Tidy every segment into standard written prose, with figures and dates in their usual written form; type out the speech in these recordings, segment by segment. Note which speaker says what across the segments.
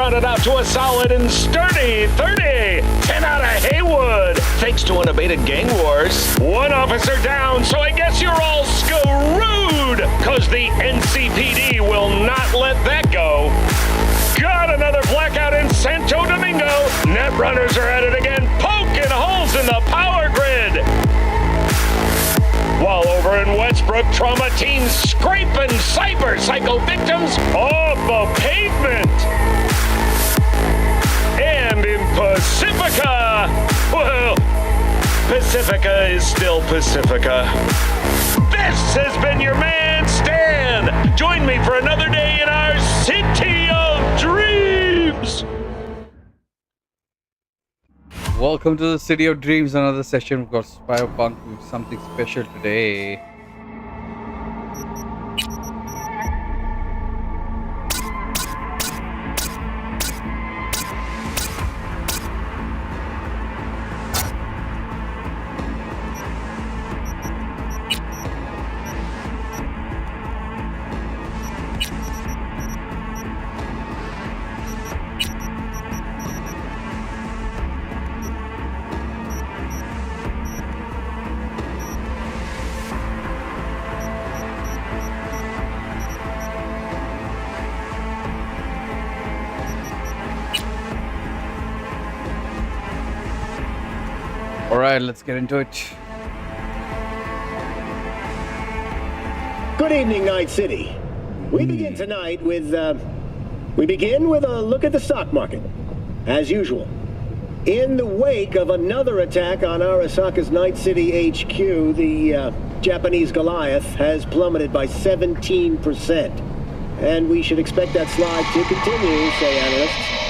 Speaker 1: rounded out to a solid and sturdy 30. 10 out of Haywood, thanks to unabated gang wars. One officer down, so I guess you're all screwed, cause the NCPD will not let that go. Got another blackout in Santo Domingo. Netrunners are at it again, poking holes in the power grid. While over in Westbrook, trauma teams scraping cyber psycho victims off the pavement. And in Pacifica, well, Pacifica is still Pacifica. This has been your man, Stan. Join me for another day in our City of Dreams.
Speaker 2: Welcome to the City of Dreams, another session. We've got Cyberpunk with something special today. Alright, let's get into it.
Speaker 3: Good evening, Night City. We begin tonight with, a look at the stock market, as usual. In the wake of another attack on Arasaka's Night City HQ, the Japanese Goliath has plummeted by 17%. And we should expect that slide to continue, say analysts.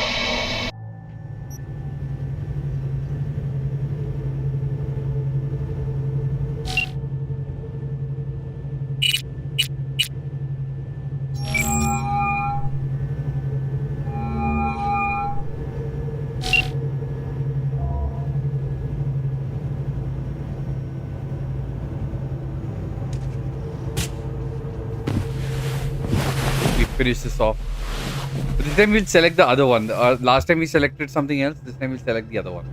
Speaker 2: Finish this off. But this time we'll select the other one. Last time we selected something else. This time we'll select the other one.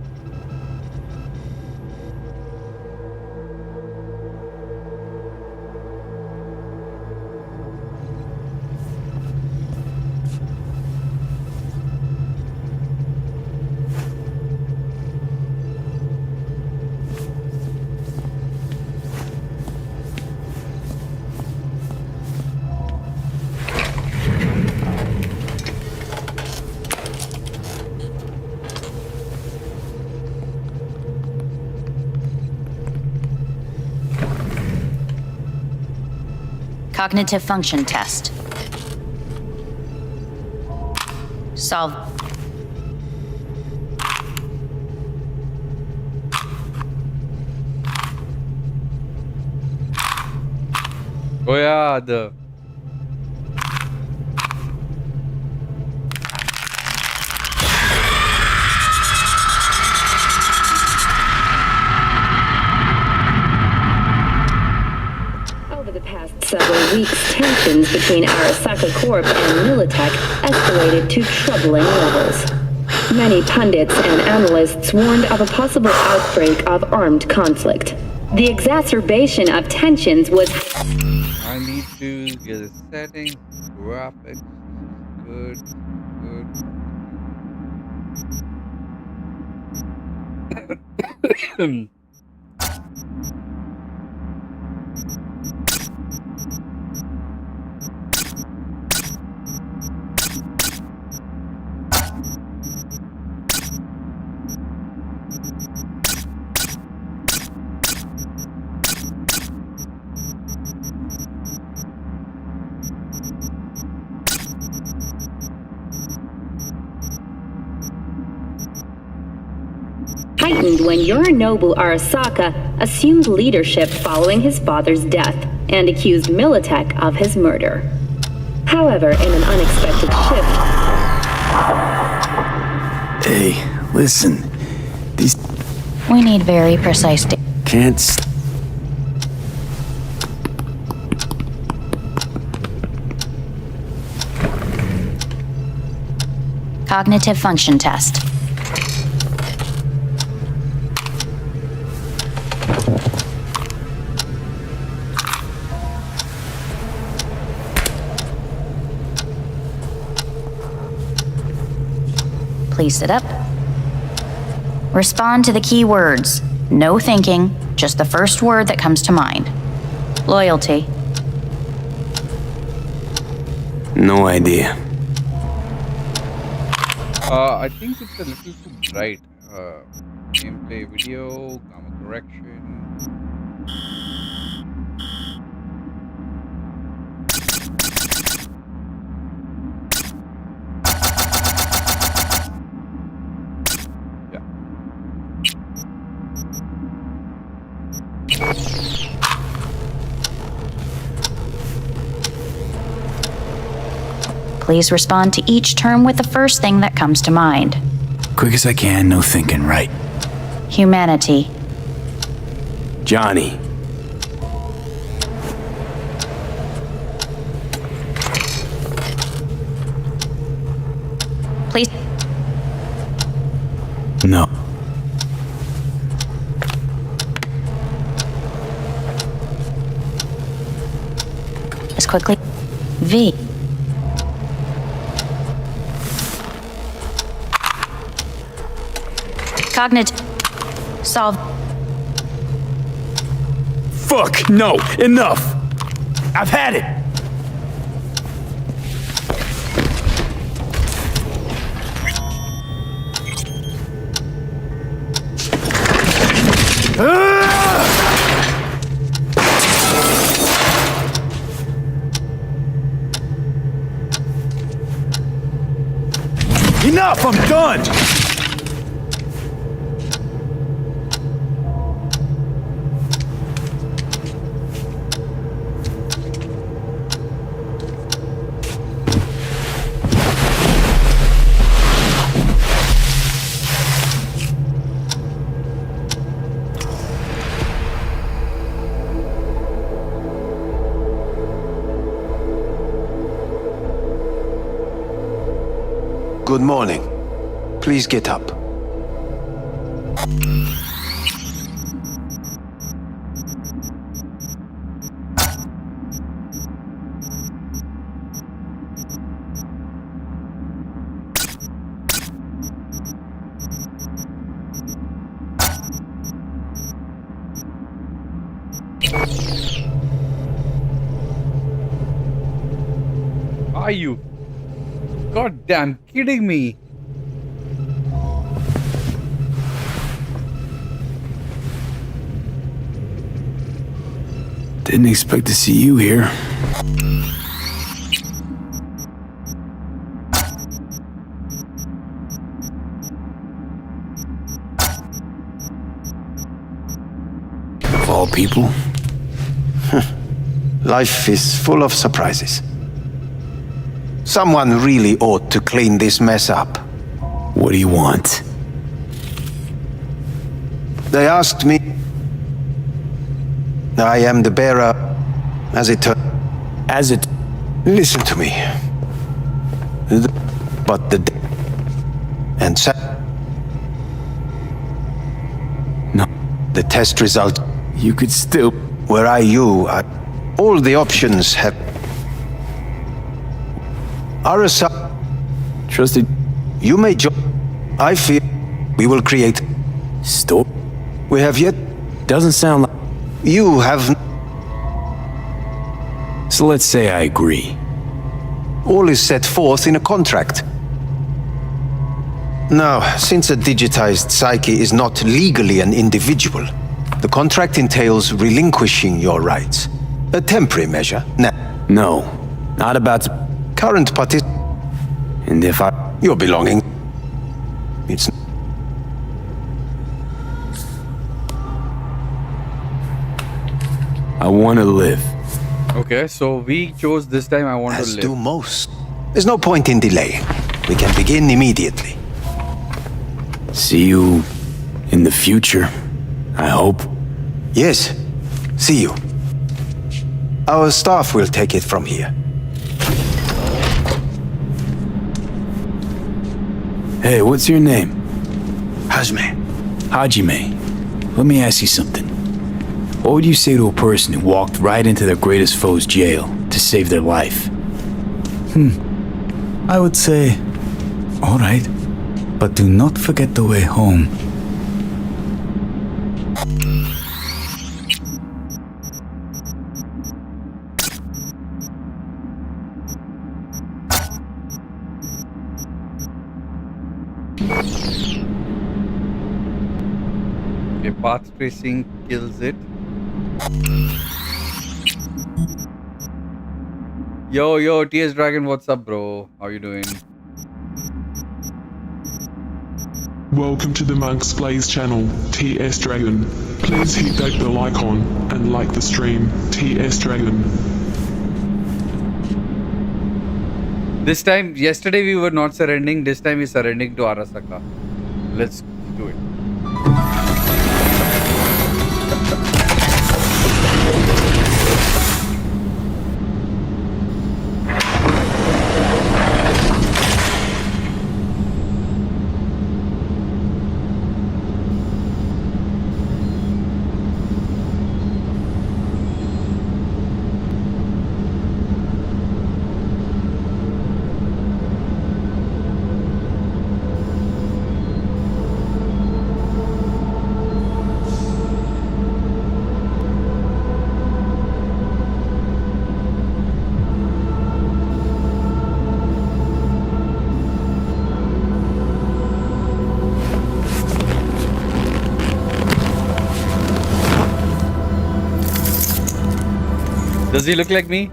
Speaker 4: Cognitive function test. Solve.
Speaker 2: Oh yeah, the
Speaker 5: several weeks, tensions between Arasaka Corp and Militech escalated to troubling levels. Many pundits and analysts warned of a possible outbreak of armed conflict. The exacerbation of tensions was...
Speaker 2: I need to get a setting, graphics, good.
Speaker 5: heightened when Yorinobu Arasaka assumed leadership following his father's death and accused Militech of his murder. However, in an unexpected shift...
Speaker 6: Hey, listen. These...
Speaker 4: We need very precise data.
Speaker 6: Can't...
Speaker 4: Cognitive function test. Please sit up. Respond to the key words. No thinking, just the first word that comes to mind. Loyalty.
Speaker 6: No idea.
Speaker 2: I think it's a little too bright. Gameplay video, gamma correction.
Speaker 4: Please respond to each term with the first thing that comes to mind.
Speaker 6: Quick as I can, no thinking, right?
Speaker 4: Humanity.
Speaker 6: Johnny.
Speaker 4: Please.
Speaker 6: No.
Speaker 4: As quickly. V. Cognitive. Solve.
Speaker 6: Fuck, no, enough. I've had it. Enough, I'm done.
Speaker 7: Good morning. Please get up.
Speaker 2: Are you goddamn kidding me?
Speaker 6: Didn't expect to see you here. Of all people.
Speaker 7: Life is full of surprises. Someone really ought to clean this mess up.
Speaker 6: What do you want?
Speaker 7: They asked me. I am the bearer, as it turns. Listen to me. But the and
Speaker 6: No.
Speaker 7: The test result.
Speaker 6: You could still.
Speaker 7: Were I you, all the options have. Arasa.
Speaker 6: Trusted.
Speaker 7: You may join. I fear we will create.
Speaker 6: Store.
Speaker 7: We have yet.
Speaker 6: Doesn't sound like.
Speaker 7: You have.
Speaker 6: So let's say I agree.
Speaker 7: All is set forth in a contract. Now, since a digitized psyche is not legally an individual, the contract entails relinquishing your rights. A temporary measure.
Speaker 6: No, not about to.
Speaker 7: Current
Speaker 6: And if I.
Speaker 7: Your belonging. It's.
Speaker 6: I want to live.
Speaker 2: Okay, so we chose this time I want to
Speaker 7: As
Speaker 2: live.
Speaker 7: do most. There's no point in delay. We can begin immediately.
Speaker 6: See you in the future, I hope.
Speaker 7: Yes. See you. Our staff will take it from here.
Speaker 6: Hey, what's your name?
Speaker 7: Hajime.
Speaker 6: Hajime. Let me ask you something. What would you say to a person who walked right into their greatest foe's jail to save their life? I would say, all right, but do not forget the way home.
Speaker 2: Okay, path tracing kills it. Yo, TS Dragon, what's up, bro? How you doing?
Speaker 8: Welcome to the Monk's Blaze channel, TS Dragon. Please hit that bell icon and like the stream, TS Dragon.
Speaker 2: This time, yesterday we were not surrendering. This time we're surrendering to Arasaka. Let's do it. Does he look like me?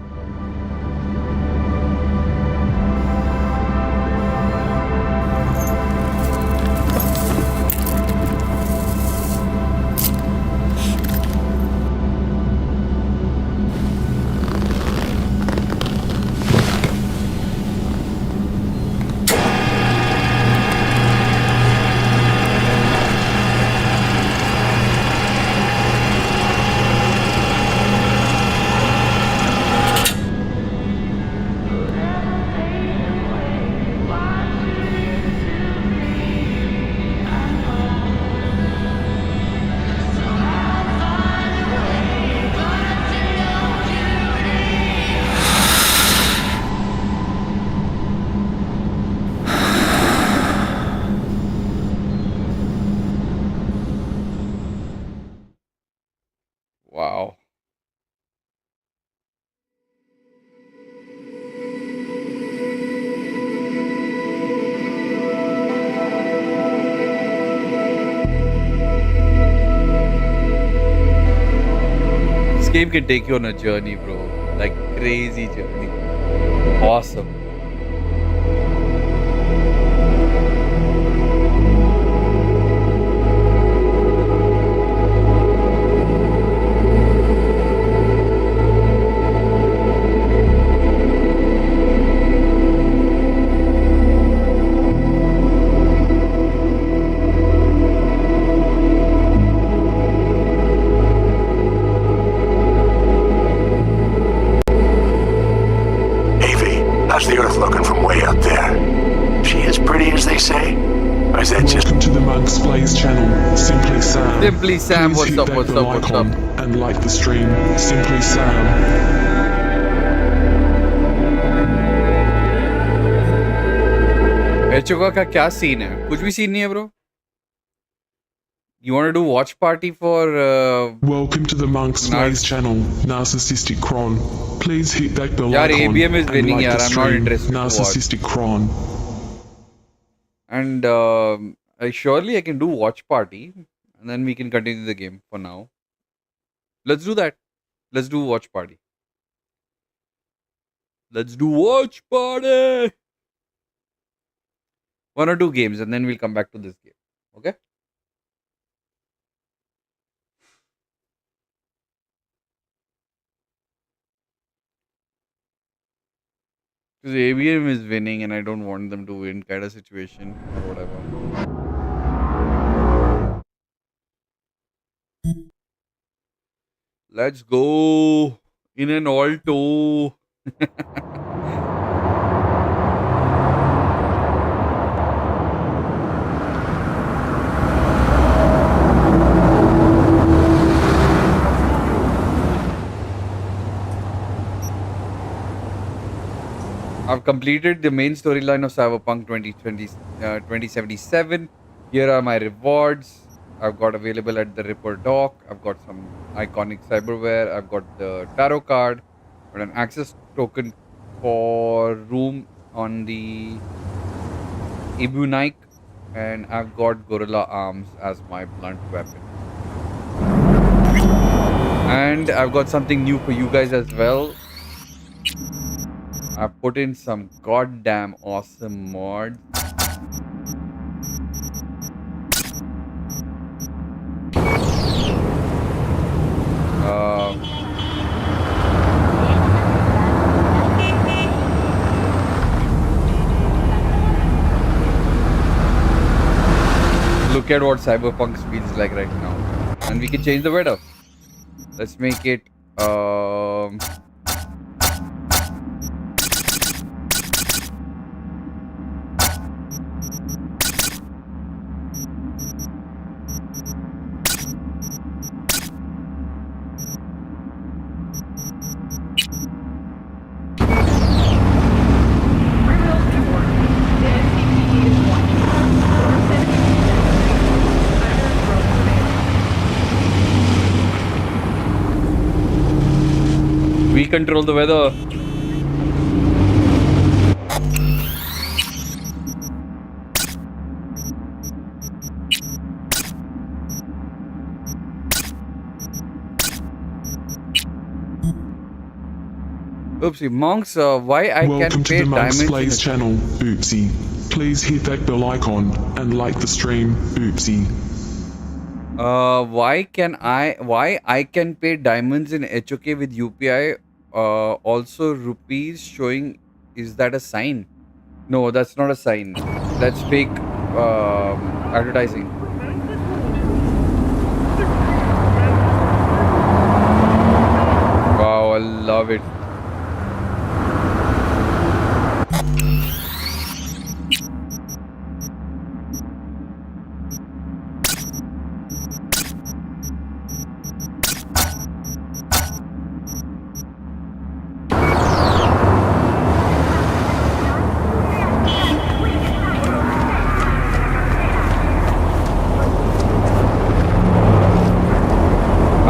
Speaker 2: Wow. This game can take you on a journey, bro. Like crazy journey. Awesome.
Speaker 9: How's the Earth looking from way out there? She as pretty as they say? Or is that just...
Speaker 8: Welcome to the Monk's Blaze channel, Simply Sam.
Speaker 2: Simply Sam,
Speaker 8: Please
Speaker 2: what's
Speaker 8: hit
Speaker 2: up,
Speaker 8: that
Speaker 2: what's
Speaker 8: bell
Speaker 2: up, what's
Speaker 8: icon
Speaker 2: up?
Speaker 8: And like the stream, Simply Sam.
Speaker 2: एचोका का क्या scene है? कुछ भी scene नहीं है, bro. You want to do watch party for?
Speaker 8: Welcome to the Monk's Blaze channel, Narcissistic Cron. Please hit that bell
Speaker 2: Yaar,
Speaker 8: icon
Speaker 2: ABM is
Speaker 8: and
Speaker 2: winning,
Speaker 8: like
Speaker 2: yaar.
Speaker 8: the
Speaker 2: I'm not
Speaker 8: stream,
Speaker 2: interested to watch.
Speaker 8: Narcissistic Cron.
Speaker 2: And surely I can do watch party, and then we can continue the game for now. Let's do that. Let's do watch party. Let's do watch party. 1 or 2 games, and then we'll come back to this game. Okay? Because ABM is winning, and I don't want them to win, kind of situation or whatever. Let's go in an alto. I've completed the main storyline of Cyberpunk 2077. Here are my rewards. I've got available at the Ripper Dock. I've got some iconic cyberware. I've got the tarot card. Got an access token for room on the Ibunike. And I've got gorilla arms as my blunt weapon. And I've got something new for you guys as well. I've put in some goddamn awesome mods. Look at what Cyberpunk feels like right now. And we can change the weather. Let's make it we control the weather. Oopsie, monks, why I
Speaker 8: Welcome
Speaker 2: can't pay
Speaker 8: to the Monks
Speaker 2: diamonds?
Speaker 8: Plays channel, Oopsie. Please hit that bell icon and like the stream, Oopsie.
Speaker 2: Why I can pay diamonds in HOK with UPI? Also rupees showing. Is that a sign? No, that's not a sign. That's fake advertising. Wow, I love it.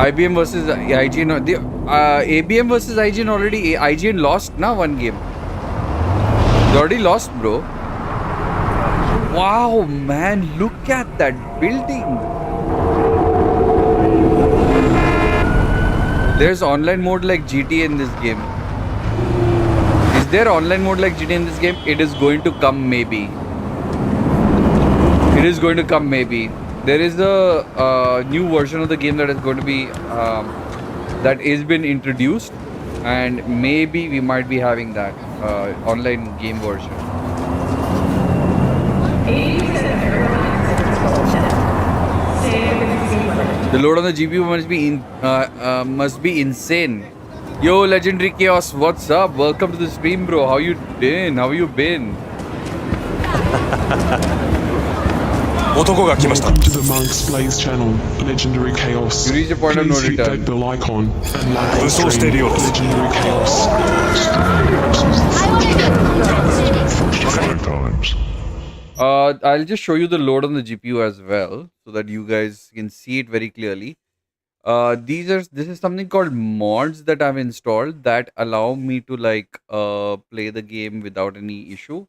Speaker 2: IBM versus IGN. ABM versus IGN already. IGN lost now one game. They already lost, bro. Wow, man, look at that building. There's online mode like GTA in this game. Is there online mode like GTA in this game? It is going to come maybe. It is going to come maybe. There is a new version of the game that is going to be that is been introduced, and maybe we might be having that online game version. The load on the GPU must be insane. Yo, Legendary Chaos, what's up? Welcome to the stream, bro. How you been? How you been?
Speaker 8: Welcome to the Monks Plays channel, Legendary Chaos.
Speaker 2: You reach a point of no
Speaker 8: Please hit
Speaker 2: return.
Speaker 8: that bell icon and like the stream, Legendary Chaos.
Speaker 2: I'll just show you the load on the GPU as well, so that you guys can see it very clearly. This is something called mods that I've installed that allow me to play the game without any issue,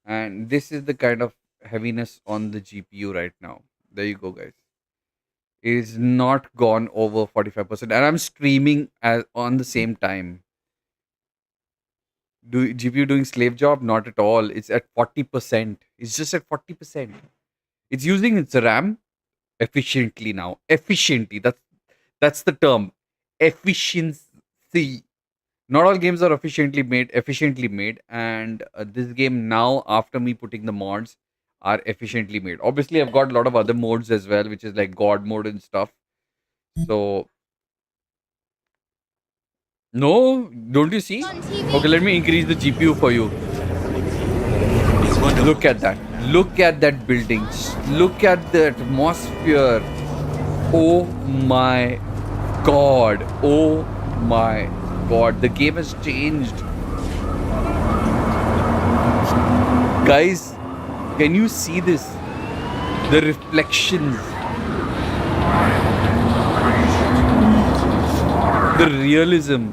Speaker 2: and this is the kind of heaviness on the GPU right now. There you go, guys. It is not gone over 45%, and I'm streaming on the same time. GPU doing slave job? Not at all. It's at 40%. It's just at 40%. It's using its RAM efficiently now. Efficiently. That's the term. Efficiency. Not all games are efficiently made, and this game now, after me putting the mods, are efficiently made. Obviously, I've got a lot of other modes as well, which is like God mode and stuff. So, no, don't you see? Okay, let me increase the GPU for you. Look at that. Look at that building. Look at the atmosphere. Oh my God. Oh my God. The game has changed. Guys, can you see this? The reflections. The realism.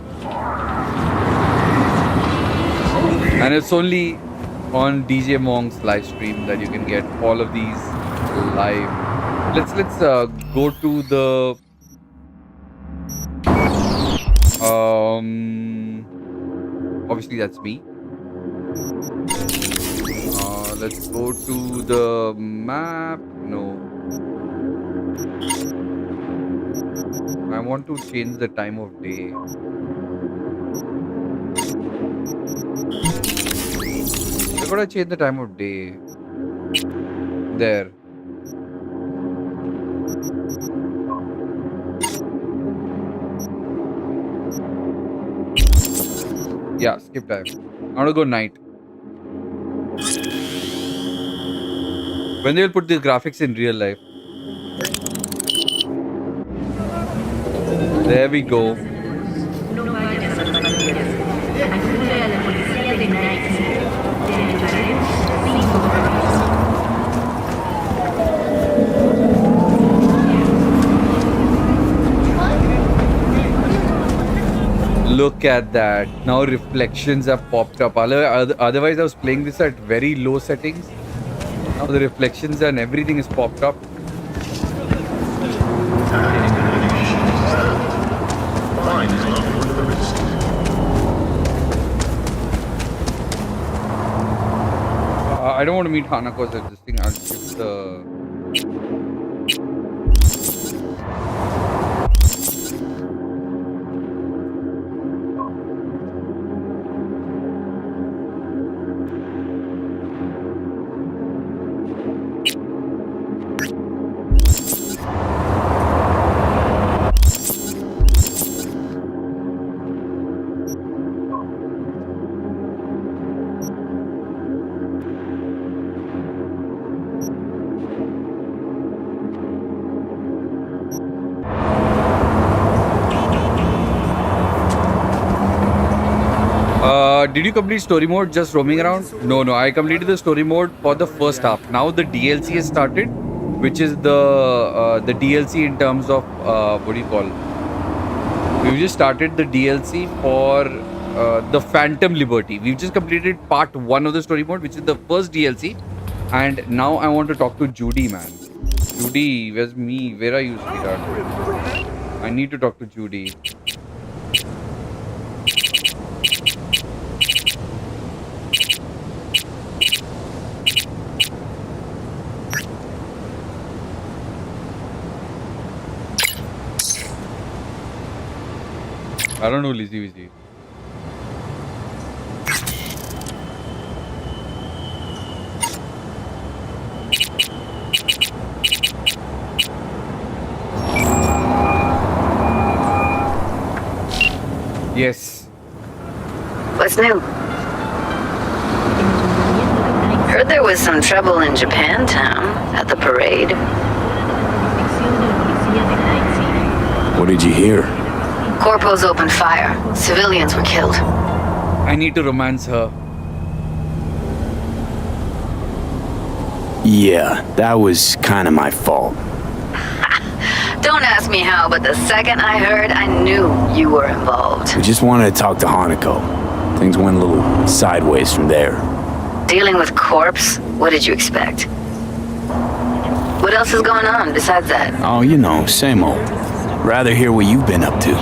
Speaker 2: And it's only on DJ Monk's live stream that you can get all of these live. Let's go to the obviously that's me. Let's go to the map. No, I want to change the time of day. I gotta change the time of day. There. Yeah, skip time. I want to go night. When they will put these graphics in real life. There we go. Look at that. Now reflections have popped up. Otherwise, I was playing this at very low settings. Now the reflections and everything is popped up. I don't want to meet Hanako at this thing. I'll shift the... Did you complete story mode just roaming around? No. I completed the story mode for the first half. Now the DLC has started, which is the DLC in terms of what do you call? We've just started the DLC for the Phantom Liberty. We've just completed part 1 of the story mode, which is the first DLC. And now I want to talk to Judy, man. Judy, where's me? Where are you, sweetheart? I need to talk to Judy. I don't know Lizzy Wizzy. Yes.
Speaker 10: What's new? Heard there was some trouble in Japantown at the parade.
Speaker 6: What did you hear?
Speaker 10: Corpos opened fire. Civilians were killed.
Speaker 2: I need to romance her.
Speaker 6: Yeah, that was kind of my fault.
Speaker 10: Don't ask me how, but the second I heard, I knew you were involved.
Speaker 6: I just wanted to talk to Hanako. Things went a little sideways from there.
Speaker 10: Dealing with corpse? What did you expect? What else is going on besides that?
Speaker 6: Oh, you know, same old. Rather hear what you've been up to.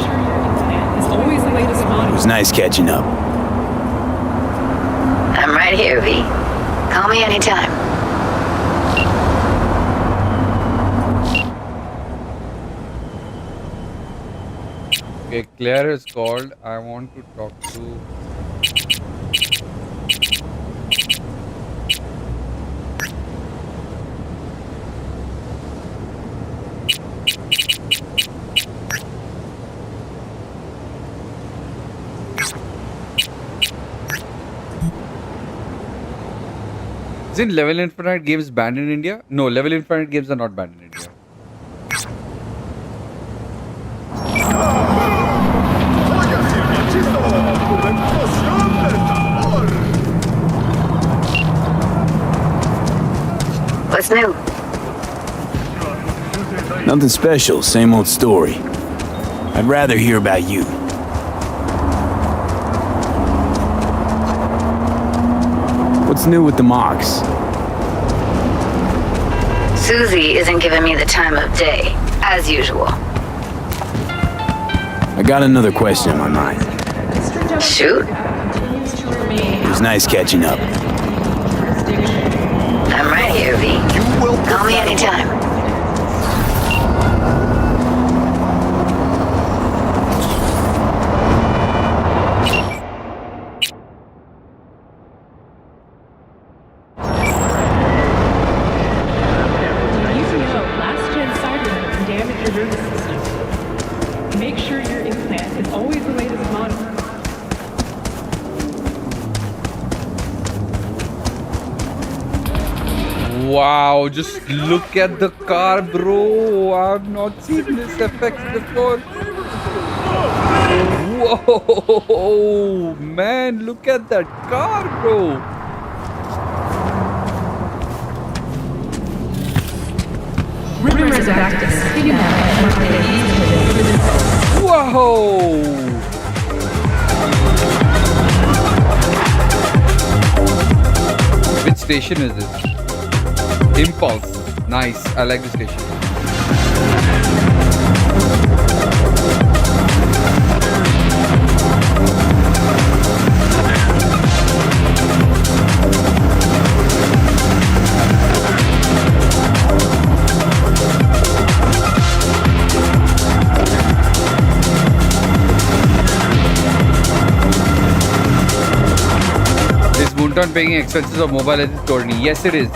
Speaker 6: It was nice catching up.
Speaker 10: I'm right here, V. Call me anytime.
Speaker 2: Okay, Claire is called. I want to talk to... Isn't Level Infinite games banned in India? No, Level Infinite games are not banned in India.
Speaker 10: new?
Speaker 6: Nothing special, same old story. I'd rather hear about you. What's new with the mocks?
Speaker 10: Susie isn't giving me the time of day, as usual.
Speaker 6: I got another question in my mind.
Speaker 10: Shoot.
Speaker 6: It was nice catching up.
Speaker 10: I'm right here, V. Call me anytime.
Speaker 2: Wow, just look at the car, bro. I've not seen this effect before. Whoa, man, look at that car, bro.
Speaker 11: Rumors of activists
Speaker 2: Whoa. Which station is this? Impulse. Nice. I like this station. Is Moontown paying expenses of mobile as its tourney? Yes, it is.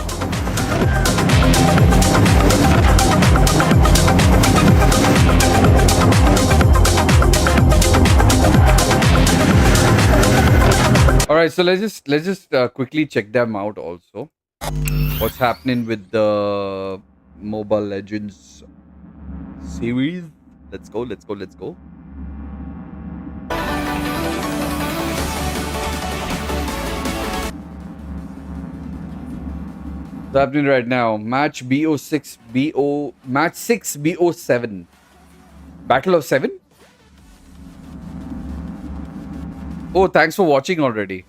Speaker 2: All right, so let's just quickly check them out also. What's happening with the Mobile Legends series? Let's go. What's happening right now? Match BO6 Match 6 BO7. Battle of 7? Oh, thanks for watching already.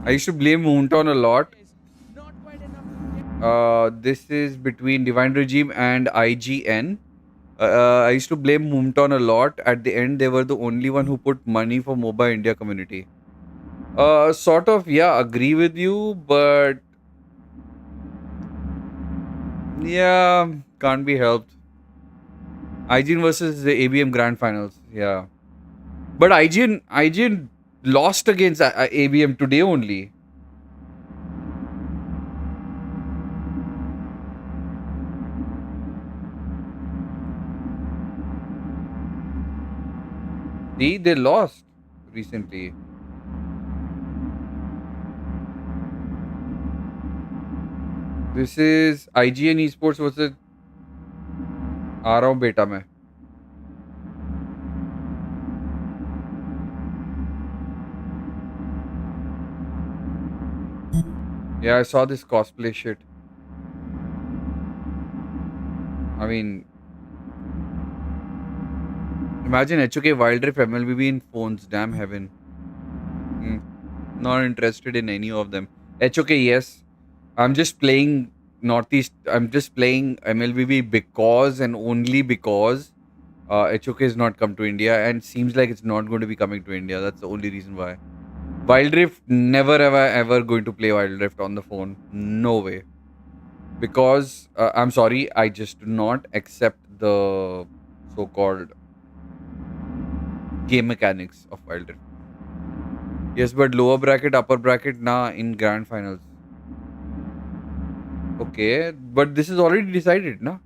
Speaker 2: I used to blame Moontown a lot. This is between Divine Regime and IGN. I used to blame Moontown a lot. At the end, they were the only one who put money for MOBA India community. Sort of, yeah, agree with you, but yeah, can't be helped. IGN versus the ABM Grand Finals, yeah. But IGN lost against ABM today only. See, they lost recently. This is IGN Esports versus आ रहा हूँ बेटा मैं. Yeah, I saw this cosplay shit. I mean, imagine HOK Wild Rift MLBB in phones. Damn heaven. Not interested in any of them. HOK, yes. I'm just playing Northeast. I'm just playing MLBB because and only because HOK has not come to India and seems like it's not going to be coming to India. That's the only reason why. Wild Rift, never ever going to play Wild Rift on the phone. No way. Because, I'm sorry, I just do not accept the so-called game mechanics of Wild Rift. Yes, but lower bracket, upper bracket, nah, in grand finals. Okay, but this is already decided, na?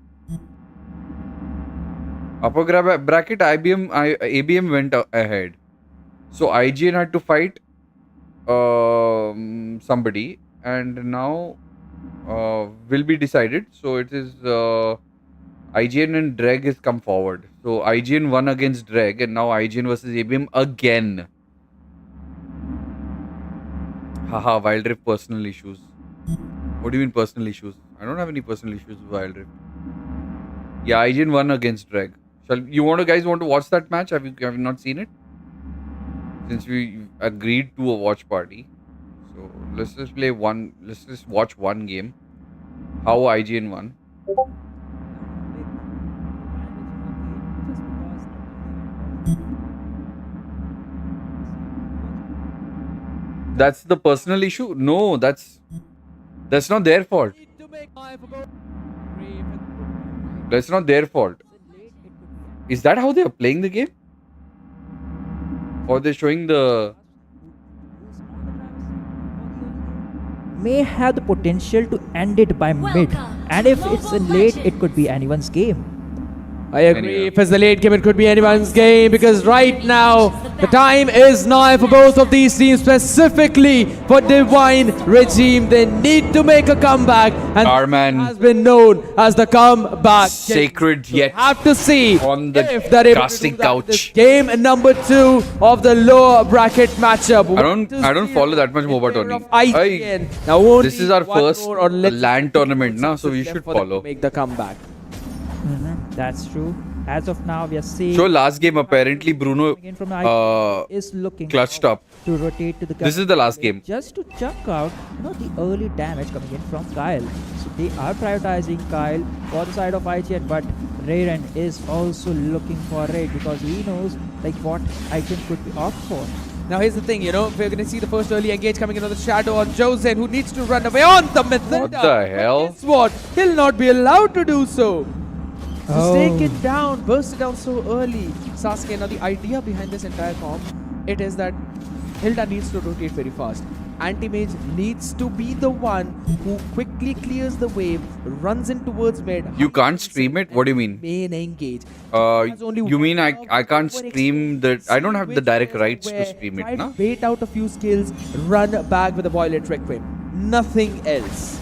Speaker 2: Upper bracket, ABM went ahead. So IGN had to fight somebody, and now will be decided. So it is IGN and Dreg has come forward. So IGN won against Dreg, and now IGN versus ABM again. Haha, Wild Rift personal issues. What do you mean personal issues? I don't have any personal issues with Wild Rift. Yeah, IGN won against Dreg. You guys want to watch that match? Have you not seen it? Since we agreed to a watch party. So let's just play one. Let's just watch one game. How IGN won. That's the personal issue? No, that's not their fault. That's not their fault. Is that how they are playing the game? Or they're showing the...
Speaker 12: May have the potential to end it by mid. And if it's in late, it could be anyone's game.
Speaker 13: I agree. If it's the late game, it could be anyone's game because right now the time is now for both of these teams, specifically for Divine Regime. They need to make a comeback, and
Speaker 2: Arman
Speaker 13: has been known as the comeback.
Speaker 2: Sacred yet
Speaker 13: Have to see
Speaker 2: on the
Speaker 13: if they're able
Speaker 2: casting
Speaker 13: to do that in
Speaker 2: couch.
Speaker 13: this game number 2 of the lower bracket matchup.
Speaker 2: I don't follow that much MOBA, Tony.
Speaker 13: Now
Speaker 2: This is our first LAN tournament now, so we should follow.
Speaker 13: Make the comeback.
Speaker 12: That's true. As of now, we are seeing.
Speaker 2: So last game apparently Bruno
Speaker 12: is looking
Speaker 2: clutched up.
Speaker 12: to rotate to the.
Speaker 2: This is the last game.
Speaker 12: Just to chunk out, the early damage coming in from Kyle. So they are prioritizing Kyle for the side of IGN, but Rayren is also looking for raid because he knows what IGN could be off for.
Speaker 13: Now here's the thing, we're going to see the first early engage coming in on the shadow on José, who needs to run away on the method.
Speaker 2: What the hell?
Speaker 13: Guess what? He'll not be allowed to do so. Just take it down, burst it down so early. Sasuke, now the idea behind this entire comp, it is that Hilda needs to rotate very fast. Anti-mage needs to be the one who quickly clears the wave, runs in towards mid.
Speaker 2: You can't stream it? What do you mean?
Speaker 13: Main engage.
Speaker 2: You mean I can't stream the... I don't have the direct rights to stream it, no?
Speaker 13: Bait out a few skills, run back with a Violet Requiem. Nothing else.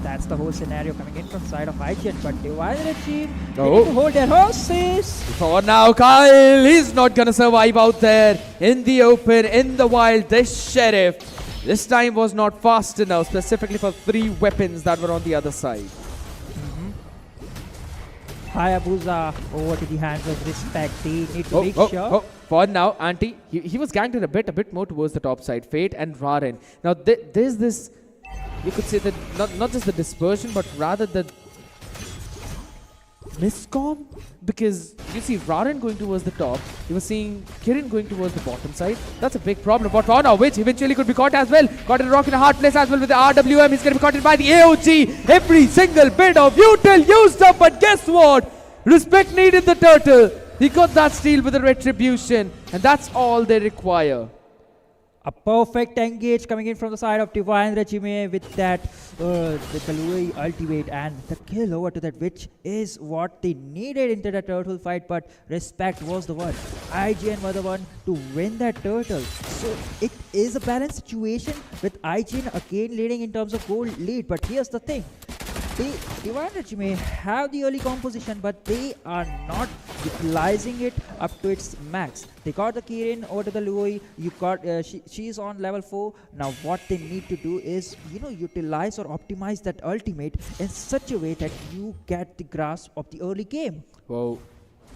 Speaker 12: That's the whole scenario coming in from side of IGN, but Divine Regime need to hold their horses.
Speaker 13: For now, Kyle, he's not gonna survive out there in the open, in the wild. This Sheriff, this time was not fast enough, specifically for 3 weapons that were on the other side.
Speaker 12: Hayabusa over to the hands of Respect. They need to make sure.
Speaker 13: For now, Auntie, he was ganked in a bit more towards the top side. Fate and Raren. Now, there's this... You could say that not just the dispersion, but rather the miscom. Because you see Raren going towards the top, you were seeing Kirin going towards the bottom side. That's a big problem. But for now, which eventually could be caught as well. Caught in a rock in a hard place as well with the RWM. He's going to be caught by the AOG. Every single bit of util used up. But guess what? Respect needed the turtle. He got that steal with the retribution. And that's all they require.
Speaker 12: A perfect engage coming in from the side of Divine Regime with that with the Louis ultimate and the kill over to that, which is what they needed into the turtle fight. But Respect was the one. IGN were the one to win that turtle. So it is a balanced situation with IGN again leading in terms of gold lead. But here's the thing. Divine Regime have the early composition, but they are not utilizing it up to its max. They got the Kirin over to the Louis. You got she's on level 4. Now what they need to do is utilize or optimize that ultimate in such a way that you get the grasp of the early game.
Speaker 13: Whoa.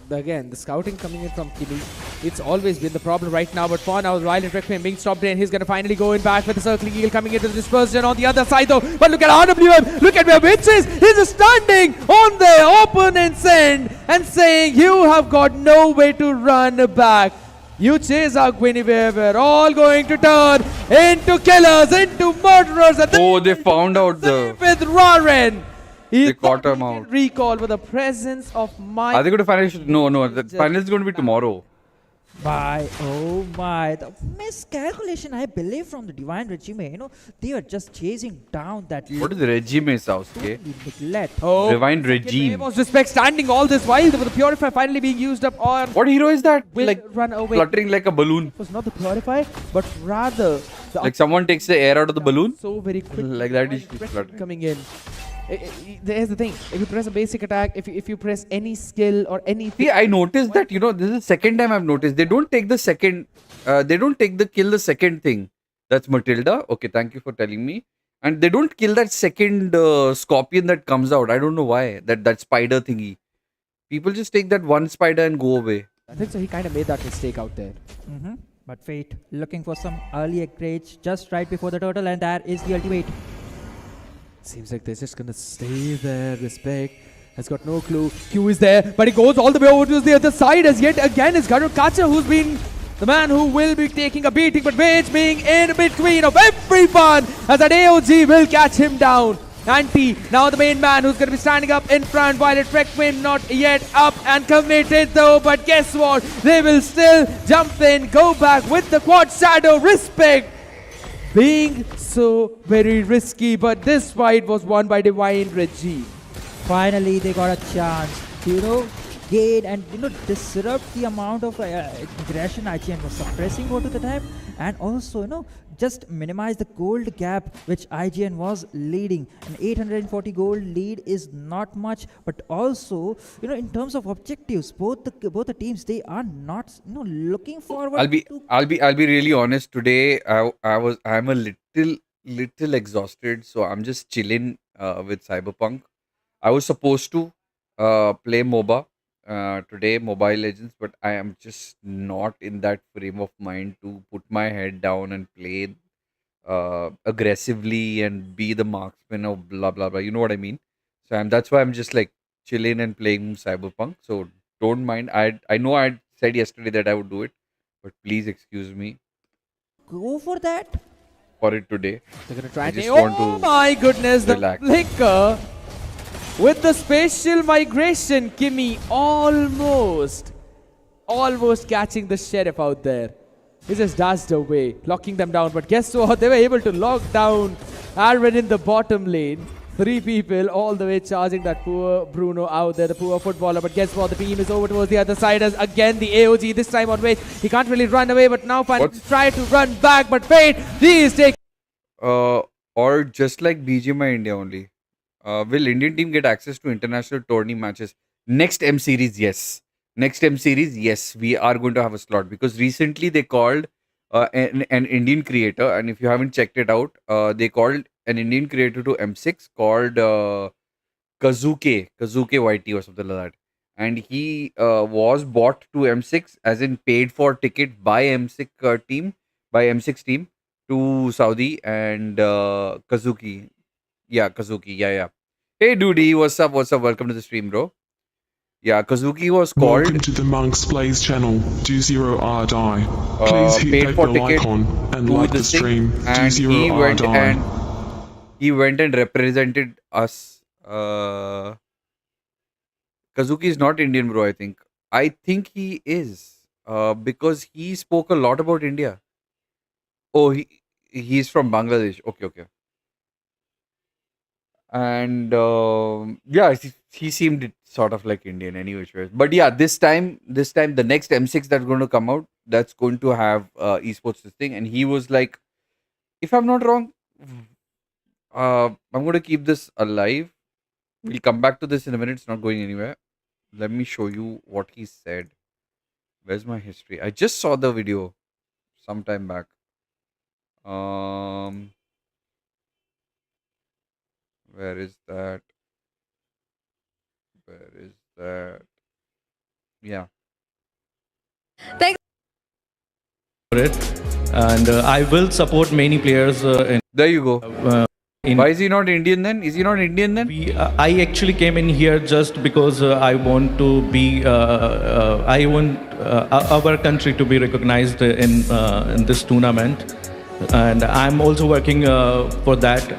Speaker 13: Again, the scouting coming in from Kili, it's always been the problem right now, but for now, Violet Requiem being stopped in, he's going to finally go in back with the Circling Eagle coming into the dispersion on the other side though, but look at RWM, look at where Witch is, he's standing on the opponent's end and saying, you have got no way to run back. You chase our Guinevere, we're all going to turn into killers, into murderers. And
Speaker 2: they found out the...
Speaker 13: With Raren.
Speaker 2: They caught him out.
Speaker 13: Recall with the presence of my...
Speaker 2: Are they going to finish? No, the final is going to be tomorrow.
Speaker 12: Oh my, the miscalculation, I believe, from the Divine Regime. They are just chasing down that...
Speaker 2: What is the regime, Sasuke?
Speaker 12: Neglect.
Speaker 2: Divine Regime.
Speaker 13: Was Respect standing all this while with the Purify finally being used up on...
Speaker 2: What hero is that?
Speaker 13: Like run away.
Speaker 2: Fluttering like a balloon.
Speaker 13: It was not the Purify, but rather...
Speaker 2: Like someone takes the air out of the balloon?
Speaker 13: So very quick.
Speaker 2: Like that is fluttering.
Speaker 13: Coming in. There's the thing. If you press a basic attack, if you press any skill or anything.
Speaker 2: See, I noticed that, this is the second time I've noticed. They don't take the second, they don't take the kill the second thing. That's Matilda. Okay, thank you for telling me. And they don't kill that second scorpion that comes out. I don't know why. That spider thingy. People just take that one spider and go away.
Speaker 13: I think so. He kind of made that mistake out there.
Speaker 12: But Fate looking for some early upgrades just right before the turtle, and there is the ultimate.
Speaker 13: Seems like they're just gonna stay there. Respect has got no clue. Q is there, but he goes all the way over to the other side as yet again is Katsuhiro, who's been the man who will be taking a beating, but Wage being in between of everyone as that AOG will catch him down. Anti, now the main man who's going to be standing up in front. Violet Requiem not yet up and committed though, but guess what? They will still jump in, go back with the quad shadow. Respect being so very risky, but this fight was won by Divine Regime.
Speaker 12: Finally, they got a chance to, gain and, disrupt the amount of aggression IGN was suppressing over to the time, and also, just minimize the gold gap which IGN was leading. An 840 gold lead is not much, but also, in terms of objectives, both the teams, they are not, looking forward.
Speaker 2: I'll be really honest. Today, I'm a little exhausted, so I'm just chilling with Cyberpunk. I was supposed to play MOBA today, Mobile Legends, but I am just not in that frame of mind to put my head down and play aggressively and be the marksman of blah blah blah. You know what I mean? So that's why I'm just like chilling and playing Cyberpunk. So don't mind. I know I said yesterday that I would do it, but please excuse me.
Speaker 12: Go for that.
Speaker 2: For it today.
Speaker 13: They're gonna try. Oh my goodness!
Speaker 2: Relax.
Speaker 13: The flicker. With the spatial migration, Kimmy almost catching the sheriff out there. He just dashed away, locking them down. But guess what? They were able to lock down Arwen in the bottom lane. 3 people all the way charging that poor Bruno out there, the poor footballer. But guess what? The team is over towards the other side as again the AOG, this time on Wait. He can't really run away, but now finally try to run back. But Wait, he is taking...
Speaker 2: Or just like BGMI India only. Will Indian team get access to international tourney matches? Next M series, yes. Next M series, yes. We are going to have a slot because recently they called an Indian creator, and if you haven't checked it out, they called an Indian creator to M6 called Kazuke YT or something like that. And he was bought to M6 as in paid for ticket by M6 team to Saudi and Kazuki. Yeah, Kazuki. Yeah. Hey, Duty. What's up? Welcome to the stream, bro. Yeah, Kazuki was called...
Speaker 8: Welcome to the Monk's Blaze channel. Do zero R die. Please hit that bell icon and like the stream. Do zero R die.
Speaker 2: He went and represented us. Kazuki is not Indian, bro, I think. I think he is. Because he spoke a lot about India. Oh, he's from Bangladesh. Okay. And yeah, he seemed sort of like Indian anyway. But yeah, this time the next M6 that's going to come out, that's going to have esports this thing. And he was like, if I'm not wrong, I'm going to keep this alive. We'll come back to this in a minute. It's not going anywhere. Let me show you what he said. Where's my history? I just saw the video sometime back. Where is that? Yeah.
Speaker 14: Thanks for it, and I will support many players.
Speaker 2: There you go. Why is he not Indian then? Is he not Indian then?
Speaker 14: I actually came in here just because I want to be. I want our country to be recognized in this tournament. And I'm also working for that.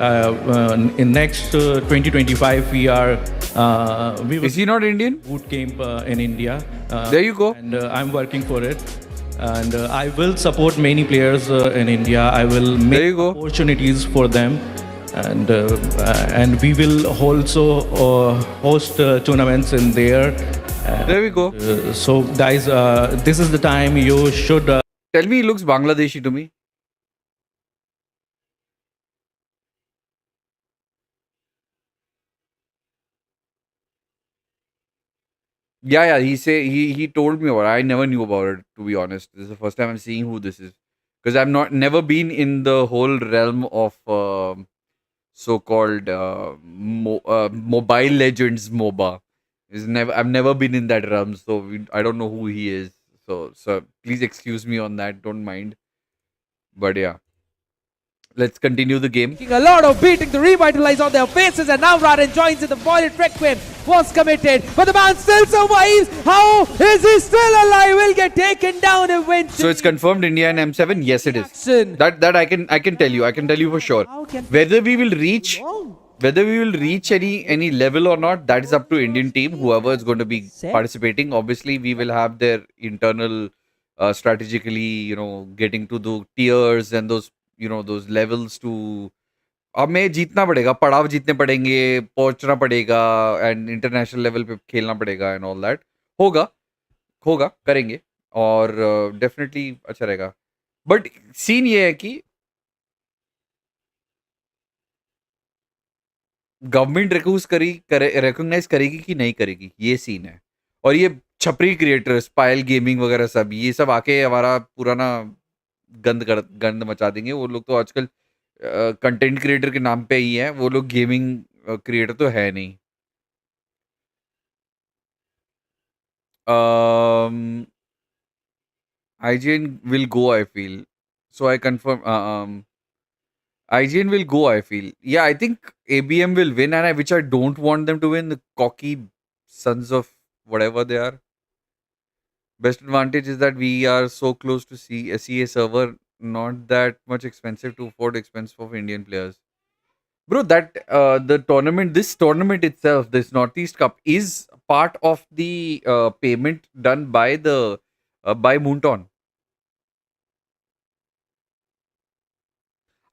Speaker 14: In next 2025, we will
Speaker 2: Is he not Indian?
Speaker 14: Boot camp in India.
Speaker 2: There you go.
Speaker 14: And I'm working for it. And I will support many players in India. I will make opportunities for them. And we will also host tournaments in there.
Speaker 2: There we go.
Speaker 14: So guys, this is the time you should...
Speaker 2: Tell me he looks Bangladeshi to me. Yeah. He told me about it. I never knew about it, to be honest. This is the first time I'm seeing who this is. Because I've never been in the whole realm of so-called Mobile Legends MOBA. I've never been in that realm, so I don't know who he is. So please excuse me on that. Don't mind. But yeah, let's continue the game.
Speaker 13: Taking a lot of beating to revitalize on their faces, and now Raden joins in. The violent Requiem was committed, but the man still survives. How is he still alive? Will get taken down eventually.
Speaker 2: So it's confirmed India and M7. Yes, it is. That I can tell you. I can tell you for sure. Whether we will reach any level or not, that is up to Indian team. Whoever is going to be participating. Obviously, we will have their internal strategically, getting to the tiers and those those levels to. हमें जीतना पड़ेगा, पड़ाव जीतने पड़ेंगे, पहुंचना पड़ेगा, and international level पे खेलना पड़ेगा एंड ऑल दैट. होगा करेंगे और डेफिनेटली अच्छा रहेगा. बट सीन ये है कि गवर्नमेंट रिकॉग्नाइज करेगी कि नहीं करेगी, ये सीन है. और ये छपरी क्रिएटर्स, पायल गेमिंग वगैरह सब, ये सब आके हमारा पुराना गंद मचा देंगे. वो लोग तो आजकल कंटेंट क्रिएटर के नाम पे ही है, वो लोग गेमिंग क्रिएटर तो है नहीं. IGN will go, I feel. So I confirm. IGN will go, I feel. Yeah, I think ABM will win, and which I don't want them to win. The cocky sons of whatever they are. Best advantage is that we are so close to see a CA server, not that much expensive to afford expense for Indian players. Bro, that this tournament itself, this Northeast Cup, is part of the payment done by the by Moonton.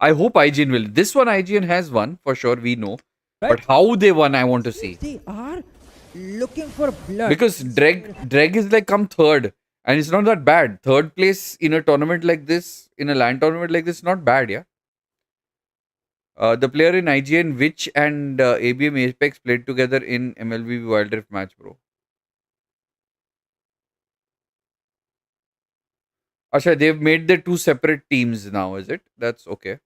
Speaker 2: I hope IGN will. This one IGN has won for sure. We know, right? But how they won, I want to see.
Speaker 12: They are looking for blood
Speaker 2: because Dreg is like come third, and it's not that bad. Third place in a tournament like this, in a LAN tournament like this, not bad, yeah. The player in IGN, Witch and ABM Apex played together in Mlbb Wild Rift match, bro. Asha, they've made the two separate teams now, is it? That's okay.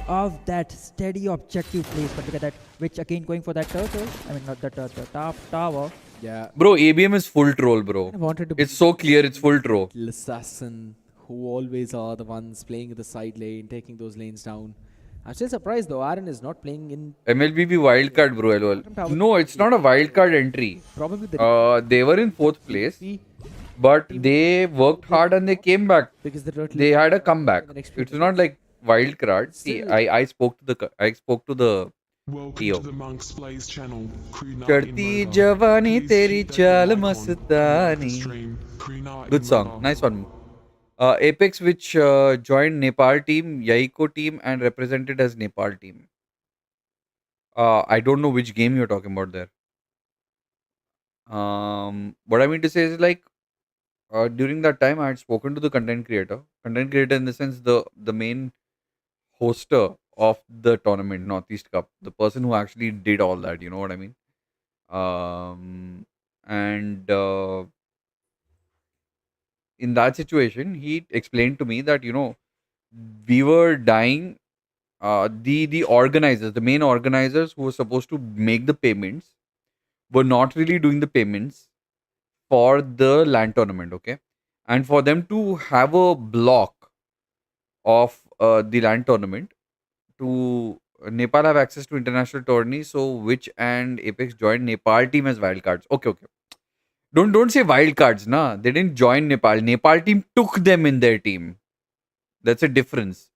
Speaker 12: Of that steady objective placement, look at that. Which again going for that turtle. I mean, not the top tower.
Speaker 13: Yeah.
Speaker 2: Bro, ABM is full troll, bro. It's so clear, it's full troll.
Speaker 13: Assassin, who always are the ones playing in the side lane, taking those lanes down. I'm still surprised though, Aaron is not playing in
Speaker 2: MLBB wildcard, bro. LOL. No, it's not a wildcard entry.
Speaker 13: Probably
Speaker 2: they were in 4th place, but they worked hard and they came back.
Speaker 13: Because
Speaker 2: they had a comeback. It's not like wildcard. See, I spoke to the
Speaker 8: Welcome to the Monks Blaze channel.
Speaker 2: Chadti Javani Teri Chal Mastani. Good song. Nice one. Apex, which joined Nepal team, Yaiko team, and represented as Nepal team. I don't know which game you're talking about there. What I mean to say is like during that time I had spoken to the content creator in the sense the main hoster of the tournament, Northeast Cup, the person who actually did all that. You know what I mean? In that situation, he explained to me that, we were dying. The organizers, the main organizers who were supposed to make the payments, were not really doing the payments for the LAN tournament, okay? And for them to have a block of the LAN tournament, to Nepal have access to international tourneys, so Witch and Apex joined Nepal team as wildcards. Okay. Don't say wildcards, nah. They didn't join Nepal. Nepal team took them in their team. That's a difference.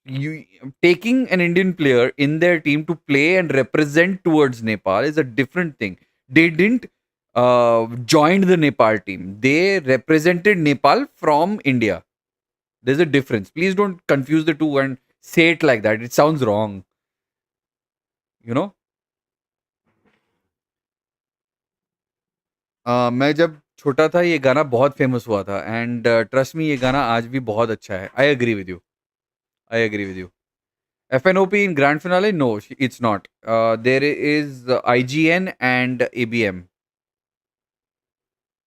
Speaker 2: You taking an Indian player in their team to play and represent towards Nepal is a different thing. They didn't join the Nepal team. They represented Nepal from India. There's a difference. Please don't confuse the two and say it like that. It sounds wrong. मैं जब छोटा था ये गाना बहुत famous हुआ था and trust me ये गाना आज भी बहुत अच्छा है. I agree with you. FNOP in grand finale? No, it's not. There is IGN and ABM.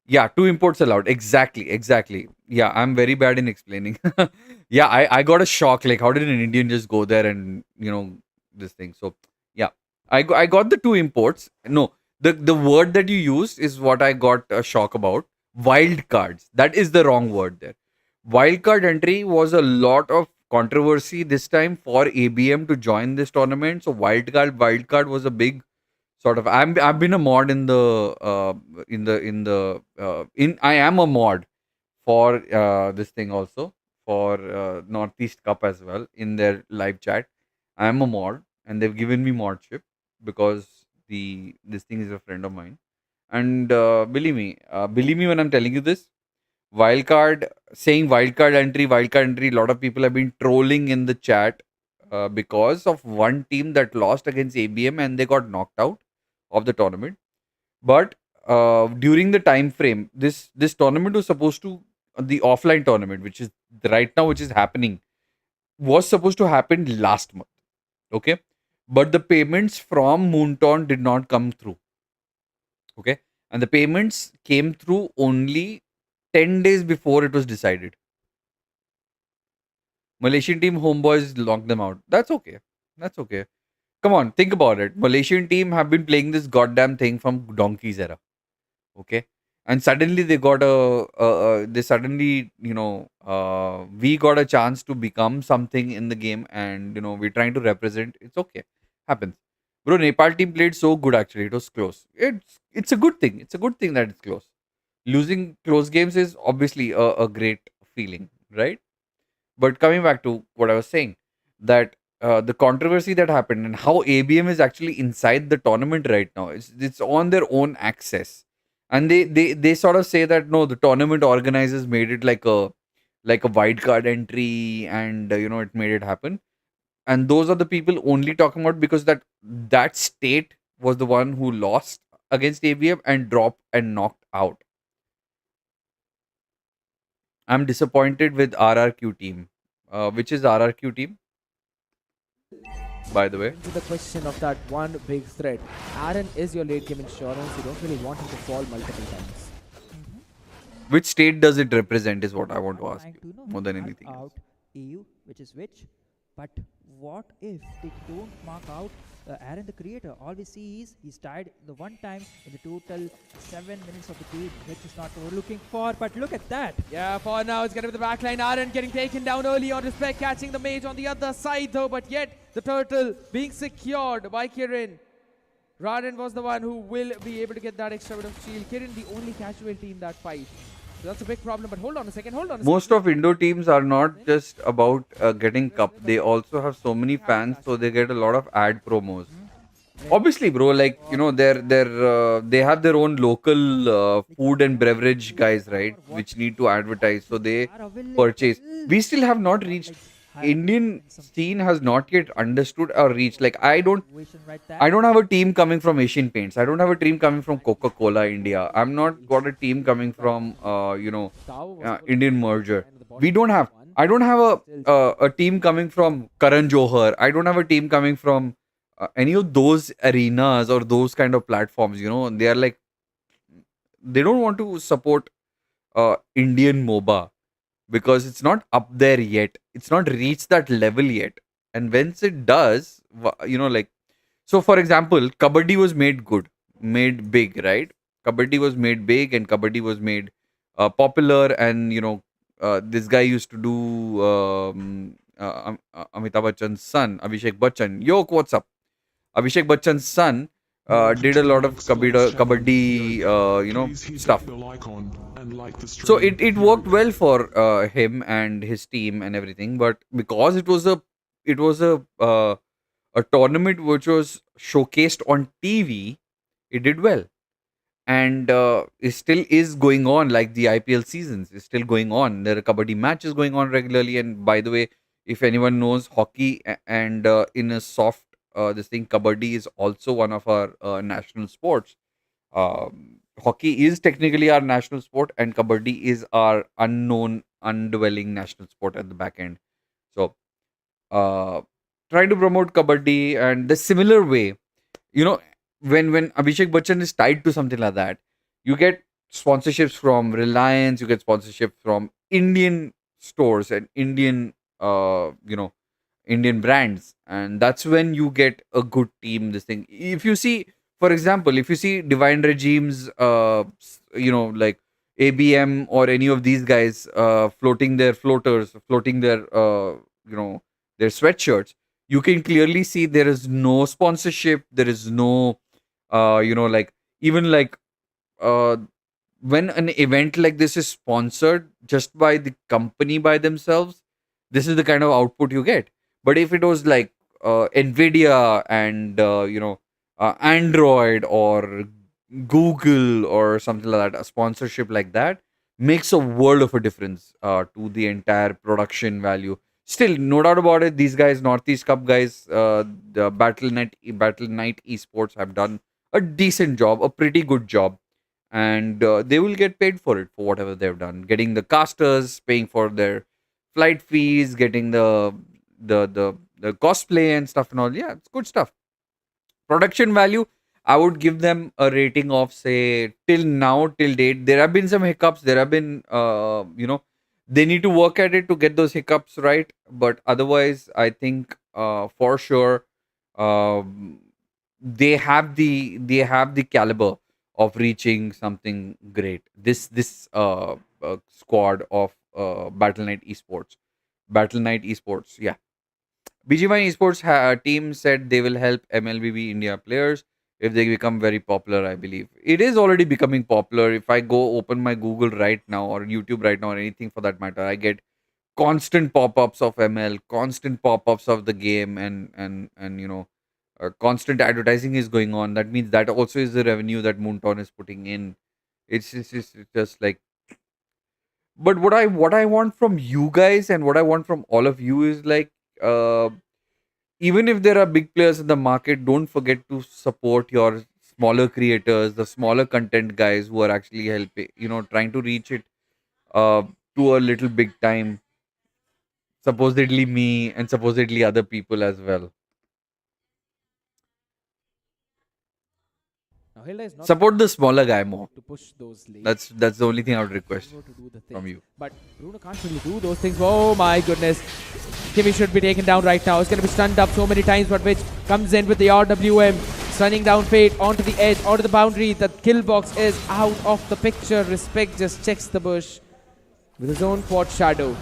Speaker 2: Yeah, 2 imports allowed. Exactly. Yeah, I'm very bad in explaining. Yeah, I got a shock. Like, how did an Indian just go there and this thing? So yeah, I got the 2 imports. No, the word that you used is what I got a shock about. Wild cards. That is the wrong word there. Wild card entry was a lot of controversy this time for ABM to join this tournament. So wild card was a big sort of. I've been a mod in the in I am a mod for this thing also, for Northeast Cup as well, in their live chat. I am a mod and they've given me modship because this thing is a friend of mine. And believe me when I'm telling you this. Wildcard entry. A lot of people have been trolling in the chat because of one team that lost against ABM and they got knocked out of the tournament. But during the time frame, this tournament was supposed to, the offline tournament, which is right now, which is happening, was supposed to happen last month. Okay, but the payments from Moonton did not come through. Okay, and the payments came through only 10 days before it was decided. Malaysian team homeboys locked them out. That's okay. Come on, think about it. Malaysian team have been playing this goddamn thing from Donkey's era. Okay, and suddenly they got we got a chance to become something in the game, and we're trying to represent. It's okay, happens. Bro, Nepal team played so good actually. It was close. It's a good thing. It's a good thing that it's close. Losing close games is obviously a great feeling, right? But coming back to what I was saying, that the controversy that happened and how ABM is actually inside the tournament right now, it's on their own access, and they sort of say that no, the tournament organizers made it like a wide card entry, and it made it happen. And those are the people only talking about because that state was the one who lost against ABM and dropped and knocked out. I'm disappointed with RRQ team. Which is RRQ team, by the way?
Speaker 13: To the question of that one big threat. Aaron is your late game insurance. You don't really want him to fall multiple times.
Speaker 2: Which state does it represent is what I want to ask you, more than anything else.
Speaker 12: EU, which is which? But what if they don't mark out Aaron the creator? All we see is he's tied the one time in the total 7 minutes of the game, which is not what we're looking for. But look at that.
Speaker 13: Yeah, for now it's going to be the backline. Aaron getting taken down early on respect, catching the mage on the other side though. But yet the turtle being secured by Kirin. Raden was the one who will be able to get that extra bit of shield. Kirin the only casualty in that fight. So that's a big problem, but hold on a second.
Speaker 2: Most of Indo teams are not just about getting cup. They also have so many fans, so they get a lot of ad promos. Obviously, bro, like, they have their own local food and beverage guys, right? Which need to advertise, so they purchase. We still have not reached. Indian scene has not yet understood or reached. Like, I don't have a team coming from Asian Paints. I don't have a team coming from Coca-Cola India. I'm not got a team coming from Indian Merger. I don't have a team coming from Karan Johar. I don't have a team coming from any of those arenas or those kind of platforms. They are like, they don't want to support Indian MOBA because it's not up there yet. It's not reached that level yet. And once it does, so for example, Kabaddi was made big, right? Kabaddi was made big and Kabaddi was made popular, and this guy used to do Amitabh Bachchan's son, Abhishek Bachchan. Yo, what's up? Abhishek Bachchan's son did a lot of kabaddi stuff. So it worked well for him and his team and everything, but because it was a tournament which was showcased on TV, it did well, and it still is going on. Like the IPL seasons is still going on. There are kabaddi matches going on regularly, and by the way, if anyone knows hockey and in a soft this thing, kabaddi is also one of our national sports. Hockey is technically our national sport, and kabaddi is our unknown, undwelling national sport at the back end. So, trying to promote kabaddi, and the similar way, when Abhishek Bachchan is tied to something like that, you get sponsorships from Reliance, you get sponsorship from Indian stores and Indian, Indian brands, and that's when you get a good team. This thing, if you see, for example, if you see Divine Regimes, like ABM or any of these guys floating their floaters, floating their, their sweatshirts, you can clearly see there is no sponsorship. There is no, even like when an event like this is sponsored just by the company by themselves, this is the kind of output you get. But if it was like Nvidia and Android or Google or something like that, a sponsorship like that makes a world of a difference to the entire production value. Still, no doubt about it, these guys, Northeast Cup guys, the Battle Night Esports have done a decent job, a pretty good job, and they will get paid for it for whatever they've done. Getting the casters, paying for their flight fees, getting the cosplay and stuff and all. Yeah, it's good stuff. Production value, I would give them a rating of, say, till date. There have been some hiccups. There have been, they need to work at it to get those hiccups right. But otherwise, I think for sure they have the caliber of reaching something great. This squad of Battle Night Esports, yeah. BG1 Esports team said they will help MLBB India players if they become very popular. I believe it is already becoming popular. If I go open my Google right now or YouTube right now or anything for that matter, I get constant pop-ups of ML, constant pop-ups of the game, and constant advertising is going on. That means that also is the revenue that Moonton is putting in. It's just like. But what I want from you guys and what I want from all of you is like, even if there are big players in the market, don't forget to support your smaller creators, the smaller content guys who are actually helping, trying to reach it to a little big time. Supposedly me and supposedly other people as well. Support the smaller guy more.
Speaker 13: To push those
Speaker 2: that's the only thing I would request from you.
Speaker 13: But Bruno can't really do those things. Oh my goodness. Kimmy should be taken down right now. It's going to be stunned up so many times, but which comes in with the RWM. Stunning down Fate onto the edge, onto the boundary. The kill box is out of the picture. Respect just checks the bush with his own quad shadow.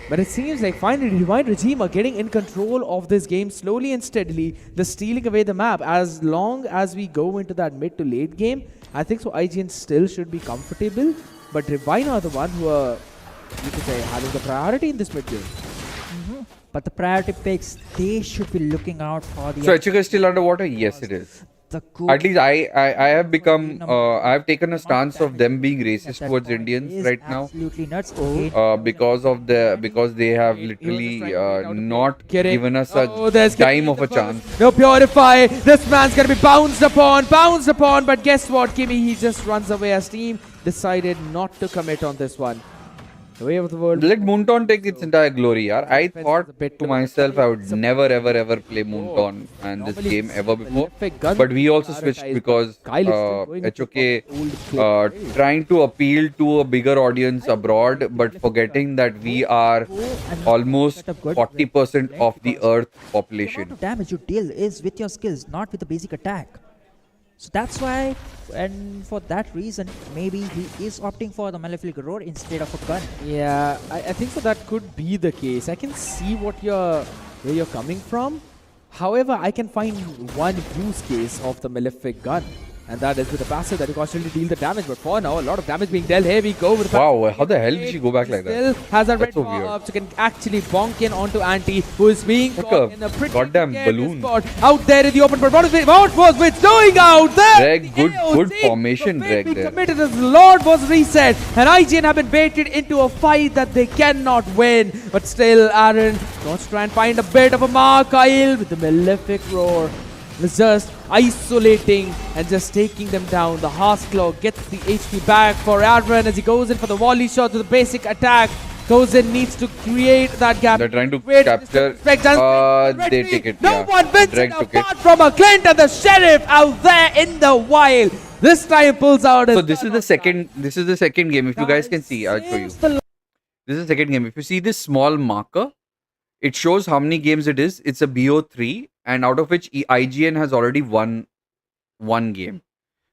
Speaker 13: But it seems like finally Divine Regime are getting in control of this game slowly and steadily. They're stealing away the map. As long as we go into that mid to late game, I think so IGN still should be comfortable. But Divine are the one who are, you could say, having the priority in this mid game.
Speaker 12: But the priority picks, they should be looking out for the...
Speaker 2: So Akira is still underwater? Yes, it is. At least I have become I have taken a stance of them being racist towards Indians right now, because they have literally not given us a dime of a chance.
Speaker 13: No Purify, this man's gonna be bounced upon, but guess what, Kimmy, he just runs away as team decided not to commit on this one. The way of the world.
Speaker 2: Let Moonton take its entire glory, yaar. I thought to myself I would never ever play Moonton and this game ever before. But we also switched because HOK trying to appeal to a bigger audience abroad, but forgetting that we are almost 40% of the Earth population.
Speaker 12: The damage you deal is with your skills, not with the basic attack. So that's why, and for that reason, maybe he is opting for the Malefic Roar instead of a gun.
Speaker 13: Yeah, I think so that could be the case. I can see where you're coming from. However, I can find one use case of the Malefic gun. And that is with the passive that you constantly deal the damage. But for now, a lot of damage being dealt. Here we go with the
Speaker 2: wow, how the hell did she go back like that?
Speaker 13: Still has a red up, so can actually bonk in onto Anti, who is being caught in a pretty
Speaker 2: goddamn balloon
Speaker 13: spot out there in the open. But what was Witch doing out there?
Speaker 2: Greg, good formation, Greg. There.
Speaker 13: Committed as Lord was reset, and IGN have been baited into a fight that they cannot win. But still, Aaron wants to try and find a bit of a mark. Kyle with the Malefic Roar was just isolating and just taking them down. The Hearthclaw gets the HP back for Aaron as he goes in for the volley shot to the basic attack. Goes in, needs to create that gap.
Speaker 2: They're trying to capture.
Speaker 13: They
Speaker 2: take it.
Speaker 13: No one wins it apart from a Clint and the Sheriff out there in the wild. This time pulls out his...
Speaker 2: So this is the second. This is the second game. If you guys can see, I'll show you. This is the second game. If you see this small marker, it shows how many games it is. It's a BO3, and out of which IGN has already won one game.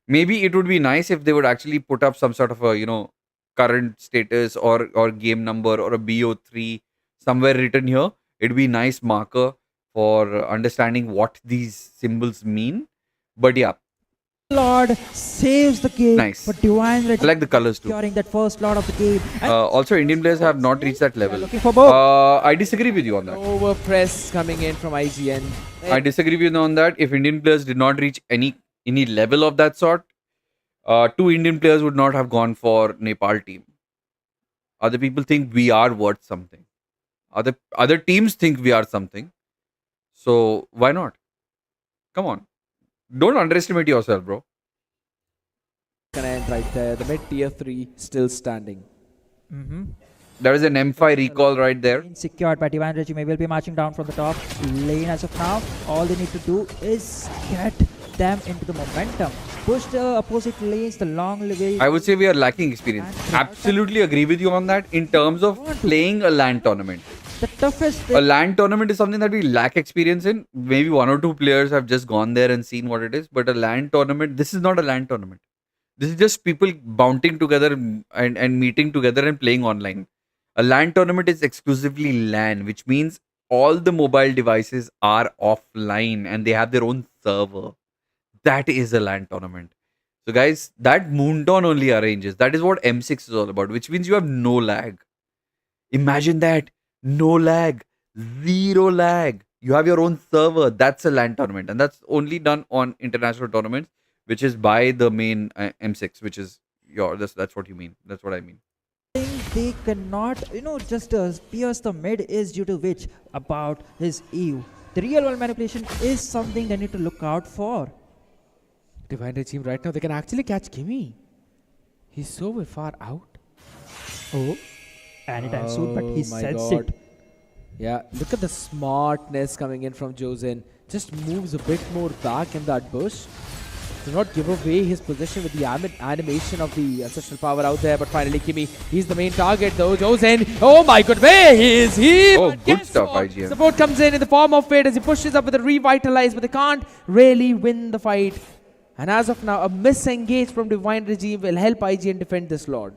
Speaker 2: Maybe it would be nice if they would actually put up some sort of a current status or game number or a BO3 somewhere written here. It'd be nice marker for understanding what these symbols mean. But yeah.
Speaker 12: Lord saves the game.
Speaker 2: Nice.
Speaker 12: But Divine Regime,
Speaker 2: I like the colors too.
Speaker 12: securing that first Lord of the game. And
Speaker 2: Also, Indian players have not reached that level.
Speaker 12: looking for both.
Speaker 2: I disagree with you on that.
Speaker 13: Over press coming in from IGN.
Speaker 2: I disagree with you on that. If Indian players did not reach any level of that sort, 2 Indian players would not have gone for Nepal team. Other people think we are worth something. Other teams think we are something. So why not? Come on. Don't underestimate yourself, bro.
Speaker 13: Gonna end right there. The mid tier 3 still standing.
Speaker 2: There is an M5 recall right there.
Speaker 12: Secured by Divine Regime. Will be marching down from the top lane as of now. All they need to do is get them into the momentum. Push the opposite lanes the long way.
Speaker 2: I would say we are lacking experience. Absolutely agree with you on that. In terms of playing a LAN tournament.
Speaker 12: The toughest
Speaker 2: A LAN tournament is something that we lack experience in. Maybe 1 or 2 players have just gone there and seen what it is. But a LAN tournament, this is not a LAN tournament. This is just people bouncing together and meeting together and playing online. A LAN tournament is exclusively LAN, which means all the mobile devices are offline and they have their own server. That is a LAN tournament. So guys, that Moondawn only arranges. That is what M6 is all about, which means you have no lag. Imagine that. No lag. Zero lag. You have your own server. That's a LAN tournament. And that's only done on international tournaments, which is by the main M6, which is that's what you mean. That's what I mean.
Speaker 12: They cannot, just pierce the mid is due to which about his EU. The real world manipulation is something they need to look out for.
Speaker 13: Divine Regime right now, they can actually catch Kimmy. He's so far out.
Speaker 12: Oh, anytime soon, but he sensed it.
Speaker 13: Yeah, look at the smartness coming in from José. Just moves a bit more back in that bush. Does not give away his position with the animation of the ancestral power out there, but finally Kimmy, he's the main target though. José, oh my god, where is he?
Speaker 2: Oh, good stuff, IGN.
Speaker 13: Support comes in the form of Fate as he pushes up with a revitalize, but they can't really win the fight. And as of now, a misengage from Divine Regime will help IGN defend this Lord.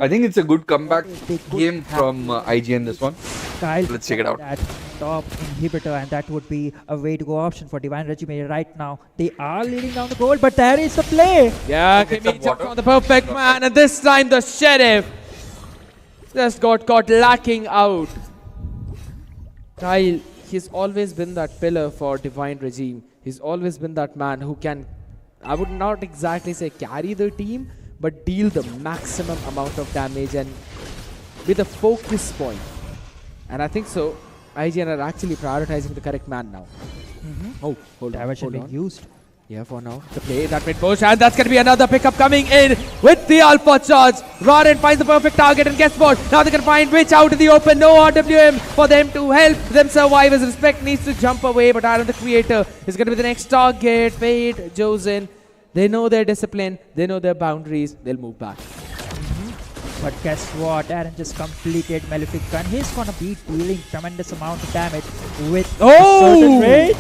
Speaker 2: I think it's a good comeback game from IGN, this one.
Speaker 12: Kyle,
Speaker 2: let's check it out.
Speaker 12: That top inhibitor, and that would be a way to go option for Divine Regime right now. They are leading down the goal, but there is the play.
Speaker 13: Yeah, Kimmy jumps on the perfect man, and this time the Sheriff just got caught lacking out. Kyle, he's always been that pillar for Divine Regime. He's always been that man who can, I would not exactly say carry the team, but deal the maximum amount of damage and with a focus point. And I think so, IGN are actually prioritizing the correct man now. Oh, hold on.
Speaker 12: Being used.
Speaker 13: Yeah, for now. The play, that mid push, and that's going to be another pickup coming in with the Alpha charge. Rorin finds the perfect target, and guess what? Now they can find Witch out in the open. No RWM for them to help them survive as Respect needs to jump away, but Aaron the Creator is going to be the next target. Fate, José. They know their discipline, they know their boundaries, they'll move back.
Speaker 12: But guess what? Aaron just completed Malefic Gun. He's gonna be dealing tremendous amount of damage with certain rage.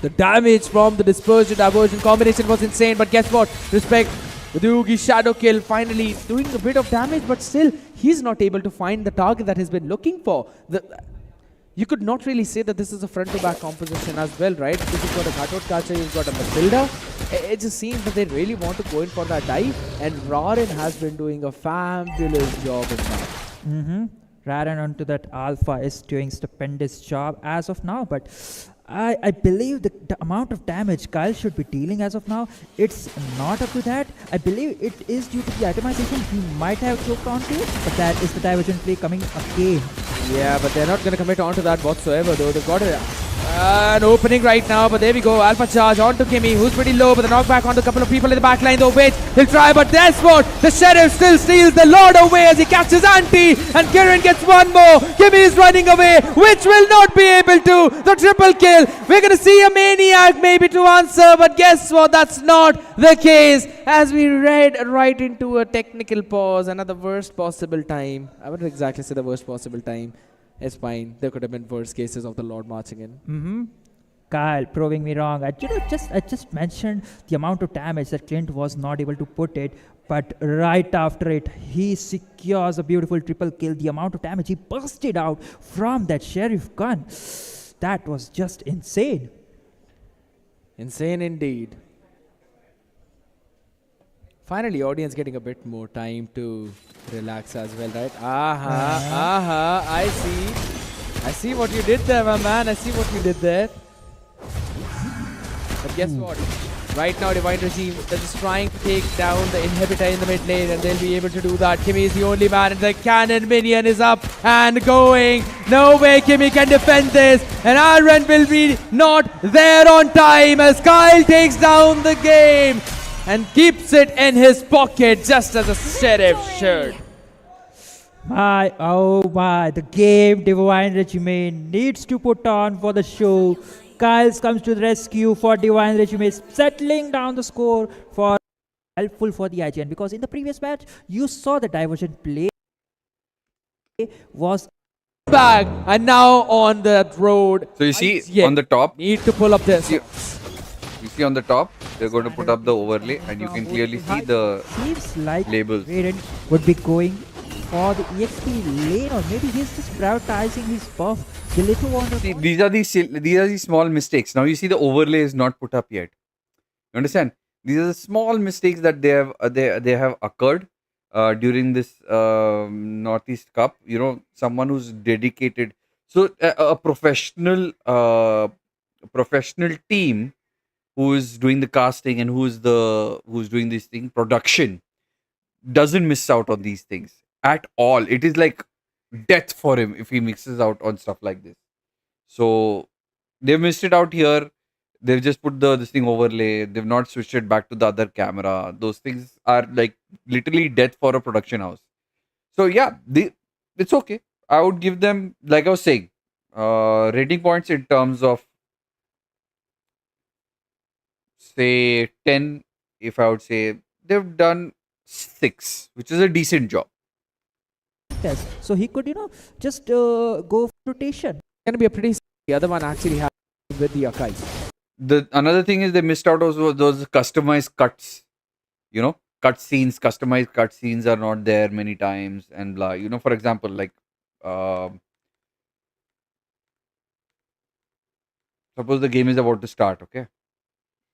Speaker 13: The damage from the Dispersion Diversion combination was insane, but guess what? Respect with the Oogie Shadow Kill finally doing a bit of damage, but still he's not able to find the target that he's been looking for. You could not really say that this is a front-to-back composition as well, right? Because you've got a Ghatot Kacha, you've got a Matilda. It just seems that they really want to go in for that dive, and Rorin has been doing a fabulous job in that.
Speaker 12: Rorin onto that Alpha is doing stupendous job as of now, but I believe the amount of damage Kyle should be dealing as of now, it's not up to that. I believe it is due to the itemization. He might have choked onto it, but that is the divergent play coming again.
Speaker 13: Yeah, but they're not going to commit onto that whatsoever though. They've got a An opening right now, but there we go. Alpha charge onto Kimmy, who's pretty low, but the knockback onto a couple of people in the back line. Though wait, he'll try, but there's what the sheriff still steals the Lord away as he catches Auntie, and Kieran gets one more. Kimmy is running away, which will not be able to. The triple kill. We're gonna see a maniac maybe to answer, but guess what? That's not the case. As we read right into a technical pause, another worst possible time. I wouldn't exactly say the worst possible time. It's fine. There could have been worse cases of the Lord marching in.
Speaker 12: Kyle, proving me wrong. I just mentioned the amount of damage that Clint was not able to put it, but right after it, he secures a beautiful triple kill. The amount of damage he busted out from that sheriff gun, that was just insane.
Speaker 13: Insane indeed. Finally, audience getting a bit more time to relax as well, right? I see what you did there, my man. I see what you did there. But guess what? Right now, Divine Regime is just trying to take down the inhibitor in the mid lane, and they'll be able to do that. Kimmy is the only man, and the cannon minion is up and going. No way Kimmy can defend this, and Aaron will be not there on time as Kyle takes down the game and keeps it in his pocket just as a sheriff should.
Speaker 12: Oh my, the game Divine Regime needs to put on for the show. Kyles comes to the rescue for Divine Regime, settling down the score for helpful for the IGN, because in the previous match you saw the diversion play was
Speaker 13: back, and now on that road.
Speaker 2: So you see on the top,
Speaker 13: need to pull up this.
Speaker 2: You see on the top, they're going to put up the overlay, and you can clearly see the
Speaker 12: seems like
Speaker 2: labels.
Speaker 12: Raiden would be going for the EXP lane, or maybe he's just prioritizing his buff. The little one.
Speaker 2: See, these are the small mistakes. Now you see the overlay is not put up yet. You understand? These are the small mistakes that they have occurred during this Northeast Cup. You know, someone who's dedicated. So a professional team who is doing the casting and who's doing this thing, production, doesn't miss out on these things at all. It is like death for him if he mixes out on stuff like this. So they've missed it out here. They've just put this thing overlay. They've not switched it back to the other camera. Those things are like literally death for a production house. So yeah, it's okay. I would give them, like I was saying, rating points in terms of say 10. If I would say they've done 6, which is a decent job.
Speaker 12: So he could, just go for rotation.
Speaker 13: Gonna be a pretty. The other one actually happened with the Akai.
Speaker 2: Another thing is they missed out on those customized cuts. Cutscenes, customized cutscenes are not there many times, and blah. For example, like suppose the game is about to start, okay?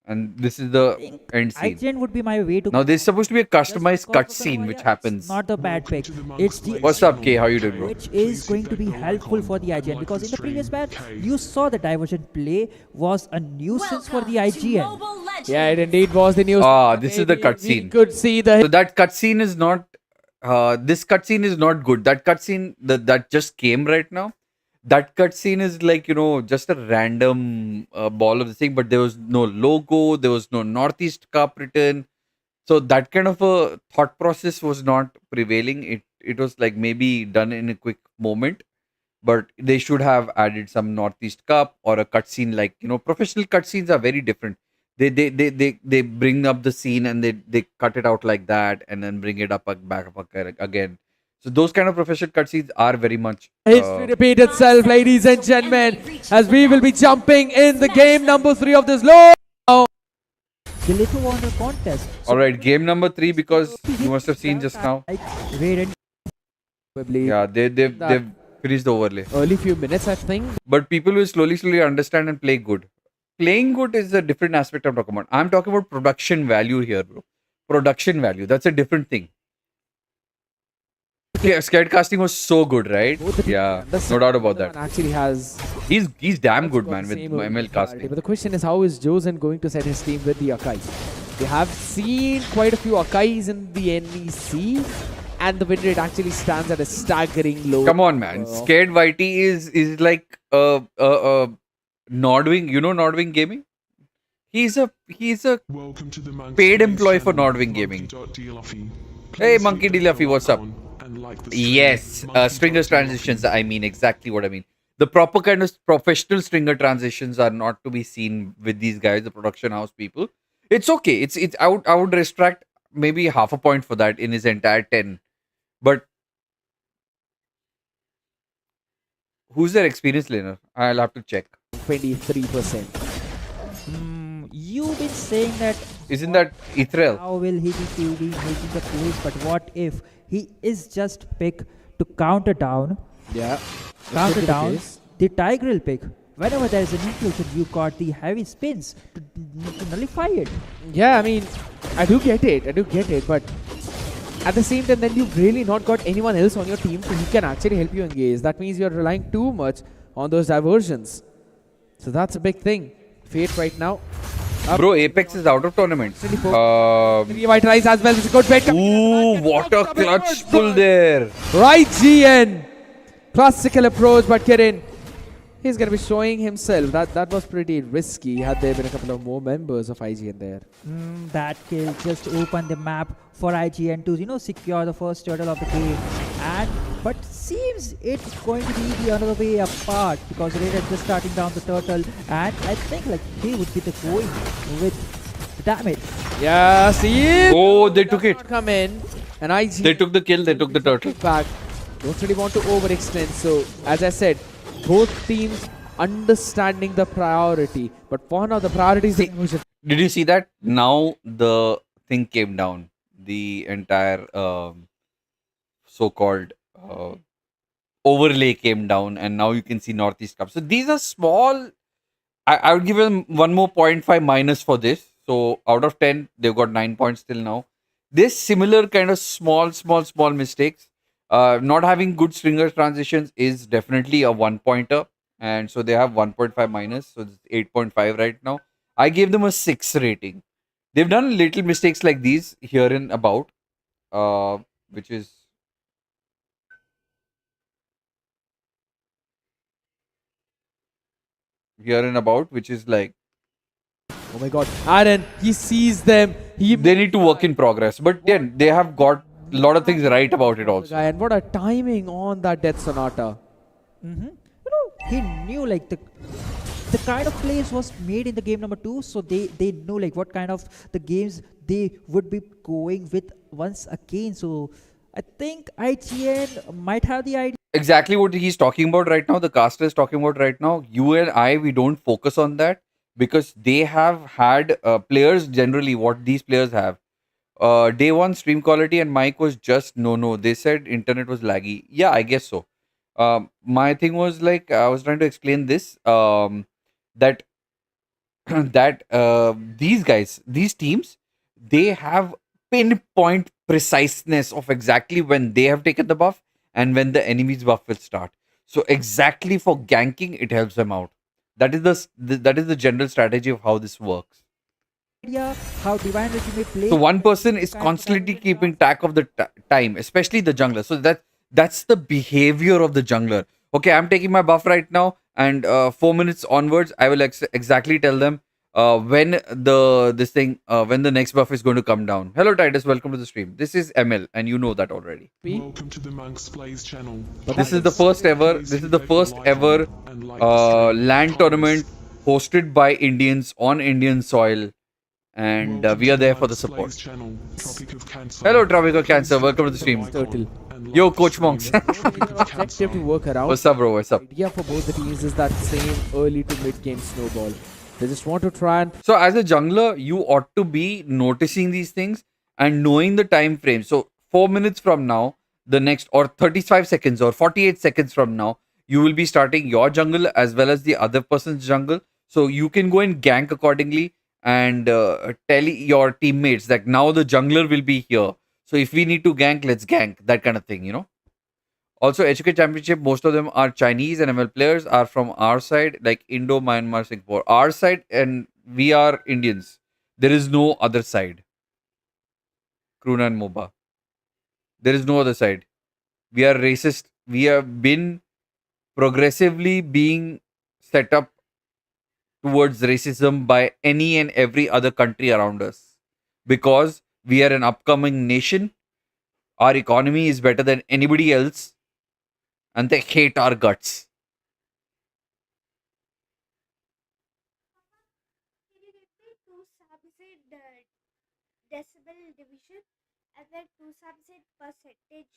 Speaker 2: And this is the end scene.
Speaker 12: IGN would be my way to.
Speaker 2: Now there's supposed to be a customized cutscene which happens.
Speaker 12: Not the bad pick. It's the.
Speaker 2: What's up, K? How you doing, bro?
Speaker 12: Which is going to be helpful for the IGN, because in the previous match you saw the diversion play was a nuisance for the IGN.
Speaker 13: Yeah, it indeed was the nuisance.
Speaker 2: This is the cutscene.
Speaker 13: We could see the.
Speaker 2: So that cutscene is not. This cutscene is not good. That cutscene that just came right now. That cutscene is like, just a random ball of the thing, but there was no logo, there was no Northeast Cup written. So that kind of a thought process was not prevailing. It was like maybe done in a quick moment, but they should have added some Northeast Cup or a cutscene. Like, professional cutscenes are very different. They bring up the scene and they cut it out like that and then bring it up back up again. So those kind of professional cutscenes are very much...
Speaker 13: History repeat itself, ladies and gentlemen, as we will be jumping in the game number 3 of this low.
Speaker 12: The Little Wonder contest.
Speaker 2: Alright, game number 3, because you must have seen just now. Yeah, they've finished the overlay.
Speaker 13: Early few minutes, I think.
Speaker 2: But people will slowly understand and play good. Playing good is a different aspect I'm talking about. I'm talking about production value here, bro. Production value, that's a different thing. Scared casting was so good, right? Yeah, no doubt about that.
Speaker 13: Actually has.
Speaker 2: He's damn good, man, with ML casting.
Speaker 13: But the question is, how is José going to set his team with the Akais? We have seen quite a few Akais in the NEC, and the win rate actually stands at a staggering low.
Speaker 2: Come on, man. Scared Whitey is like Nordwing, you know Nordwing Gaming? He's a
Speaker 8: Welcome to the Manx
Speaker 2: paid
Speaker 8: Plays
Speaker 2: employee for
Speaker 8: channel,
Speaker 2: Nordwing Gaming.
Speaker 8: Monkey.dluffy.
Speaker 2: Hey,
Speaker 8: Please
Speaker 2: Monkey
Speaker 8: hit
Speaker 2: D.
Speaker 8: that
Speaker 2: Luffy,
Speaker 8: bell
Speaker 2: what's up?
Speaker 8: icon and like the stream,
Speaker 2: Yes, stringers transitions. I mean exactly what I mean. The proper kind of professional stringer transitions are not to be seen with these guys, the production house people. It's okay. It's I would restrict maybe half a point for that in his entire 10. But who's their experience laner? I'll have to check.
Speaker 13: 23%.
Speaker 12: You've been saying that.
Speaker 2: Isn't that Ithrel?
Speaker 12: How will he be making the plays? But what if he is just picked to counter down?
Speaker 13: Yeah.
Speaker 12: Counter down the Tigreal pick. Whenever there is an inclusion, you got the heavy spins to nullify it.
Speaker 13: Yeah, I mean, I do get it, but at the same time, then you've really not got anyone else on your team who can actually help you engage. That means you're relying too much on those diversions. So that's a big thing. Fate right now.
Speaker 2: Bro, Apex is out of tournaments.
Speaker 13: Revitalize as well. It's a good bet.
Speaker 2: Ooh, what a clutch pull there.
Speaker 13: Right, GN. Classical approach, but Kirin, he's going to be showing himself. That was pretty risky had there been a couple of more members of IGN there.
Speaker 12: That kill just opened the map for IGN to, secure the first turtle of the game. But seems it's going to be the other way apart because Raider just starting down the turtle, and I think he would be the going with the damage.
Speaker 13: Yeah, see?
Speaker 2: Oh, they took it.
Speaker 13: Come in, and IGN.
Speaker 2: They took the kill. They took the turtle.
Speaker 13: Back. Don't really want to overextend. So as I said, both teams understanding the priority, but for now the priority is.
Speaker 2: Did you see that? Now the thing came down. The entire so-called overlay came down, and now you can see Northeast Cup. So these are small. I would give them 1 more 0.5 minus for this. So out of 10, they've got 9 points till now. This similar kind of small mistakes. Not having good stringer transitions is definitely a 1-pointer, and so they have 1.5 minus. So it's 8.5 right now. I gave them a 6 rating. They've done little mistakes like these here and about, which is. Here and about, which is like,
Speaker 13: oh my god, Aaron, he sees them.
Speaker 2: They need to work in progress, but then they have got a lot of things right about it also.
Speaker 13: And what a timing on that Death Sonata.
Speaker 12: He knew the kind of plays was made in the game number 2, so they know what kind of the games they would be going with once again. So I think IGN might have the idea.
Speaker 2: Exactly what he's talking about right now, the caster is talking about right now. You and I, we don't focus on that because they have had players generally what these players have. Day 1 stream quality and mic was just no. They said internet was laggy. Yeah, I guess so. My thing was I was trying to explain this that these guys, these teams, they have pinpoint preciseness of exactly when they have taken the buff and when the enemy's buff will start. So exactly for ganking, it helps them out. That is the general strategy of how this works.
Speaker 12: How Divine Regime play.
Speaker 2: So one person is constantly keeping track of the time, especially the jungler. So that's the behavior of the jungler. Okay, I'm taking my buff right now, and 4 minutes onwards, I will exactly tell them when the next buff is going to come down. Hello Titus, welcome to the stream. This is ML, and you know that already.
Speaker 8: Welcome to the Manx Plays channel.
Speaker 2: This is the first ever LAN tournament hosted by Indians on Indian soil, and we are there for the support. Hello Tropic of Cancer, welcome to the stream. Yo, Coach Monks.
Speaker 13: To work around.
Speaker 2: What's up, bro? What's up?
Speaker 13: The idea for both the teams is that same early to mid game snowball. They just want to try and.
Speaker 2: So as a jungler, you ought to be noticing these things and knowing the time frame. So 4 minutes from now, the next, or 35 seconds or 48 seconds from now, you will be starting your jungle as well as the other person's jungle. So you can go and gank accordingly and tell your teammates that now the jungler will be here. So if we need to gank, let's gank. That kind of thing, you know. Also, HK Championship, most of them are Chinese and ML players are from our side, like Indo, Myanmar, Singapore. Our side, and we are Indians. There is no other side. Kruna and MOBA. There is no other side. We are racist. We have been progressively being set up towards racism by any and every other country around us. Because we are an upcoming nation, our economy is better than anybody else, and they hate our guts.
Speaker 15: Decibel division and then 2 subset percentage.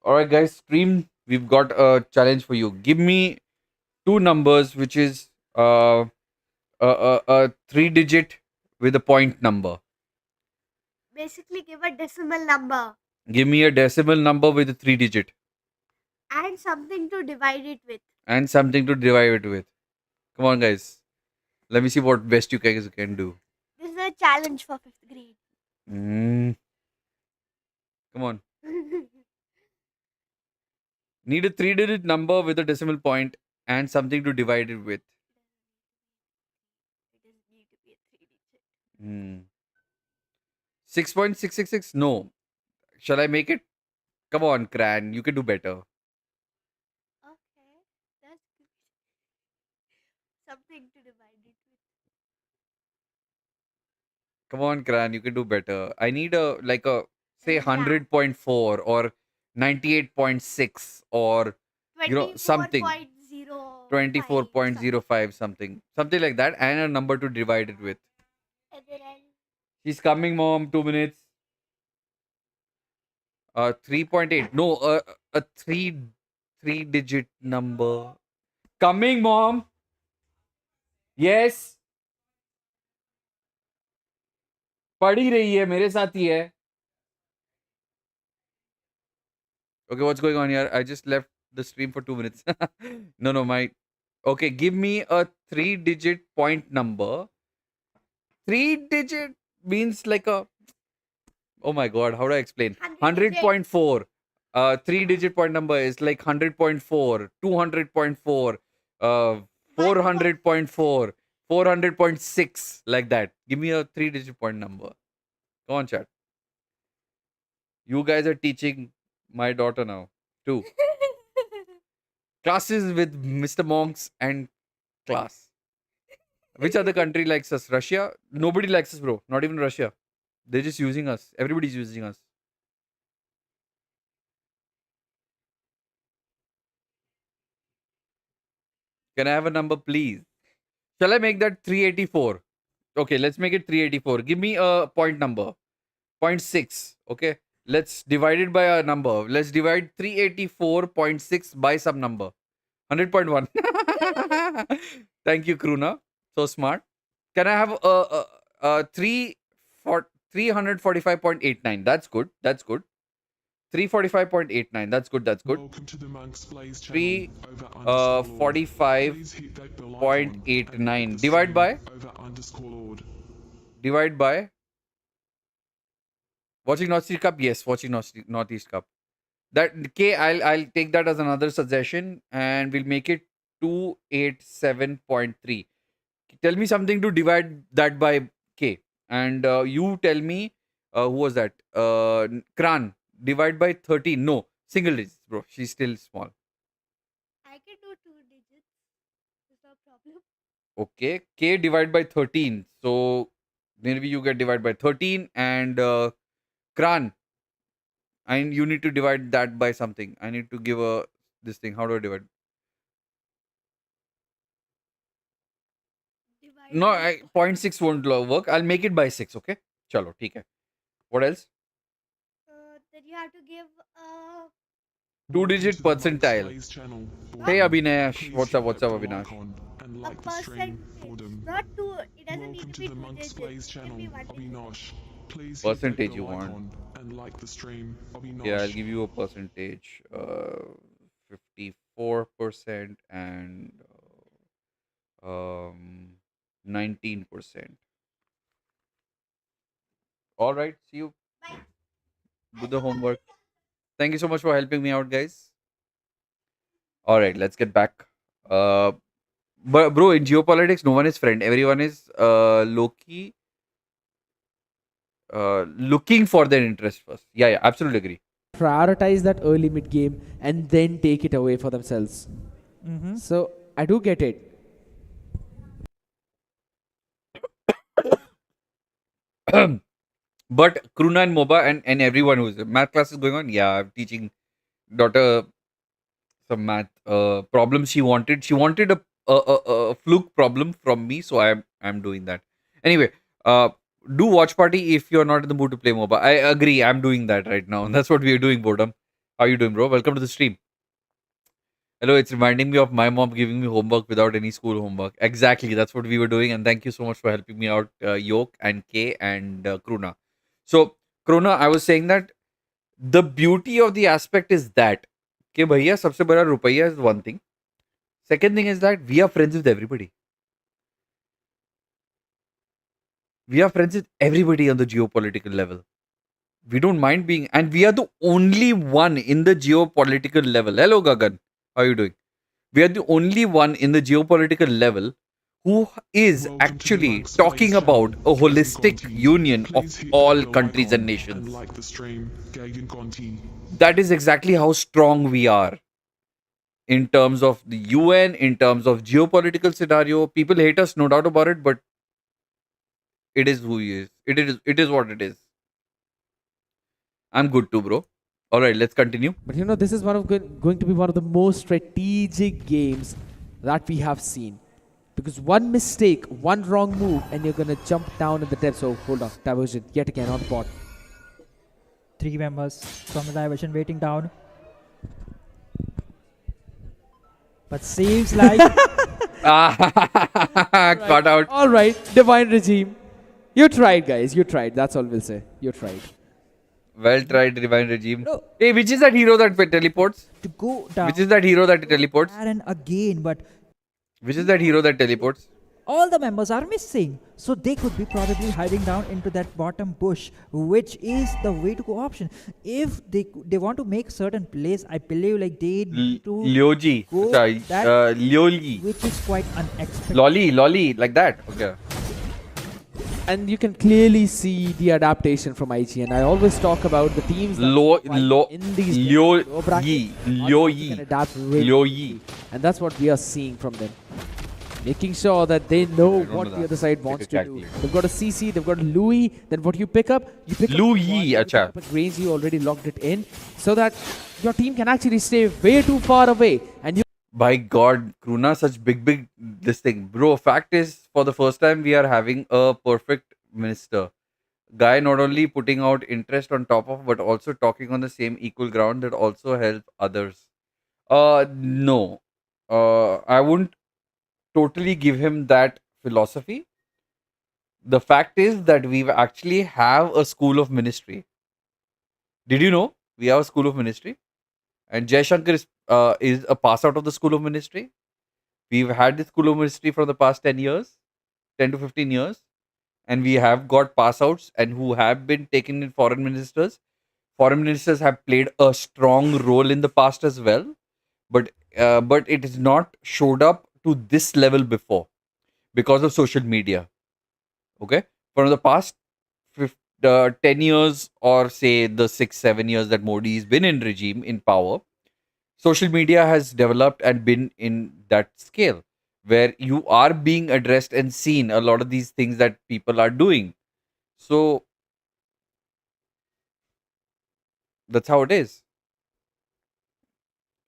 Speaker 2: All right, guys, stream. We've got a challenge for you. Give me two numbers, which is a 3-digit with a point number.
Speaker 15: Basically, give a decimal number
Speaker 2: Give me a decimal number with a 3-digit
Speaker 15: and something to divide it with.
Speaker 2: and something to divide it with. Come on, guys. Let me see what best you guys can do.
Speaker 15: This is a challenge for 5th grade.
Speaker 2: Come on. Need a 3-digit number with a decimal point and something to divide it with.
Speaker 15: It doesn't need to be a 3-digit.
Speaker 2: 6.666? No. Shall I make it? Come on, Cran. You can do better.
Speaker 15: Okay, that's good. Something to divide it with.
Speaker 2: Come on, Cran. You can do better. I need a, like a, say 100.4 or 98.6 or, you know, something. 24.05 something. Something like that and a number to divide it with. She's coming, mom. 2 minutes. 3.8. No, a three-digit number. Coming, mom. Yes. पढ़ ही रही है मेरे साथ ही है. Okay, what's going on here? I just left the stream for 2 minutes. No, my. Okay, give me a 3-digit point number. 3-digit means like a. Oh my god, how do I explain? 100.4. 3-digit point number is like 100.4, 200.4, 400.4, 400.6, like that. Give me a 3-digit point number. Come on, chat. You guys are teaching my daughter now, too. Classes with Mr. Monks and class. Which other country likes us? Russia? Nobody likes us, bro. Not even Russia. They're just using us. Everybody's using us. Can I have a number, please? Shall I make that 384? Okay, let's make it 384. Give me a point number. 0.6. Okay. Let's divide it by a number. Let's divide 384.6 by some number. 100.1. Thank you, Kruna. So smart. Can I have a 345.89? That's good. 345.89. That's good.
Speaker 8: Welcome to the Monk's Blaze channel.
Speaker 2: 345.89. Divide by? Divide by? Watching Northeast Cup? Yes, watching Northeast Cup. That K, I'll take that as another suggestion and we'll make it 287.3. Tell me something to divide that by K. And you tell me, who was that? Kran. Divide by 13. No, single digits, bro. She's still small.
Speaker 15: I can do 2 digits. There's no problem.
Speaker 2: Okay. K divide by 13. So maybe you get divide by 13 and Kran. And you need to divide that by something. I need to give a this thing. How do I divide? No, 0.6 won't work. I'll make it by 6, okay? Chalo, theek hai. What else?
Speaker 15: Then you have to give a
Speaker 2: 2-digit percentile. Hey Abhinash, what's up, Abhinash?
Speaker 15: A percentage, not 2. It doesn't need to be 2 digits. It can be 1 digit.
Speaker 2: Percentage you want? Yeah, I'll give you a percentage. 54% and 19%. All right, see you.
Speaker 15: Bye.
Speaker 2: Do the homework. Thank you so much for helping me out, guys. All right, let's get back. But bro, in geopolitics, no one is friend. Everyone is looking for their interest first. Yeah, absolutely agree.
Speaker 13: prioritize that early mid game and then take it away for themselves. So I do get it.
Speaker 2: But Kruna and Moba and everyone who's math class is going on. Yeah, I'm teaching daughter some math problems she wanted. She wanted a fluke problem from me, so I'm doing that. Anyway, do watch party if you're not in the mood to play MOBA. I agree. I'm doing that right now. That's what we're doing, Boredom. How you doing, bro? Welcome to the stream. Hello, it's reminding me of my mom giving me homework without any school homework. Exactly, that's what we were doing. And thank you so much for helping me out, Yoke and K and Kruna. So, Kruna, I was saying that the beauty of the aspect is that कि भैया सबसे बड़ा रुपया is one thing. Second thing is that we are friends with everybody. We are friends with everybody on the geopolitical level. We don't mind being, and we are the only one in the geopolitical level. Hello, Gagan. How are you doing? We are the only one in the geopolitical level who is actually talking about a holistic union of all countries and nations. That is exactly how strong we are in terms of the UN, in terms of geopolitical scenario. People hate us, no doubt about it, but it is who he is. It is what it is. I'm good too, bro. All right, let's continue.
Speaker 13: But you know, this is going to be one of the most strategic games that we have seen. Because one mistake, one wrong move, and you're going to jump down in the depths. So, hold on. Diversion yet again on bot.
Speaker 12: 3 members from the diversion waiting down. But seems like...
Speaker 2: Cut out.
Speaker 13: All right, Divine Regime. You tried, guys. You tried. That's all we'll say. You tried.
Speaker 2: Well tried, Divine Regime. No. Hey, which is that hero that teleports?
Speaker 12: To go down.
Speaker 2: Which is that hero that teleports?
Speaker 12: And again, but...
Speaker 2: Which is that hero that teleports?
Speaker 12: All the members are missing. So they could be probably hiding down into that bottom bush, which is the way to go option. If they want to make certain place, I believe like they need to
Speaker 2: Lyoji.
Speaker 12: go
Speaker 2: that, Lyoli.
Speaker 12: Which is quite unexpected.
Speaker 2: Lolly, like that. Okay.
Speaker 13: And you can clearly see the adaptation from IGN. I always talk about the teams that in these
Speaker 2: Lyoyi.
Speaker 13: And that's what we are seeing from them. Making sure that they know what the other side wants to do. They've got a CC, they've got a Louis, then what you pick up? You pick
Speaker 2: Louis,
Speaker 13: up a Grains, you already locked it in, so that your team can actually stay way too far away. And you
Speaker 2: by God, Kruna, such big this thing. Bro, fact is, for the first time, we are having a perfect minister. Guy not only putting out interest on top of, but also talking on the same equal ground that also help others. No. I wouldn't totally give him that philosophy. The fact is that we actually have a school of ministry. Did you know? We have a school of ministry. And Jai Shankar is a pass out of the school of ministry. We've had the school of ministry for the past 10 years, 10 to 15 years. And we have got pass outs and who have been taken in foreign ministers. Foreign ministers have played a strong role in the past as well. But it is not showed up to this level before because of social media. Okay? For the past 10 years or say the 6-7 years that Modi has been in regime, in power, social media has developed and been in that scale where you are being addressed and seen a lot of these things that people are doing. So that's how it is.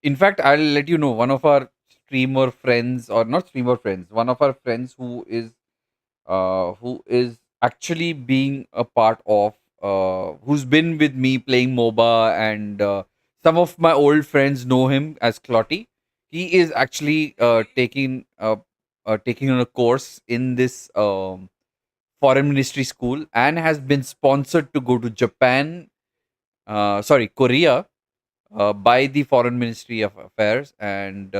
Speaker 2: In fact, I'll let you know, one of our streamer friends, or not streamer friends, one of our friends who is actually being a part of, who's been with me playing MOBA, and some of my old friends know him as Clotty. He is actually taking on a course in this foreign ministry school and has been sponsored to go to Korea by the Foreign Ministry of Affairs, and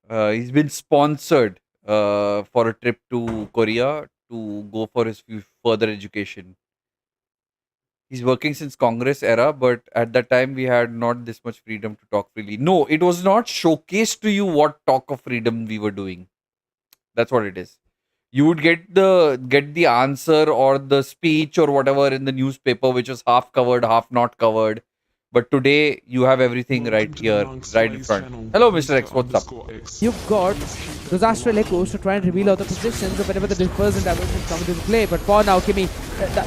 Speaker 2: he's been sponsored for a trip to Korea to go for his further education. He's working since Congress era, but at that time we had not this much freedom to talk freely. No, it was not showcased to you what talk of freedom we were doing. That's what it is. you would get the answer or the speech or whatever in the newspaper, which was half covered, half not covered. But today you have everything right here, right in front. Hello, Mr. X. What's up?
Speaker 13: You've got those astral echoes to try and reveal other positions of whenever the dispersed dimensions come into play. But for now, Kimmy,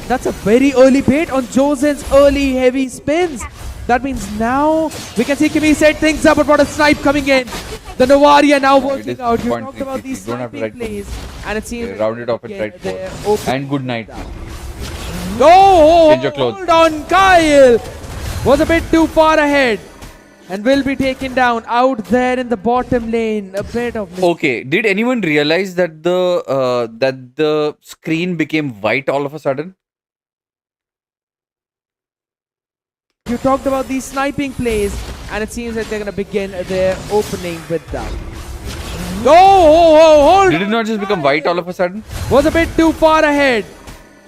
Speaker 13: that's a very early bait on José's early heavy spins. That means now we can see Kimmy set things up, but what a snipe coming in. The Novaria now working out. You talked about these sniping plays, and it seems
Speaker 2: round it off at right 4. And good night.
Speaker 13: Oh,
Speaker 2: change your clothes.
Speaker 13: Hold on, Kyle was a bit too far ahead and will be taken down out there in the bottom lane. A bit of
Speaker 2: okay. Did anyone realize that the screen became white all of a sudden?
Speaker 13: You talked about these sniping plays, and it seems that they're going to begin their opening with that. Hold
Speaker 2: Did it not just become white all of a sudden?
Speaker 13: Was a bit too far ahead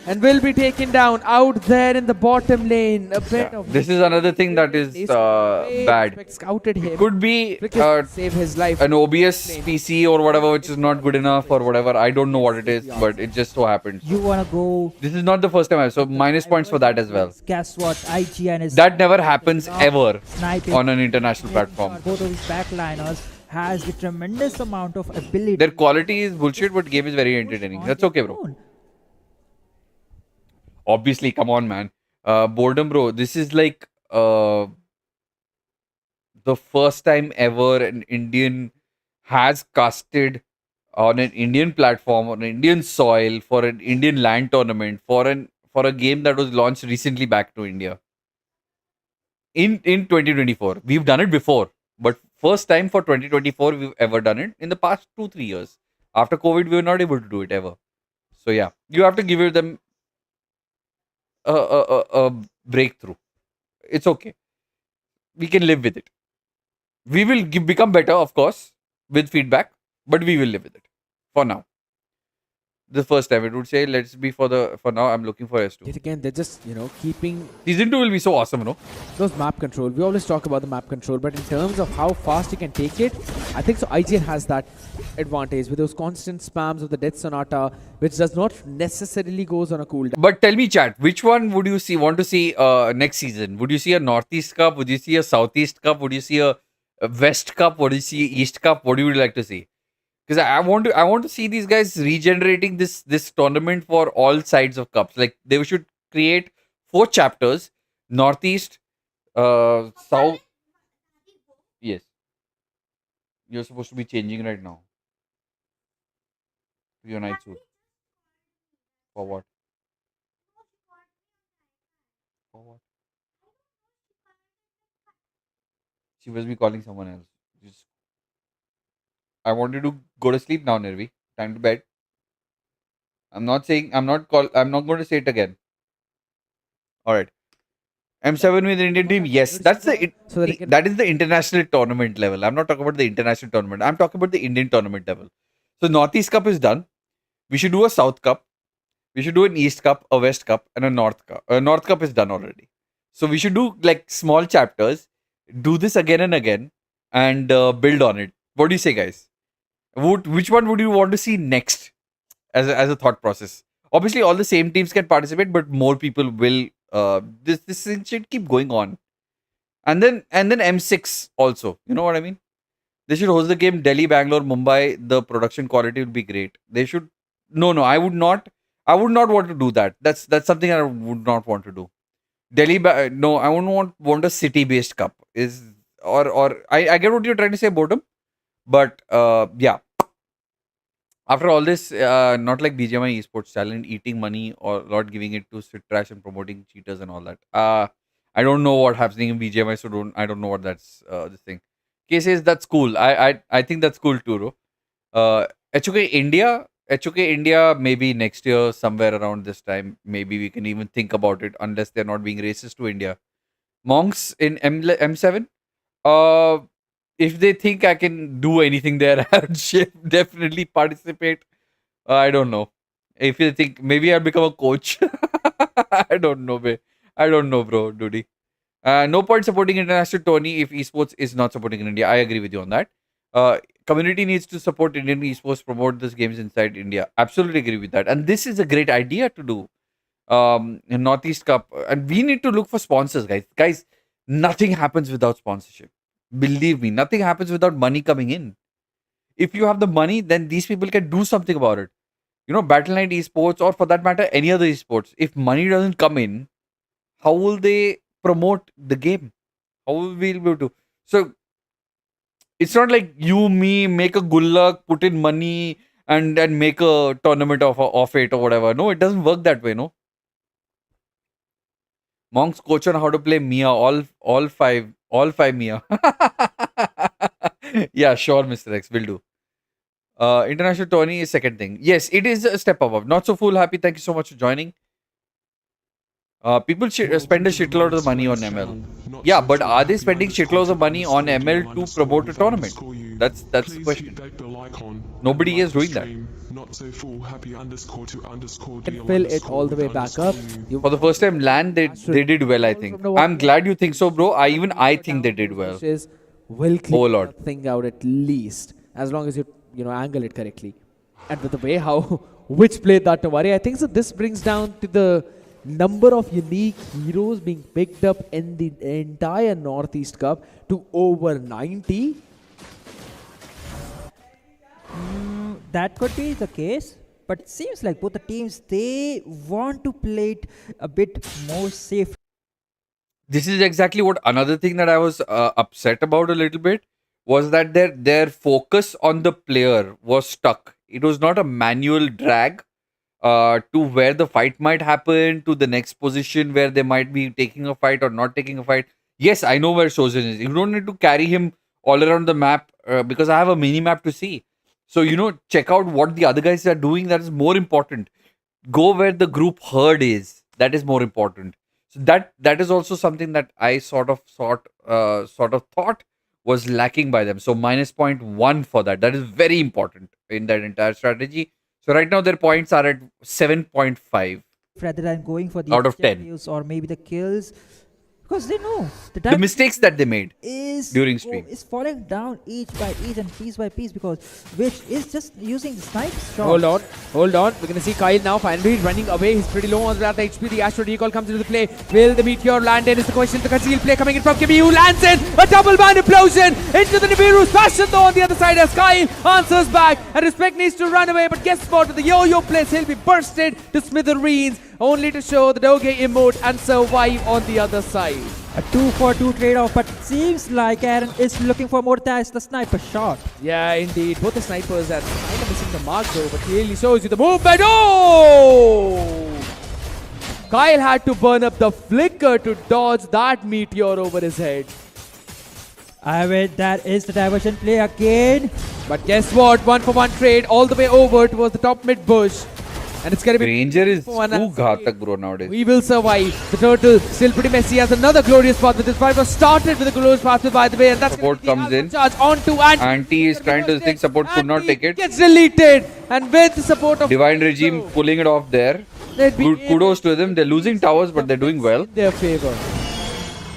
Speaker 13: and will be taken down out there in the bottom lane. A bit of
Speaker 2: this is another thing that is bad.
Speaker 13: Scouted him.
Speaker 2: Could be
Speaker 13: save his life.
Speaker 2: An OBS PC or whatever, which is not good enough or whatever. I don't know what it is, but it just so happened.
Speaker 12: You wanna go?
Speaker 2: This is not the first time, so minus points for that as well.
Speaker 12: Guess what? IGN is
Speaker 2: that never happens ever
Speaker 12: sniping
Speaker 2: on an international platform.
Speaker 12: Both of these backliners has the tremendous amount of ability.
Speaker 2: Their quality is bullshit, but game is very entertaining. That's okay, bro. Obviously, come on, man. Boredom, bro. This is like the first time ever an Indian has casted on an Indian platform, on Indian soil, for an Indian land tournament, for a game that was launched recently back to India. In 2024. We've done it before, but first time for 2024 we've ever done it in the past 2-3 years. After COVID, we were not able to do it ever. So yeah, you have to give them a breakthrough. It's okay. We can live with it. We will become better, of course, with feedback, but we will live with it for now. The first time it would say, let's be for now, I'm looking for S2.
Speaker 13: Yet again, they're just, keeping...
Speaker 2: Season 2 will be so awesome,
Speaker 13: Those map control. We always talk about the map control, but in terms of how fast you can take it, I think so IGN has that advantage with those constant spams of the Death Sonata, which does not necessarily goes on a cooldown.
Speaker 2: But tell me, chat, which one would you want to see next season? Would you see a Northeast Cup? Would you see a Southeast Cup? Would you see a West Cup? Would you see East Cup? What do you like to see? Because I want to see these guys regenerating this tournament for all sides of cups. Like they should create 4 chapters: Northeast, South. Yes, you're supposed to be changing right now. Your night suit. For what? For what? She must be calling someone else. I want you to go to sleep now, Nirvi. Time to bed. I'm not going to say it again. Alright. M7 with the Indian team. Yes, that is the international tournament level. I'm not talking about the international tournament. I'm talking about the Indian tournament level. So Northeast Cup is done. We should do a South Cup. We should do an East Cup, a West Cup, and a North Cup. North Cup is done already. So we should do like small chapters. Do this again and again. And build on it. What do you say, guys? Which one would you want to see next as a thought process? Obviously, all the same teams can participate, but more people will. This thing should keep going on, and then M6 also. You know what I mean? They should host the game Delhi, Bangalore, Mumbai. The production quality would be great. They should. No, I would not. I would not want to do that. That's something I would not want to do. Delhi, no, I wouldn't want a city-based cup. I get what you're trying to say, boredom. But yeah, after all this, not like BGMI esports talent eating money or not giving it to sit trash and promoting cheaters and all that. I don't know what happening in BGMI, so I don't know what that's this thing. K says that's cool. I think that's cool too, bro. HOK India, maybe next year somewhere around this time, maybe we can even think about it unless they're not being racist to India. Monks in M7. If they think I can do anything there, I would definitely participate. I don't know. If you think maybe I'll become a coach. I don't know, bro, Duty. No point supporting international tourney if esports is not supporting in India. I agree with you on that. Community needs to support Indian esports, promote these games inside India. Absolutely agree with that. And this is a great idea to do. In Northeast Cup, and we need to look for sponsors, guys. Guys, nothing happens without sponsorship. Believe me, nothing happens without money coming in. If you have the money, then these people can do something about it. You know, Battle.net esports, or for that matter, any other esports. If money doesn't come in, how will they promote the game? How will we be able to? So it's not like you, me, make a good luck, put in money, and make a tournament of it or whatever. No, it doesn't work that way. No. Monk's coach on how to play Mia, all five Mia. Yeah, sure, Mr. X, will do. International tourney is second thing. Yes, it is a step above. Not so full happy. Thank you so much for joining. People spend a shitload of money on ML. Yeah, but are they spending shitloads of money on ML to promote a tournament? That's the question. Nobody is doing that.
Speaker 13: Can fill it all the way back up.
Speaker 2: For the first time, LAN they did well. I think. I'm glad you think so, bro. I think they did well.
Speaker 13: Will clear the thing out at least, as long as you angle it correctly. And with the way how which played that Tawari, I think so. This brings down to the number of unique heroes being picked up in the entire Northeast Cup to over 90.
Speaker 12: That could be the case, but it seems like both the teams, they want to play it a bit more safe.
Speaker 2: This is exactly what another thing that I was upset about a little bit was that their focus on the player was stuck. It was not a manual drag to where the fight might happen, to the next position where they might be taking a fight or not taking a fight. Yes, I know where Shozen is. You don't need to carry him all around the map because I have a mini map to see. So, check out what the other guys are doing. That is more important. Go where the group herd is. That is more important. So that is also something that I sort of thought was lacking by them. So minus 0.1 for that. That is very important in that entire strategy. So right now their points are at 7.5.
Speaker 12: Rather than going for the
Speaker 2: out of 10
Speaker 12: or maybe the kills. Because they know
Speaker 2: the mistakes that they made during stream
Speaker 12: is falling down each by each and piece by piece, because which is just using the snipe shot.
Speaker 13: Hold on. We're gonna see Kyle now finally running away. He's pretty low on the HP. The Astro recall comes into the play. Will the meteor land in is the question. The concealed play coming in from Kimi, who lands in a double bind implosion into the Nibiru's passion though on the other side as Kyle answers back, and Respect needs to run away, but guess what? With the yo-yo place, he'll be bursted to smithereens, only to show the Doge emote and survive on the other side.
Speaker 12: A 2-for-2 trade-off, but seems like Aaron is looking for more than the sniper shot.
Speaker 13: Yeah, indeed. Both the snipers are kind of missing the mark though, but clearly shows you the movement. Oh! Kyle had to burn up the flicker to dodge that meteor over his head.
Speaker 12: I mean, that is the diversion play again.
Speaker 13: But guess what? 1-for-1 trade all the way over towards the top mid bush. And it's going to be
Speaker 2: Ranger is too ghatak, bro, nowadays.
Speaker 13: We will survive. The turtle still pretty messy, has another glorious path, but this fight was started with a glorious path by the way, and that's
Speaker 2: support comes in.
Speaker 13: Charge onto
Speaker 2: Anti is trying to think support could not take it.
Speaker 13: Gets deleted, and with the support of
Speaker 2: Divine Regime pulling it off there. Kudos to them. They're losing towers, but they're doing well.
Speaker 13: In their favor.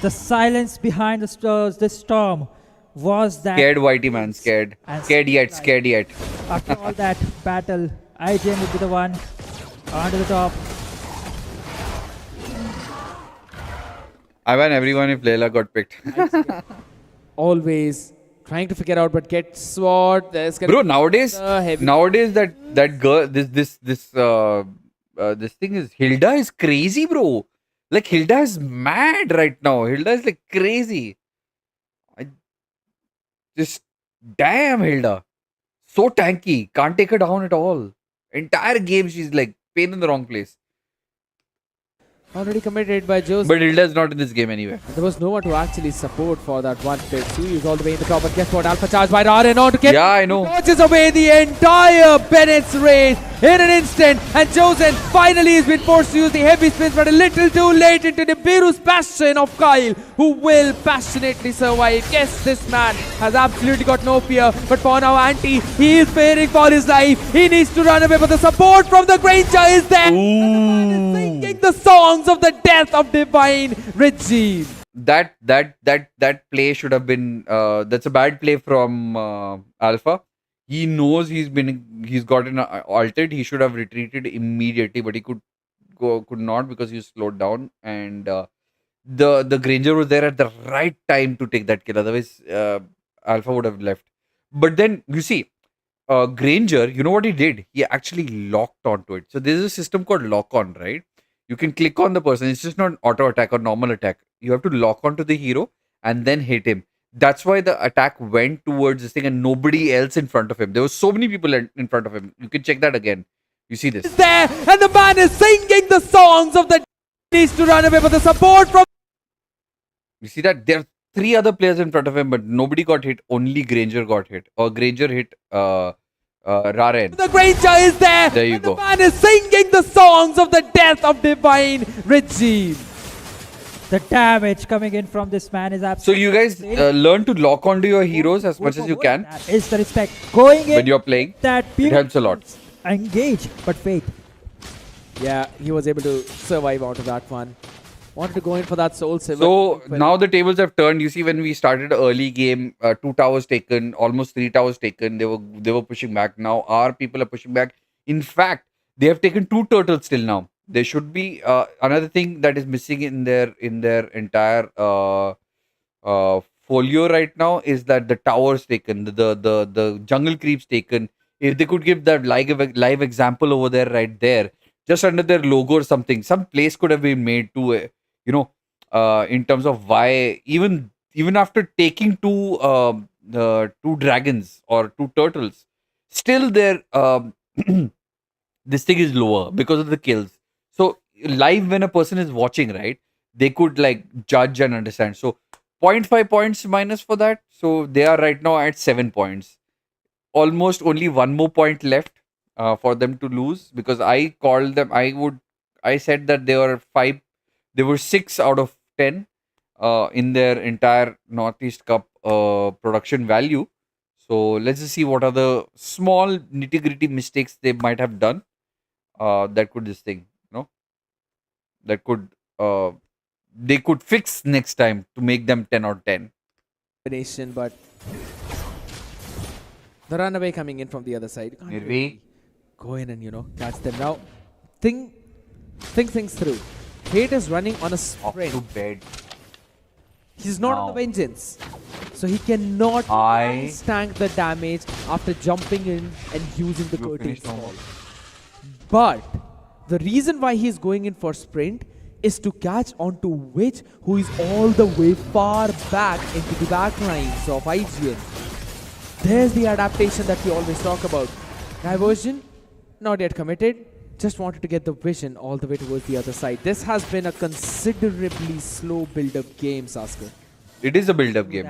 Speaker 12: The silence behind the storm was that.
Speaker 2: Scared Whitey man, scared. Scared yet.
Speaker 12: After all that battle, IGN would be the one onto the top.
Speaker 2: I won everyone if Layla got picked.
Speaker 13: Always trying to figure out, but get sword.
Speaker 2: Bro, nowadays that girl, this thing is Hilda is crazy, bro. Like Hilda is mad right now. Hilda is like crazy. Damn Hilda. So tanky. Can't take her down at all. Entire game she's like pain in the wrong place.
Speaker 13: Already committed by José.
Speaker 2: But Hilda is not in this game anyway.
Speaker 13: There was no one to actually support for that one pick. He is all the way in the top, but guess what? Alpha charge by Raren on to get.
Speaker 2: Yeah, I know.
Speaker 13: Dodges away the entire Bennett's raid in an instant, and José finally has been forced to use the heavy spins, but a little too late into the Nibiru's passion of Kyle, who will passionately survive. Yes, this man has absolutely got no fear, but for now, Anti, he is fearing for his life. He needs to run away, but the support from the Granger is there.
Speaker 2: Ooh.
Speaker 13: Singing the songs of the death of Divine Regime.
Speaker 2: that play should have been that's a bad play from Alpha. He knows he's gotten altered. He should have retreated immediately, but he could not because he was slowed down, and the Granger was there at the right time to take that kill. Otherwise, Alpha would have left. But then you see, Granger, you know what he did? He actually locked onto it. So there's a system called lock on, right? You can click on the person. It's just not auto attack or normal attack. You have to lock onto the hero and then hit him. That's why the attack went towards this thing and nobody else in front of him. There were so many people in front of him. You can check that again. You see this.
Speaker 13: There, and the man is singing the songs of the needs to run away, but the support from.
Speaker 2: You see that? There are 3 other players in front of him, but nobody got hit. Only Granger got hit. Or Granger hit Raren.
Speaker 13: The Granger is there.
Speaker 2: There you
Speaker 13: and
Speaker 2: go.
Speaker 13: The man is singing the songs of the death of divine regime.
Speaker 12: The damage coming in from this man is
Speaker 2: So
Speaker 12: absolutely
Speaker 2: you guys learn to lock onto your heroes as much as you can
Speaker 12: That is the respect. Going in
Speaker 2: when you're playing.
Speaker 12: that
Speaker 2: It helps a lot.
Speaker 12: engage, but faith.
Speaker 13: Yeah, he was able to survive out of that one. Wanted to go in for that soul silver.
Speaker 2: So now the tables have turned. You see, when we started early game, 2 towers taken, almost 3 towers taken. They were pushing back. Now our people are pushing back. In fact, they have taken 2 turtles till now. There should be another thing that is missing in their entire folio right now is that the towers taken, the jungle creeps taken. If they could give that live example over there, right there, just under their logo or something, some place could have been made to, in terms of why even after taking 2 dragons or 2 turtles, still their this thing is lower because of the kills. So live when a person is watching, right, they could like judge and understand. So 0.5 points minus for that. So they are right now at 7 points. Almost only 1 more point left for them to lose, because I called them. I said that they were 6 out of 10 in their entire Northeast Cup production value. So let's just see what are the small nitty-gritty mistakes they might have done that could this thing, that could they could fix next time to make them 10 out of 10.
Speaker 13: But the runaway coming in from the other side. Can't really go in and catch them. Now think things through. Fate is running on a sprint.
Speaker 2: Off to bed.
Speaker 13: He's not on the vengeance, so he cannot tank the damage after jumping in and using the curtain stall. But the reason why he's going in for sprint is to catch onto Witch, who is all the way far back into the back lines of IGN. There's the adaptation that we always talk about. Diversion, not yet committed. Just wanted to get the vision all the way towards the other side. This has been a considerably slow build-up game, Sasker.
Speaker 2: It is a build-up game,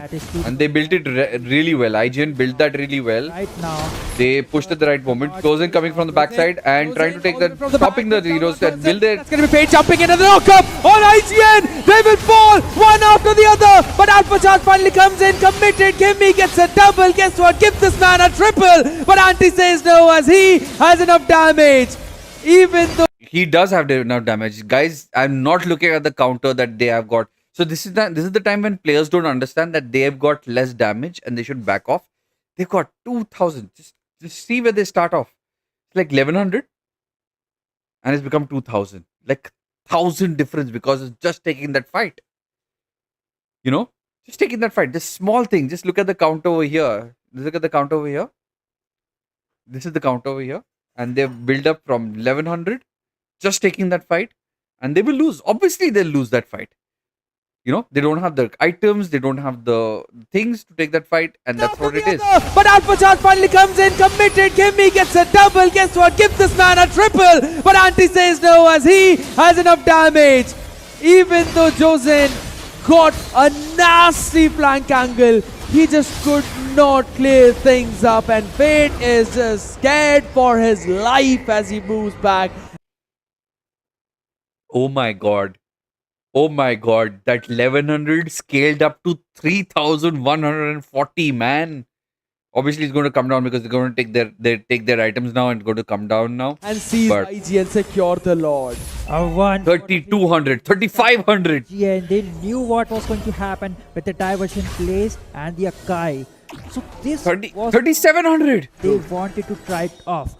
Speaker 2: and they built it really well. IGN built that really well.
Speaker 12: Right now,
Speaker 2: they pushed at the right moment. Closing coming from the backside and trying to take that, stopping the heroes. And will they?
Speaker 13: That's going to be Fate jumping in, and the knock-up on IGN. They will fall one after the other. But Alpha Charge finally comes in, committed. Gimme gets a double. Guess what? Give this man a triple. But Anti says no, as he has enough damage. Even though
Speaker 2: he does have enough damage, guys. I'm not looking at the counter that they have got. So this is the time when players don't understand that they have got less damage and they should back off. They got 2,000. Just see where they start off. It's like 1,100, and it's become 2,000. Like 1,000 difference because it's just taking that fight. Just taking that fight. This small thing. Just look at the counter over here. Look at the counter over here. This is the counter over here. And they've built up from 1,100, just taking that fight, and they will lose. Obviously, they'll lose that fight. They don't have the items, they don't have the things to take that fight, and that's what it is.
Speaker 13: But Alpha Charge finally comes in, committed. Gimme gets a double. Guess what? Give this man a triple. But Anti says no, as he has enough damage. Even though José got a nasty flank angle, he just could not clear things up, and Fate is just scared for his life as he moves back.
Speaker 2: Oh my god. Oh my god. That 1,100 scaled up to 3,140, man. Obviously, it's going to come down because they're going to take their items now and going to come down now.
Speaker 13: And seize
Speaker 2: But
Speaker 13: IGN, secure the Lord.
Speaker 2: 3,200, 3,500.
Speaker 12: Yeah, they knew what was going to happen with the diversion plays and the Akai. So this was
Speaker 2: 3,700.
Speaker 12: they wanted to try it off.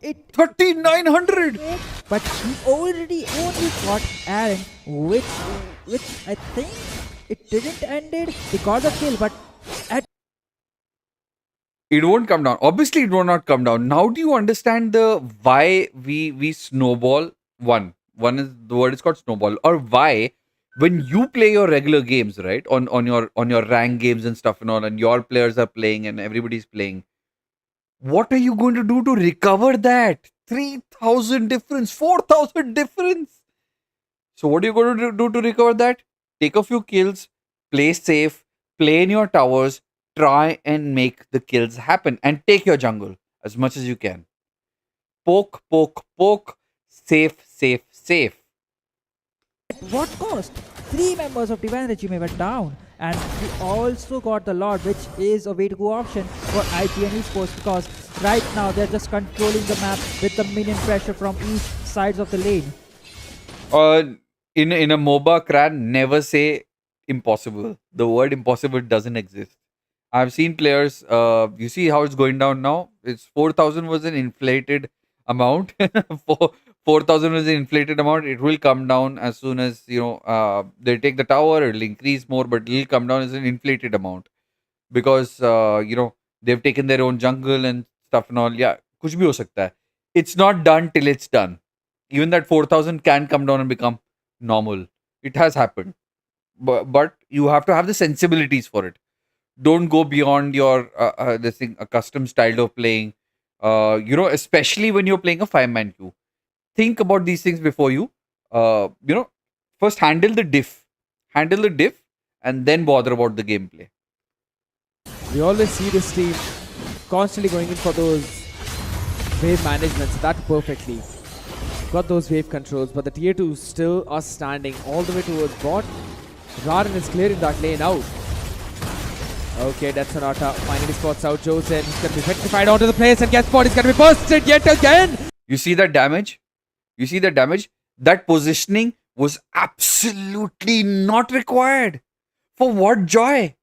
Speaker 2: 3,900.
Speaker 12: But he only got Aaron, which I think it didn't ended. They got the kill, but at
Speaker 2: It won't come down. Obviously, it will not come down. Now, do you understand the why we snowball? One is the word is called snowball, or why when you play your regular games, right? On your rank games and stuff and all, and your players are playing and everybody's playing. What are you going to do to recover that 3,000 difference, 4,000 difference? So what are you going to do to recover that? Take a few kills, play safe, play in your towers. Try and make the kills happen and take your jungle as much as you can. Poke, poke, poke. Safe, safe, safe.
Speaker 12: At what cost? 3 members of Divine Regime went down, and we also got the Lord, which is a way to go option for IGN esports because right now they're just controlling the map with the minion pressure from each sides of the lane.
Speaker 2: In a MOBA cran, never say impossible. The word impossible doesn't exist. I've seen players, you see how it's going down now? It's 4,000 was an inflated amount. 4,000 was an inflated amount. It will come down as soon as, they take the tower. It'll increase more, but it'll come down as an inflated amount. Because, they've taken their own jungle and stuff and all. Yeah, kuch bhi ho sakta hai. It's not done till it's done. Even that 4,000 can come down and become normal. It has happened. But you have to have the sensibilities for it. Don't go beyond your accustomed style of playing. Especially when you're playing a 5-man queue. Think about these things before you. First handle the diff. Handle the diff and then bother about the gameplay.
Speaker 13: We always see this team constantly going in for those wave managements. That perfectly. Got those wave controls, but the tier 2 still are standing all the way towards bot. Harlan is clearing that lane out. Okay, that's Sonata. Finally spots out José, and he's going to be petrified onto the place, and guess what? He's going to be bursted yet again!
Speaker 2: You see that damage? You see that damage? That positioning was absolutely not required. For what joy?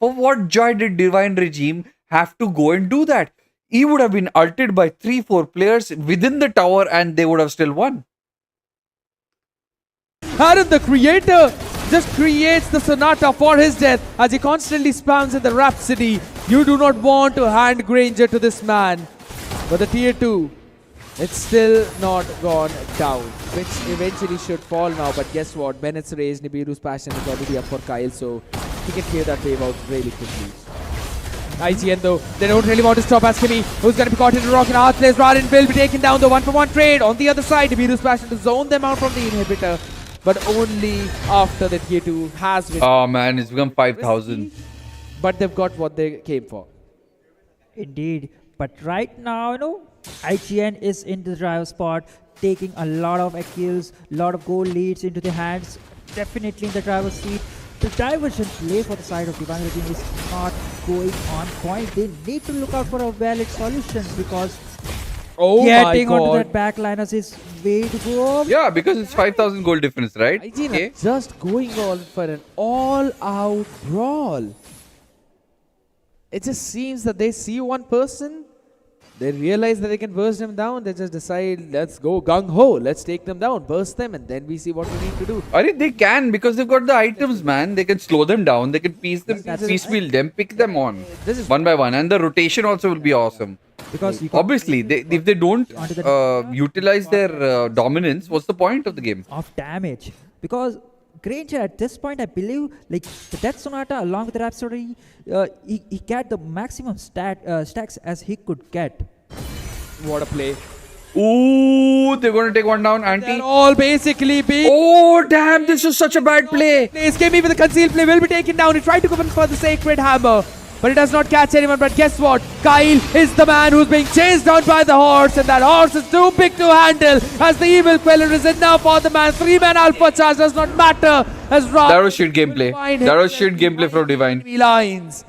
Speaker 2: For what joy did Divine Regime have to go and do that? He would have been ulted by 3-4 players within the tower and they would have still won.
Speaker 13: Harlan, the creator, just creates the Sonata for his death as he constantly spams in the Rhapsody. You do not want to hand Granger to this man. But the tier 2, it's still not gone down, which eventually should fall now. But guess what? Bennett's raised, Nibiru's passion is already up for Kyle, so he can clear that wave out really quickly. IGN though, they don't really want to stop Askemi, who's going to be caught in a rock and a hard place. Harlan will be taken down the 1-for-1 trade. On the other side, Nibiru's passion to zone them out from the inhibitor. But only after the tier 2 has been.
Speaker 2: Oh man, it's become 5,000.
Speaker 13: But they've got what they came for.
Speaker 12: Indeed. But right now, IGN is in the driver's spot, taking a lot of kills, a lot of goal leads into their hands. Definitely in the driver's seat. The diversion play for the side of Divine Regime is not going on point. They need to look out for a valid solution because getting onto that backliners is way to go.
Speaker 2: Yeah, because it's 5,000 goal difference, right?
Speaker 13: IGN just going on for an all-out brawl. It just seems that they see one person, they realize that they can burst them down, they just decide, let's go gung-ho, let's take them down, burst them, and then we see what we need to do.
Speaker 2: I think they can because they've got the items, man. They can slow them down, they can piecemeal them, pick them on one by one, and the rotation also will be awesome.
Speaker 12: Because
Speaker 2: obviously, if they don't utilize their dominance, what's the point of the game?
Speaker 12: Of damage. Because Granger at this point, I believe, like the Death Sonata along with the Rhapsody, he got the maximum stacks as he could get.
Speaker 13: What a play.
Speaker 2: Ooh, they're going to take one down, Auntie.
Speaker 13: They're all basically being...
Speaker 2: Oh, damn, this is such a bad play.
Speaker 13: Skemi with the concealed play will be taken down. He tried to go for the Sacred Hammer, but it does not catch anyone. But guess what? Kyle is the man who's being chased down by the horse, and that horse is too big to handle as the evil queller is enough for the man. 3-man alpha charge does not matter as Rob.
Speaker 2: That was shit gameplay. That was shit gameplay from Divine.
Speaker 13: Lines.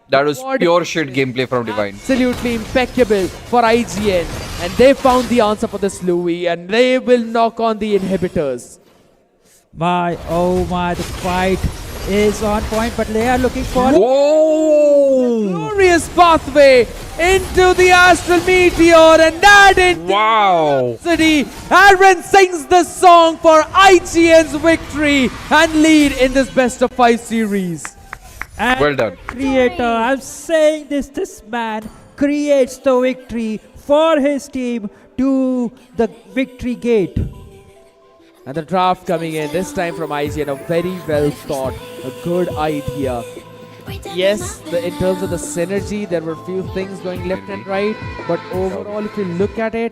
Speaker 2: That was
Speaker 13: What
Speaker 2: pure shit gameplay from Divine.
Speaker 13: absolutely impeccable for IGN. And they found the answer for this Louis, and they will knock on the inhibitors.
Speaker 12: Oh my, the fight is on point, but they are looking for
Speaker 13: Glorious pathway into the astral meteor, and that into
Speaker 2: wow.
Speaker 13: City. Aaron sings the song for IGN's victory and lead in this best of 5 series.
Speaker 12: And
Speaker 2: well done.
Speaker 12: Creator, I'm saying this man creates the victory for his team to the victory gate.
Speaker 13: And the draft coming in, this time from IGN, a very well thought, a good idea. Yes, in terms of the synergy, there were few things going left and right, but overall, if you look at it,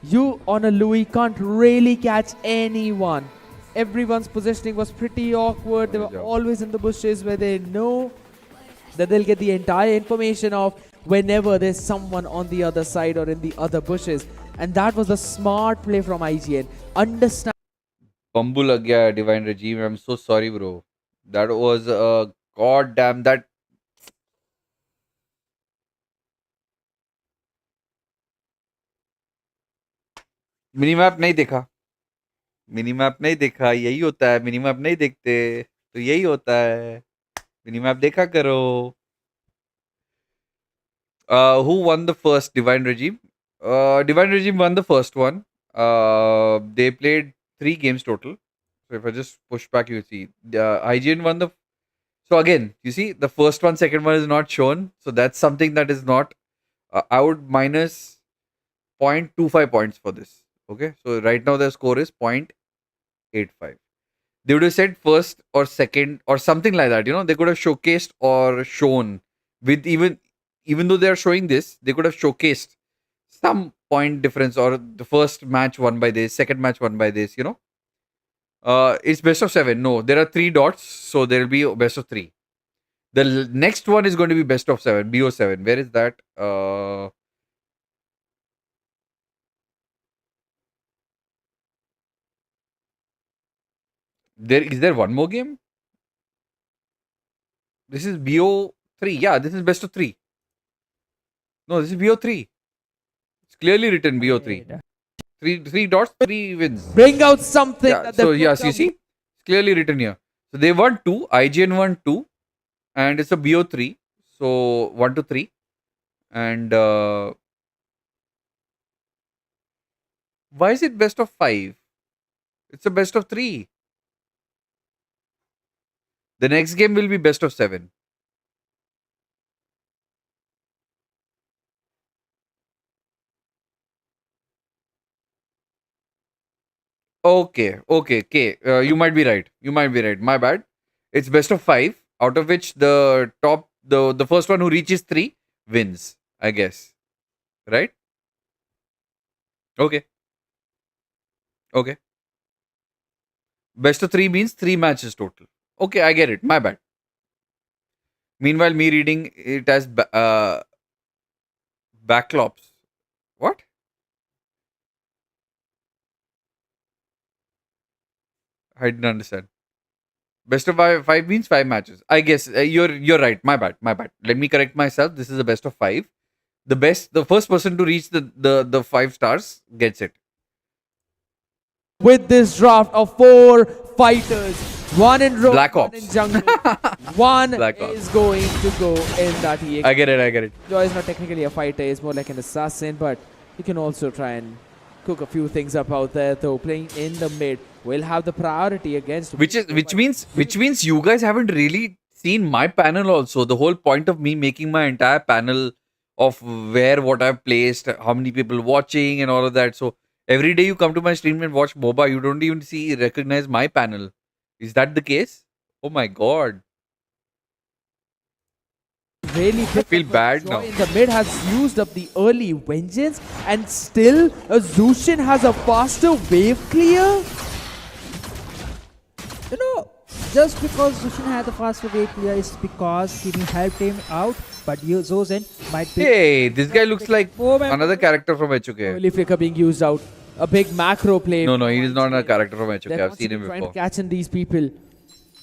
Speaker 13: you on a Louis can't really catch anyone. Everyone's positioning was pretty awkward. They were always in the bushes where they know that they'll get the entire information of whenever there's someone on the other side or in the other bushes. And that was a smart play from IGN. Understand.
Speaker 2: Bambu lag gaya Divine Regime. I'm so sorry, bro. That was a goddamn that. Minimap नहीं देखा minimap नहीं देखा यही होता है minimap नहीं देखते तो यही होता है मिनीमैप देखा करो who won the first Divine Regime? Divine Regime won the first one. They played 3 games total. So if I just push back, you see IGN won the. So again, you see the first one, second one is not shown. So that's something that is not. I would minus 0.25 points for this. Okay, so right now the score is 0.85. They would have said first or second or something like that. You know, they could have showcased or shown with even though they are showing this, they could have showcased some point difference or the first match won by this, second match won by this. You know, it's best of 7. No, there are 3 dots, so there will be best of 3. The next one is going to be best of 7, BO7. Where is that? Is there one more game? This is BO3. Yeah, this is best of 3. No, this is BO3. It's clearly written BO3. 3 dots, 3 wins.
Speaker 13: Bring out something.
Speaker 2: Yeah, so yes, you see, it's clearly written here. So they won 2. IGN won 2, and it's a BO3. So 1 to 3, and why is it best of 5? It's a best of 3. The next game will be best of 7. Okay. You might be right. My bad. It's best of 5, out of which the first one who reaches 3 wins, I guess. Right? Okay. Best of 3 means 3 matches total. Okay, I get it. My bad. Meanwhile, me reading it as backlops. What? I didn't understand. Best of 5 means 5 matches. I guess you're right. My bad. Let me correct myself. This is a best of 5. The first person to reach the 5 stars gets it.
Speaker 13: With this draft of 4 fighters, one in road,
Speaker 2: Black
Speaker 13: one
Speaker 2: Ops.
Speaker 13: in jungle, one
Speaker 2: Black Ops.
Speaker 13: is going to go in that EX.
Speaker 2: I get it.
Speaker 13: Joy is not technically a fighter, he's more like an assassin, but he can also try and cook a few things up out there, though. Playing in the mid will have the priority against...
Speaker 2: Which means you guys haven't really seen my panel also. The whole point of me making my entire panel of what I've placed, how many people watching and all of that. So every day you come to my stream and watch MOBA, you don't even recognize my panel. Is that the case? Oh my god.
Speaker 13: Really
Speaker 2: I feel bad now.
Speaker 13: In the mid has used up the early vengeance, and still Zushin has a faster wave clear.
Speaker 12: You know, just because Zushin had the faster wave clear is because Kimi helped him out, but Zozen might be...
Speaker 2: Hey, this guy looks like another character from HOK.
Speaker 13: Early flicker being used out. A big macro play.
Speaker 2: No, he is not a character from HOK. I've seen him
Speaker 13: trying
Speaker 2: before.
Speaker 13: to catch in these people.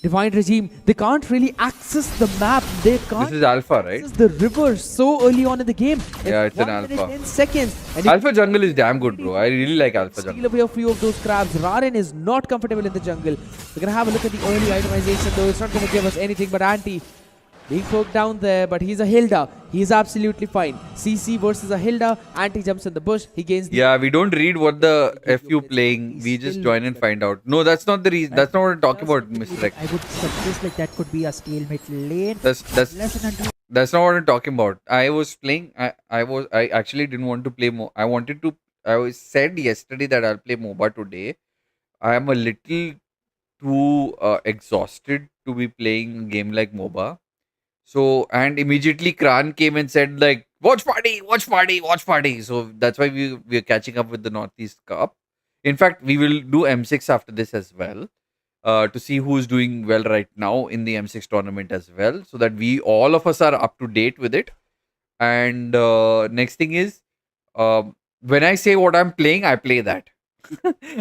Speaker 13: Divine Regime, they can't really access the map. They can't
Speaker 2: This is alpha, right?
Speaker 13: access the river so early on in the game.
Speaker 2: Yeah, it's an
Speaker 13: 1 minute,
Speaker 2: alpha.
Speaker 13: 10 seconds. And
Speaker 2: Alpha jungle is damn good, bro. I really like alpha
Speaker 13: steal
Speaker 2: jungle.
Speaker 13: away a few of those crabs. Raren is not comfortable in the jungle. We're going to have a look at the early itemization, though. It's not going to give us anything but anti. Being poked down there, but he's a Hilda. He's absolutely fine. CC versus a Hilda. Anti jumps in the bush. He gains the...
Speaker 2: Yeah, we don't read what the FU playing. We just join and find out. No, that's not the reason. That's not what I'm talking about, Mr. Rec.
Speaker 12: I would suggest like that could be a stalemate lane.
Speaker 2: That's not what I'm talking about. I was playing. I actually didn't want to play more. I said yesterday that I'll play MOBA today. I am a little too exhausted to be playing a game like MOBA. So, and immediately Kran came and said like, watch party. So that's why we're catching up with the Northeast Cup. In fact, we will do M6 after this as well. To see who's doing well right now in the M6 tournament as well. So that all of us are up to date with it. And next thing is, when I say what I'm playing, I play that.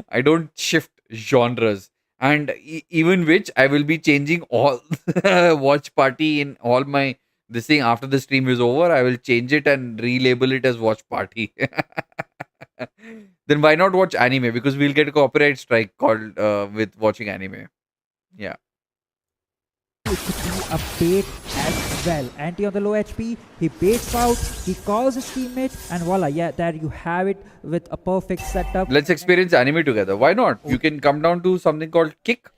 Speaker 2: I don't shift genres. And even which I will be changing all watch party in all my this thing after the stream is over. I will change it and relabel it as watch party. Then why not watch anime? Because we'll get a copyright strike called with watching anime. Yeah.
Speaker 12: It could be a bait as well. Anti on the low HP, he baits out, he calls his teammate, and voila, yeah, there you have it with a perfect setup.
Speaker 2: Let's experience anime together. Why not? You can come down to something called Kick,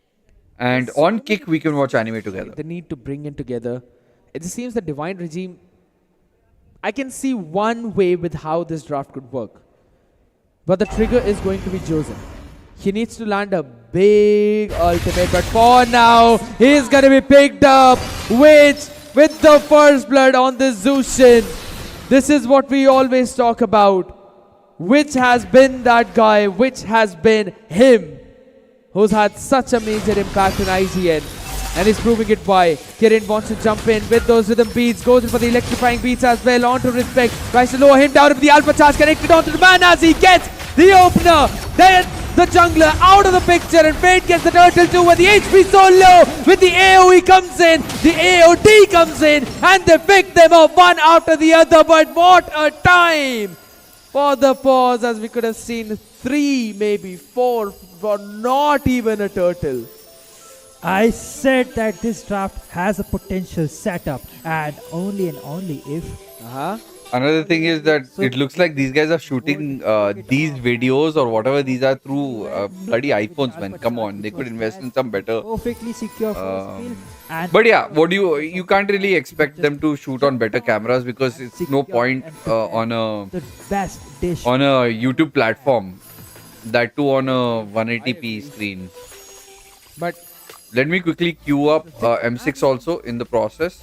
Speaker 2: and on Kick we can watch anime together.
Speaker 13: The need to bring in together. It just seems the Divine Regime, I can see one way with how this draft could work. But the trigger is going to be José. He needs to land a big ultimate, but for now, he's going to be picked up with the first blood on this Zushin. This is what we always talk about. Which has been that guy, which has been him, who's had such a major impact in IGN. And he's proving it by. Kirin wants to jump in with those rhythm beats, goes in for the electrifying beats as well, on to respect, tries to lower him down with the alpha charge connected onto the man as he gets the opener. Then the jungler out of the picture, and Fate gets the turtle too, where the HP so low with the AoE comes in, the AOD comes in, and they pick them up one after the other. But what a time for the pause, as we could have seen 3, maybe 4, for not even a turtle.
Speaker 12: I said that this draft has a potential setup, and only if.
Speaker 2: Another thing is that it looks like these guys are shooting these videos or whatever these are through bloody iPhones, man. Come on, they could invest in some better.
Speaker 12: Perfectly secure first skill.
Speaker 2: But yeah, you can't really expect them to shoot on better cameras because it's no point on a YouTube platform, that too on a 180p screen.
Speaker 13: But
Speaker 2: let me quickly queue up M6 also in the process.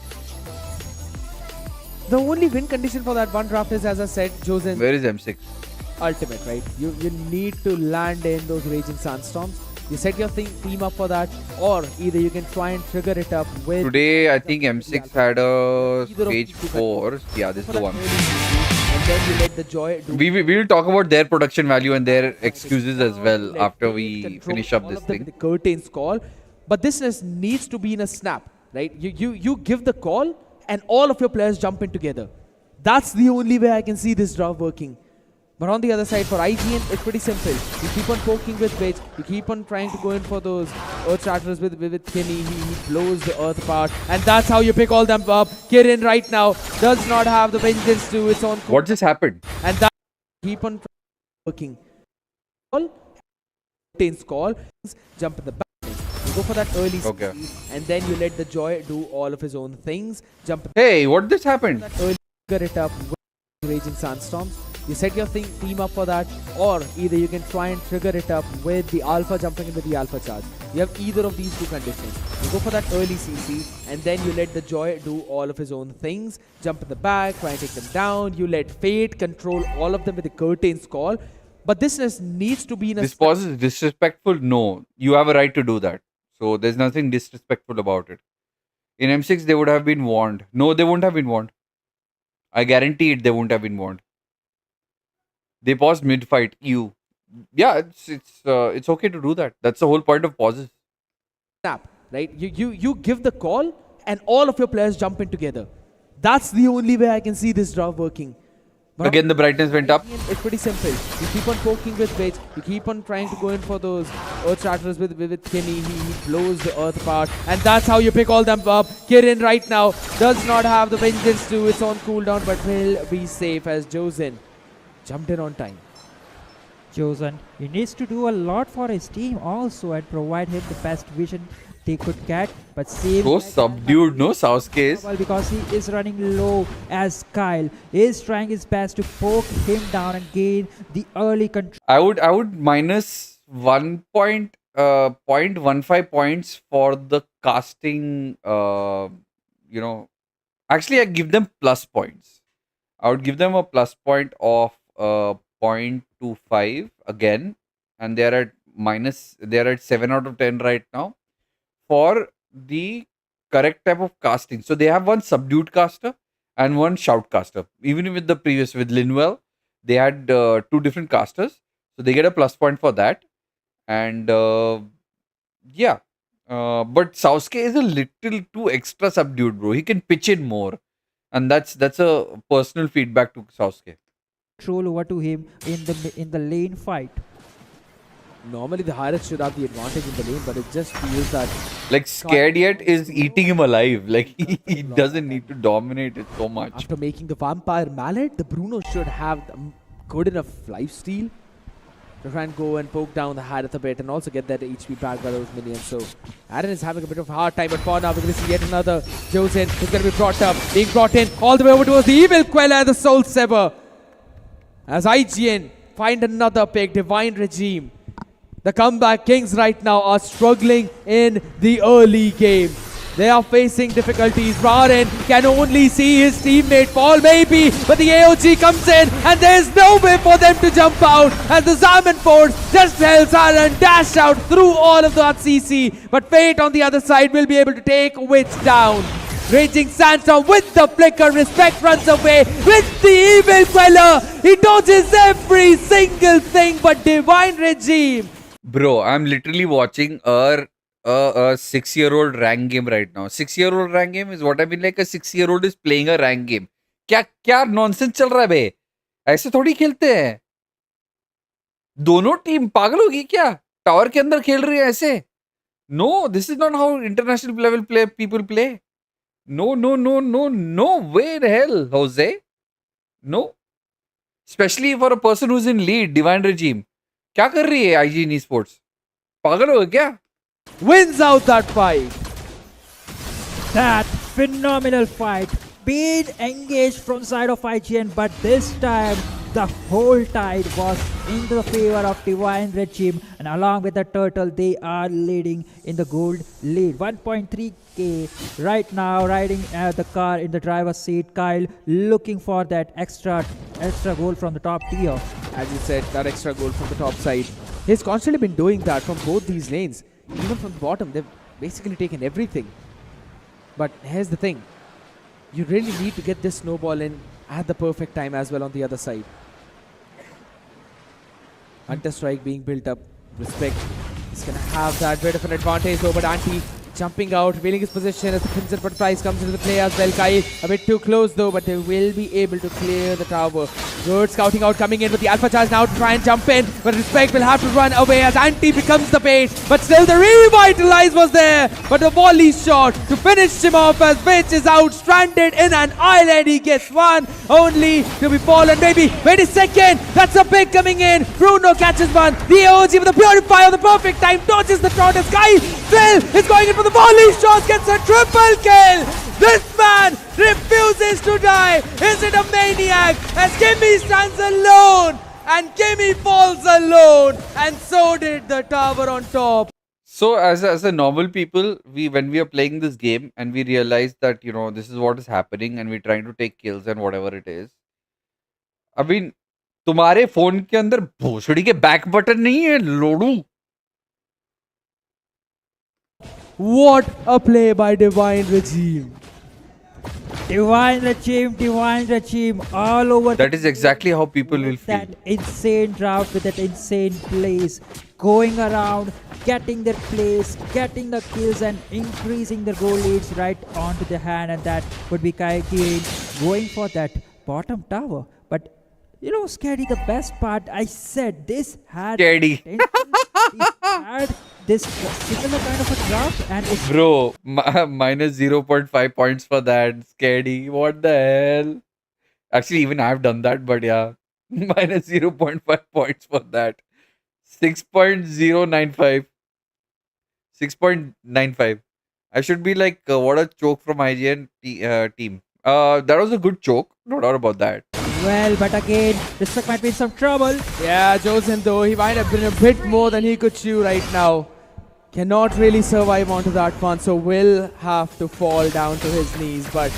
Speaker 13: The only win condition for that one draft is, as I said, José.
Speaker 2: Where is M6?
Speaker 13: Ultimate, right? You need to land in those Raging Sandstorms. You set your team up for that, or either you can try and trigger it up with...
Speaker 2: Today, I think M6 had a stage 4. Yeah, this is the one.
Speaker 13: And then you let the joy...
Speaker 2: We will talk about their production value and their excuses as well after we finish up this thing.
Speaker 13: The curtains call. But this needs to be in a snap, right? You give the call, and all of your players jump in together. That's the only way I can see this draft working. But on the other side, for IGN, it's pretty simple. You keep on poking with Witch, you keep on trying to go in for those Earth Shatterers with Kimmy, he blows the Earth apart, and that's how you pick all them up. Kirin right now does not have the vengeance to its own...
Speaker 2: What just happened?
Speaker 13: And that keep on working. Call, jump in the back. Go for that early
Speaker 2: okay.
Speaker 13: And then you let the Joy do all of his own things. Jump.
Speaker 2: Hey, what just happened?
Speaker 13: Early, get it up with Raging Sandstorms. You set your team up for that, or either you can try and trigger it up with the Alpha jumping in with the Alpha charge. You have either of these two conditions. You go for that early CC, and then you let the Joy do all of his own things. Jump in the back, try and take them down. You let Fate control all of them with the Curtains call. But this needs to be in a...
Speaker 2: This pause is disrespectful? No. You have a right to do that. So there's nothing disrespectful about it. In M6, they would have been warned. No, they won't have been warned. I guarantee it, they won't have been warned. They paused mid-fight. Yeah, it's okay to do that. That's the whole point of pauses.
Speaker 13: Snap. right? You give the call and all of your players jump in together. That's the only way I can see this draw working. But
Speaker 2: Again, the brightness went up.
Speaker 13: It's pretty simple. You keep on poking with bits. You keep on trying to go in for those earth starters with Kimmy. He blows the earth apart. And that's how you pick all them up. Kirin right now does not have the vengeance to its own cooldown, but will be safe as José jumped in on time.
Speaker 12: José, he needs to do a lot for his team also and provide him the best vision they could get, but save
Speaker 2: So subdued, no, Sasuke is.
Speaker 12: because he is running low as Kyle is trying his best to poke him down and gain the early control.
Speaker 2: I would minus 0.15 points for the casting. Actually, I give them plus points. I would give them a plus point of 0.25 again, and they're at 7 out of 10 right now for the correct type of casting. So they have one subdued caster and one shout caster. Even with the previous, with Linwell, they had 2 different casters. So they get a plus point for that. And but Sasuke is a little too extra subdued, bro. He can pitch in more. And that's a personal feedback to Sasuke.
Speaker 12: Control over to him in the lane fight.
Speaker 13: Normally the Hirath should have the advantage in the lane, but it just feels that...
Speaker 2: Like, Scared Yet is eating him alive. Like, he doesn't need to dominate it so much.
Speaker 13: After making the vampire mallet, the Bruno should have good enough lifesteal to try and go and poke down the Hirath a bit and also get that HP back by those minions. So, Aaron is having a bit of a hard time, but for now we're going to see yet another José who's going to be being brought in all the way over towards the Evil Queller and the Soul Saber. As IGN find another pick, Divine Regime. The comeback kings right now are struggling in the early game. They are facing difficulties. Raren can only see his teammate fall maybe, but the AOG comes in and there's no way for them to jump out as the Zaman Force just helps Harlan dash out through all of that CC. But Fate on the other side will be able to take Witch down. Raging Sandstorm with the flicker, Respect runs away with the Evil Queller. He dodges every single thing but Divine Regime.
Speaker 2: Bro, I'm literally watching a 6-year-old rank game right now. 6-year-old rank game is what I mean, like a 6-year-old is playing a rank game. क्या nonsense चल रहा है बे? ऐसे थोड़ी खेलते हैं. दोनों team पागल होगी क्या? टावर के अंदर खेल रही है ऐसे? No, this is not how international level people play. No way in hell, Jose. No. Especially for a person who's in lead, Divine Regime. क्या कर रही है IGN Esports? पागल हो क्या?
Speaker 13: Wins out that fight.
Speaker 12: That phenomenal fight being engaged from side of IGN, but this time the whole tide was in the favor of Divine Regime, and along with the turtle they are leading in the gold lead. 1.3k right now, riding the car in the driver's seat. Kyle looking for that extra goal from the top tier.
Speaker 13: As you said, that extra goal from the top side. He's constantly been doing that from both these lanes. Even from the bottom, they've basically taken everything. But here's the thing. You really need to get this snowball in at the perfect time as well on the other side. Hunter Strike being built up. Respect is going to have that bit of an advantage over Dante. Jumping out, revealing his position as the Crimson Prize comes into the play as well. Kyle a bit too close though, but they will be able to clear the tower. Good scouting out coming in with the Alpha Charge now to try and jump in, but Respect will have to run away as Anti becomes the bait. But still the Revitalize was there, but the volley shot to finish him off as Bitch is out, stranded in an island. He gets one, only to be fallen. Maybe wait a second, that's a big coming in. Bruno catches one, the OG with the Purify on the perfect time, dodges the shot as Kyle still is going in for the volley shot, gets a triple kill. This man refuses to die. Is it a maniac? As Kimmy stands alone and Kimmy falls alone, and so did the tower on top.
Speaker 2: So as a normal people, when we are playing this game and we realize that this is what is happening and we're trying to take kills and whatever it is. I mean, तुम्हारे phone के अंदर भोसड़ी के back button नहीं है लोडू.
Speaker 13: What a play by Divine Regime.
Speaker 12: Divine regime all over.
Speaker 2: That is exactly how people will feel.
Speaker 12: That insane draft with that insane plays, going around, getting their plays, getting the kills and increasing the goal leads right onto the hand, and that would be Kaiki going for that bottom tower. But you know, Scary, the best part, I said this had
Speaker 2: Scary.
Speaker 12: had this similar kind of a draft, and it's
Speaker 2: Bro, minus 0.5 points for that. Scary. What the hell? Actually, even I've done that, but yeah. Minus 0.5 points for that. 6.095. 6.95. I should be like, what a choke from IGN team. That was a good choke. No doubt about that.
Speaker 12: well, but again, this might be in some trouble.
Speaker 13: Yeah, José though, he might have been a bit more than he could chew right now. Cannot really survive onto that one, so will have to fall down to his knees, but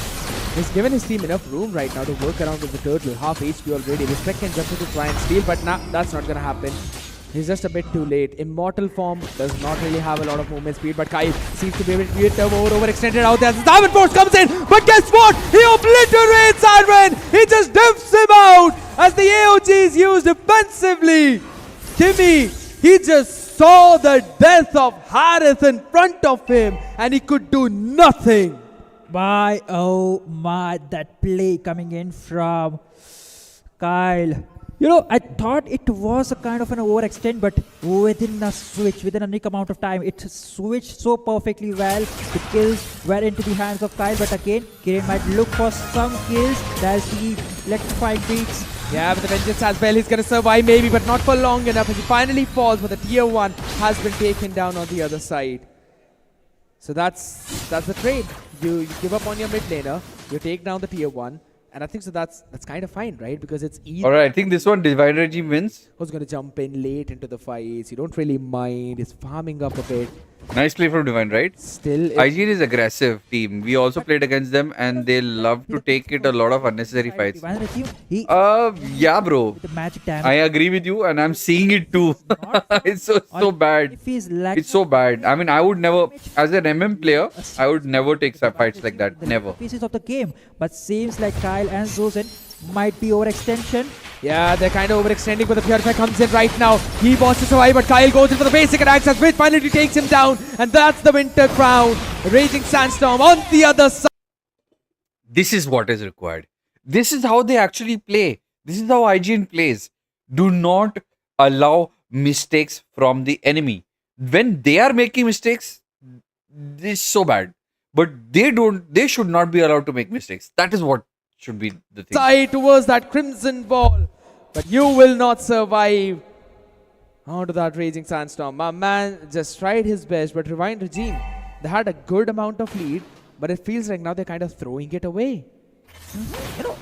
Speaker 13: he's given his team enough room right now to work around with the turtle. Half HP already. Respect can jump in to try and steal, but nah, that's not gonna happen. He's just a bit too late. Immortal form does not really have a lot of movement speed, but Kyle seems to be able to create overextended out there. Diamond Force comes in, but guess what? He obliterates Harlan! He just dumps him out as the AOG is used defensively. Kimmy, he just saw the death of Harris in front of him and he could do nothing.
Speaker 12: My, oh my, that play coming in from Kyle. You know, I thought it was a kind of an overextend, but within a switch, within a nick amount of time, it switched so perfectly well. The kills were into the hands of Kyle, but again, Kirin might look for some kills. There's the electrifying beats.
Speaker 13: Yeah, but the vengeance as well, he's gonna survive maybe, but not for long enough as he finally falls, but the tier 1 has been taken down on the other side. So that's the trade. You give up on your mid laner, you take down the tier 1. And I think so that's kind of fine, right? Because it's easy.
Speaker 2: Alright, I think this one Divine Regime wins.
Speaker 13: Who's going to jump in late into the fights? You don't really mind. He's farming up a bit.
Speaker 2: Nice play from Divine, right?
Speaker 13: Still,
Speaker 2: IGN is aggressive team. We also played against them and they love to take it a lot of unnecessary fights. Yeah, bro. I agree with you and I'm seeing it too. It's so bad. It's so bad. I mean, I would never, as an MM player, I would never take fights like that. Never.
Speaker 12: Pieces of the game, but seems like Kyle and José might be overextension.
Speaker 13: Yeah, they're kind of overextending, but the Purify comes in right now. He wants to survive, but Kyle goes in for the basic attacks as which finally takes him down. And that's the Winter Crown. Raging Sandstorm on the other side.
Speaker 2: This is what is required. This is how they actually play. This is how IGN plays. Do not allow mistakes from the enemy. When they are making mistakes, this is so bad. But they should not be allowed to make mistakes. That is what should be the thing.
Speaker 13: Side towards that crimson ball, but you will not survive onto that Raging Sandstorm. My man just tried his best, but Rewind Regime, they had a good amount of lead, but it feels like now they're kind of throwing it away.
Speaker 12: You know,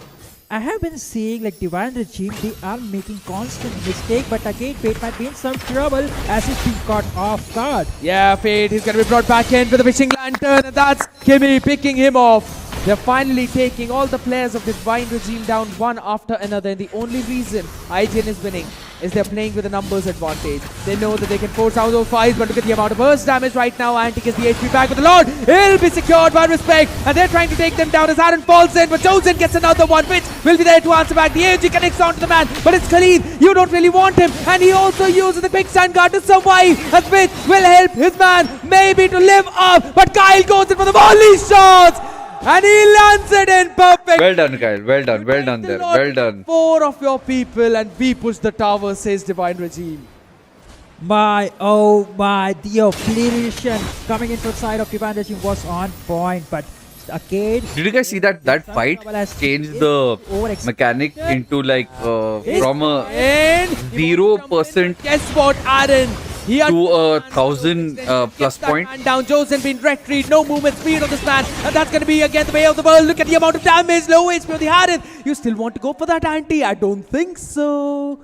Speaker 12: I have been seeing like Divine Regime, they are making constant mistake, but again Fate might be in some trouble as he's being caught off guard.
Speaker 13: Yeah, Fate, he's going to be brought back in with the Wishing Lantern, and that's Kimmy picking him off. They're finally taking all the players of the Divine Regime down one after another, and the only reason IGN is winning is they're playing with a numbers advantage. They know that they can force out those fights, but look at the amount of burst damage right now. Anti gets the HP back, but the Lord, he'll be secured by Respect, and they're trying to take them down as Aaron falls in, but José gets another one, which will be there to answer back. The AOG connects onto the man, but it's Khalid. You don't really want him, and he also uses the quicksand guard to survive, as which will help his man maybe to live up, but Kyle goes in for the volley shots! And he lands it in perfect.
Speaker 2: Well done, Kyle. Well done. Well done there. Well done.
Speaker 13: 4 of your people and we push the tower, says Divine Regime.
Speaker 12: My, oh my, the obliteration coming into the side of Divine Regime was on point, but again...
Speaker 2: Did you guys see that fight changed the mechanic into like from a 0%...
Speaker 13: Guess what, Aaron?
Speaker 2: To 1,000 plus point.
Speaker 13: Man down, José being retreat, no movement speed on this man, and that's going to be again the way of the world. Look at the amount of damage, low HP on the Harith. You still want to go for that anti? I don't think so.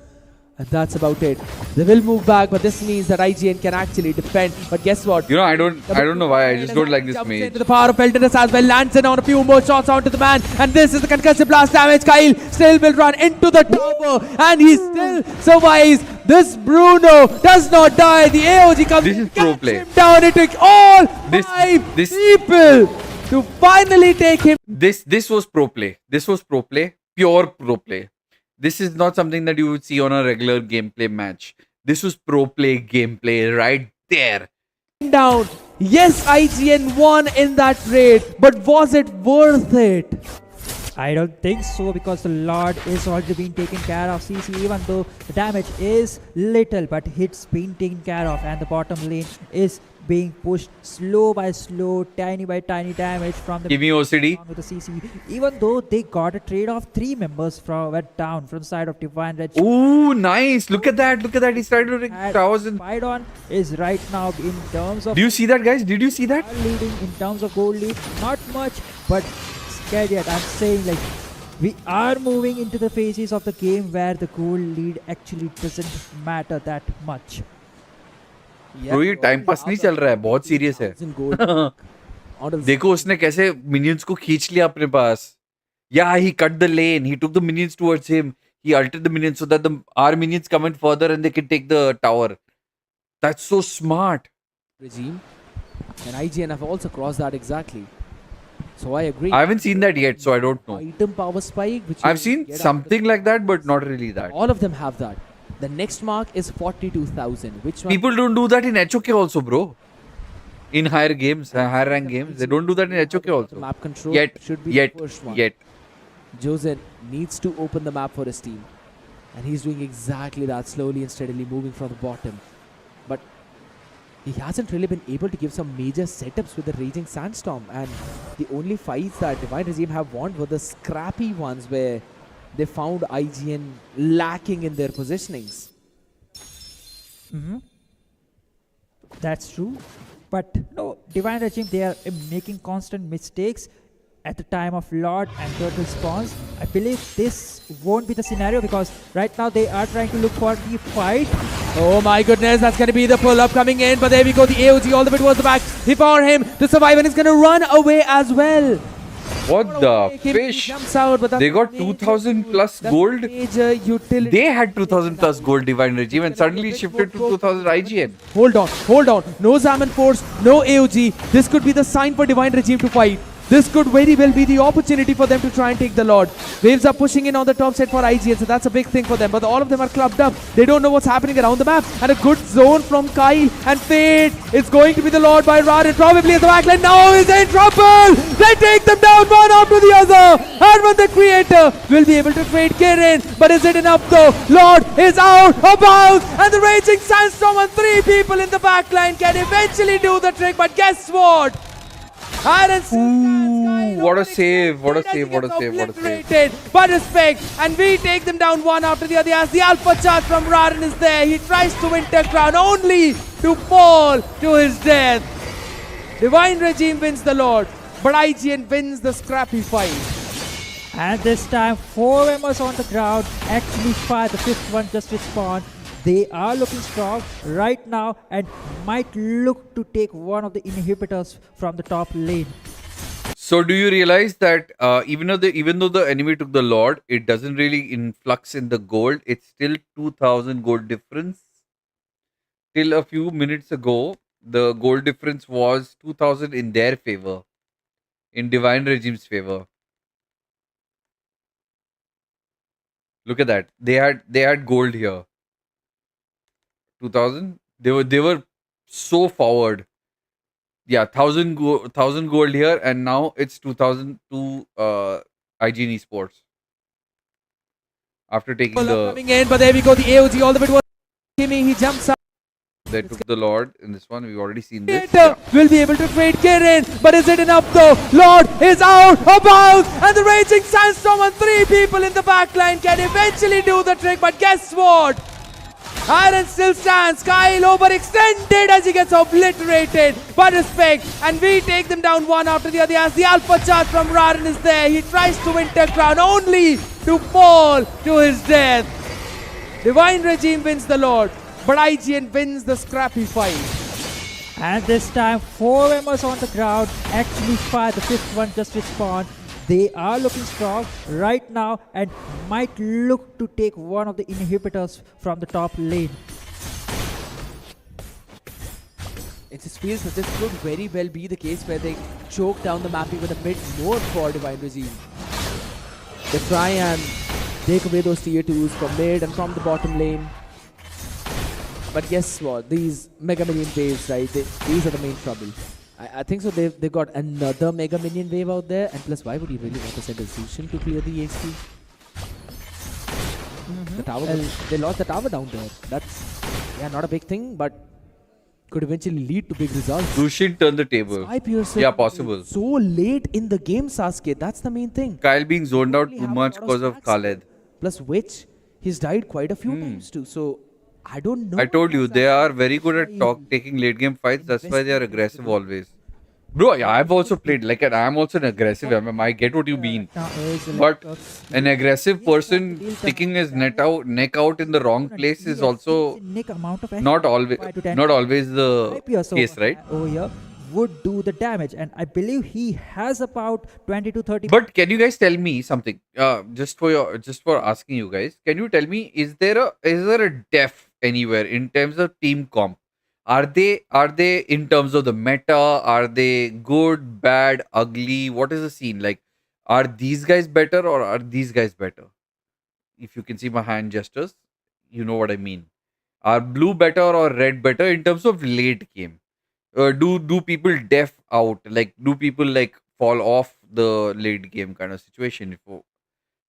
Speaker 13: And that's about it. They will move back, but this means that IGN can actually defend. But guess what?
Speaker 2: You know, I don't know why. I just don't like this mage.
Speaker 13: Into the power of Elderness as well, lands in on a few more shots onto the man, and this is the concussive blast damage. Kyle still will run into the tower, and he still survives. This Bruno does not die. The AOG comes.
Speaker 2: This is pro play.
Speaker 13: Down. It took all 5 people. to finally take him.
Speaker 2: This was pro play. This was pro play. Pure pro play. This is not something that you would see on a regular gameplay match. This was pro play gameplay right there.
Speaker 13: Down. Yes, IGN won in that raid, but was it worth it?
Speaker 12: I don't think so, because the Lord is already being taken care of. CC, even though the damage is little, but it's being taken care of, and the bottom lane is being pushed slow by slow, tiny by tiny damage from the
Speaker 2: Give me OCD.
Speaker 12: with the CC. Even though they got a trade of 3 members went down from the side of Divine Red.
Speaker 2: Ooh, nice! Look at that! Look at that! He started to ring towers and
Speaker 12: Fight on is right now in terms of.
Speaker 2: Do you see that, guys? Did you see that?
Speaker 12: Leading in terms of gold lead, not much, but scared yet. I'm saying, like, we are moving into the phases of the game where the gold lead actually doesn't matter that much.
Speaker 2: Bro ये time pass नहीं चल रहा है, बहुत serious है. देखो उसने कैसे मिनियंस को खींच लिया अपने पास. Yeah, he cut the lane. He took the minions towards him. He altered the minions so that our minions come in further and they can take the tower. That's so smart.
Speaker 13: Regime, and IGN have also crossed that exactly. So I agree.
Speaker 2: I haven't seen that yet, so I don't know.
Speaker 13: Item power spike, which
Speaker 2: I've seen something like that, but not really that.
Speaker 13: All of them have that. The next mark is 42,000. Which one?
Speaker 2: People don't do that in HOK also, bro. In higher games, higher rank games, they don't do that in HOK also.
Speaker 13: Map control should be the first one.
Speaker 2: Yet.
Speaker 13: José needs to open the map for his team. And he's doing exactly that, slowly and steadily moving from the bottom. But he hasn't really been able to give some major setups with the Raging Sandstorm. And the only fights that Divine Regime have won were the scrappy ones where they found IGN lacking in their positionings.
Speaker 12: That's true. But no, Divine Regime, they are making constant mistakes at the time of Lord and Turtle spawns. I believe this won't be the scenario, because right now they are trying to look for the fight.
Speaker 13: Oh my goodness, that's going to be the pull-up coming in. But there we go, the AOG all the way towards the back. He found him to survive, and he's going to run away as well.
Speaker 2: What the fish? They got 2,000 plus gold. They had 2,000 plus gold Divine Regime and suddenly shifted to 2,000 IGN.
Speaker 13: Hold on. No Zaman Force, no AOG. This could be the sign for Divine Regime to fight. This could very well be the opportunity for them to try and take the Lord. Waves are pushing in on the top side for IGN, so that's a big thing for them. But all of them are clubbed up. They don't know what's happening around the map. And a good zone from Kyle and Fate. It's going to be the Lord by Rad. Probably at the backline. Now he's in trouble. They take them down one after the other. And when the creator will be able to trade Kirin. But is it enough though? Lord is out, about. And the Raging Sandstorm and 3 people in the backline can eventually do the trick. But guess what?
Speaker 2: Ooh, what a save, what a save, what a save, what a save.
Speaker 13: But respect, and we take them down one after the other as the alpha charge from Raran is there. He tries to Winter Crown only to fall to his death. Divine Regime wins the Lord, but IGN wins the scrappy fight.
Speaker 12: And this time 4 members on the ground, actually 5, the 5th one just respawned. They are looking strong right now and might look to take one of the inhibitors from the top lane.
Speaker 2: So do you realize that even though the enemy took the Lord, it doesn't really influx in the gold. It's still 2,000 gold difference. Till a few minutes ago, the gold difference was 2,000 in their favor, in Divine Regime's favor. Look at that. They had gold here. 2,000. They were so forward. Yeah, 1,000 gold here, and now it's 2,000 to IGN Esports. After taking
Speaker 13: coming in, but there we go, the AOG all the way towards Kimmy. He jumps up.
Speaker 2: They took the Lord in this one. We've already seen this.
Speaker 13: Will be able to trade Kirin, but is it enough though? Lord is out, about, and the Raging Sandstorm and 3 people in the backline can eventually do the trick. But guess what? Iron still stands. Kyle overextended as he gets obliterated. But respect, and we take them down one after the other as the alpha charge from Raran is there. He tries to Winter Crown only to fall to his death. Divine Regime wins the Lord, but IGN wins the scrappy fight.
Speaker 12: And this time 4 members on the ground, actually 5, the 5th one just respawned. They are looking strong right now and might look to take one of the inhibitors from the top lane.
Speaker 13: It just feels that this could very well be the case where they choke down the map even a bit more for Divine Regime. They try and take away those tier 2s from mid and from the bottom lane. But guess what? These Mega Minion waves, right? These are the main trouble. I think so. They've got another Mega Minion wave out there. And plus, why would you really want to send a Zushin to clear the HP? The tower, they lost the tower down there. That's, yeah, not a big thing, but could eventually lead to big results.
Speaker 2: Zushin turned the table. Yeah, possible.
Speaker 13: So late in the game, Sasuke. That's the main thing.
Speaker 2: Kyle being zoned out too much because of Khaled.
Speaker 13: Plus which, he's died quite a few times too. So, I don't know.
Speaker 2: I told you, they are very good at taking late game fights. That's why they are aggressive always. Bro, yeah, I've also played, like, I'm also an aggressive MM. I get what you mean. But an aggressive person sticking his neck out in the wrong place is also not always the case, right?
Speaker 12: Over here would do the damage, and I believe he has about 20 to 30.
Speaker 2: But can you guys tell me something? Just for asking you guys, can you tell me, is there a def anywhere in terms of team comp? Are they in terms of the meta? Are they good, bad, ugly? What is the scene like? Are these guys better or are these guys better? If you can see my hand gestures, you know what I mean. Are blue better or red better in terms of late game? Do people def out? Like, do people like fall off the late game kind of situation? If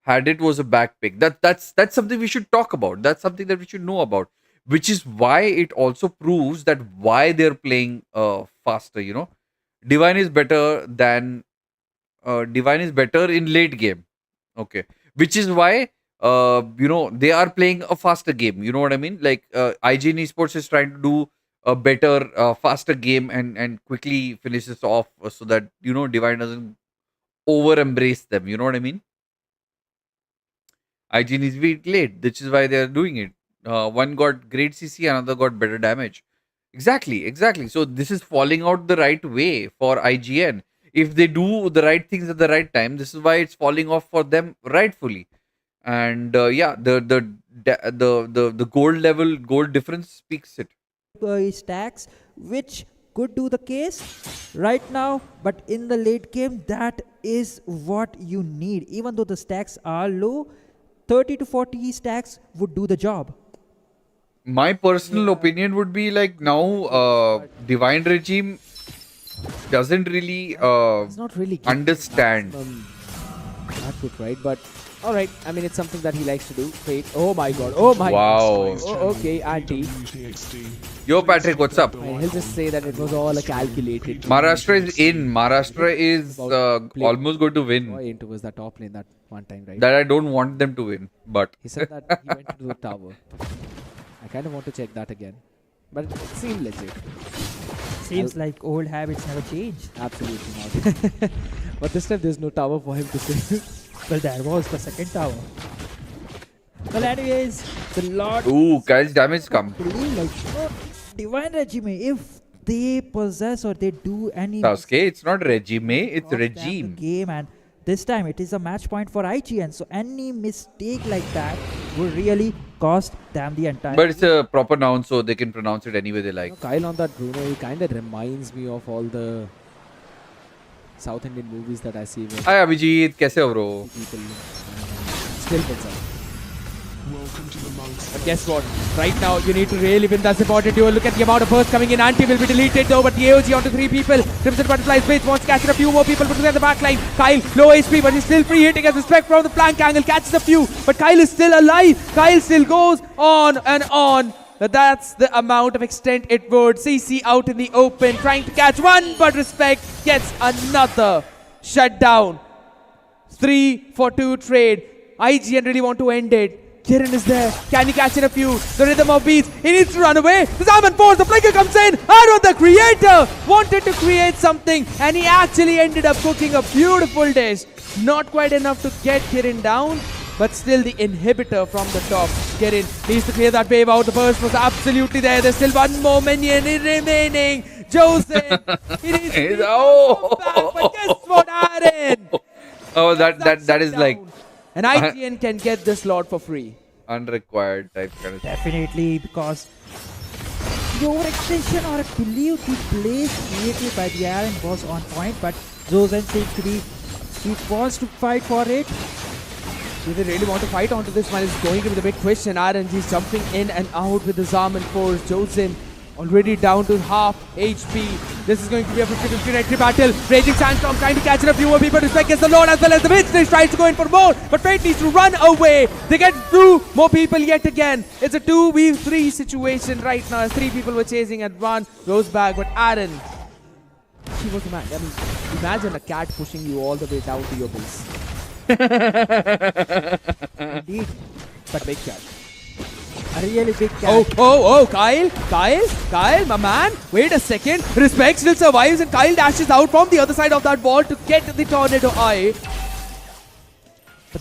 Speaker 2: had it was a back pick, that's something we should talk about. That's something that we should know about. Which is why it also proves that why they're playing faster, you know. Divine is better in late game. Okay. Which is why, you know, they are playing a faster game. You know what I mean? Like, IGN Esports is trying to do a better, faster game and quickly finish this off so that, you know, Divine doesn't over-embrace them. You know what I mean? IGN is weak late, which is why they are doing it. One got great CC, another got better damage. Exactly. So this is falling out the right way for IGN. If they do the right things at the right time, this is why it's falling off for them rightfully. And yeah, the gold difference speaks it.
Speaker 12: Stacks, which could do the case right now, but in the late game, that is what you need. Even though the stacks are low, 30 to 40 stacks would do the job.
Speaker 2: My personal opinion would be like now Divine Regime doesn't really
Speaker 13: it's not really
Speaker 2: understand.
Speaker 13: That good, right? But alright, I mean, it's something that he likes to do. Fake. Oh my god. Oh my
Speaker 2: wow.
Speaker 13: God. Oh, okay, Auntie.
Speaker 2: Yo, Patrick, what's up?
Speaker 13: And he'll just say that it was all a calculated.
Speaker 2: Maharashtra is in. Maharashtra is almost going to win.
Speaker 13: Into was that top lane that one time, right?
Speaker 2: That I don't want them to win, but
Speaker 13: he said that he went to the tower. I kind of want to check that again, but it seemed legit.
Speaker 12: Seems like old habits never change.
Speaker 13: Absolutely not. But this time there's no tower for him to save.
Speaker 12: Well, there was the second tower. Well, anyways, the Lord.
Speaker 2: Ooh, Kyle's damage come.
Speaker 12: Like, Divine Regime, if they possess or they do any.
Speaker 2: Sasuke, it's not regime, it's regime.
Speaker 12: Game, and this time it is a match point for IGN. So any mistake like that would really cost them the entire.
Speaker 2: But it's a proper noun, so they can pronounce it any way they like.
Speaker 13: You know, Kyle on that Brunner, he kind of reminds me of all the South Indian movies that I see.
Speaker 2: Hi Abhijit, kaise ho bro?
Speaker 13: People still bizarre. But guess what? Right now, you need to really win. That's important. You look at the amount of bursts coming in. Anti will be deleted though, but the AOG onto 3 people. Crimson Butterfly's base wants to catch a few more people, but at the back line. Kyle, low HP, but he's still free hitting as respect from the flank angle. Catches a few, but Kyle is still alive. Kyle still goes on and on. But that's the amount of extent it would. CC out in the open, trying to catch one, but respect gets another shutdown. 3 for 2 trade. IGN really want to end it. Kiran is there. Can he catch in a few? The rhythm of beats. He needs to run away. The Salmon Force. The flicker comes in. Aaron, the creator, wanted to create something, and he actually ended up cooking a beautiful dish. Not quite enough to get Kiran down, but still the inhibitor from the top. Kiran needs to clear that wave out. The burst was absolutely there. There's still one more minion remaining. José. He needs to come back, but guess what, Aaron?
Speaker 2: Oh, that is like.
Speaker 13: And IGN can get this lot for free.
Speaker 2: Unrequired type kind of
Speaker 12: Definitely, because pure extension, or I believe the place created by the Aaron was on point, but José seems to be, he wants to fight for it.
Speaker 13: Do they really want to fight onto this one? Is going to be the big question. RNG's jumping in and out with his arm and force. José already down to half HP. This is going to be a 50-50 entry battle. Raging Sandstorm trying to catch a few more people. Respect gets the Lord as well as the Witch. They tries to go in for more, but Fate needs to run away. They get through more people yet again. It's a 2v3 situation right now as 3 people were chasing and one goes back, but Aaron, she was the man. I mean, imagine a cat pushing you all the way down to your base.
Speaker 12: Indeed.
Speaker 13: But big cat.
Speaker 12: A really big cat.
Speaker 13: Oh, Kyle, my man. Wait a second. Respect still survives and Kyle dashes out from the other side of that wall to get the tornado eye.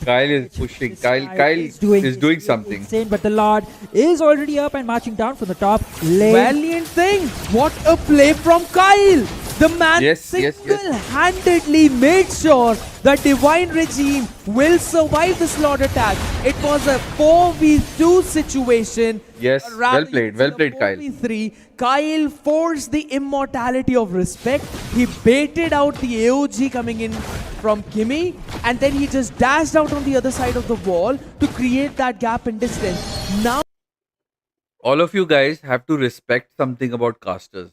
Speaker 2: Kyle is pushing. Kyle is doing something.
Speaker 12: Insane, but the Lord is already up and marching down from the top lane.
Speaker 13: Valiant thing. What a play from Kyle. The man single-handedly made sure the Divine Regime will survive the slaughter attack. It was a 4v2 situation.
Speaker 2: Yes, well played, Kyle.
Speaker 13: 4v3. Kyle forced the immortality of respect. He baited out the AOG coming in from Kimmy, and then he just dashed out on the other side of the wall to create that gap in distance. Now,
Speaker 2: all of you guys have to respect something about casters.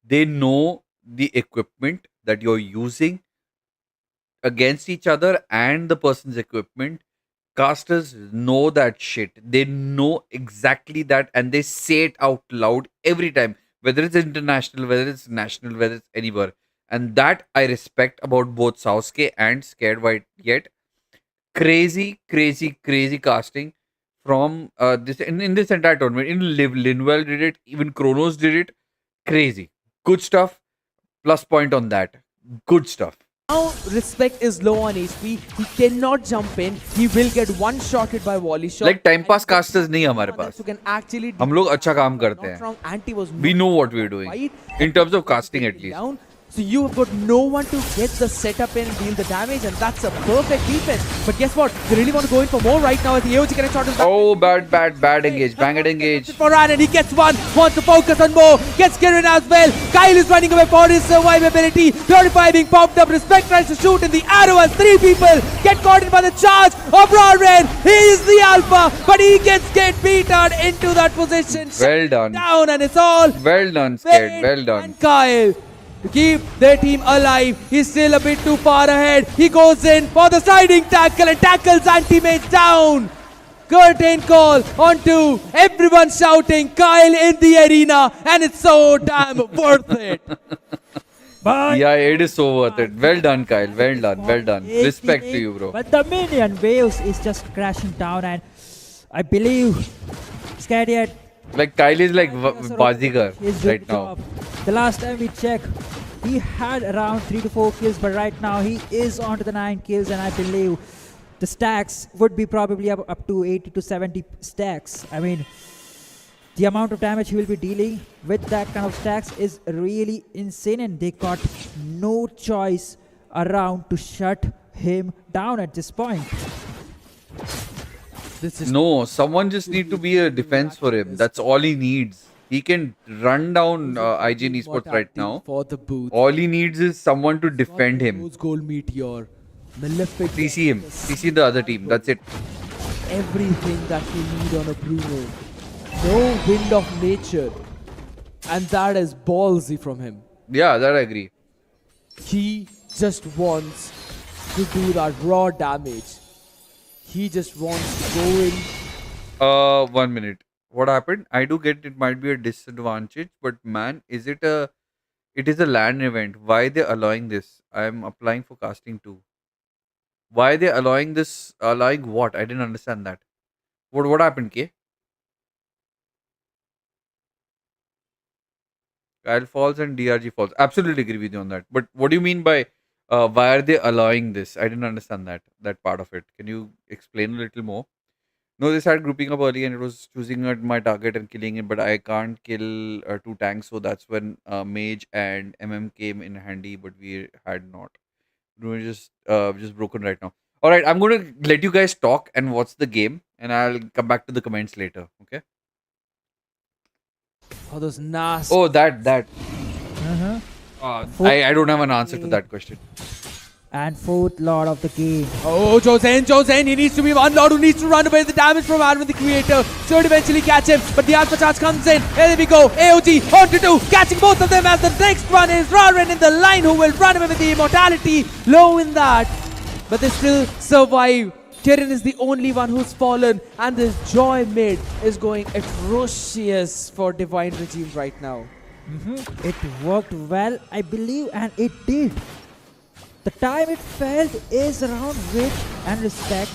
Speaker 2: They know the equipment that you're using against each other and the person's equipment. Casters know that shit. They know exactly that, and they say it out loud every time, whether it's international, whether it's national, whether it's anywhere. And that I respect about both Sasuke and Scared White Yet. Crazy casting from this in this entire tournament. In Linwell did it, even Kronos did it. Crazy. Good stuff. Plus point on that. Good stuff.
Speaker 13: Now Respect is low on HP. He cannot jump in. He will get one-shotted by volley shot.
Speaker 2: Like time pass casters नहीं हमारे पास. हम लोग अच्छा काम करते हैं. We know what we're doing. In terms of casting at least.
Speaker 13: So you have got no one to get the setup in and deal the damage, and that's a perfect defense. But guess what? They really want to go in for more right now as the AOG connects shot.
Speaker 2: Oh, bad engage. Bang it engage.
Speaker 13: For Aaron, he gets one. Wants to focus on more. Gets Kirin as well. Kyle is running away for his survivability. Purify being popped up. Respect tries to shoot in the arrow as 3 people get caught in by the charge of Brunner. He is the alpha, but he gets beaten into that position.
Speaker 2: Well done.
Speaker 13: Down, and it's all.
Speaker 2: Well done, Scared. Well done.
Speaker 13: And Kyle, to keep their team alive. He's still a bit too far ahead. He goes in for the sliding tackle and tackles anti-mage down. Curtain call onto everyone shouting Kyle in the arena, and it's so damn worth it.
Speaker 2: Yeah, it is so worth it. Well done, Kyle. Well done. Respect to you, bro.
Speaker 12: But the minion waves is just crashing down, and I believe Scadiat.
Speaker 2: Like Kyle is like Bazigar right now.
Speaker 12: The last time we checked, he had around 3 to 4 kills, but right now he is on to the 9 kills, and I believe the stacks would be probably up to 80 to 70 stacks. I mean, the amount of damage he will be dealing with that kind of stacks is really insane, and they got no choice around to shut him down at this point.
Speaker 2: No, someone just need to be a defense for him. That's all he needs. He can run down IGN Esports right now.
Speaker 13: For the booth.
Speaker 2: All he needs is someone to defend him.
Speaker 13: Gold meteor. Malefic.
Speaker 2: CC him. CC the other team. That's it.
Speaker 13: Everything that we need on a Brunner. No wind of nature. And that is ballsy from him.
Speaker 2: Yeah, that I agree.
Speaker 13: He just wants to do that raw damage. He just wants to go in.
Speaker 2: 1 minute. What happened? I do get it might be a disadvantage, but man, it is a LAN event. Why they allowing this? I am applying for casting too. Why they allowing this? Allowing what? I didn't understand that. What happened, K? Kyle falls and DRG falls. Absolutely agree with you on that. But what do you mean by why are they allowing this? I didn't understand that part of it. Can you explain a little more? No, they started grouping up early and it was choosing my target and killing it, but I can't kill 2 tanks, so that's when Mage and MM came in handy, but we had not. We're just broken right now. All right, I'm going to let you guys talk and watch the game, and I'll come back to the comments later. Okay.
Speaker 13: Oh, those nasty.
Speaker 2: Oh, that.
Speaker 12: Uh-huh.
Speaker 2: I don't have an answer to that question.
Speaker 12: And fourth lord of the game.
Speaker 13: Oh, José, he needs to be one lord who needs to run away. The damage from Harlan, the creator, should eventually catch him. But the alpha charge comes in. Here we go. AOG on to 2, catching both of them as the next one is Harlan in the line, who will run away with the immortality. Low in that. But they still survive. Kirin is the only one who's fallen. And this Joy mid is going atrocious for Divine Regime right now.
Speaker 12: It worked well, I believe, and it did. The time it felt is around wit and respect,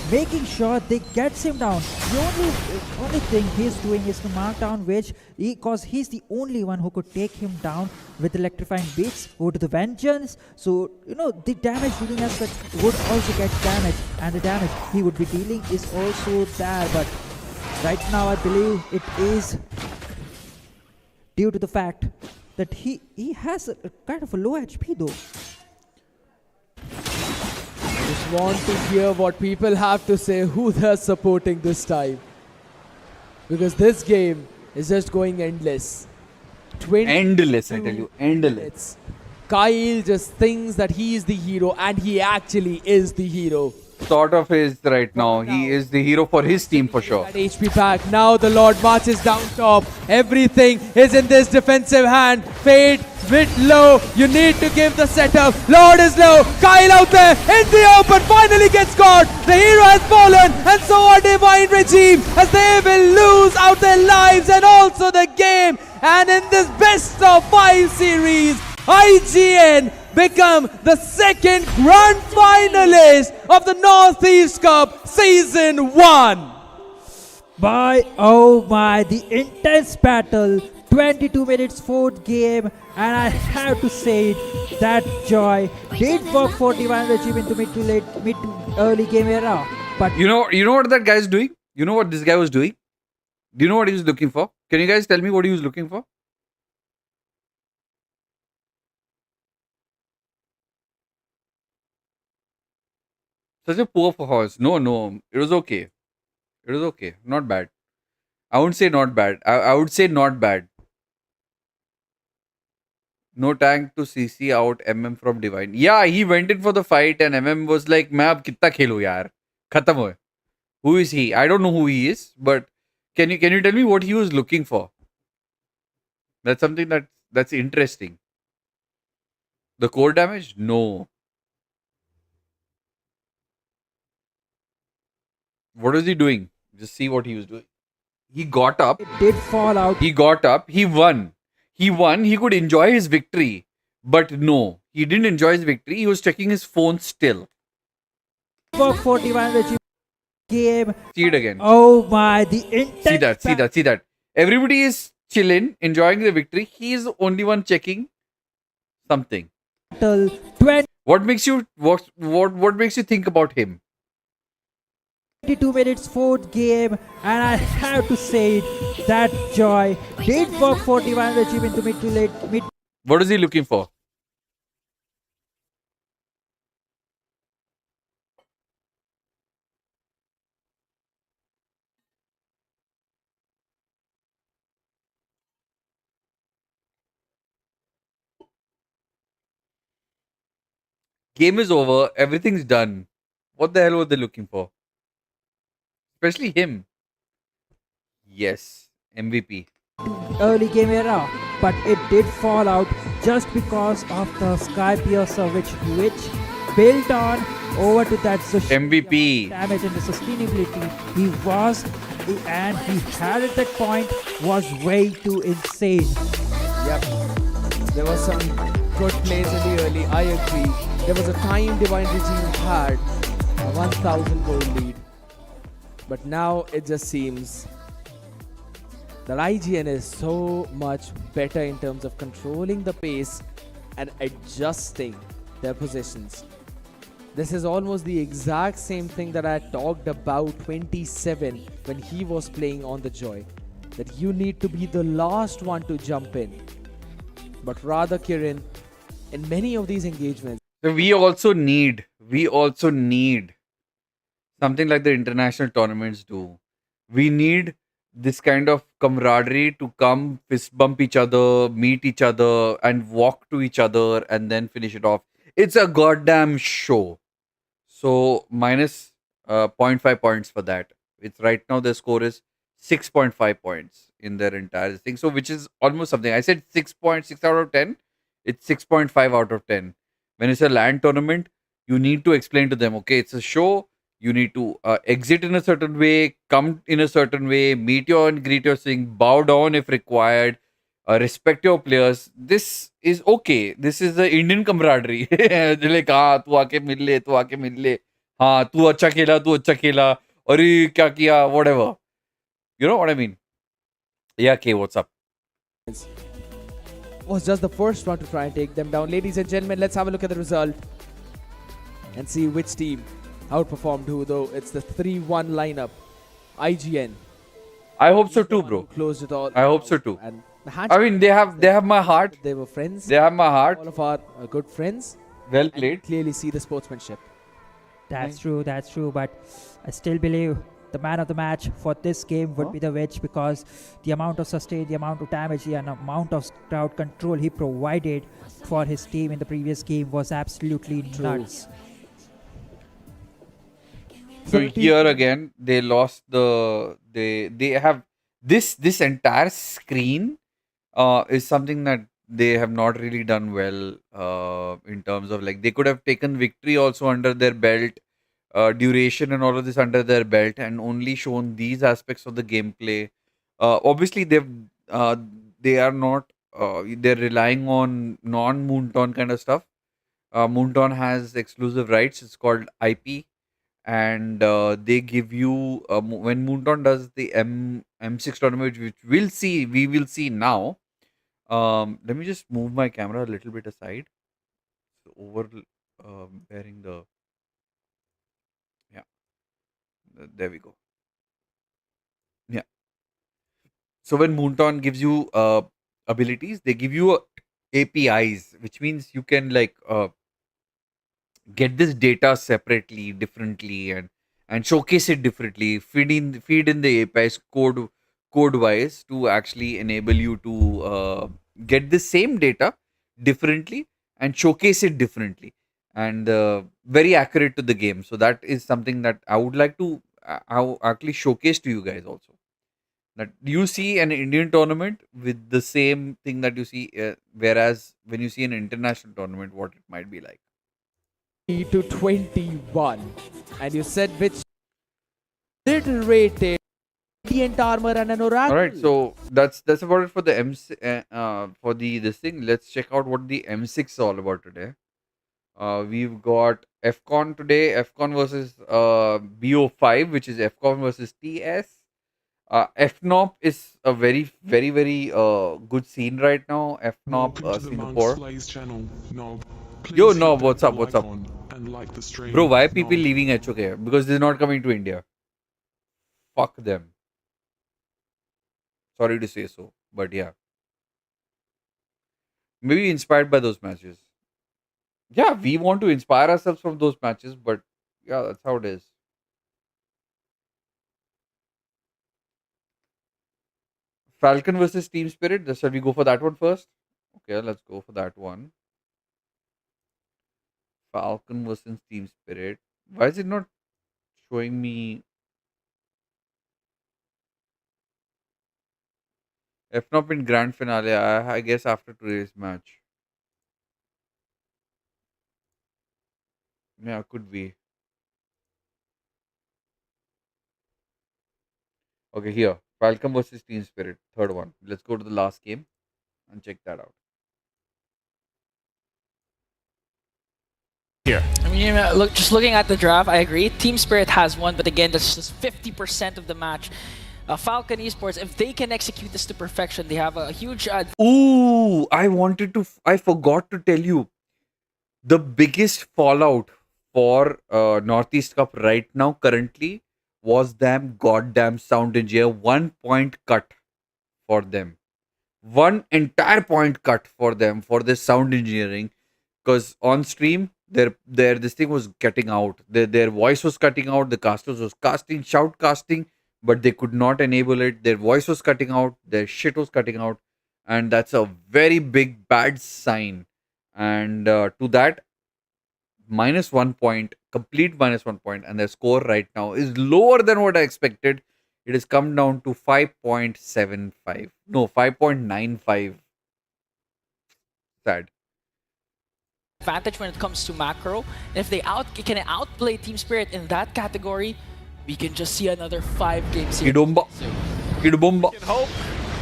Speaker 12: making sure they gets him down. The only thing he's doing is to mark down Witch, because he's the only one who could take him down with electrifying beats over to the vengeance. So, the damage dealing aspect would also get damaged, and the damage he would be dealing is also there. But right now I believe it is due to the fact that he has a kind of a low HP though.
Speaker 13: I just want to hear what people have to say, who they're supporting this time. Because this game is just going endless.
Speaker 2: Endless, I tell you. Endless.
Speaker 13: Kyle just thinks that he is the hero, and he actually is the hero.
Speaker 2: Sort of is right now. He is the hero for his team for sure.
Speaker 13: That HP back. Now the Lord marches down top. Everything is in this defensive hand. Fade, bit low. You need to give the setup. Lord is low. Kyle out there in the open. Finally gets caught. The hero has fallen. And so are Divine Regime, as they will lose out their lives and also the game. And in this best of 5 series, IGN become the second grand finalist of the Northeast Cup Season 1.
Speaker 12: Oh my, the intense battle, 22 minutes, 4th game, and I have to say that Joy did work for Divine Regime into mid to early game era. But
Speaker 2: you know what that guy is doing? You know what this guy was doing? Do you know what he was looking for? Can you guys tell me what he was looking for? Such a poor performance. No, it was okay. It was okay. Not bad. I wouldn't say not bad. I would say not bad. No tank to CC out MM from Divine. Yeah, he went in for the fight and MM was like, "Main ab kitna khelu yaar? Khatam hoye." Who is he? I don't know who he is, but can you tell me what he was looking for? That's something that's interesting. The core damage? No. What was he doing? Just see what he was doing. He got up.
Speaker 12: It did fall out.
Speaker 2: He got up. He won. He won. He could enjoy his victory. But no, he didn't enjoy his victory. He was checking his phone still.
Speaker 12: Work for Divine Regime game.
Speaker 2: See it again.
Speaker 12: Oh my, the intense.
Speaker 2: See that. Everybody is chilling, enjoying the victory. He is the only one checking something. What makes you think about him?
Speaker 12: 22 minutes, 4th game, and I have to say that Joy did work for Divine Regime into mid.
Speaker 2: What is he looking for? Game is over. Everything's done. What the hell were they looking for? Especially him. Yes, MVP.
Speaker 12: Early game era, but it did fall out just because of the Sky Piercer, which built on over to that
Speaker 2: MVP
Speaker 12: damage and the sustainability. He had at that point was way too insane.
Speaker 13: Yep. There was some good plays in the early. I agree. There was a time Divine Regime had a 1,000 goal lead. But now it just seems that IGN is so much better in terms of controlling the pace and adjusting their positions. This is almost the exact same thing that I talked about 27 when he was playing on the Joy. That you need to be the last one to jump in. But rather, Kirin, in many of these engagements,
Speaker 2: we also need something like the international tournaments do. We need this kind of camaraderie to come fist bump each other, meet each other, and walk to each other and then finish it off. It's a goddamn show. So minus 0.5 points for that. It's right now the score is 6.5 points in their entire thing. So which is almost something. I said 6.6 out of 10. It's 6.5 out of 10. When it's a land tournament, you need to explain to them, okay, it's a show. You need to exit in a certain way, come in a certain way, meet your and greet your thing, bow down if required, respect your players. This is okay. This is the Indian camaraderie. They're like, हाँ तू आके मिल ले, तू आके मिल ले, हाँ तू अच्छा खेला, अरे क्या किया, whatever. You know what I mean? Yeah, K, what's up?
Speaker 13: Was just the first one to try and take them down. Ladies and gentlemen, let's have a look at the result and see which team outperformed who, though it's the 3-1 lineup. IGN.
Speaker 2: I hope so too, bro.
Speaker 13: Closed it all.
Speaker 2: I hope so too.
Speaker 13: And
Speaker 2: I mean, they have my heart.
Speaker 13: They were friends.
Speaker 2: They have my heart.
Speaker 13: All of our good friends.
Speaker 2: Well played.
Speaker 13: Clearly see the sportsmanship.
Speaker 12: That's true. But I still believe the man of the match for this game would be the Witch, because the amount of sustain, the amount of damage, the amount of crowd control he provided for his team in the previous game was absolutely nuts.
Speaker 2: So here again, they lost they have this entire screen is something that they have not really done well in terms of, like, they could have taken victory also under their belt, duration and all of this under their belt, and only shown these aspects of the gameplay. Obviously they are not they're relying on non-Moonton kind of stuff. Moonton has exclusive rights. It's called IP. And they give you when Moonton does the M6 tournament, which we will see now. Let me just move my camera a little bit aside, so over bearing the there we go. Yeah. So when Moonton gives you abilities, they give you APIs, which means you can like get this data separately, differently, and showcase it differently. Feed in the APIs code wise to actually enable you to get the same data differently and showcase it differently, and very accurate to the game. So that is something that I would like to actually showcase to you guys also. That you see an Indian tournament with the same thing that you see, whereas when you see an international tournament, what it might be like.
Speaker 13: To 21, and you said which little rated radiant armor and an oracle.
Speaker 2: All right, so that's about it for the for this thing. Let's check out what the M6 is all about today. We've got FCON today. FCON versus BO5, which is FCON versus TS. FNOP is a very good scene right now. FNOP Singapore. Yo, Nob, what's up? Bro, why are people leaving HOK? Because they're not coming to India. Fuck them. Sorry to say so, but yeah. Maybe inspired by those matches. Yeah, we want to inspire ourselves from those matches, but yeah, that's how it is. Falcon versus Team Spirit. Shall we go for that one first? Okay, let's go for that one. Falcon versus Team Spirit. Why is it not showing me? FNOP in grand finale. I guess after today's match. Yeah, could be. Okay, here. Falcon versus Team Spirit. Third one. Let's go to the last game and check that out.
Speaker 16: Here. I mean, just looking at the draft, I agree. Team Spirit has won, but again, that's just 50% of the match. Falcon Esports, if they can execute this to perfection, they have a huge...
Speaker 2: Ooh, I forgot to tell you. The biggest fallout for Northeast Cup right now, currently, was them goddamn sound engineer. 1 point cut for them. One entire point cut for them for this sound engineering. Because on stream, this thing was cutting out. Their voice was cutting out. The casters was casting, shout casting. but they could not enable it. Their voice was cutting out, their shit was cutting out, and that's a very big bad sign. And to that, -1 point, complete -1 point, and their score right now is lower than what I expected. It has come down to 5.75. No, 5.95. Sad.
Speaker 16: Advantage when it comes to macro. And if they can outplay Team Spirit in that category, we can just see another 5-game series.
Speaker 2: Kidumba. Kidumba.
Speaker 17: We can hope,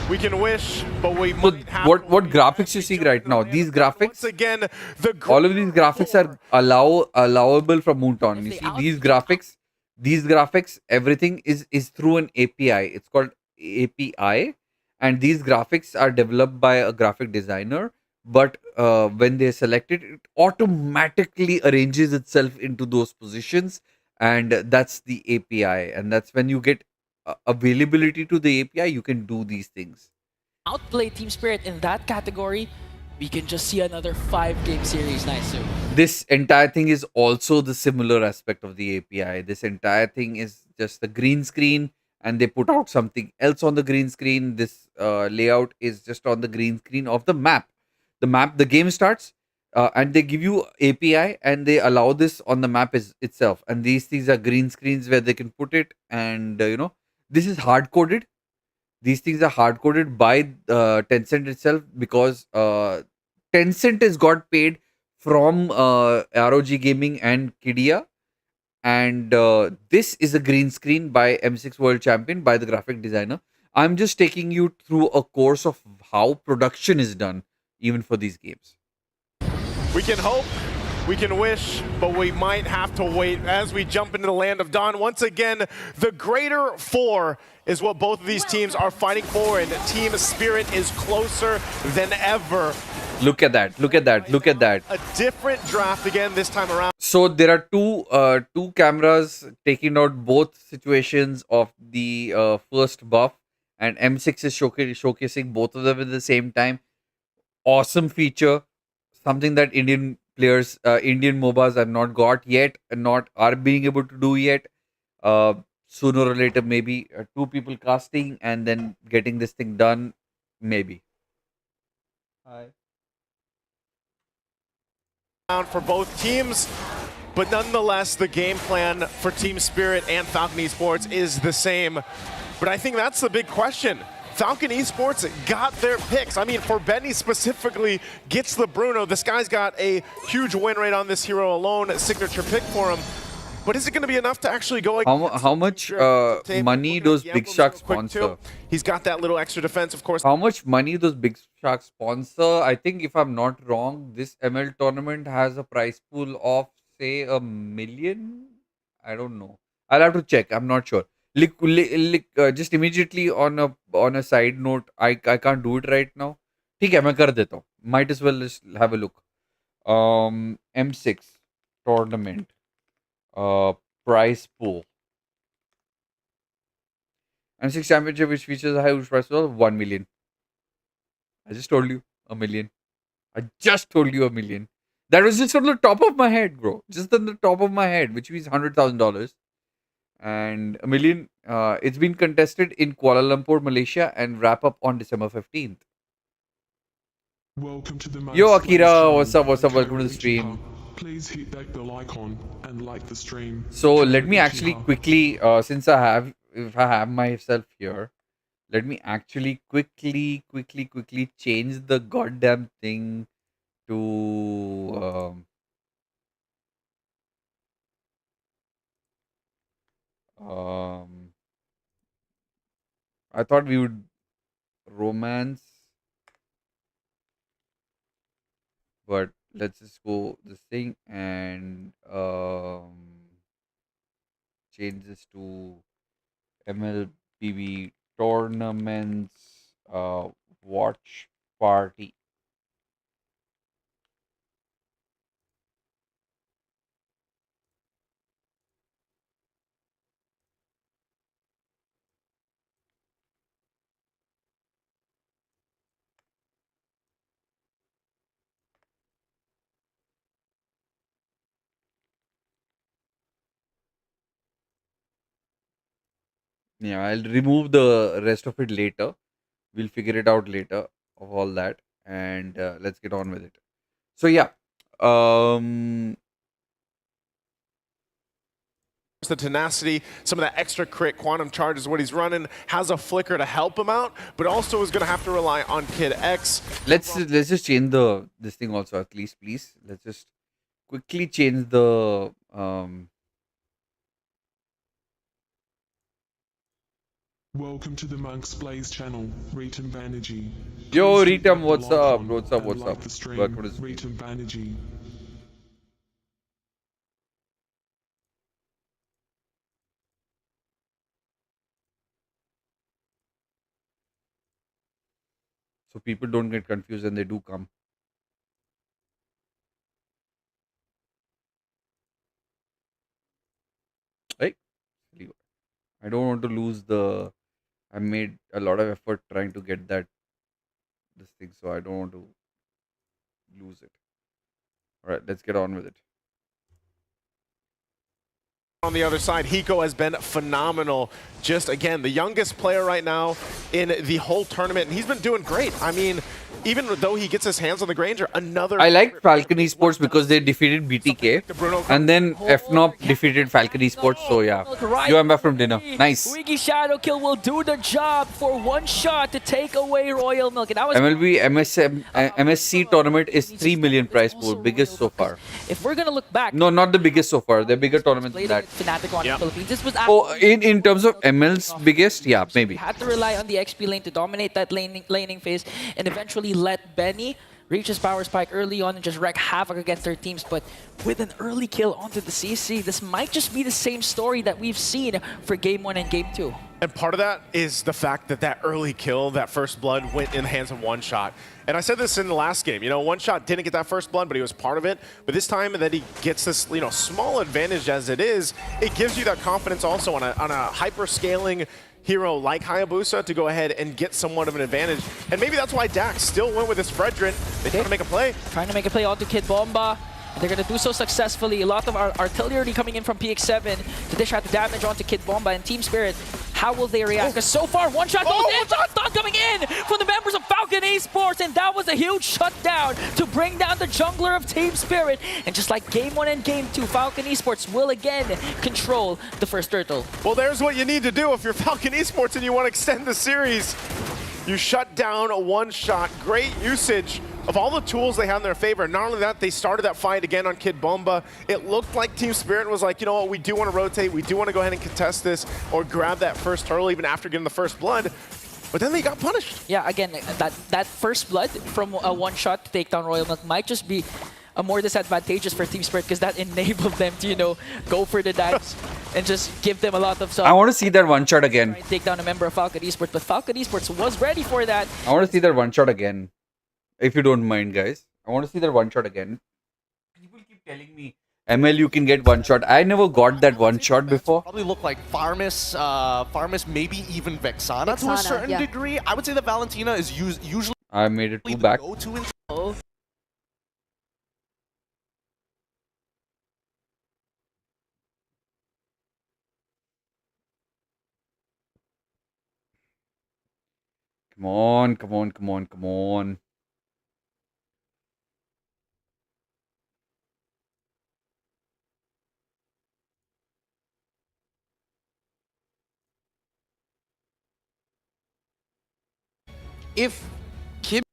Speaker 17: we can wish, but we
Speaker 2: So
Speaker 17: might have
Speaker 2: what graphics you see right now? These graphics,
Speaker 17: once again
Speaker 2: all of these graphics are allowable from Moonton. You see these graphics, everything is through an API. It's called API, and these graphics are developed by a graphic designer. But when they're selected, it automatically arranges itself into those positions, and that's the API. And that's when you get availability to the API, you can do these things.
Speaker 16: Outplay Team Spirit in that category, we can just see another 5-game series nice soon.
Speaker 2: This entire thing is also the similar aspect of the API. This entire thing is just the green screen, and they put out something else on the green screen. This layout is just on the green screen of the map. The game starts, and they give you API, and they allow this on the map itself. And these are green screens where they can put it, and this is hard coded. These things are hard coded by Tencent itself, because Tencent has got paid from ROG Gaming and Kidia. And this is a green screen by M6 World Champion, by the graphic designer. I'm just taking you through a course of how production is done, even for these games.
Speaker 17: We can hope, we can wish, but we might have to wait as we jump into the land of dawn. Once again, the greater four is what both of these teams are fighting for, and Team Spirit is closer than ever.
Speaker 2: Look at that, look at that, look at that.
Speaker 17: A different draft again this time around.
Speaker 2: So there are two cameras taking out both situations of the first buff, and M6 is showcasing both of them at the same time. Awesome feature, something that Indian players, Indian MOBAs have not got yet, and not are being able to do yet. Sooner or later, maybe 2 people casting and then getting this thing done, maybe. Hi.
Speaker 17: For both teams, but nonetheless, the game plan for Team Spirit and Falcon Esports is the same. But I think that's the big question. Falcon Esports got their picks. I mean, for Benny specifically, gets the Bruno. This guy's got a huge win rate on this hero alone, signature pick for him. But is it going to be enough to actually go like
Speaker 2: how much money does Big Shark sponsor?
Speaker 17: He's got that little extra defense, of course.
Speaker 2: How much money does Big Shark sponsor? I think, if I'm not wrong, this ML tournament has a prize pool of, say, $1 million. I don't know. I'll have to check. I'm not sure. Just immediately on a side note, I can't do it right now. ठीक है, मैं कर देता हूँ. Might as well just have a look. M6 tournament. Prize pool. M6 championship, which features a huge prize pool of 1 million. I just told you $1 million. I just told you $1 million. That was just on the top of my head, bro. Just on the top of my head, which means $100,000. And $1 million. It's been contested in Kuala Lumpur, Malaysia, and wrap up on December 15th.
Speaker 8: Welcome to the
Speaker 2: Yo, Akira, what's up? What's up? Welcome to the stream.
Speaker 8: Please hit that bell icon and like the stream.
Speaker 2: So let me actually quickly, since if I have myself here, let me actually quickly change the goddamn thing to I thought we would romance, but let's just go this thing and change this to Mlbb tournaments, watch party. Yeah, I'll remove the rest of it later. We'll figure it out later of all that, and let's get on with it. So yeah,
Speaker 17: the tenacity, some of that extra crit, quantum charge is what he's running, has a flicker to help him out, but also is going to have to rely on Kid X.
Speaker 2: let's just change this thing also, at least, please. Let's just quickly change the
Speaker 8: Welcome to the Monk's Blaze channel, Ritam Banerjee.
Speaker 2: Yo,
Speaker 8: Please hit
Speaker 2: Ritam,
Speaker 8: the
Speaker 2: what's
Speaker 8: like
Speaker 2: up?
Speaker 8: on
Speaker 2: What's up?
Speaker 8: and
Speaker 2: What's
Speaker 8: like
Speaker 2: up?
Speaker 8: the stream,
Speaker 2: Welcome to the
Speaker 8: Ritam Banerjee.
Speaker 2: so people don't get confused and they do come. Hey, I don't want to lose the. I made a lot of effort trying to get this thing, so I don't want to lose it. All right, let's get on with it.
Speaker 17: On the other side, Hiko has been phenomenal. Just, again, the youngest player right now in the whole tournament, and he's been doing great. I mean, even though he gets his hands on the Granger, another...
Speaker 2: I like Falcon Esports because they defeated BTK, and then FNOP defeated Falcon Esports, so yeah. You are back from dinner. Nice.
Speaker 16: Wiggy Shadow Kill will do the job for one shot to take away Royal Milk. And that was
Speaker 2: MLB MSC tournament is 3 million prize pool, biggest so far.
Speaker 16: If we're gonna look back,
Speaker 2: No, not the biggest so far. They're bigger tournaments than that.
Speaker 16: Fnatic on the Philippines. This was
Speaker 2: Oh, in terms of ML's biggest, yeah, maybe.
Speaker 16: had to rely on the XP lane to dominate that laning phase and eventually let Benny reach his power spike early on and just wreak havoc against their teams. But with an early kill onto the CC, this might just be the same story that we've seen for Game 1 and Game 2.
Speaker 17: And part of that is the fact that that early kill, that first blood, went in the hands of One Shot. And I said this in the last game, One Shot didn't get that first blood, but he was part of it. But this time that he gets this, small advantage as it is, it gives you that confidence also on a hyper-scaling hero like Hayabusa to go ahead and get somewhat of an advantage. And maybe that's why Dax still went with his Fredrin. They trying to make a play.
Speaker 16: Trying to make a play onto Kid Bomba. They're going to do so successfully. A lot of artillery coming in from PX7 to dish out the damage onto Kid Bomba and Team Spirit. How will they react? Because so far, one shot goes in. Shot coming in from the members of Falcon Esports, and that was a huge shutdown to bring down the jungler of Team Spirit. And just like Game 1 and Game 2, Falcon Esports will again control the first turtle.
Speaker 17: Well, there's what you need to do if you're Falcon Esports and you want to extend the series. You shut down a One Shot. Great usage of all the tools they had in their favor. Not only that, they started that fight again on Kid Bomba. It looked like Team Spirit was like, you know what, we do want to rotate, we do want to go ahead and contest this or grab that first turtle even after getting the first blood. But then they got punished.
Speaker 16: Yeah, again, that first blood from a one shot to take down Royal Milk might just be more disadvantageous for Team Spirit because that enabled them to, go for the dives and just give them a lot of...
Speaker 2: I want to see that one shot again.
Speaker 16: Take down a member of Falcon Esports, but Falcon Esports was ready for that.
Speaker 2: I want to see that one shot again. If you don't mind, guys. I want to see that one shot again. People keep telling me, ML, you can get one shot. I never got that one shot before.
Speaker 18: Probably look like Farmus, maybe even Vexana to a certain degree. I would say that Valentina is usually...
Speaker 2: I made it two back. Come on, come on, come on, come on.
Speaker 18: If Kim...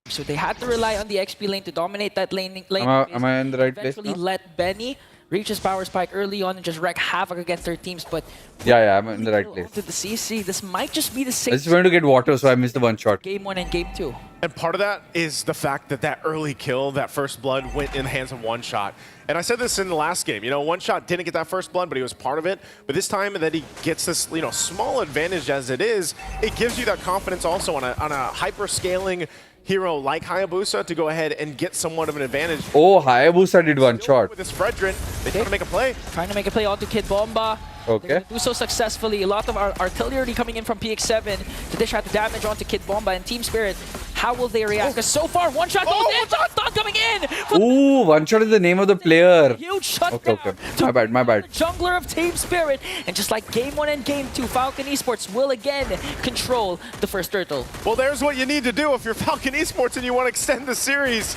Speaker 16: So they had to rely on the XP lane to dominate that lane.
Speaker 2: Am I in the right place
Speaker 16: Eventually
Speaker 2: now?
Speaker 16: let Benny reach his power spike early on and just wreak havoc against their teams. But
Speaker 2: Yeah, I'm in the right place.
Speaker 16: to the CC, this might just be the
Speaker 2: I
Speaker 16: same
Speaker 2: just went to get water, so I missed the one shot.
Speaker 16: Game 1 and Game 2.
Speaker 17: And part of that is the fact that that early kill, that first blood, went in the hands of One Shot. And I said this in the last game, One Shot didn't get that first blood, but he was part of it. But this time that he gets this, small advantage as it is, it gives you that confidence also on a hyper-scaling hero like Hayabusa to go ahead and get somewhat of an advantage.
Speaker 2: Oh, Hayabusa did one shot.
Speaker 17: With this Fredrin, they trying to make a play.
Speaker 16: Trying to make a play onto Kid Bomba.
Speaker 2: Okay.
Speaker 16: Do so successfully. A lot of our artillery coming in from PX7 to dish out the damage onto Kid Bomba and Team Spirit. How will they react? Because so far, one shot goes in, stun coming in!
Speaker 2: Ooh, one shot is the name of the player.
Speaker 16: Huge shutdown.
Speaker 2: Okay. My bad.
Speaker 16: Jungler of Team Spirit. And just like Game 1 and Game 2, Falcon Esports will again control the first turtle.
Speaker 17: Well, there's what you need to do if you're Falcon Esports and you want to extend the series.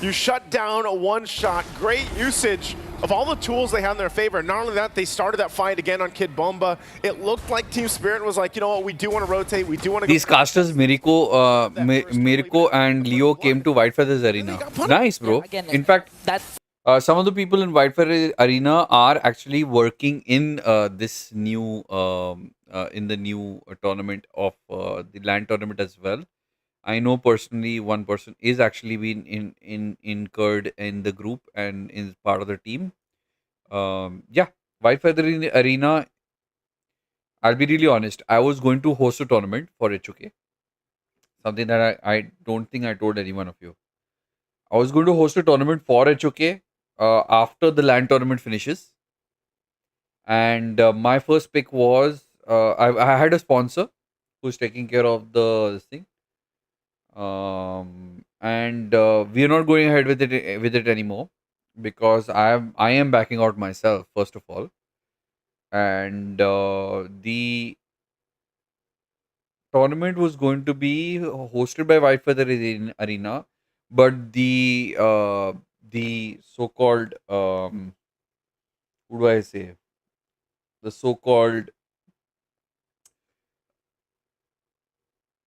Speaker 17: You shut down a one-shot. Great usage of all the tools they have in their favor. Not only that, they started that fight again on Kid Bomba. It looked like Team Spirit was like, you know what, we do want to rotate, we do want to
Speaker 2: These casters, Miriko and Leo came to Whitefeather's arena. Nice, bro. In fact, some of the people in Whitefeather arena are actually working in this new, in the new tournament of the LAN tournament as well. I know personally one person is actually been incurred in the group and is part of the team. Yeah, Whitefeather arena. I'll be really honest. I was going to host a tournament for HOK. Something that I don't think I told any one of you. I was going to host a tournament for HOK after the LAN tournament finishes. And my first pick was I had a sponsor who's taking care of this thing. And we are not going ahead with it anymore because I am backing out myself first of all, and the tournament was going to be hosted by Whitefeather Arena, but the so-called who do I say, the so-called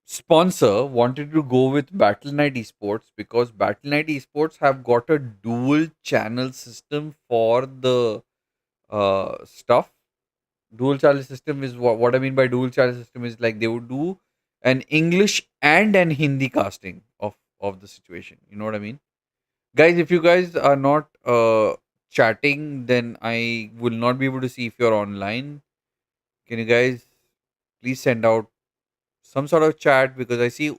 Speaker 2: sponsor wanted to go with Battle.net Esports because Battle.net Esports have got a dual channel system for the stuff. Dual channel system is what I mean by dual channel system is like they would do an English and an Hindi casting of the situation. You know what I mean? Guys, if you guys are not chatting, then I will not be able to see if you're online. Can you guys please send out some sort of chat, because I see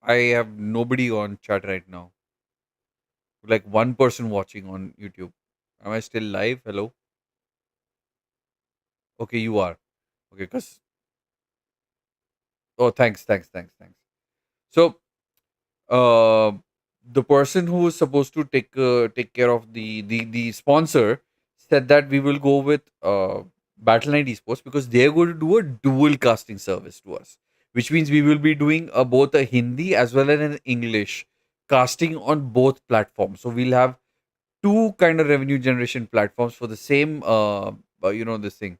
Speaker 2: I have nobody on chat right now. Like one person watching on YouTube. Am I still live? Hello? Okay, you are. Okay, because... Oh, thanks. So, the person who is supposed to take care of the sponsor said that we will go with Battle.net Esports because they are going to do a dual casting service to us. Which means we will be doing both a Hindi as well as an English casting on both platforms. So we'll have two kind of revenue generation platforms for the same, this thing,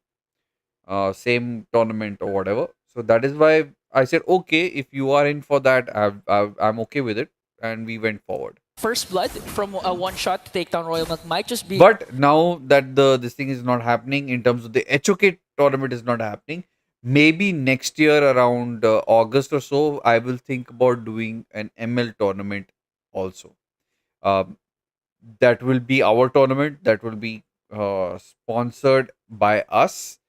Speaker 2: same tournament or whatever. So that is why I said, okay, if you are in for that, I'm okay with it. And we went forward.
Speaker 16: First blood from a one shot to take down Royal Milk might just be...
Speaker 2: But now that this thing is not happening in terms of the HOK tournament is not happening, maybe next year around August or so, I will think about doing an ML tournament also. That will be our tournament. That will be sponsored by us.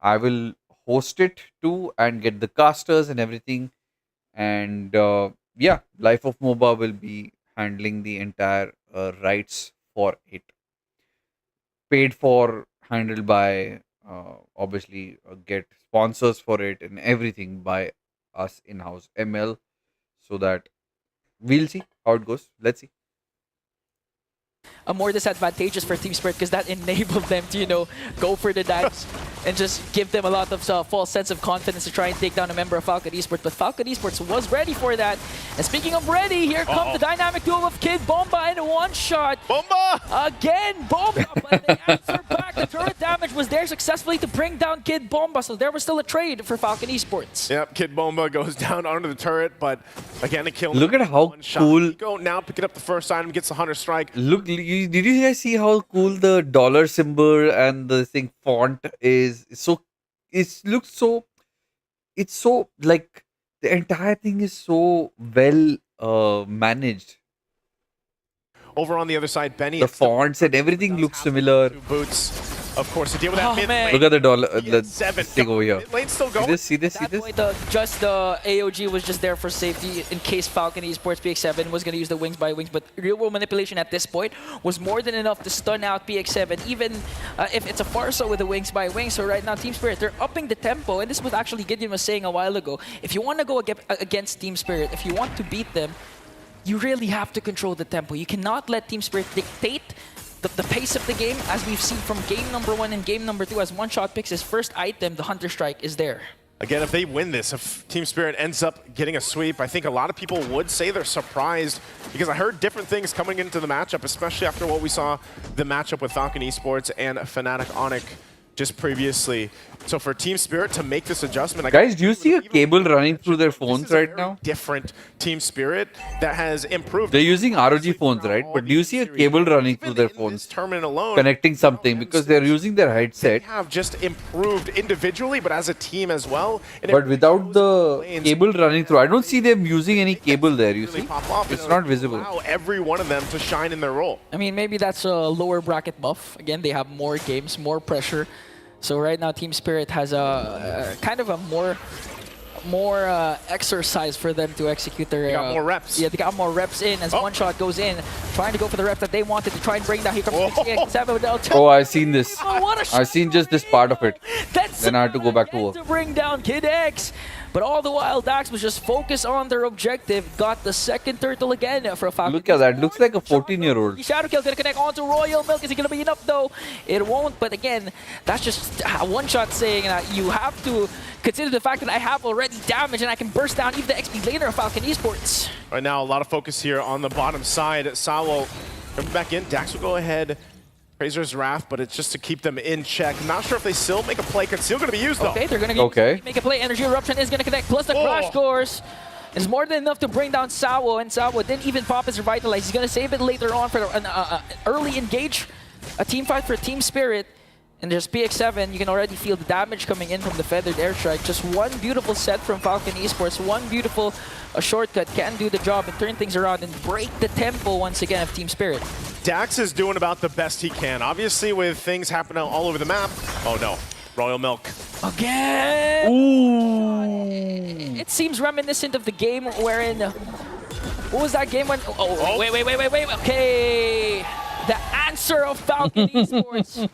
Speaker 2: I will host it too and get the casters and everything. And yeah, Life of MOBA will be handling the entire rights for it. Paid for, handled by... obviously get sponsors for it and everything by us in-house ML, so that we'll see how it goes. Let's see.
Speaker 16: More disadvantageous for Team Spirit because that enabled them to, go for the dance and just give them a lot of false sense of confidence to try and take down a member of Falcon Esports. But Falcon Esports was ready for that. And speaking of ready, here comes the dynamic duel of Kid Bomba in one shot.
Speaker 17: Bomba!
Speaker 16: Again, Bomba, but they answer back. The turret damage was there successfully to bring down Kid Bomba, so there was still a trade for Falcon Esports.
Speaker 17: Yep, Kid Bomba goes down onto the turret, but again, a kill.
Speaker 2: Look at how cool...
Speaker 17: Go now, pick it up the first item, gets the Hunter Strike.
Speaker 2: Look, did you guys see how cool the dollar symbol and the thing font is? It's so like the entire thing is so well managed.
Speaker 17: Over on the other side, Benny.
Speaker 2: The fonts and everything looks similar.
Speaker 17: Boots. of course, to deal with that mid lane.
Speaker 2: Look at the dollar. The
Speaker 17: Seven.
Speaker 2: thing over here.
Speaker 17: Mid lane still going.
Speaker 2: See this?
Speaker 16: At that point, the AOG was just there for safety in case Falcon Esports PX7 was going to use the wings by wings, but real world manipulation at this point was more than enough to stun out PX7, even if it's a Farso with the wings by wings. So right now, Team Spirit, they're upping the tempo, and this was actually Gideon was saying a while ago. If you want to go against Team Spirit, if you want to beat them, you really have to control the tempo. You cannot let Team Spirit dictate the pace of the game, as we've seen from game number 1 and game number 2. As One Shot picks his first item, the Hunter Strike is there.
Speaker 17: Again, if they win this, if Team Spirit ends up getting a sweep, I think a lot of people would say they're surprised, because I heard different things coming into the matchup, especially after what we saw the matchup with Falcon Esports and Fnatic Onic just previously. So for Team Spirit to make this adjustment,
Speaker 2: guys, do you see a cable running through their phones right now?
Speaker 17: Different Team Spirit that has improved.
Speaker 2: They're using ROG phones, right? But do you see a cable running through their phones,
Speaker 17: tournament alone,
Speaker 2: connecting something, because they're using their headset?
Speaker 17: They have just improved individually, but as a team as well. And
Speaker 2: but without the cable running through, I don't see them using any cable there. You see, it's not visible.
Speaker 17: Allow every one of them to shine in their role.
Speaker 16: I mean, maybe that's a lower bracket buff. Again, they have more games, more pressure. So right now, Team Spirit has a kind of a more exercise for them to execute their...
Speaker 17: They got more reps.
Speaker 16: Yeah, they got more reps in as One Shot goes in, trying to go for the reps that they wanted to try and bring down. Here comes 7 with L2.
Speaker 2: Oh, I've seen this.
Speaker 16: Oh,
Speaker 2: I've seen just this part of it. Then I had to go back to work.
Speaker 16: To bring down Kid X. But all the while, Dax was just focused on their objective. Got the second turtle again for a Falcon.
Speaker 2: Look at that. Looks like a 14-year-old.
Speaker 16: Shadow Kill gonna connect onto Royal Milk. Is it gonna be enough though? It won't. But again, that's just One Shot saying that you have to consider the fact that I have already damage and I can burst down even the XP laner of Falcon Esports.
Speaker 17: Right now, a lot of focus here on the bottom side. Sawo coming back in. Dax will go ahead. Razor's Wrath, but it's just to keep them in check. Not sure if they still make a play. Conceal going to be used, though.
Speaker 16: Okay, they're going to make a play. Energy Eruption is going to connect, plus the Crash Course. It's more than enough to bring down Sawo, and Sawo didn't even pop his Revitalize. He's going to save it later on for an early engage. A team fight for Team Spirit. And there's PX7, you can already feel the damage coming in from the Feathered Airstrike. Just one beautiful set from Falcon Esports, one beautiful shortcut can do the job and turn things around and break the tempo once again of Team Spirit.
Speaker 17: Dax is doing about the best he can. Obviously, with things happening all over the map. Oh no, Royal Milk.
Speaker 16: Again!
Speaker 2: Ooh.
Speaker 16: It seems reminiscent of the game wherein... What was that game when... Oh, wait. Okay. The answer of Falcon Esports.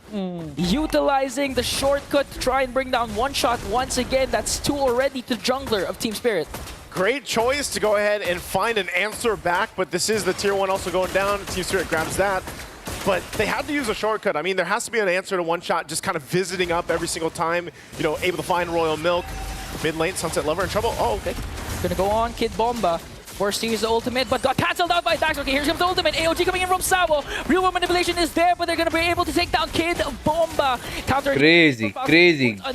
Speaker 16: Utilizing the shortcut to try and bring down One Shot once again. That's 2 already to jungler of Team Spirit.
Speaker 17: Great choice to go ahead and find an answer back, but this is the tier 1 also going down. Team Spirit grabs that. But they had to use a shortcut. I mean, there has to be an answer to One Shot, just kind of visiting up every single time, you know, able to find Royal Milk. Mid lane, Sunset Lover in trouble. Oh, okay.
Speaker 16: Gonna go on Kid Bomba. Forced to use the ultimate, but got cancelled out by Dax. Okay, here comes the ultimate. AOG coming in from Sawo. Real world manipulation is there, but they're going to be able to take down Kid Bomba.
Speaker 2: Crazy.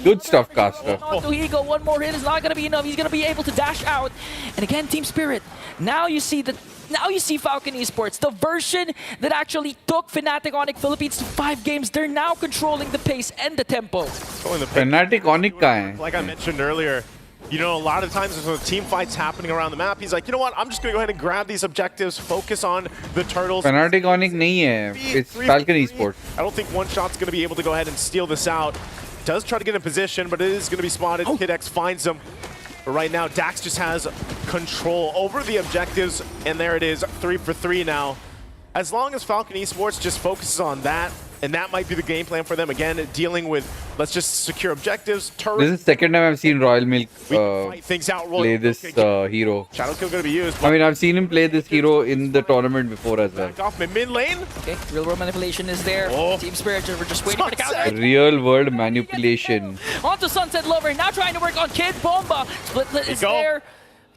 Speaker 2: Good stuff, Caster.
Speaker 16: Ego. One more hit is not going to be enough. He's going to be able to dash out. And again, Team Spirit. Now you see Falcon Esports, the version that actually took Fnatic Onic Philippines to 5 games. They're now controlling the pace and the tempo.
Speaker 2: Fnatic Onic ka hai?
Speaker 17: Like I mentioned earlier, you know, a lot of times when team fights happening around the map, he's like, you know what, I'm just going to go ahead and grab these objectives, focus on the turtles.
Speaker 2: Fnatic Onic nahi hai. It's Falcon Esports.
Speaker 17: I don't think One Shot's going to be able to go ahead and steal this out. Does try to get in position, but it is going to be spotted. Kid X finds him. But right now, Dax just has control over the objectives, and there it is, 3 for 3 now. As long as Falcon Esports just focuses on that, and that might be the game plan for them. Again, dealing with, let's just secure objectives, turrets.
Speaker 2: This is the second time I've seen Royal Milk
Speaker 17: things out,
Speaker 2: play this hero.
Speaker 17: Shadow Kill going to be used.
Speaker 2: I mean, I've seen him play this hero in the tournament before as well.
Speaker 17: Back off mid lane.
Speaker 16: Okay, real world manipulation is there. Team Spirit, we're just waiting for the counter.
Speaker 2: Real world manipulation.
Speaker 16: Onto Sunset Lover, now trying to work on Kid Bomba. Split is there.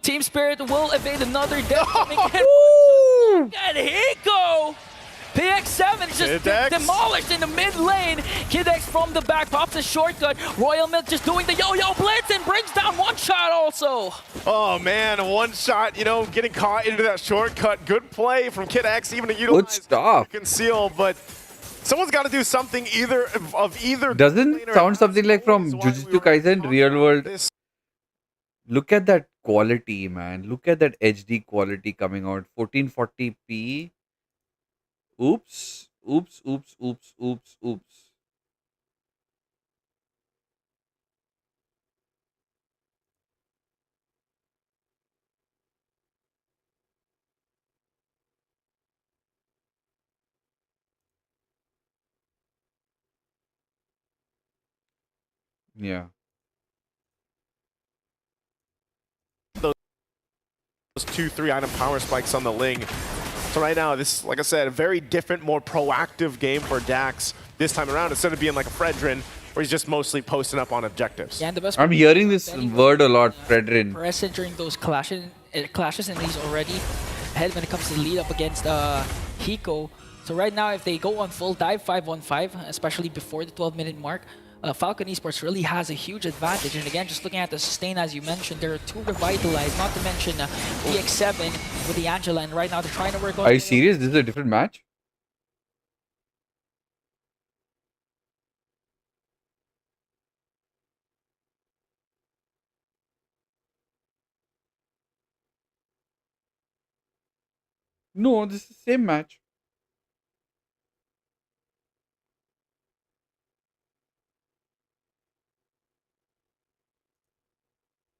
Speaker 16: Team Spirit will evade another death coming in. And Hiko! PX7 just demolished in the mid lane. Kid X from the back pops a shortcut. Royal Milk just doing the yo-yo blitz and brings down One Shot also.
Speaker 17: Oh man, One Shot, you know, getting caught into that shortcut. Good play from Kid X, even to utilize conceal, but someone's got to do something either.
Speaker 2: Doesn't sound something like from Jujutsu Kaisen, real world. Look at that quality, man. Look at that HD quality coming out. 1440p. Oops. Yeah.
Speaker 17: Those 2-3 item power spikes on the Ling. So right now, this, like I said, a very different, more proactive game for Dax this time around, instead of being like a Fredrin, where he's just mostly posting up on objectives.
Speaker 16: Yeah, and the best
Speaker 2: I'm hearing this word a lot, Fredrin.
Speaker 16: Present during those clashes, and he's already ahead when it comes to the lead up against Hiko. So right now, if they go on full dive 5-on-5, especially before the 12-minute mark, Falcon Esports really has a huge advantage. And again, just looking at the sustain, as you mentioned, there are 2 revitalized, not to mention PX7 with the Angela, and right now they're trying to work on...
Speaker 2: Are you serious? This is a different match? No, this is the same match.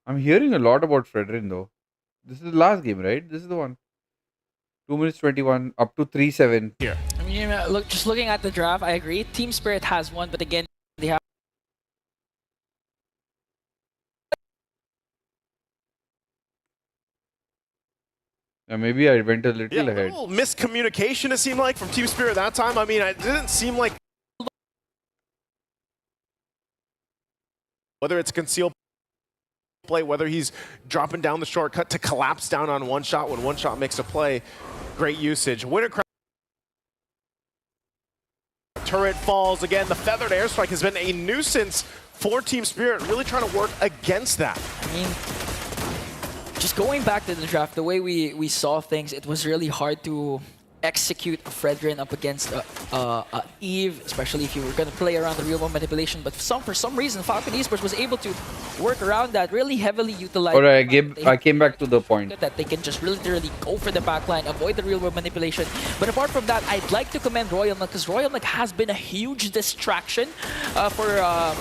Speaker 2: I'm hearing a lot about Fredrin though. This is the last game, right? This is the one. 2 minutes 21, up to 3-7.
Speaker 17: Here.
Speaker 16: I mean, just looking at the draft, I agree. Team Spirit has one, but again, they have...
Speaker 2: Yeah, maybe I went a little ahead.
Speaker 17: A little miscommunication, it seemed like, from Team Spirit that time. I mean, it didn't seem like... Whether it's concealed play, whether he's dropping down the shortcut to collapse down on one shot when one shot makes a play. Great usage. Winter Crown. Turret falls again. The feathered airstrike has been a nuisance for Team Spirit, really trying to work against that.
Speaker 16: I mean, just going back to the draft, the way we saw things, it was really hard to execute a Fredrin up against Eve, especially if you were going to play around the real-world manipulation. But for some reason, Falcon Esports was able to work around that, really heavily utilize...
Speaker 2: Alright, I came back to the point.
Speaker 16: That they can just literally go for the backline, avoid the real-world manipulation. But apart from that, I'd like to commend Royal Milk, because Royal Milk has been a huge distraction for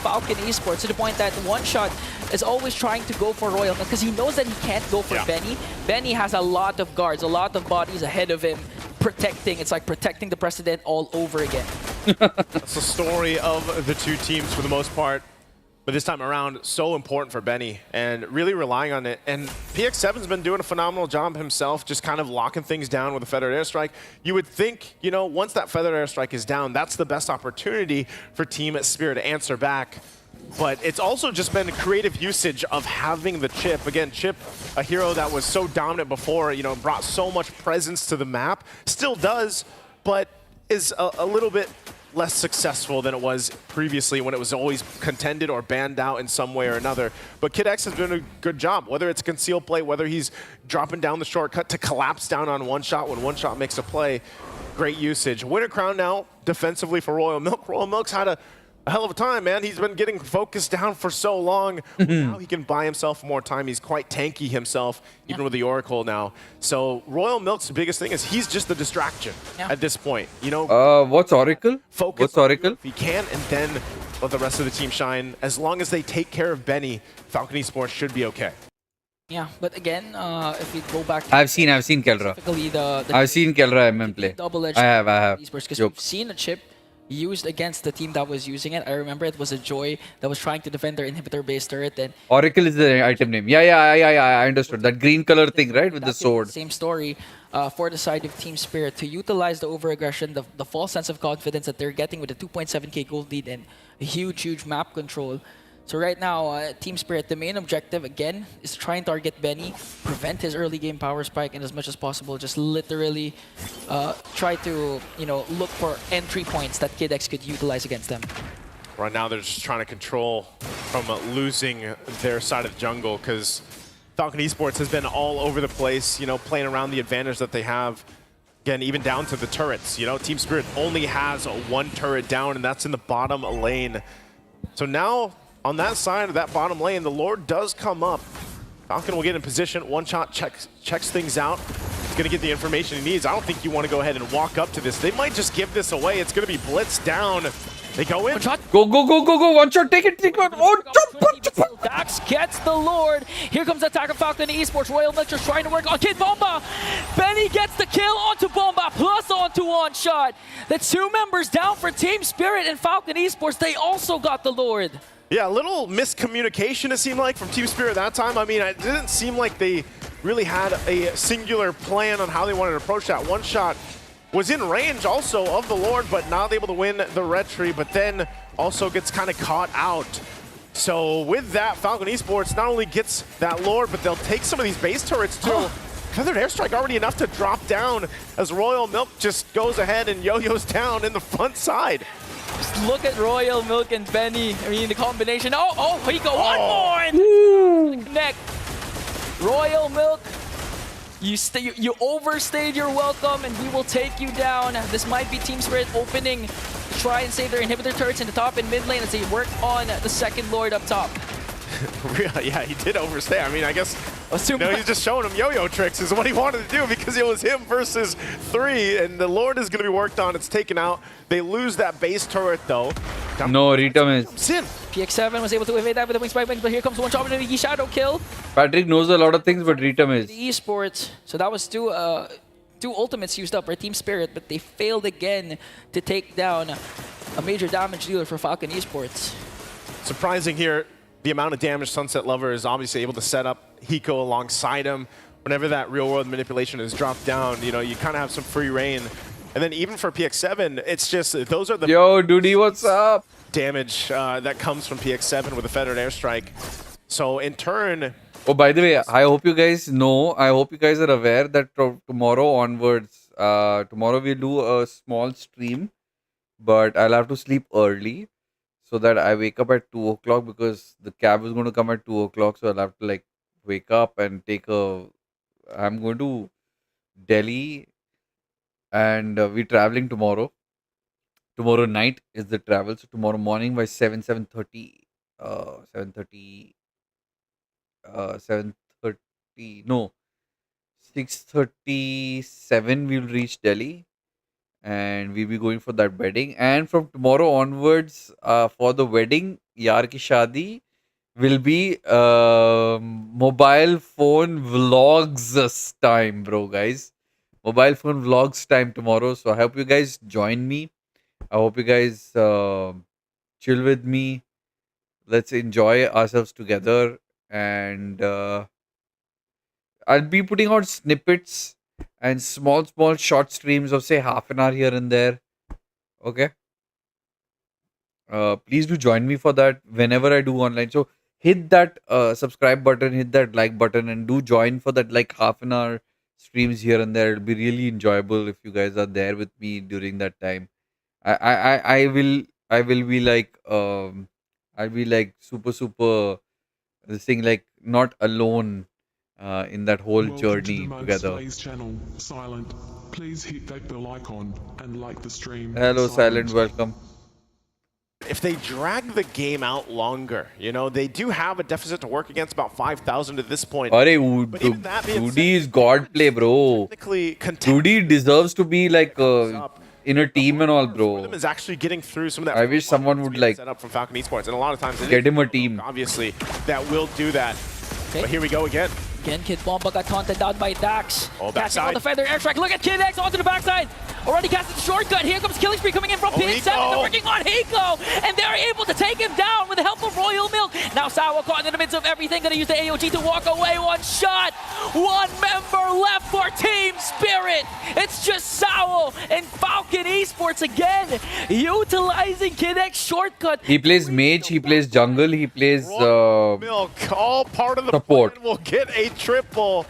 Speaker 16: Falcon Esports, to the point that One Shot is always trying to go for Royal Milk, because he knows that he can't go for Benny. Benny has a lot of guards, a lot of bodies ahead of him, protecting. It's like protecting the precedent all over again.
Speaker 17: That's the story of the two teams for the most part. But this time around, so important for Benny and really relying on it. And PX7's been doing a phenomenal job himself, just kind of locking things down with a feathered airstrike. You would think, you know, once that feathered airstrike is down, that's the best opportunity for Team Spirit to answer back. But it's also just been creative usage of having the Chip. Again, Chip, a hero that was so dominant before, you know, brought so much presence to the map, still does, but is a little bit less successful than it was previously when it was always contended or banned out in some way or another. But Kid X has done a good job, whether it's concealed play, whether he's dropping down the shortcut to collapse down on one shot when one shot makes a play. Great usage. Winter Crown now defensively for Royal Milk. Royal Milk's had a hell of a time, man. He's been getting focused down for so long. Now he can buy himself more time. He's quite tanky himself, even with the Oracle now. So Royal Milk's biggest thing is he's just the distraction at this point. You know,
Speaker 2: what's Oracle?
Speaker 17: Focus
Speaker 2: what's Oracle?
Speaker 17: If he can, and then let the rest of the team shine. As long as they take care of Benny, Falcon Esports should be okay.
Speaker 16: Yeah, but again, if you go back to
Speaker 2: I've seen Kelra. I've seen Kelra MM play.
Speaker 16: Double-edged
Speaker 2: I have.
Speaker 16: Because we've seen a Chip used against the team that was using it. I remember it was a Joy that was trying to defend their inhibitor-based turret. And
Speaker 2: Oracle is the item name. Yeah, I understood. That green color thing, right? With the sword.
Speaker 16: Same story for the side of Team Spirit to utilize the over-aggression, the false sense of confidence that they're getting with the 2.7k gold lead and a huge map control. So right now, Team Spirit, the main objective, again, is to try and target Benny, prevent his early game power spike, and as much as possible, just literally try to, you know, look for entry points that Kid X could utilize against them.
Speaker 17: Right now, they're just trying to control from losing their side of the jungle, because Falcon Esports has been all over the place, you know, playing around the advantage that they have. Again, even down to the turrets, you know, Team Spirit only has one turret down, and that's in the bottom lane. So now, on that side of that bottom lane, the Lord does come up. Falcon will get in position. One shot checks things out. He's going to get the information he needs. I don't think you want to go ahead and walk up to this. They might just give this away. It's going to be blitzed down. They go in.
Speaker 16: One shot.
Speaker 2: Go. One shot. Take it. Oh, jump.
Speaker 16: Dax gets the Lord. Here comes the attack of Falcon Esports. Royal Milk just trying to work on Kid Bomba. Benny gets the kill onto Bomba, plus onto One Shot. The two members down for Team Spirit and Falcon Esports. They also got the Lord.
Speaker 17: Yeah, a little miscommunication it seemed like from Team Spirit that time. I mean, it didn't seem like they really had a singular plan on how they wanted to approach that. One shot was in range also of the Lord, but not able to win the red tree, but then also gets kind of caught out. So with that, Falcon Esports not only gets that Lord, but they'll take some of these base turrets too. Feathered Airstrike already enough to drop down as Royal Milk just goes ahead and yo-yos down in the front side.
Speaker 16: Just look at Royal Milk and Benny. I mean, the combination. Oh, here you go. One more. And connect. Royal Milk, you overstayed your welcome, and we will take you down. This might be Team Spirit opening to try and save their inhibitor turrets in the top and mid lane as they work on the second Lord up top.
Speaker 17: Yeah, he did overstay. I mean, I guess he's just showing him yo-yo tricks is what he wanted to do because it was him versus 3, and the Lord is going to be worked on. It's taken out. They lose that base turret, though.
Speaker 2: No, Rita is.
Speaker 16: PX7 was able to evade that with a wing spike, but here comes one shot with a shadow kill.
Speaker 2: Patrick knows a lot of things, but Rita is.
Speaker 16: The esports. So that was two ultimates used up by Team Spirit, but they failed again to take down a major damage dealer for Falcon Esports.
Speaker 17: Surprising here. The amount of damage Sunset Lover is obviously able to set up Hiko alongside him. Whenever that real-world manipulation is dropped down, you know, you kind of have some free reign. And then even for PX7, it's just, those are the...
Speaker 2: Yo, Duty, what's up?
Speaker 17: Damage that comes from PX7 with a Feathered Airstrike. So in turn...
Speaker 2: Oh, by the way, I hope you guys know, I hope you guys are aware that tomorrow onwards, tomorrow we'll do a small stream, but I'll have to sleep early, so that I wake up at 2 o'clock because the cab is going to come at 2 o'clock. So I'll have to like wake up and take a... I'm going to Delhi and we're traveling tomorrow. Tomorrow night is the travel. So tomorrow morning by 7:30, no, 6:37 we'll reach Delhi. And we'll be going for that wedding. And from tomorrow onwards, for the wedding, Yaar Ki Shaadi will be mobile phone vlogs time, bro, guys. Mobile phone vlogs time tomorrow. So I hope you guys join me. I hope you guys chill with me. Let's enjoy ourselves together. And I'll be putting out snippets and small short streams of say half an hour here and there. Okay. Please do join me for that whenever I do online. So hit that subscribe button, hit that like button, and do join for that like half an hour streams here and there. It'll be really enjoyable if you guys are there with me during that time. I will be like I'll be like super this thing, like not alone in that whole journey together.
Speaker 8: Channel, Silent. Please hit that bell icon and like the stream.
Speaker 2: Hello, Silent. Welcome.
Speaker 17: If they drag the game out longer, you know, they do have a deficit to work against, about 5,000 at this point.
Speaker 2: Rudy is god play, bro. Rudy deserves to be like in a team and all, bro.
Speaker 17: Is actually getting through some of that.
Speaker 2: I wish someone would like
Speaker 17: set up from Falcon Esports, and a lot of times
Speaker 2: get him a team.
Speaker 17: Obviously, that will do that. Okay. But here we go again.
Speaker 16: Again, Kid Bomba got taunted down by Dax.
Speaker 17: Oh,
Speaker 16: Catching on the Feather Airstrike. Look at Kid X onto the backside. Already casted the shortcut. Here comes Killing Spree coming in from PX7. They're working on Hiko. And they're able to take him down with the help of Royal Milk. Now Sawa caught in the midst of everything. Gonna use the AOG to walk away. One shot. One member left for Team Spirit. It's just Sawa and Falcon Esports again. Utilizing Kid X shortcut.
Speaker 2: He plays mage, he plays jungle, he plays
Speaker 17: Milk. All part of the
Speaker 2: support.
Speaker 17: Plan will get a triple.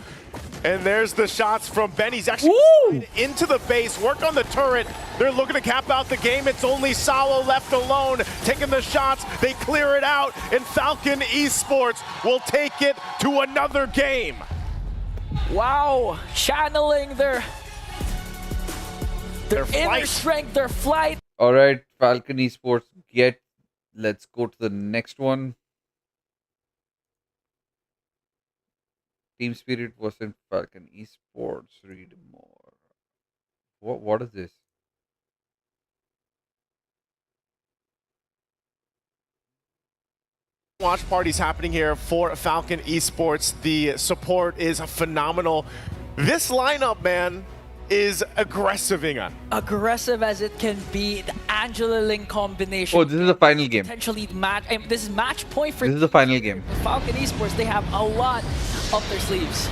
Speaker 17: And there's the shots from Benny's actually into the base, work on the turret. They're looking to cap out the game. It's only Salo left alone, taking the shots. They clear it out, and Falcon Esports will take it to another game.
Speaker 16: Wow, channeling their inner strength, their flight.
Speaker 2: All right, Falcon Esports, let's go to the next one. Team Spirit versus Falcon Esports. Read more. What is this?
Speaker 17: Watch parties happening here for Falcon Esports. The support is phenomenal. This lineup, man, is aggressive, Inga.
Speaker 16: Aggressive as it can be. The Angela Link combination.
Speaker 2: Oh, this is the final game.
Speaker 16: Potentially match. This is match point for.
Speaker 2: This is the final game.
Speaker 16: Falcon Esports. They have a lot up their sleeves.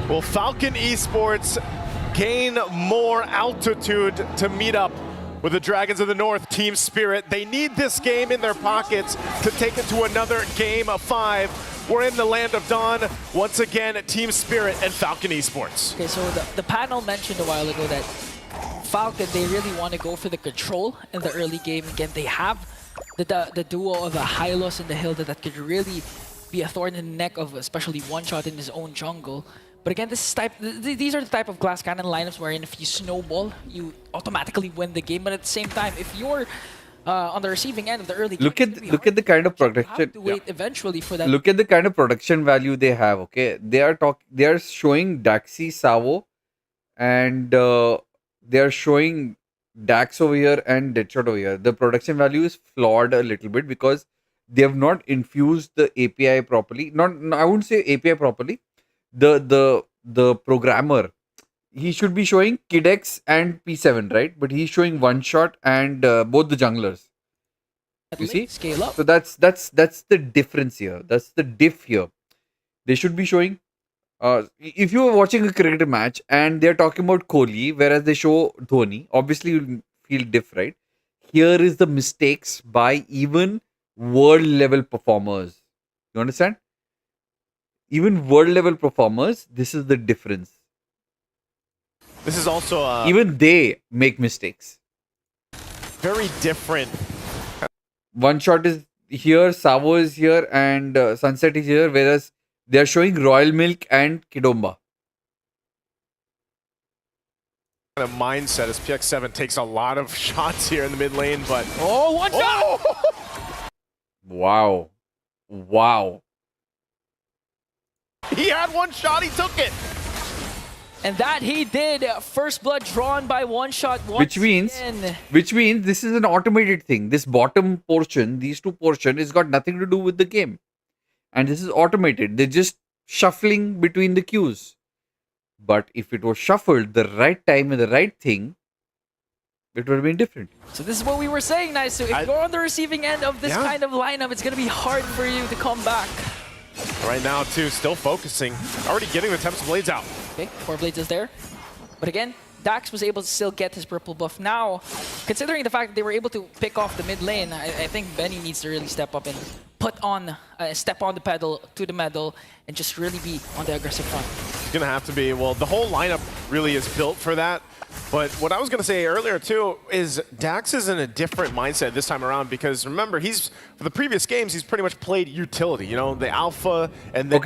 Speaker 17: Will Falcon Esports gain more altitude to meet up with the Dragons of the North, Team Spirit? They need this game in their pockets to take it to another game of 5. We're in the land of Dawn. Once again, Team Spirit and Falcon Esports.
Speaker 16: Okay, so the panel mentioned a while ago that Falcon, they really want to go for the control in the early game. Again, they have the duo of the Hylos and the Hilda that could really be a thorn in the neck of especially One-Shot in his own jungle. But again, these are the type of glass cannon lineups wherein if you snowball, you automatically win the game. But at the same time, if you're on the receiving end of the early game,
Speaker 2: look at the kind of production.
Speaker 16: You have to wait eventually for that.
Speaker 2: Look at the kind of production value they have. Okay, they are showing Daxi, Savo, and they are showing Dax over here and Deadshot over here. The production value is flawed a little bit because they have not infused the API properly. I wouldn't say API properly. The programmer, he should be showing Kidex and P7, right? But he's showing One-Shot and both the junglers. You see?
Speaker 16: Scale up.
Speaker 2: So that's the difference here. That's the diff here. They should be showing. If you are watching a cricket match and they're talking about Kohli, whereas they show Dhoni, obviously you'll feel diff, right? Here is the mistakes by even world level performers. You understand? Even world level performers, this is the difference.
Speaker 17: This is also
Speaker 2: even they make mistakes.
Speaker 17: Very different.
Speaker 2: One-Shot is here, Savo is here, and Sunset is here, whereas they are showing Royal Milk and Kidomba.
Speaker 17: Kind of mindset as PX7 takes a lot of shots here in the mid lane, but
Speaker 16: One-Shot!
Speaker 2: Wow.
Speaker 17: He had one shot, he took it.
Speaker 16: And that he did. First blood drawn by One-Shot
Speaker 2: Which means this is an automated thing. This bottom portion, these two portions, has got nothing to do with the game. And this is automated. They're just shuffling between the queues. But if it was shuffled the right time and the right thing, it would have been different.
Speaker 16: So this is what we were saying, Nice. So if you're on the receiving end of this kind of lineup, it's going to be hard for you to come back.
Speaker 17: Right now, too, still focusing. Already getting the Tempest Blades out.
Speaker 16: Okay, 4 Blades is there. But again, Dax was able to still get his purple buff. Now, considering the fact that they were able to pick off the mid lane, I think Benny needs to really step up and step on the pedal to the metal and just really be on the aggressive front.
Speaker 17: It's going to have to be. Well, the whole lineup really is built for that. But what I was going to say earlier, too, is Dax is in a different mindset this time around because, remember, for the previous games, he's pretty much played utility, you know, the alpha and then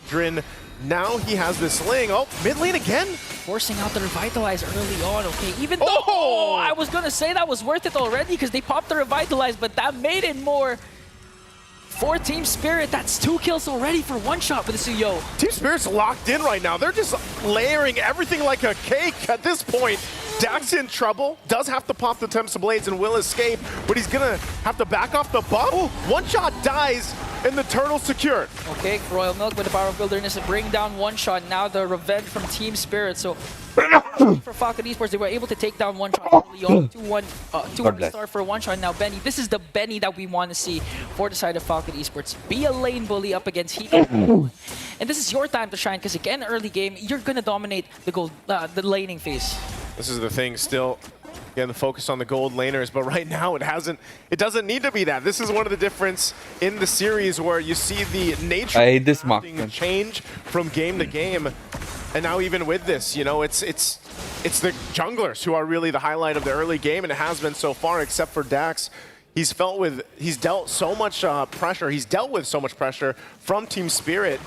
Speaker 17: Drin. Now he has this sling. Oh, mid lane again?
Speaker 16: Forcing out the Revitalize early on, okay. Even though, I was going to say that was worth it already because they popped the Revitalize, but that made it more for Team Spirit. That's 2 kills already for One-Shot with the Suyo.
Speaker 17: Team Spirit's locked in right now. They're just layering everything like a cake at this point. Dax in trouble, does have to pop the Tempest Blades and will escape, but he's gonna have to back off the buff. One-Shot dies and the turtle's secured.
Speaker 16: Okay, Royal Milk with the power of Wilderness to bring down One-Shot. Now the revenge from Team Spirit. So for Falcon Esports, they were able to take down One-Shot early on. 2-1 star for One-Shot. Now Benny, this is the Benny that we want to see for the side of Falcon Esports. Be a lane bully up against Heat. And this is your time to shine because again, early game, you're gonna dominate the laning phase.
Speaker 17: This is the thing still. Again, the focus on the gold laners, but right now it doesn't need to be that. This is one of the difference in the series where you see the nature of change from game to game. And now even with this, you know, it's the junglers who are really the highlight of the early game, and it has been so far, except for Dax. He's dealt so much pressure. He's dealt with so much pressure from Team Spirit.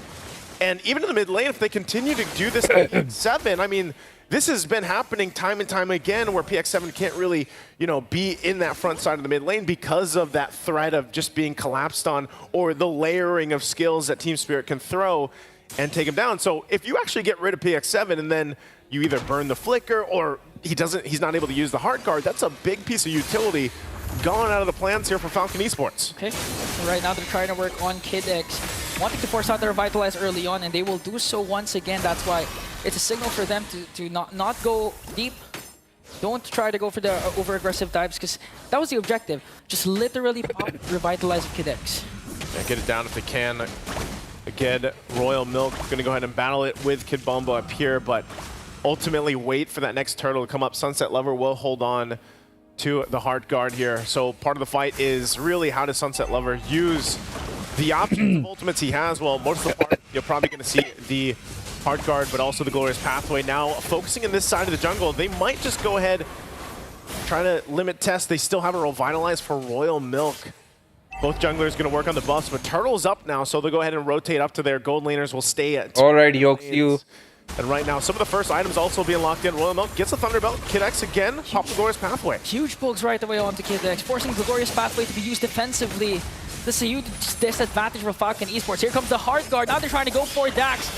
Speaker 17: And even in the mid lane, if they continue to do this at PX7, I mean, this has been happening time and time again where PX7 can't really, you know, be in that front side of the mid lane because of that threat of just being collapsed on or the layering of skills that Team Spirit can throw and take him down. So if you actually get rid of PX7 and then you either burn the flicker or he's not able to use the heart guard, that's a big piece of utility gone out of the plans here for Falcon Esports.
Speaker 16: Okay, so right now they're trying to work on Kid X, wanting to force out the Revitalize early on, and they will do so once again. That's why it's a signal for them to not go deep. Don't try to go for the over-aggressive dives, because that was the objective. Just literally pop, revitalize Kid X.
Speaker 17: Yeah, get it down if they can. Again, Royal Milk going to go ahead and battle it with Kid Bomba up here, but ultimately wait for that next turtle to come up. Sunset Lover will hold on to the Heart Guard here. So part of the fight is really how does Sunset Lover use the options of ultimates he has. Well, most of the part, you're probably going to see the Heart Guard, but also the Glorious Pathway. Now, focusing in this side of the jungle, they might just go ahead, try to limit test. They still have a Revitalize for Royal Milk. Both junglers going to work on the buffs, but Turtle's up now, so they'll go ahead and rotate up to their gold laners. Will stay at.
Speaker 2: All right, Yokes, you.
Speaker 17: And right now, some of the first items also being locked in. Royal Milk gets the Thunderbelt. Kid X again, pop the Glorious Pathway.
Speaker 16: Huge pulls right away onto Kid X, forcing the Glorious Pathway to be used defensively. This is a huge disadvantage for Falcon Esports. Here comes the Heart Guard. Now they're trying to go for Dax.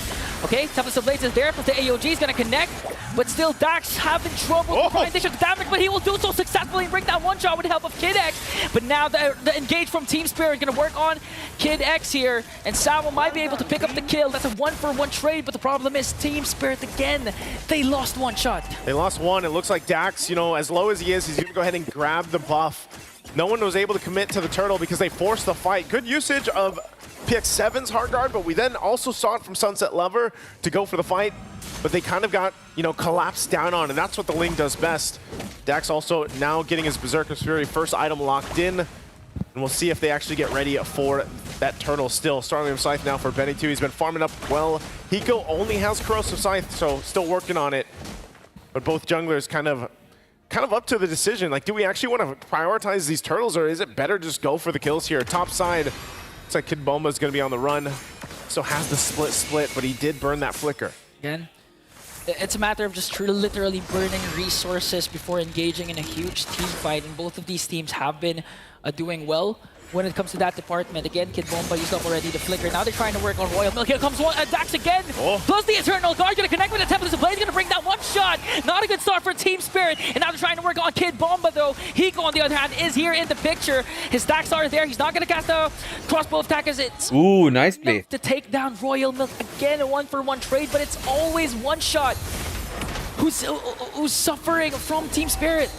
Speaker 16: Okay, Tempest of Blades is there, but the AOG is going to connect. But still, Dax having trouble with the grindation of damage, but he will do so successfully and bring that one shot with the help of Kid X. But now the engage from Team Spirit is going to work on Kid X here, and Samo might be able to pick up the kill. That's a 1-for-1 trade, but the problem is Team Spirit again, they lost one shot.
Speaker 17: They lost one. It looks like Dax, you know, as low as he is, he's going to go ahead and grab the buff. No one was able to commit to the turtle because they forced the fight. Good usage of PX7's Heart Guard, but we then also saw it from Sunset Lover to go for the fight, but they kind of got, you know, collapsed down on, and that's what the Ling does best. Dax also now getting his Berserker's Fury first item locked in, and we'll see if they actually get ready for that turtle still. Starting with Scythe now for Benny too. He's been farming up well. Hiko only has Corrosive Scythe, so still working on it, but both junglers kind of up to the decision. Like, do we actually want to prioritize these turtles, or is it better just go for the kills here? Top side, looks like Kid Bomba is going to be on the run. So has the split, but he did burn that flicker.
Speaker 16: Again, it's a matter of just literally burning resources before engaging in a huge team fight, and both of these teams have been doing well when it comes to that department. Again, Kid Bomba used up already the flicker. Now they're trying to work on Royal Milk. Here comes one, Dax again. Plus the Eternal Guard going to connect with the Tempest of Blades, going to bring that one shot. Not a good start for Team Spirit. And now they're trying to work on Kid Bomba though. Hiko on the other hand is here in the picture. His stacks are there. He's not going to cast a crossbow attack as it's
Speaker 2: ooh, nice play
Speaker 16: to take down Royal Milk. Again, a 1-for-1 trade, but it's always one shot. Who's suffering from Team Spirit?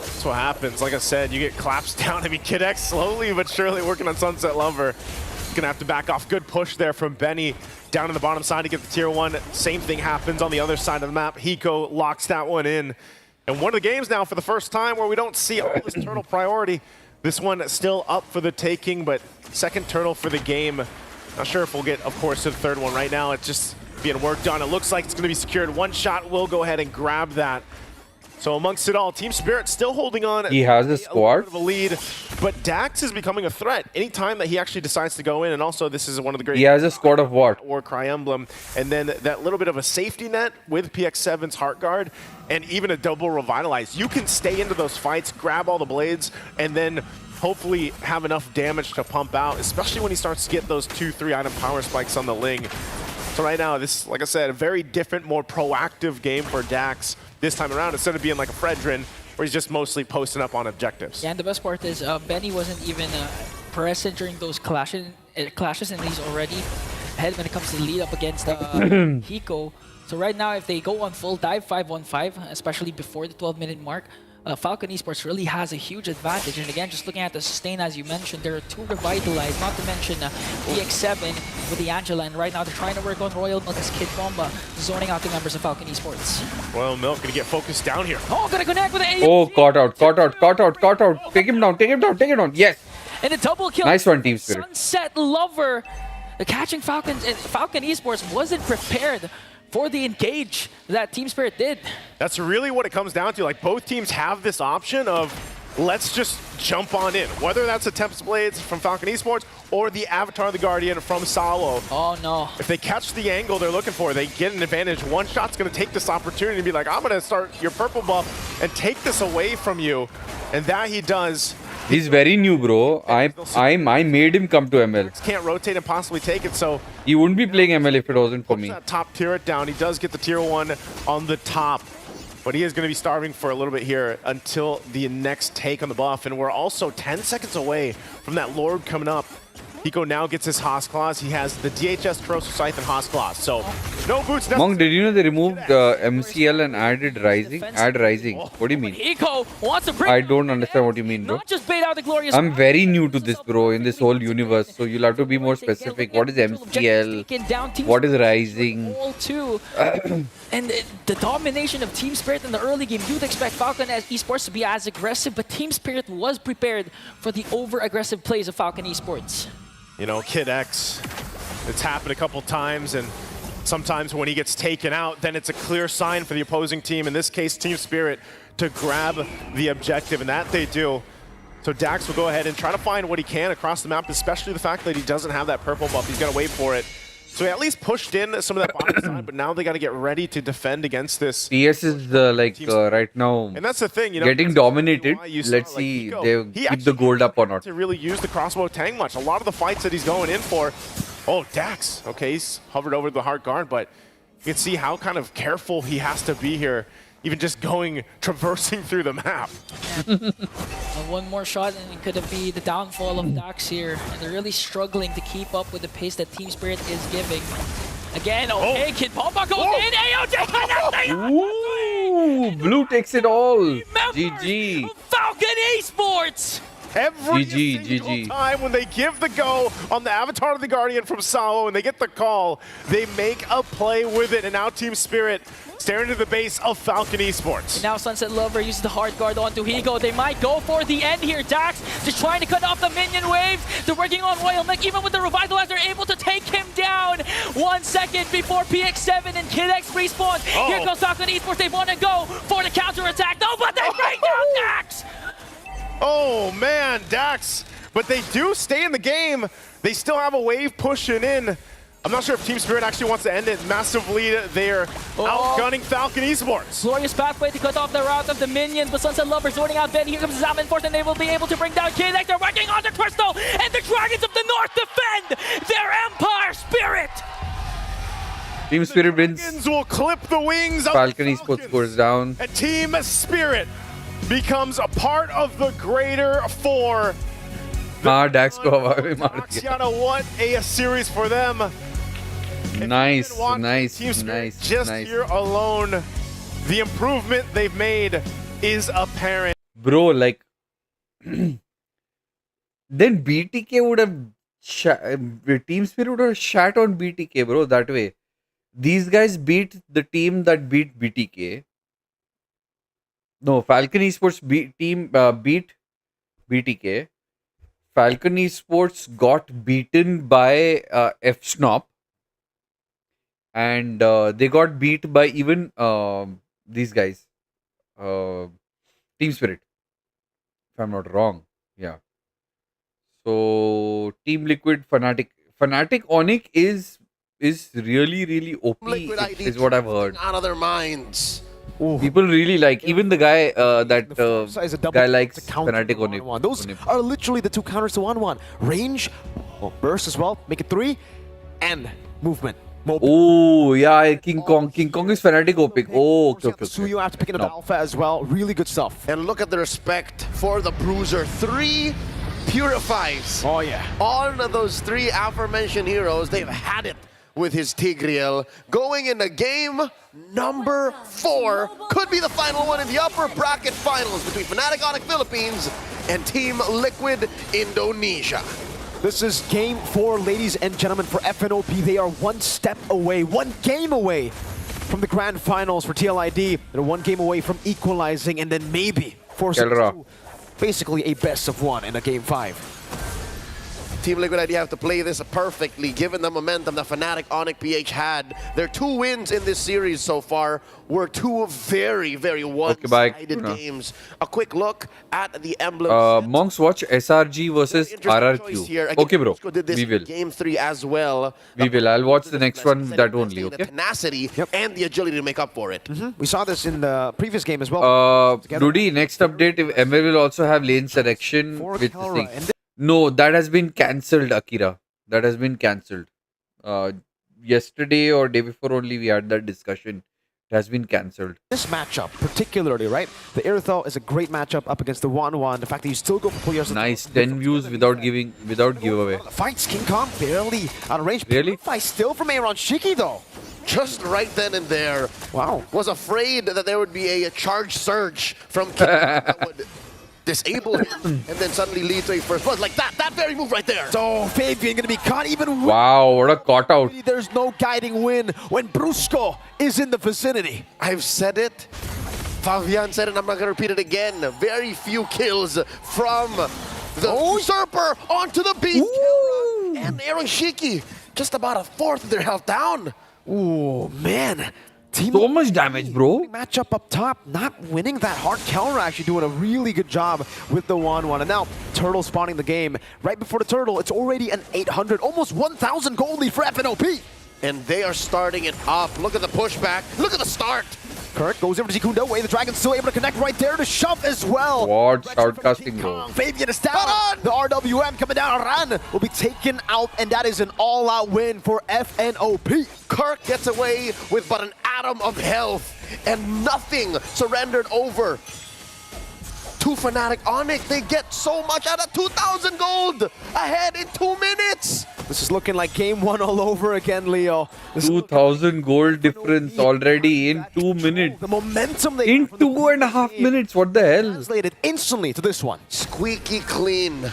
Speaker 17: That's what happens. Like I said, you get collapsed down. I mean, Kid X slowly but surely working on Sunset Lover. Gonna have to back off. Good push there from Benny down on the bottom side to get the tier 1. Same thing happens on the other side of the map. Hiko locks that one in. And one of the games now for the first time where we don't see all this turtle priority. This one still up for the taking, but second turtle for the game. Not sure if we'll get, of course, to the third one. Right now, it's just being worked on. It looks like it's gonna be secured. One shot will go ahead and grab that. So amongst it all, Team Spirit still holding on.
Speaker 2: He has a squad.
Speaker 17: Of a lead, but Dax is becoming a threat anytime that he actually decides to go in. And also, this is one of the great.
Speaker 2: He has a squad of what?
Speaker 17: Warcry Emblem, and then that little bit of a safety net with PX7's Heart Guard, and even a double Revitalize. You can stay into those fights, grab all the blades, and then hopefully have enough damage to pump out, especially when he starts to get those 2-3 item power spikes on the Ling. So right now, this, like I said, a very different, more proactive game for Dax this time around, instead of being like a Fredrin, where he's just mostly posting up on objectives.
Speaker 16: Yeah, and the best part is Benny wasn't even present during those clashes, and he's already ahead when it comes to the lead up against Hiko. So right now, if they go on full dive 5-on-5, especially before the 12-minute mark, Falcon Esports really has a huge advantage. And again, just looking at the sustain, as you mentioned, there are 2 revitalized, not to mention EX7 with the Angela. And right now, they're trying to work on Royal Milk as Kid Bomba, zoning out the members of Falcon Esports.
Speaker 17: Royal Milk gonna get focused down here.
Speaker 16: Oh, gonna connect with the AOG.
Speaker 2: Oh, caught out. Take him down. Yes.
Speaker 16: And a double kill.
Speaker 2: Nice one, Team Spirit.
Speaker 16: Sunset Lover. The catching Falcons, and Falcon Esports wasn't prepared for the engage that Team Spirit did.
Speaker 17: That's really what it comes down to. Like, both teams have this option of, let's just jump on in. Whether that's the Tempest Blades from Falcon Esports or the Avatar of the Guardian from Sawo.
Speaker 16: Oh no.
Speaker 17: If they catch the angle they're looking for, they get an advantage. One shot's gonna take this opportunity and be like, I'm gonna start your purple buff and take this away from you. And that he does.
Speaker 2: He's very new, bro. I made him come to ML.
Speaker 17: Can't rotate and possibly take it, so
Speaker 2: he wouldn't be playing ML if it wasn't for me.
Speaker 17: That top turret down. He does get the tier 1 on the top, but he is going to be starving for a little bit here until the next take on the buff. And we're also 10 seconds away from that Lord coming up. Hiko now gets his Haas Claws. He has the DHS Corrosive Scythe and Haas Claws. So no boots necessary.
Speaker 2: Monk, did you know they removed MCL and added Rising? Add Rising. What do you mean?
Speaker 16: Hiko wants to bring
Speaker 2: I don't understand what you mean, bro.
Speaker 16: not just bait out the glorious.
Speaker 2: I'm very new to this, bro, in this whole universe. So you'll have to be more specific. What is MCL? What is Rising?
Speaker 16: All two. And the domination of Team Spirit in the early game, you'd expect Falcon as Esports to be as aggressive, but Team Spirit was prepared for the over-aggressive plays of Falcon Esports.
Speaker 17: You know, Kid X, it's happened a couple times, and sometimes when he gets taken out, then it's a clear sign for the opposing team, in this case, Team Spirit, to grab the objective, and that they do. So Dax will go ahead and try to find what he can across the map, especially the fact that he doesn't have that purple buff. He's going to wait for it. So he at least pushed in some of that bottom side, but now they got to get ready to defend against this.
Speaker 2: PS is right now
Speaker 17: and that's the thing, you know,
Speaker 2: getting dominated.
Speaker 17: like
Speaker 2: Let's see
Speaker 17: Hiko,
Speaker 2: they keep the gold up or not.
Speaker 17: To really use the crossbow tank much. A lot of the fights that he's going in for. Oh, Dax. Okay, he's hovered over the hard guard, but you can see how kind of careful he has to be here. Even just traversing through the map.
Speaker 16: One more shot and it could be the downfall of Dax here. And they're really struggling to keep up with the pace that Team Spirit is giving. Again, okay, Kid Bomba goes in. AOJ
Speaker 2: Ooh, Blue takes it all. GG.
Speaker 16: Falcon Esports.
Speaker 17: Every single time when they give the go on the Avatar of the Guardian from Sao and they get the call, they make a play with it. And now Team Spirit staring to the base of Falcon Esports.
Speaker 16: And now Sunset Lover uses the hard guard onto Hiko. They might go for the end here. Dax just trying to cut off the minion waves. They're working on Royal Mech. Even with the Revitalize, they're able to take him down. 1 second before PX7 and Kid X respawn. Here goes Falcon Esports. They want to go for the counter attack. No, but they bring down Dax.
Speaker 17: Oh man, Dax. But they do stay in the game. They still have a wave pushing in. I'm not sure if Team Spirit actually wants to end it. Massive lead there, outgunning Falcon Esports.
Speaker 16: Glorious pathway to cut off the route of the minions, but Sunset Lover sorting out Ben. Here comes Zaman Force, and they will be able to bring down Kid X. They're working on the Crystal, and the Dragons of the North defend their Empire Spirit.
Speaker 2: Team Spirit wins.
Speaker 17: Dragons will clip the wings of
Speaker 2: Falcon Esports goes down.
Speaker 17: And Team Spirit becomes a part of the greater four.
Speaker 2: Dax ko hawa mein maar diya.
Speaker 17: What a series for them.
Speaker 2: Nice.
Speaker 17: Just here alone, the improvement they've made is apparent.
Speaker 2: Bro, like, then BTK would have, Team Spirit would have shat on BTK, bro, that way. These guys beat the team that beat BTK. No, Falcon Esports beat BTK. Falcon Esports got beaten by F-Snop. And they got beat by even these guys. Team Spirit. If I'm not wrong. Yeah. So, Team Liquid, Fnatic. Fnatic Onyx is really OP, is what I've heard.
Speaker 9: Out of their minds.
Speaker 2: People really like, even the guy guy likes Fnatic Onyx.
Speaker 19: Those are literally the two counters to 1-1. Range, burst as well, make it 3, and movement.
Speaker 2: Oh, yeah, King Kong. King Kong is Fnatic OP. Oh, okay.
Speaker 19: Suyu after picking up the Alpha as well. Really good stuff.
Speaker 9: And look at the respect for the Bruiser. 3 purifies.
Speaker 19: Oh, yeah.
Speaker 9: On those 3 aforementioned heroes, they've had it with his Tigreal. Going into game number 4. Could be the final one in the upper bracket finals between Fnatic Onyx Philippines and Team Liquid Indonesia.
Speaker 19: This is game 4, ladies and gentlemen, for FNOP. They are 1 step away, 1 game away from the grand finals for TLID. They're 1 game away from equalizing and then maybe forcing basically a best of 1 in a game 5.
Speaker 9: Team Liquid ID have to play this perfectly, given the momentum that Fnatic Onyx PH had. Their 2 wins in this series so far were 2 very one-sided games. A quick look at the emblem.
Speaker 2: Monks, watch SRG versus RRQ. Okay, bro. We will.
Speaker 9: Game 3 as well.
Speaker 2: We will. I'll watch the next one, that only, okay?
Speaker 9: The tenacity and the agility to make up for it.
Speaker 19: We saw this in the previous game as well.
Speaker 2: Rudy, next update, if ML will also have lane selection with this thing. No, that has been cancelled, Akira. That has been cancelled. Yesterday or day before only we had that discussion. has been cancelled.
Speaker 19: This matchup, particularly, right? The Irithel is a great matchup up against the 1-1. The fact that you still go for players.
Speaker 2: Nice, 10 views without giveaway.
Speaker 19: Fights King Kong barely out of range.
Speaker 2: Really?
Speaker 19: Fight still from Aaron Shiki though.
Speaker 9: Just right then and there.
Speaker 19: Wow.
Speaker 9: Was afraid that there would be a charge surge from King that would disable him and then suddenly lead to a first blood. Like that very move right there.
Speaker 19: So Fabian gonna be caught even.
Speaker 2: Wow, what a caught out.
Speaker 19: There's no guiding win when Brusco is in the vicinity.
Speaker 9: I've said it. Fabian said it, I'm not going to repeat it again. Very few kills from the usurper onto the beast. And Aaron Shiki, just about a fourth of their health down.
Speaker 19: Ooh, man.
Speaker 2: So much damage, bro.
Speaker 19: Matchup up top, not winning that hard counter, actually doing a really good job with the 1-1. And now, Turtle spawning the game. Right before the Turtle, it's already an 800, almost 1,000 gold lead for FNOP.
Speaker 9: And they are starting it up. Look at the pushback. Look at the start.
Speaker 19: Kirk goes over to Zikundo, way the Dragon's still able to connect right there to shove as well.
Speaker 2: What shoutcasting, bro.
Speaker 19: Fabian is down. The RWM coming down. Ran will be taken out, and that is an all-out win for FNOP.
Speaker 9: Kirk gets away with but an atom of health, and nothing surrendered over to Fnatic Onyx. They get so much out of 2,000 gold ahead in 2 minutes.
Speaker 19: This is looking like game 1 all over again, Leo.
Speaker 2: 2,000 gold difference already in 2 minutes.
Speaker 19: The momentum they
Speaker 2: in 2.5 minutes, what the hell?
Speaker 19: Translated instantly to this one.
Speaker 9: Squeaky clean.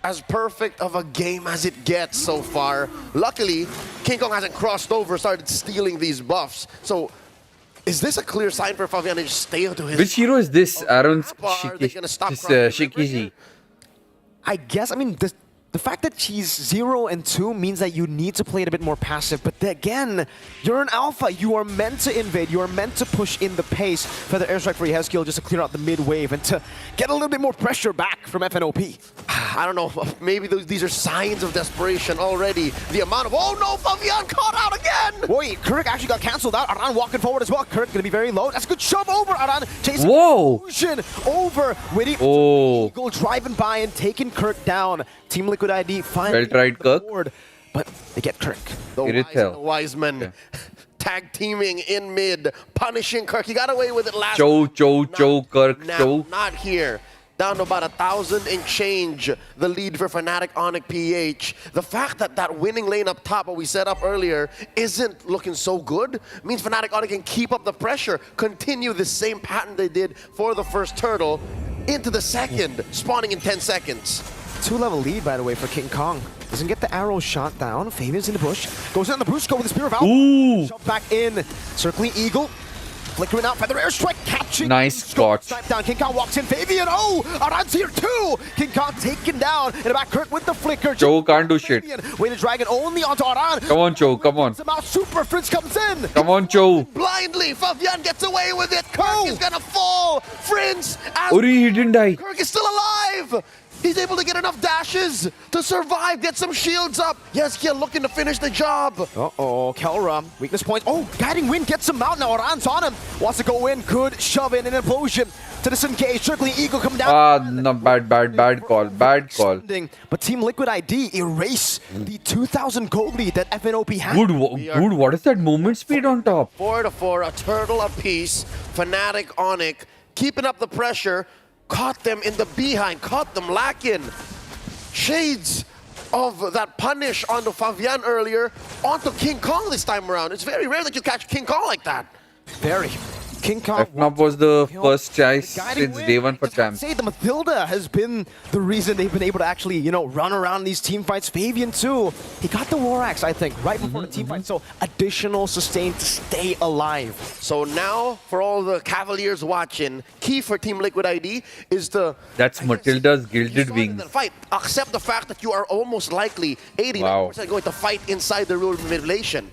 Speaker 9: As perfect of a game as it gets so far. Luckily, King Kong hasn't crossed over, started stealing these buffs. So, is this a clear sign for Fabian to just stay to his...
Speaker 2: Which hero is this? Aaron's Shikizi.
Speaker 19: I guess, I mean, the fact that she's 0 and 2 means that you need to play it a bit more passive. But again, you're an alpha. You are meant to invade. You are meant to push in the pace. Feather airstrike for Yehezkiel just to clear out the mid wave and to get a little bit more pressure back from FNOP.
Speaker 9: I don't know. Maybe these are signs of desperation already. The amount of... Oh no, Fabian caught out again!
Speaker 19: Wait, Kirk actually got cancelled out. Aran walking forward as well. Kirk gonna be very low. That's a good shove over. Aran chasing illusion over. Witty. Eagle driving by and taking Kirk down. Team Liquid ID finally
Speaker 2: tried, Kirk.
Speaker 19: Board, but they get Kirk.
Speaker 9: The wise men tag teaming in mid, punishing Kirk. He got away with it last
Speaker 2: Kirk,
Speaker 9: now, not here. Down to about 1,000 and change, the lead for Fnatic Onyx PH. The fact that that winning lane up top, what we set up earlier, isn't looking so good, means Fnatic Onyx can keep up the pressure, continue the same pattern they did for the first turtle into the second, spawning in 10 seconds.
Speaker 19: 2-level lead, by the way, for King Kong. Doesn't get the arrow shot down. Fabian's in the bush. Goes in the Brusco with the Spear of Alpha. Shove back in. Circling Eagle. Flickering out. Feather airstrike. Catching.
Speaker 2: Nice scotch.
Speaker 19: Snipe down. King Kong walks in. Fabian. Oh! Aran's here too! King Kong taken down. In the back, Kirk with the flicker.
Speaker 2: Joe can't do shit.
Speaker 19: Weighted Dragon only onto Aran.
Speaker 2: Come on, Joe. Come on.
Speaker 19: Somehow Super Fritz comes in.
Speaker 2: Come on, Joe.
Speaker 9: Blindly, Fabian gets away with it. Kirk is gonna fall. Fritz.
Speaker 2: Ori, he didn't die.
Speaker 9: Kirk is still alive. He's able to get enough dashes to survive, get some shields up. Yehezkiel looking to finish the job.
Speaker 19: Uh-oh, Kelra, weakness points. Oh, guiding wind gets him out now. Aran's on him. Wants to go in, could shove in an implosion to disengage. Circling Eagle come down.
Speaker 2: No, bad call.
Speaker 19: But Team Liquid ID erase the 2,000 gold lead that FNOP had.
Speaker 2: Good, what is that movement speed on top?
Speaker 9: 4-4, a turtle apiece. Fnatic Onyx keeping up the pressure. Caught them in the behind, caught them lacking. Shades of that punish onto Fabian earlier, onto King Kong this time around. It's very rare that you catch King Kong like that.
Speaker 19: Very. King Kong
Speaker 2: FNOP was the first choice since day one for champs.
Speaker 19: Say the Mathilda has been the reason they've been able to actually, run around these team fights. Fabian too. He got the War Axe, I think, right before the team fight. So additional sustain to stay alive.
Speaker 9: So now, for all the Cavaliers watching, key for Team Liquid ID is to...
Speaker 2: That's Matilda's Gilded Wings.
Speaker 9: Fight. Accept the fact that you are almost likely 89% going to fight inside the rule of manipulation.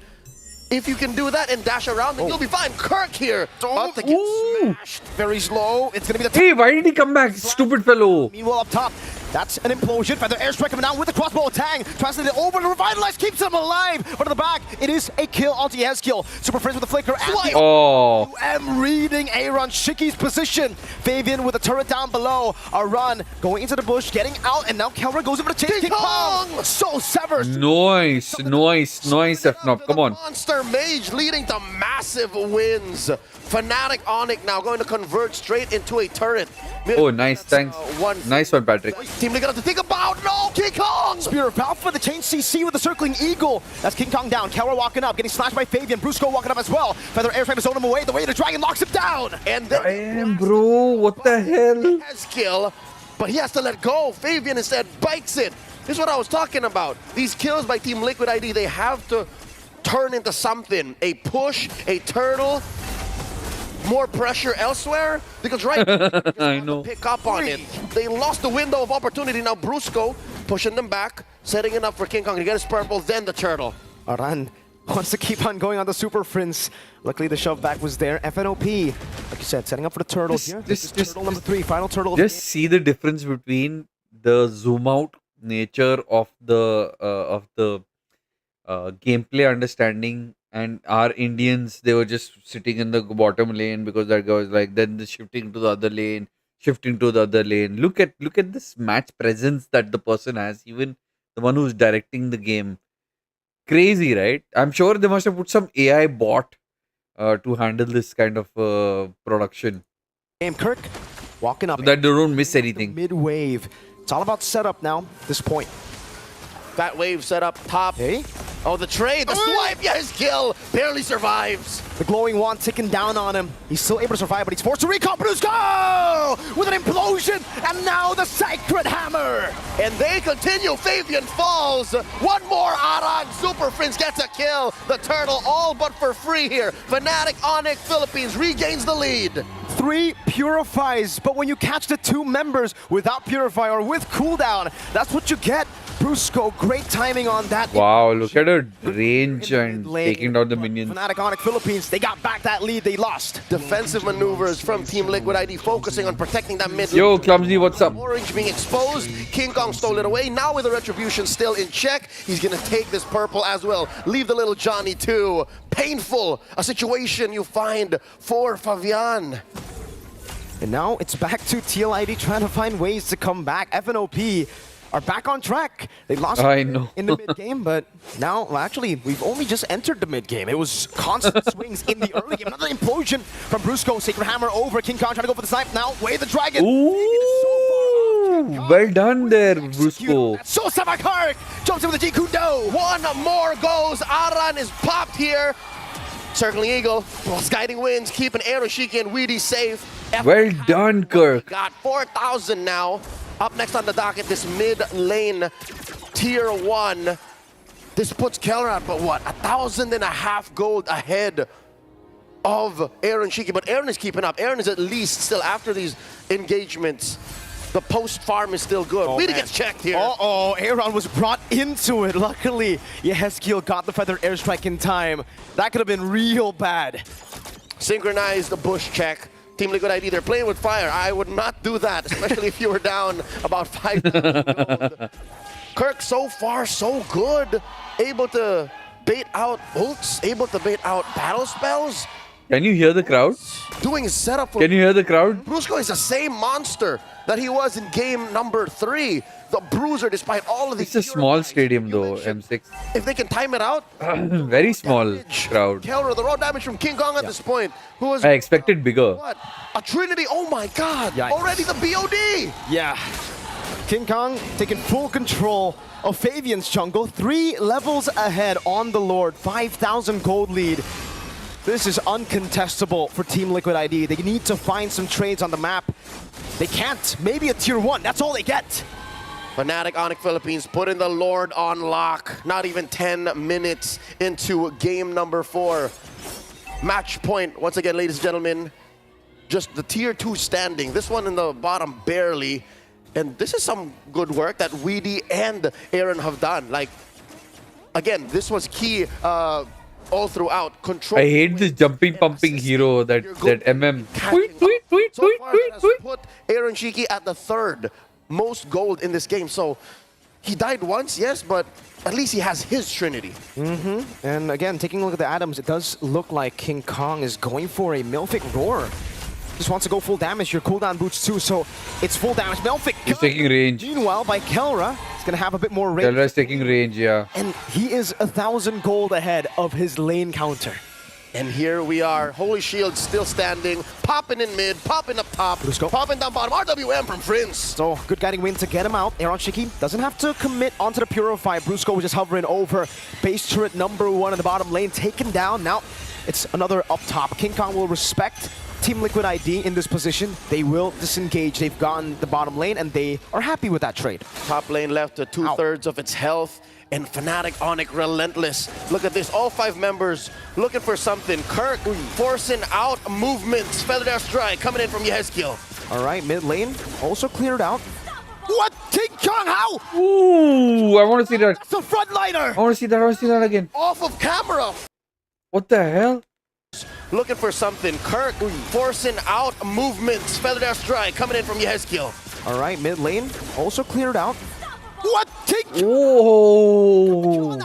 Speaker 9: If you can do that and dash around, then you'll be fine. Kirk here, about to get smashed. Very slow. It's gonna be the...
Speaker 2: Hey, why did he come back? Stupid fellow.
Speaker 19: Meanwhile, up top, That's an implosion. Feather airstrike coming down with the crossbow tang. Translated over to revitalize, keeps him alive. But in the back, it is a kill. Alti has kill. Super Friends with the flicker.
Speaker 2: Oh.
Speaker 19: I'm reading Aaron Shiki's position. Fabian with the turret down below. A run going into the bush, getting out, and now Kelra goes over to chase King Kong. So severs.
Speaker 2: Nice, FNOP. Come on.
Speaker 9: Monster Mage leading to massive wins. Fnatic Onyx now going to convert straight into a turret.
Speaker 2: Oh, nice. Thanks. Nice one, Patrick.
Speaker 9: Team League got to think about. No, King Kong!
Speaker 19: Spear of Alpha, the change CC with the circling eagle. That's King Kong down. Kelra walking up, getting slashed by Fabian. Brusco walking up as well. Feather airstrike has thrown him away. The way the dragon locks him down.
Speaker 9: And then
Speaker 2: Damn, bro. What the hell?
Speaker 9: Has kill, but he has to let go. Fabian instead bites it. This is what I was talking about. These kills by Team Liquid ID, they have to turn into something. A push, a turtle, more pressure elsewhere, because right
Speaker 2: I know.
Speaker 9: Pick up on it. They lost the window of opportunity. Now Brusco pushing them back, setting it up for King Kong to get his purple, then the turtle.
Speaker 19: Aran wants to keep on going on the Super Prince. Luckily the shove back was there. FNOP, like you said, setting up for the turtle here. This is turtle number 3, final turtle.
Speaker 2: Just see the difference between the zoom out nature of the gameplay understanding and our Indians. They were just sitting in the bottom lane because that guy was like, then the shifting to the other lane, shifting to the other lane. Look at this match presence that the person has, even the one who's directing the game. Crazy, right? I'm sure they must have put some AI bot to handle this kind of production.
Speaker 19: Game Kirk walking up
Speaker 2: so that they don't miss anything.
Speaker 19: Mid wave. It's all about setup now, this point.
Speaker 9: That wave set up top.
Speaker 19: Hey.
Speaker 9: Oh, the trade, the swipe, yeah, his kill, barely survives.
Speaker 19: The glowing wand ticking down on him. He's still able to survive, but he's forced to recall. Brusco with an implosion, and now the sacred hammer.
Speaker 9: And they continue. Fabian falls. One more. Aran Super Prince gets a kill. The turtle all but for free here. Fnatic Onyx Philippines regains the lead.
Speaker 19: 3 purifies, but when you catch the 2 members without purify or with cooldown, that's what you get. Brusco, great timing on that.
Speaker 2: Wow, look at her range and taking down the minions.
Speaker 19: Fnatic Onyx Philippines, they got back that lead they lost.
Speaker 9: Defensive maneuvers from Team Liquid ID, focusing on protecting that mid.
Speaker 2: Yo, Clumsy, what's up?
Speaker 9: Orange being exposed. King Kong stole it away. Now with the retribution still in check, he's gonna take this purple as well. Leave the little Johnny too. Painful, a situation you find for Fabian.
Speaker 19: And now it's back to TLID trying to find ways to come back. FNOP are back on track. They lost in the mid-game, but now, well, actually, we've only just entered the mid-game. It was constant swings in the early game. Another implosion from Brusco. Sacred Hammer over. King Kong trying to go for the snipe now. Way the dragon.
Speaker 2: Ooh, well done there, Brusco.
Speaker 19: So Savakark jumps in with the Jikudo.
Speaker 9: One more goes. Aran is popped here. Circling Eagle, guiding winds, keeping Aeroshiki and Weedy safe.
Speaker 2: Well done, Kirk.
Speaker 9: Got 4,000 now. Up next on the docket, this mid lane, tier 1. This puts Keller at, but what, 1,500 gold ahead of Aaron Shiki. But Aaron is keeping up. Aaron is at least still, after these engagements, the post farm is still good. Weedy gets checked here.
Speaker 19: Uh-oh, Aaron was brought into it. Luckily, Yehezkiel got the feather airstrike in time. That could have been real bad.
Speaker 9: Synchronized the bush check. Team Liquid ID, they're playing with fire. I would not do that, especially if you were down about 5,000 gold. Kirk, so far, so good. Able to bait out ults, able to bait out battle spells.
Speaker 2: Can you hear the crowd?
Speaker 9: Doing his setup for...
Speaker 2: Can you hear the crowd?
Speaker 9: Brusco is the same monster that he was in game number 3. The Bruiser, despite all of these...
Speaker 2: It's a small stadium though, M6.
Speaker 9: If they can time it out...
Speaker 2: Very small crowd.
Speaker 9: Keller, the raw damage from King Kong at this point. Who was...
Speaker 2: I expected bigger.
Speaker 9: What? A Trinity, oh my god!
Speaker 19: Yikes.
Speaker 9: Already the BOD!
Speaker 19: Yeah. King Kong taking full control of Fabian's jungle. 3 levels ahead on the Lord. 5,000 gold lead. This is uncontestable for Team Liquid ID. They need to find some trades on the map. They can't. Maybe a tier 1. That's all they get.
Speaker 9: Fnatic Onyx Philippines putting the Lord on lock. Not even 10 minutes into game number 4. Match point, once again, ladies and gentlemen. Just the tier 2 standing. This one in the bottom barely. And this is some good work that Weedy and Aaron have done. Like, again, this was key all throughout. Control.
Speaker 2: I hate this jumping, pumping hero that MM.
Speaker 9: So far, that has put Aaron Shiki at the 3rd most gold in this game. So he died once, yes, but at least he has his Trinity.
Speaker 19: And again, taking a look at the items, it does look like King Kong is going for a Malefic Roar. Just wants to go full damage. Your cooldown boots too, so it's full damage. Malefic.
Speaker 2: He's taking range.
Speaker 19: Meanwhile, by Kelra, he's gonna have a bit more range.
Speaker 2: Kelra's taking range, yeah.
Speaker 19: And he is 1,000 gold ahead of his lane counter.
Speaker 9: And here we are. Holy Shield still standing, popping in mid, popping up top, popping down bottom. RWM from Prince.
Speaker 19: So, good guiding win to get him out. Aaron Shiki doesn't have to commit onto the Purify. Brusco was just hovering over. Base turret #1 in the bottom lane, taken down. Now, it's another up top. King Kong will respect Team Liquid ID in this position. They will disengage. They've gotten the bottom lane, and they are happy with that trade.
Speaker 9: Top lane left to 2/3 of its health. And Fnatic Onyx relentless. Look at this, all 5 members looking for something. Kirk forcing out movements. Feathered Airstrike coming in from Yehezkiel.
Speaker 19: All right, mid lane also cleared out. What? King Kong, how?
Speaker 2: Ooh, I want to see that.
Speaker 19: It's a frontliner.
Speaker 2: I want to see that. I want to see that again.
Speaker 9: Off of camera.
Speaker 2: What the hell?
Speaker 9: Looking for something. Kirk forcing out movements. Feathered Airstrike coming in from Yehezkiel.
Speaker 19: All right, mid lane also cleared out.
Speaker 9: What?
Speaker 2: Oh!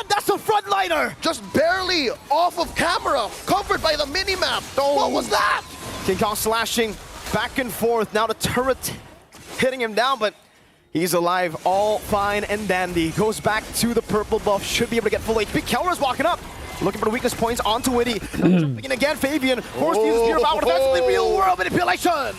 Speaker 19: That's a frontliner!
Speaker 9: Just barely off of camera, covered by the minimap. What was that?
Speaker 19: King Kong slashing back and forth. Now the turret hitting him down, but he's alive, all fine and dandy. Goes back to the purple buff, should be able to get full HP. Kelra's walking up, looking for the weakness points onto Witty. Jumping in again, Fabian, forced to use gear power defense in the real world manipulation.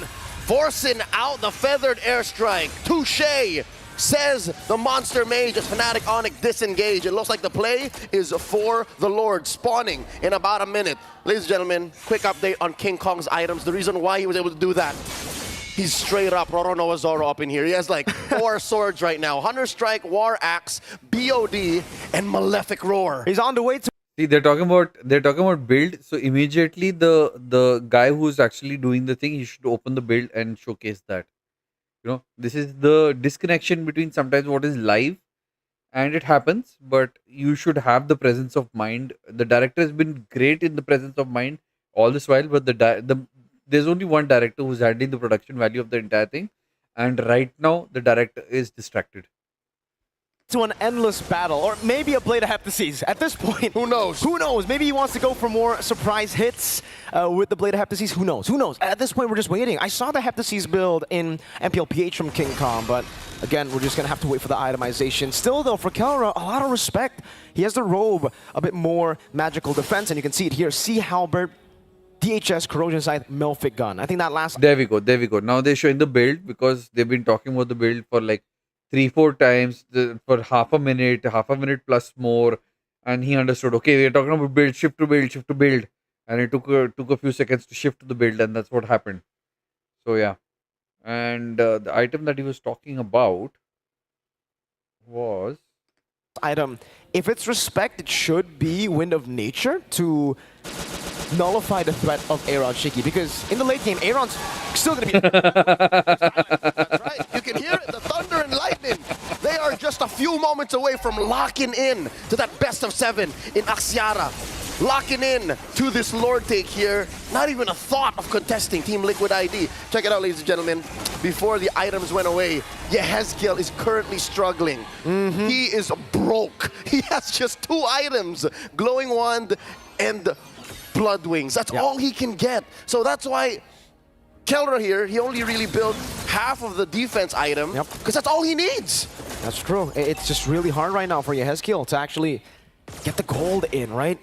Speaker 9: Forcing out the Feathered Airstrike. Touche, says the Monster Mage as Fnatic Onyx disengage. It looks like the play is for the Lord, spawning in about a minute. Ladies and gentlemen, quick update on King Kong's items. The reason why he was able to do that, he's straight up Roronoa Zoro up in here. He has like 4 swords right now. Hunter Strike, War Axe, BOD, and Malefic Roar.
Speaker 19: He's on the way to...
Speaker 2: See, they're talking about build. So immediately the guy who's actually doing the thing, he should open the build and showcase that. You know, this is the disconnection between sometimes what is live and it happens, but you should have the presence of mind. The director has been great in the presence of mind all this while, but there's only one director who's handling the production value of the entire thing, and right now the director is distracted.
Speaker 19: To an endless battle, or maybe a Blade of Heptases. At this point, who knows? Who knows? Maybe he wants to go for more surprise hits with the Blade of Heptases. Who knows? Who knows? At this point, we're just waiting. I saw the Heptases build in MPLPH from King Kong, but again, we're just going to have to wait for the itemization. Still, though, for Kelra, a lot of respect. He has the robe, a bit more magical defense, and you can see it here. Sea Halberd, DHS, Corrosion Scythe, Malefic Gun. I think that last...
Speaker 2: There we go. There we go. Now they're showing the build because they've been talking about the build for like 3-4 times for half a minute plus more, and he understood, okay, we're talking about build, shift to build, and it took a few seconds to shift to the build, and that's what happened. So yeah, and the item that he was talking about was
Speaker 19: item. If it's respect, it should be Wind of Nature to nullify the threat of Aaron Shiki, because in the late game, Aaron's still going to be...
Speaker 9: That's right. You can hear it, the thunder and lightning. They are just a few moments away from locking in to that best of 7 in Axiara. Locking in to this Lord take here. Not even a thought of contesting Team Liquid ID. Check it out, ladies and gentlemen. Before the items went away, Yehezkiel is currently struggling. He is broke. He has just 2 items, Glowing Wand and Blood Wings. That's all he can get. So that's why Kelra here, he only really built half of the defense item because that's all he needs.
Speaker 19: That's true. It's just really hard right now for Yehezkiel to actually get the gold in, right?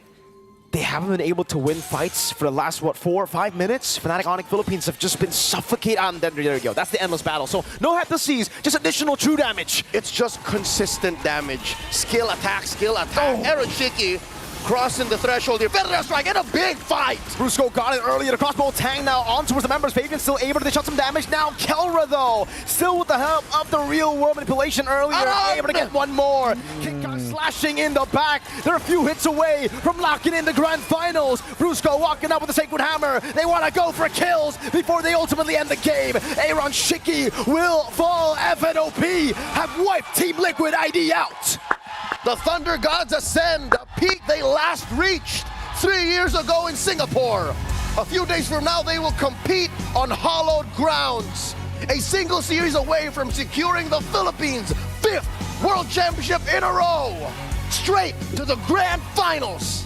Speaker 19: They haven't been able to win fights for the last, what, 4 or 5 minutes? Fnatic Onyx Philippines have just been suffocated. There you go. That's the endless battle. So no Heptases, just additional true damage.
Speaker 9: It's just consistent damage. Skill attack, Aaron Shiki crossing the threshold here. Feather Strike in a big fight.
Speaker 19: Brusco got it earlier. The crossbow tang now on towards the members. Fabian still able to dish out some damage. Now Kelra, though, still with the help of the real world manipulation earlier, able to get one more. King Kong slashing in the back. They're a few hits away from locking in the grand finals. Brusco walking up with the Sacred Hammer. They want to go for kills before they ultimately end the game. Aaron Shiki will fall. FNOP have wiped Team Liquid ID out.
Speaker 9: The Thunder Gods ascend, a peak they last reached 3 years ago in Singapore. A few days from now, they will compete on hallowed grounds. a single series away from securing the Philippines' 5th World Championship in a row. Straight to the grand finals.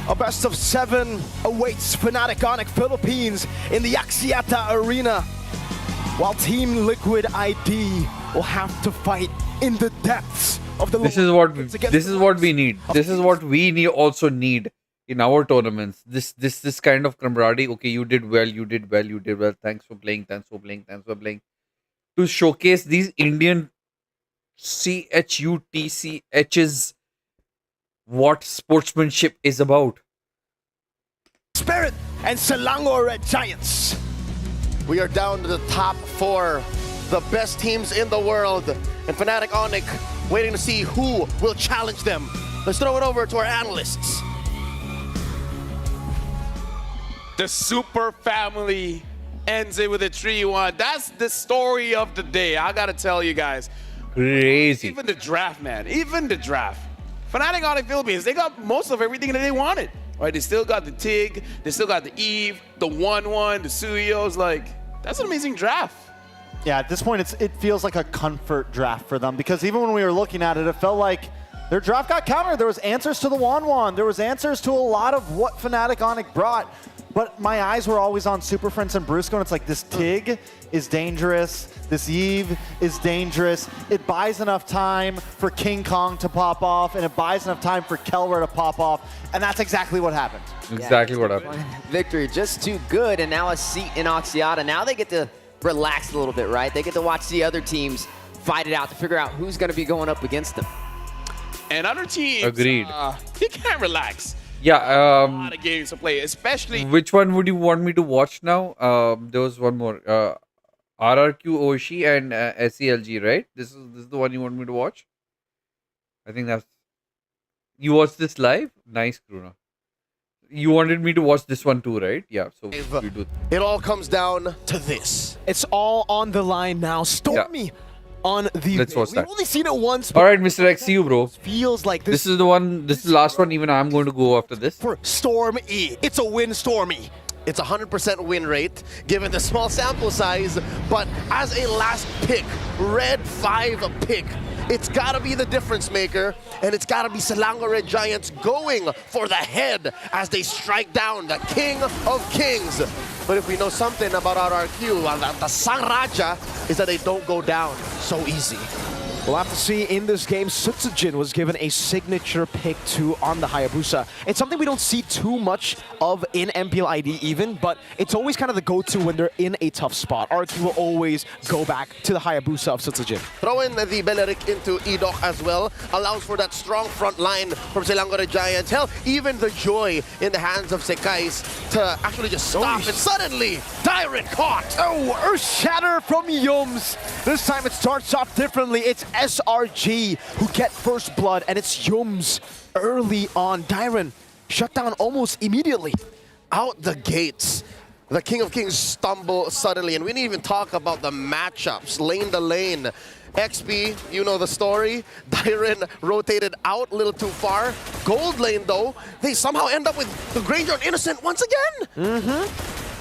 Speaker 19: A best of 7 awaits Fnatic Onyx Philippines in the Axiata Arena, while Team Liquid ID will have to fight in the depths of the.
Speaker 2: This is what we need. This is what we also need in our tournaments. This kind of camaraderie. Okay, you did well. Thanks for playing. To showcase these Indian CHUTCHs, what sportsmanship is about.
Speaker 19: Spirit and Selangor Red Giants.
Speaker 9: We are down to the top 4, the best teams in the world, and Fnatic Onyx waiting to see who will challenge them. Let's throw it over to our analysts.
Speaker 20: The super family ends it with a 3-1. That's the story of the day. I gotta tell you guys.
Speaker 2: Crazy.
Speaker 20: Even the draft, man. Even the draft. Fnatic Onyx Philippines, they got most of everything that they wanted. Right? They still got the Tig, they still got the Eve, the 1-1, the Suyos. Like, that's an amazing draft.
Speaker 21: Yeah, at this point, it feels like a comfort draft for them, because even when we were looking at it, it felt like their draft got countered. There was answers to the 1-1. There was answers to a lot of what Fnatic Onyx brought. But my eyes were always on Super Prince and Brusco, and it's like, this Tig is dangerous. This Eve is dangerous. It buys enough time for King Kong to pop off, and it buys enough time for Kelra to pop off, and that's exactly what happened.
Speaker 2: Exactly what happened.
Speaker 22: Victory just too good, and now a seat in Axiata. Now they get to relax a little bit, right? They get to watch the other teams fight it out to figure out who's going to be going up against them.
Speaker 20: And other teams,
Speaker 2: agreed.
Speaker 20: You can't relax.
Speaker 2: Yeah.
Speaker 20: A lot of games to play, especially.
Speaker 2: Which one would you want me to watch now? There was one more. RRQ Oshi and SELG, right? This is the one you want me to watch? I think that's. You watched this live? Nice, Kruna. You wanted me to watch this one too, right? Yeah, so we do.
Speaker 9: It all comes down to this.
Speaker 19: It's all on the line now. Stormy on the.
Speaker 2: Let's watch that.
Speaker 19: We've only seen it once.
Speaker 2: All right, Mr. X, see you, bro.
Speaker 19: Feels like
Speaker 2: this is the one. This is the last one. Even I'm going to go after this.
Speaker 19: For Stormy, it's a win, Stormy.
Speaker 9: It's 100% win rate, given the small sample size, but as a last pick, Red 5 pick, it's gotta be the difference maker, and it's gotta be Selangor Red Giants going for the head as they strike down the King of Kings. But if we know something about RRQ, the Sangraja, is that they don't go down so easy.
Speaker 19: We'll have to see in this game. Sutsujin was given a signature pick too on the Hayabusa. It's something we don't see too much of in MPLID even, but it's always kind of the go-to when they're in a tough spot. RQ will always go back to the Hayabusa of Sutsujin.
Speaker 9: Throw in the Belleric into Edok as well. Allows for that strong front line from Selangor Giants. Hell, even the joy in the hands of Sekais to actually just stop. And suddenly, Tyrant caught.
Speaker 19: Oh, Earth Shatter from Yums. This time it starts off differently. It's SRG who get first blood, and it's Yums early on. Dyron shut down almost immediately.
Speaker 9: Out the gates, the King of Kings stumble suddenly, and we didn't even talk about the matchups, lane to lane. XP, you know the story. Dyron rotated out a little too far. Gold lane, though, they somehow end up with the Granger and Innocent once again.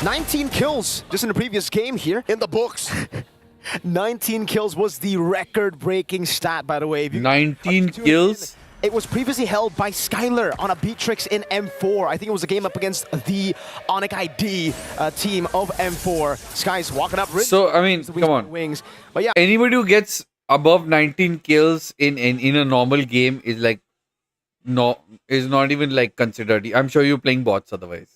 Speaker 19: 19 kills just in the previous game here.
Speaker 9: In the books.
Speaker 19: 19 kills was the record-breaking stat, by the way.
Speaker 2: 19 kills?
Speaker 19: It was previously held by Skylar on a Beatrix in M4. I think it was a game up against the Onyx ID team of M4. Sky's walking up.
Speaker 2: So, I mean, come on.
Speaker 19: Wings. But yeah.
Speaker 2: Anybody who gets above 19 kills in a normal game is like, is not even like considered. I'm sure you're playing bots otherwise.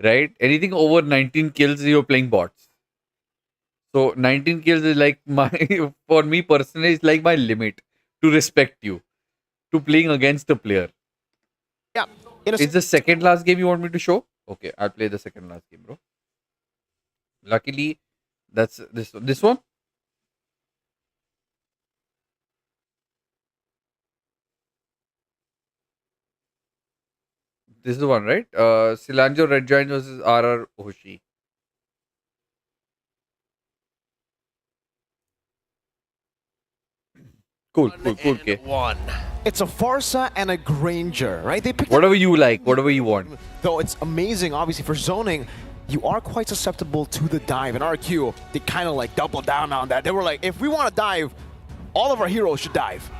Speaker 2: Right? Anything over 19 kills, you're playing bots. So 19 kills is like for me personally, it's like my limit to respect you, to playing against a player.
Speaker 19: Yeah.
Speaker 2: It's the second last game you want me to show? Okay, I'll play the second last game, bro. Luckily, that's this one. This is the one, right? Selangor Red Giant versus RR Hoshi. Cool. Okay.
Speaker 19: It's a Farsa and a Granger, right? They picked
Speaker 2: whatever you like, whatever you want.
Speaker 19: Though it's amazing, obviously, for zoning. you are quite susceptible to the dive. And RQ, they kind of like doubled down on that. They were like, if we want to dive, all of our heroes should dive.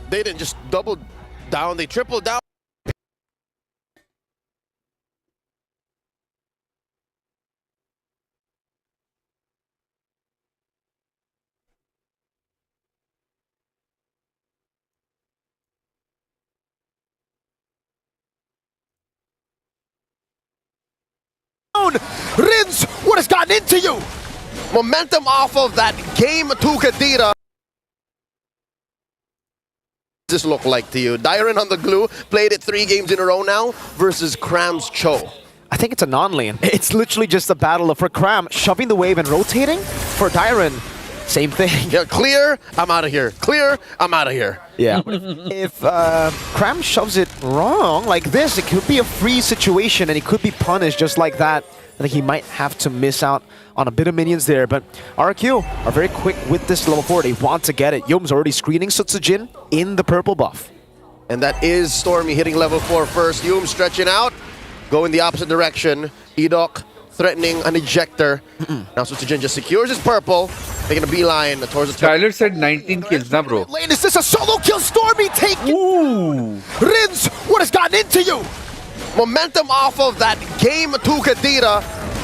Speaker 9: They didn't just double down, they tripled down.
Speaker 19: Rins, what has gotten into you?
Speaker 9: Momentum off of that game to Kadira. This look like to you? Dyron on the glue, played it 3 games in a row now versus Kram's Cho.
Speaker 19: I think it's a non-lane. It's literally just a battle for Kram shoving the wave and rotating. For Dyron, same thing.
Speaker 9: Yeah, clear, I'm out of here. Clear, I'm out of here.
Speaker 19: Yeah. If Kram shoves it wrong like this, it could be a free situation and he could be punished just like that. I think he might have to miss out on a bit of minions there, but RQ are very quick with this level 4. They want to get it. Yom's already screening Sutsujin in the purple buff.
Speaker 9: And that is Stormy hitting level 4 first. Yum stretching out, going the opposite direction. Edok threatening an ejector. Now Sutsujin just secures his purple, taking a beeline towards the
Speaker 2: Tyler said 19 kills, na bro?
Speaker 19: Lane, is this a solo kill? Stormy taking.
Speaker 2: Ooh.
Speaker 19: Rins, what has gotten into you?
Speaker 9: Momentum off of that game to Kadira.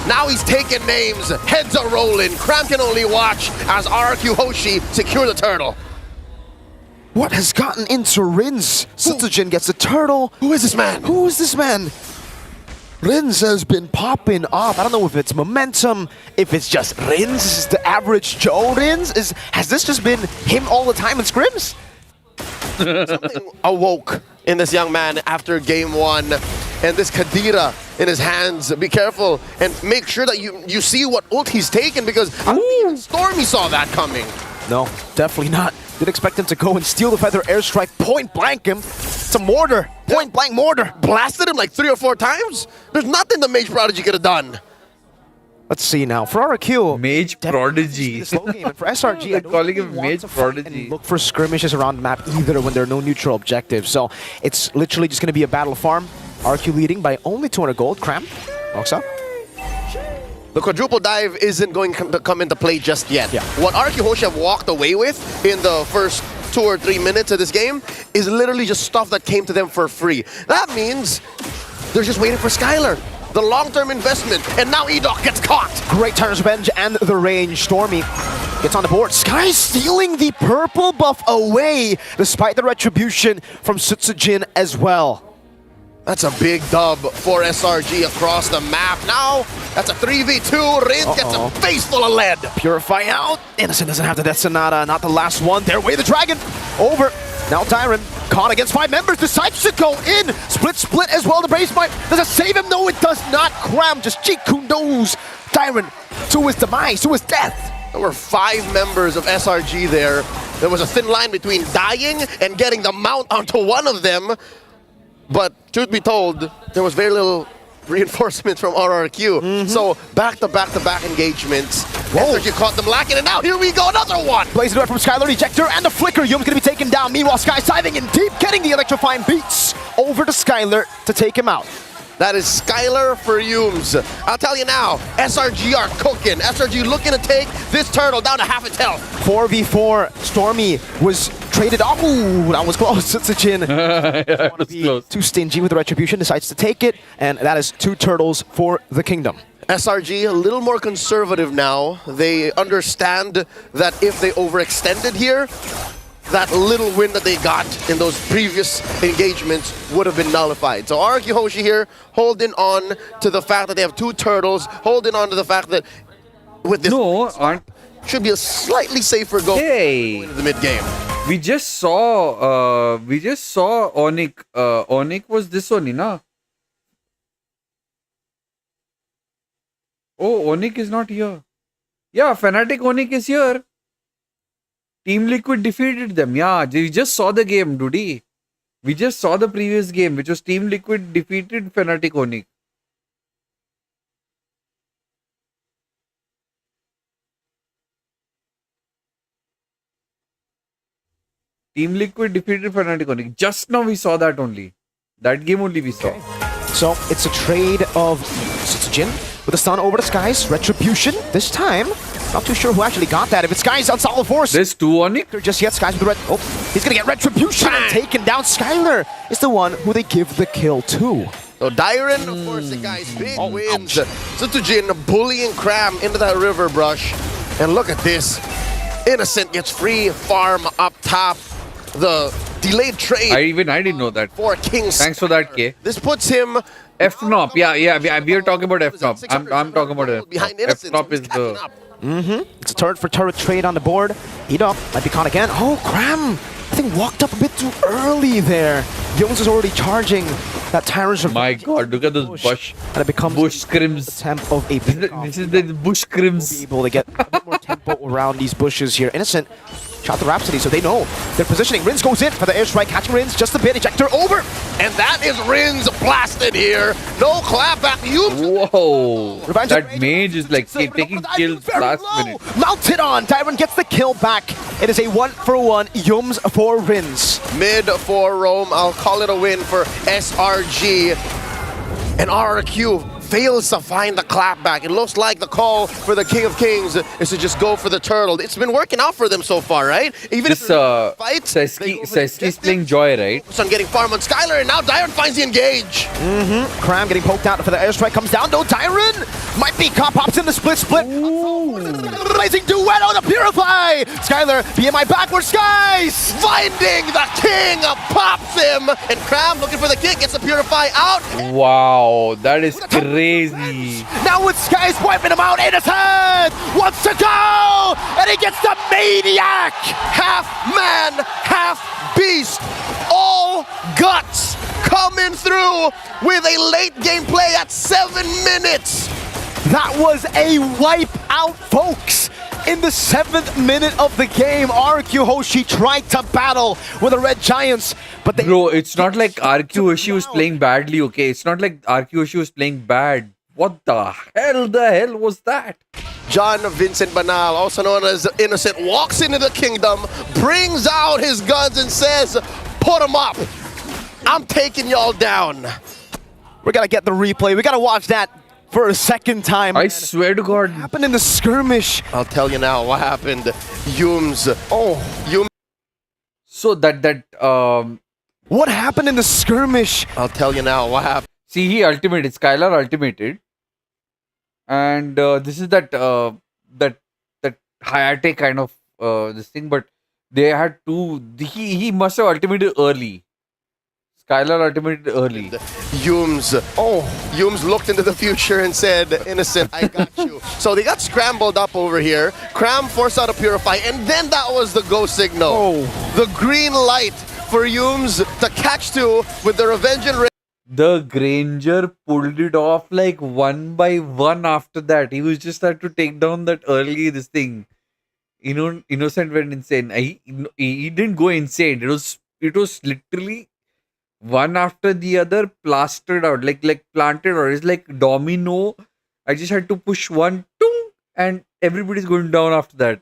Speaker 9: Now he's taking names. Heads are rolling. Kram can only watch as RQ Hoshi secure the turtle.
Speaker 19: What has gotten into Rins? Sutsujin gets the turtle.
Speaker 9: Who is this man?
Speaker 19: Who is this man? Rins has been popping off. I don't know if it's momentum, if it's just Rins. Is the average Joe Rins? Has this just been him all the time in scrims?
Speaker 9: Something awoke in this young man after game 1. And this Kadira in his hands. Be careful and make sure that you see what ult he's taken, because I don't think even Stormy saw that coming.
Speaker 19: No, definitely not. Didn't expect him to go and steal the feather airstrike, point blank him. It's a mortar, point blank mortar.
Speaker 9: Blasted him like 3 or 4 times. There's nothing the Mage Prodigy could have done.
Speaker 19: Let's see now. For RQ,
Speaker 2: Mage Prodigy.
Speaker 19: Slow game. And for SRG, I don't
Speaker 2: calling
Speaker 19: really
Speaker 2: him
Speaker 19: want
Speaker 2: Mage
Speaker 19: to fight
Speaker 2: Prodigy.
Speaker 19: and look for skirmishes around the map either when there are no neutral objectives. So it's literally just going to be a battle farm. RQ leading by only 200 gold. Kram walks up.
Speaker 9: The quadruple dive isn't going to come into play just yet.
Speaker 19: Yeah.
Speaker 9: What RQ Hoshi have walked away with in the first 2 or 3 minutes of this game is literally just stuff that came to them for free. That means they're just waiting for Skylar. The long-term investment, and now Edok gets caught.
Speaker 19: Great turns revenge and the range. Stormy gets on the board. Sky stealing the purple buff away, despite the retribution from Sutsujin as well.
Speaker 9: That's a big dub for SRG across the map. Now, that's a 3v2. Rin gets a face full of lead.
Speaker 19: Purify out. Ellison doesn't have the Death Sonata, not the last one. There way the dragon. Over. Now Tyron, caught against 5 members, decides to go in. Split as well, the base might. Does it save him? No, it does not. Kram just Jikundos Tyron to his demise, to his death.
Speaker 9: There were 5 members of SRG there. There was a thin line between dying and getting the mount onto one of them. But truth be told, there was very little reinforcement from RRQ. So back-to-back-to-back engagements. SRG caught them lacking, and now here we go, another one!
Speaker 19: Plays it out from Skylar, ejector, and the flicker. Yum's gonna be taken down. Meanwhile, Sky's diving in deep, getting the electrifying beats over to Skylar to take him out.
Speaker 9: That is Skylar for Yums. I'll tell you now, SRG are cooking. SRG looking to take this turtle down to half its health.
Speaker 19: 4v4, Stormy was traded off. Ooh, that was close. Sutsujin.
Speaker 2: Yeah, it was close.
Speaker 19: Too stingy with the retribution, decides to take it, and that is 2 turtles for the kingdom.
Speaker 9: SRG a little more conservative now. They understand that if they overextended here, that little win that they got in those previous engagements would have been nullified. So RQ Hoshi here holding on to the fact that they have 2 turtles, holding on to the fact that with this should be a slightly safer go into the mid game.
Speaker 2: We just saw Onyx. Onyx was this only, na? Oh, Onyx is not here. Yeah, Fnatic Onyx is here. Team Liquid defeated them. Yeah, we just saw the game, Rudy. We just saw the previous game, which was Team Liquid defeated Fnatic Onyx. Team Liquid defeated Fnatic Onyx. Just now we saw that only. That game only we saw.
Speaker 19: So it's a trade of Sutsujin with the stun over to Skies. Retribution this time. Not too sure who actually got that. If it's Skies on solid force.
Speaker 2: There's two on it.
Speaker 19: Just yet, Skies with the red. Oh, he's gonna get Retribution and taken down. Skylar is the one who they give the kill to.
Speaker 9: So Dyron, of course, the guy's big wins. Zutujin bullying Cram into that river brush. And look at this. Innocent gets free farm up top. The delayed trade.
Speaker 2: I didn't know that.
Speaker 9: For Kings.
Speaker 2: Thanks for that, K.
Speaker 9: This puts him
Speaker 2: FNOP. Yeah. We are talking about FNOP. I'm talking about FNOP. FNOP is the.
Speaker 19: It's a turret for turret trade on the board. Eat up. Might be caught again. Oh, Cram! I think walked up a bit too early there. Jones is already charging that Tyrant's.
Speaker 2: My God, look at those bush.
Speaker 19: And it becomes
Speaker 2: bush scrims.
Speaker 19: Attempt of a
Speaker 2: this is the bush scrims.
Speaker 19: Be able to get a bit more tempo around these bushes here. Innocent shot the Rhapsody, so they know their positioning. Rins goes in for the airstrike, catching Rins just a bit. Ejector over.
Speaker 9: And that is Rins blasted here. No clap back.
Speaker 2: Whoa. That mage is like taking kills last minute.
Speaker 19: Mounted on. Tyron gets the kill back. It is a 1-for-1 Yums for Rins.
Speaker 9: Mid for Rome. I'll call it a win for SRG. And RRQ fails to find the clapback. It looks like the call for the King of Kings is to just go for the turtle. It's been working out for them so far, right? Even
Speaker 2: this Seski's playing Joy, right?
Speaker 9: On getting farm on Skylar, and now Dyron finds the engage.
Speaker 19: Cram getting poked out for the airstrike comes down. No, Dyron might be caught, pops in the split. Blazing duet on the Purify. Skylar, BMI backward Skies.
Speaker 9: Finding the King, pops him. And Cram looking for the kick, gets the Purify out.
Speaker 2: Wow, that is crazy.
Speaker 19: Now with Skies wiping him out, Innocent wants to go, and he gets the Maniac.
Speaker 9: Half man, half beast, all guts coming through with a late game play at 7 minutes.
Speaker 19: That was a wipe out, folks. In the 7th minute of the game, RQ Hoshi tried to battle with the Red Giants, but they...
Speaker 2: Bro, it's not like RQ Hoshi was playing badly, okay? It's not like RQ Hoshi was playing bad. What the hell was that?
Speaker 9: John Vincent Banal, also known as Innocent, walks into the kingdom, brings out his guns and says, put them up. I'm taking y'all down.
Speaker 19: We're gonna get the replay. We gotta watch that for a second time.
Speaker 2: I swear to God.
Speaker 19: What happened in the skirmish?
Speaker 9: I'll tell you now what happened. Yums.
Speaker 2: So
Speaker 19: what happened in the skirmish?
Speaker 9: I'll tell you now what happened.
Speaker 2: See, he ultimated. Skylar ultimated. And this is that Hayate kind of this thing, but they had two. He must have ultimated early. Skylar ultimated early.
Speaker 9: Yums looked into the future and said, Innocent, I got you. So they got scrambled up over here. Cram forced out a Purify, and then that was the go signal. The green light for Yums to catch two with the Revenge and
Speaker 2: The Granger pulled it off like 1 by 1 after that. He was just had to take down that early this thing. You know, Innocent went insane. He didn't go insane. It was literally one after the other plastered out, like planted out. It's like domino. I just had to push one, and everybody's going down after that.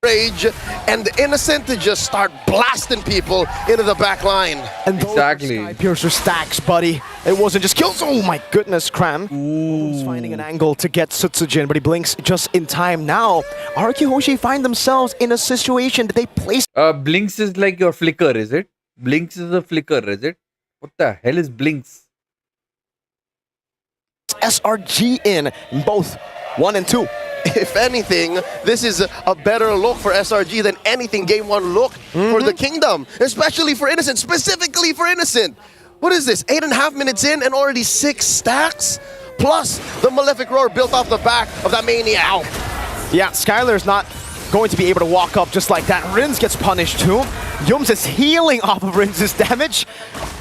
Speaker 9: Rage and the Innocent to just start blasting people into the back line.
Speaker 19: And
Speaker 2: exactly.
Speaker 19: Piercer stacks, buddy. It wasn't just kills. Oh my goodness, Cram. He's finding an angle to get Sutsujin, but he blinks just in time. Now, RQ Hoshi find themselves in a situation that they place.
Speaker 2: Blinks is like your flicker, is it? Blinks is a flicker, is it? What the hell is Blinks?
Speaker 19: SRG in both 1 and 2.
Speaker 9: If anything, this is a better look for SRG than anything Game 1 looked for the Kingdom, especially for Innocent, specifically for Innocent. What is this, 8.5 minutes in and already 6 stacks? Plus the Malefic Roar built off the back of that Maniac.
Speaker 19: Yeah, Skylar's not going to be able to walk up just like that. Rins gets punished too. Yums is healing off of Rins' damage.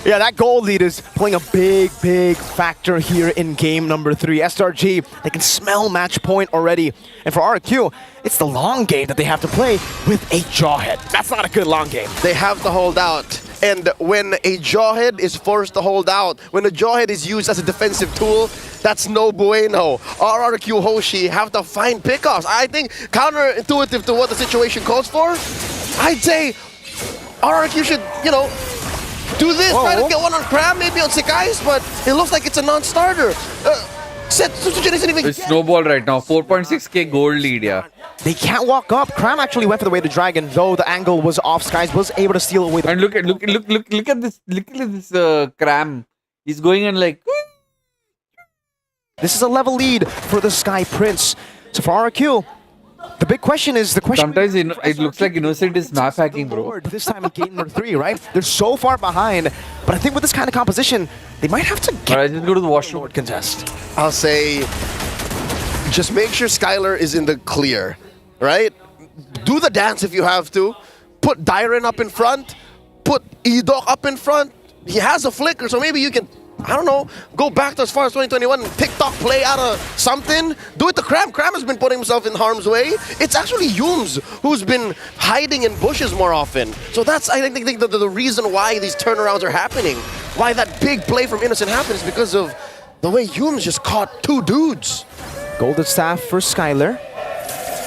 Speaker 19: Yeah, that gold lead is playing a big factor here in game number 3. SRG, they can smell match point already. And for RQ, it's the long game that they have to play with a Jawhead. That's not a good long game.
Speaker 9: They have to hold out. And when a Jawhead is forced to hold out, when a Jawhead is used as a defensive tool, that's no bueno. RRQ Hoshi have to find pickoffs. I think counterintuitive to what the situation calls for, I'd say RRQ should, do this, try to get one on Cram, maybe on Sick Ice, but it looks like it's a non-starter. Sutsujin isn't even
Speaker 2: It's snowball right now. 4.6k gold lead, yeah.
Speaker 19: They can't walk up. Cram actually went for the way to Dragon, though the angle was off. Skies was able to steal away the...
Speaker 2: And look at this Cram. He's going in like...
Speaker 19: This is a level lead for the Sky Prince. So for RQ, the big question is
Speaker 2: Sometimes it looks like Innocent is map hacking, bro.
Speaker 19: This time in game number 3, right? They're so far behind, but I think with this kind of composition, they might have to get...
Speaker 2: Alright, just go to the washroom.
Speaker 19: Contest.
Speaker 9: I'll say, just make sure Skylar is in the clear, right? Do the dance if you have to. Put Dyren up in front. Put Edok up in front. He has a flicker, so maybe you can, I don't know, go back to as far as 2021 and TikTok play out of something. Do it to Cram. Cram has been putting himself in harm's way. It's actually Yums who's been hiding in bushes more often. So that's, I think, the reason why these turnarounds are happening. Why that big play from Innocent happens because of the way Yums just caught 2 dudes.
Speaker 19: Golden Staff for Skylar.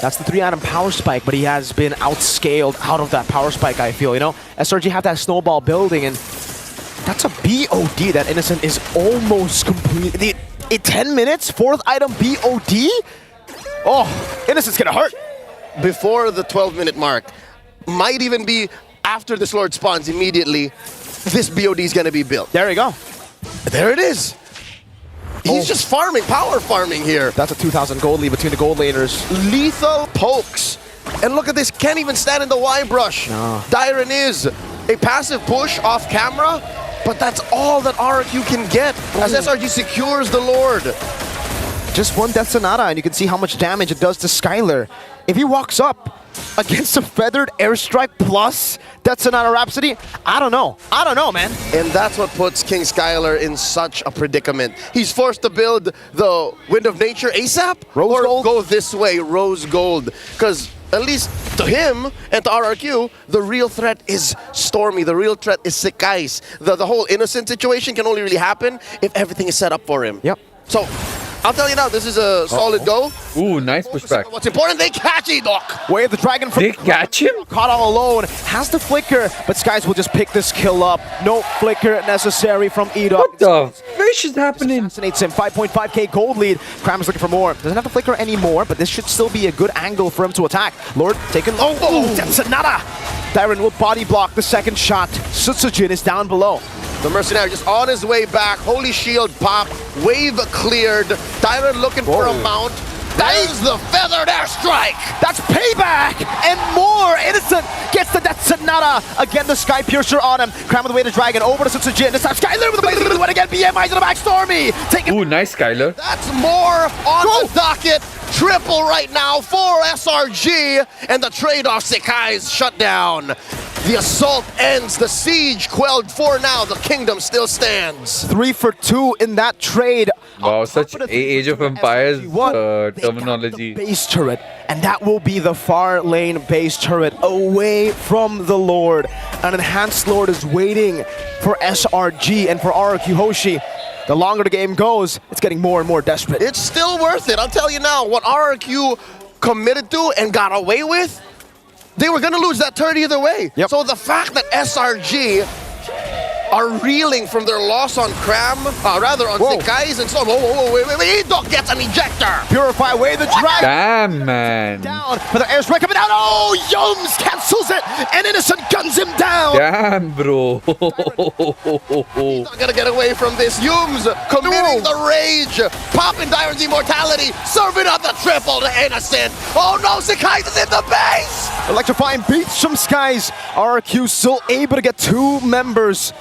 Speaker 19: That's the 3-atom power spike, but he has been outscaled out of that power spike, I feel, you know? SRG have that snowball building, and that's a BOD that Innocent is almost complete. In 10 minutes, 4th item BOD? Oh, Innocent's gonna hurt.
Speaker 9: Before the 12-minute mark, might even be after this Lord spawns immediately, this BOD is gonna be built.
Speaker 19: There you go.
Speaker 9: There it is. He's just farming, power farming here.
Speaker 19: That's a 2,000 gold lead between the gold laners.
Speaker 9: Lethal pokes. And look at this, can't even stand in the Y brush.
Speaker 19: No.
Speaker 9: Dyren is a passive push off camera, but that's all that RQ can get as SRG secures the Lord.
Speaker 19: Just one Death Sonata, and you can see how much damage it does to Skylar. If he walks up against a Feathered Airstrike plus Death Sonata Rhapsody, I don't know, man.
Speaker 9: And that's what puts King Skylar in such a predicament. He's forced to build the Wind of Nature ASAP,
Speaker 19: Rose
Speaker 9: or
Speaker 19: Gold?
Speaker 9: go this way, Rose Gold. Because at least to him and to RRQ, the real threat is Stormy. The real threat is Sekais. The whole Innocent situation can only really happen if everything is set up for him.
Speaker 19: Yep.
Speaker 9: So, I'll tell you now, this is a solid go.
Speaker 2: Ooh, nice pushback.
Speaker 9: What's important, they catch Edok.
Speaker 19: Wave the Dragon from...
Speaker 2: They catch him?
Speaker 19: Caught all alone. Has the flicker, but Skies will just pick this kill up. No flicker necessary from Edok.
Speaker 2: What the fish is happening?
Speaker 19: Assassinates him. 5.5k gold lead. Cram is looking for more. Doesn't have the flicker anymore, but this should still be a good angle for him to attack. Lord taken low. Oh, Death Sonata. Dyren will body block the second shot. Sutsujin is down below.
Speaker 9: The Mercenary just on his way back. Holy Shield pop. Wave cleared. Dyren looking for a mount. That is the Feathered Airstrike.
Speaker 19: That's payback and more. Innocent gets the Death Sonata. Again, the Sky Piercer on him. Cram with the way to Dragon. Over to Sutsujin. This time Skylar with the way to win again. BMI to the back. Stormy.
Speaker 2: Ooh, nice Skylar.
Speaker 9: That's more on the docket. Triple right now for SRG. And the trade-off, Sekai's shut down. The assault ends, the siege quelled for now, the kingdom still stands.
Speaker 19: 3 for 2 in that trade.
Speaker 2: Wow, such Age of Empires terminology.
Speaker 19: Base turret, and that will be the far lane base turret away from the Lord. An enhanced Lord is waiting for SRG and for RRQ Hoshi. The longer the game goes, it's getting more and more desperate.
Speaker 9: It's still worth it, I'll tell you now, what RRQ committed to and got away with, they were going to lose that turret either way.
Speaker 19: Yep.
Speaker 9: So the fact that SRG are reeling from their loss on Cram, rather on Sekai's and so wait, Edok gets an ejector.
Speaker 19: Purify away the Dragon.
Speaker 2: Damn, man.
Speaker 19: Down for the airstrike coming down. Oh, Yums cancels it, and Innocent guns him down.
Speaker 2: Damn, bro.
Speaker 9: He's not gonna get away from this. Yums committing the rage, popping Dyren's immortality, serving up the triple to Innocent. Oh no, Sekai's is in the base.
Speaker 19: Electrifying beats from Skies. RQ still able to get 2 members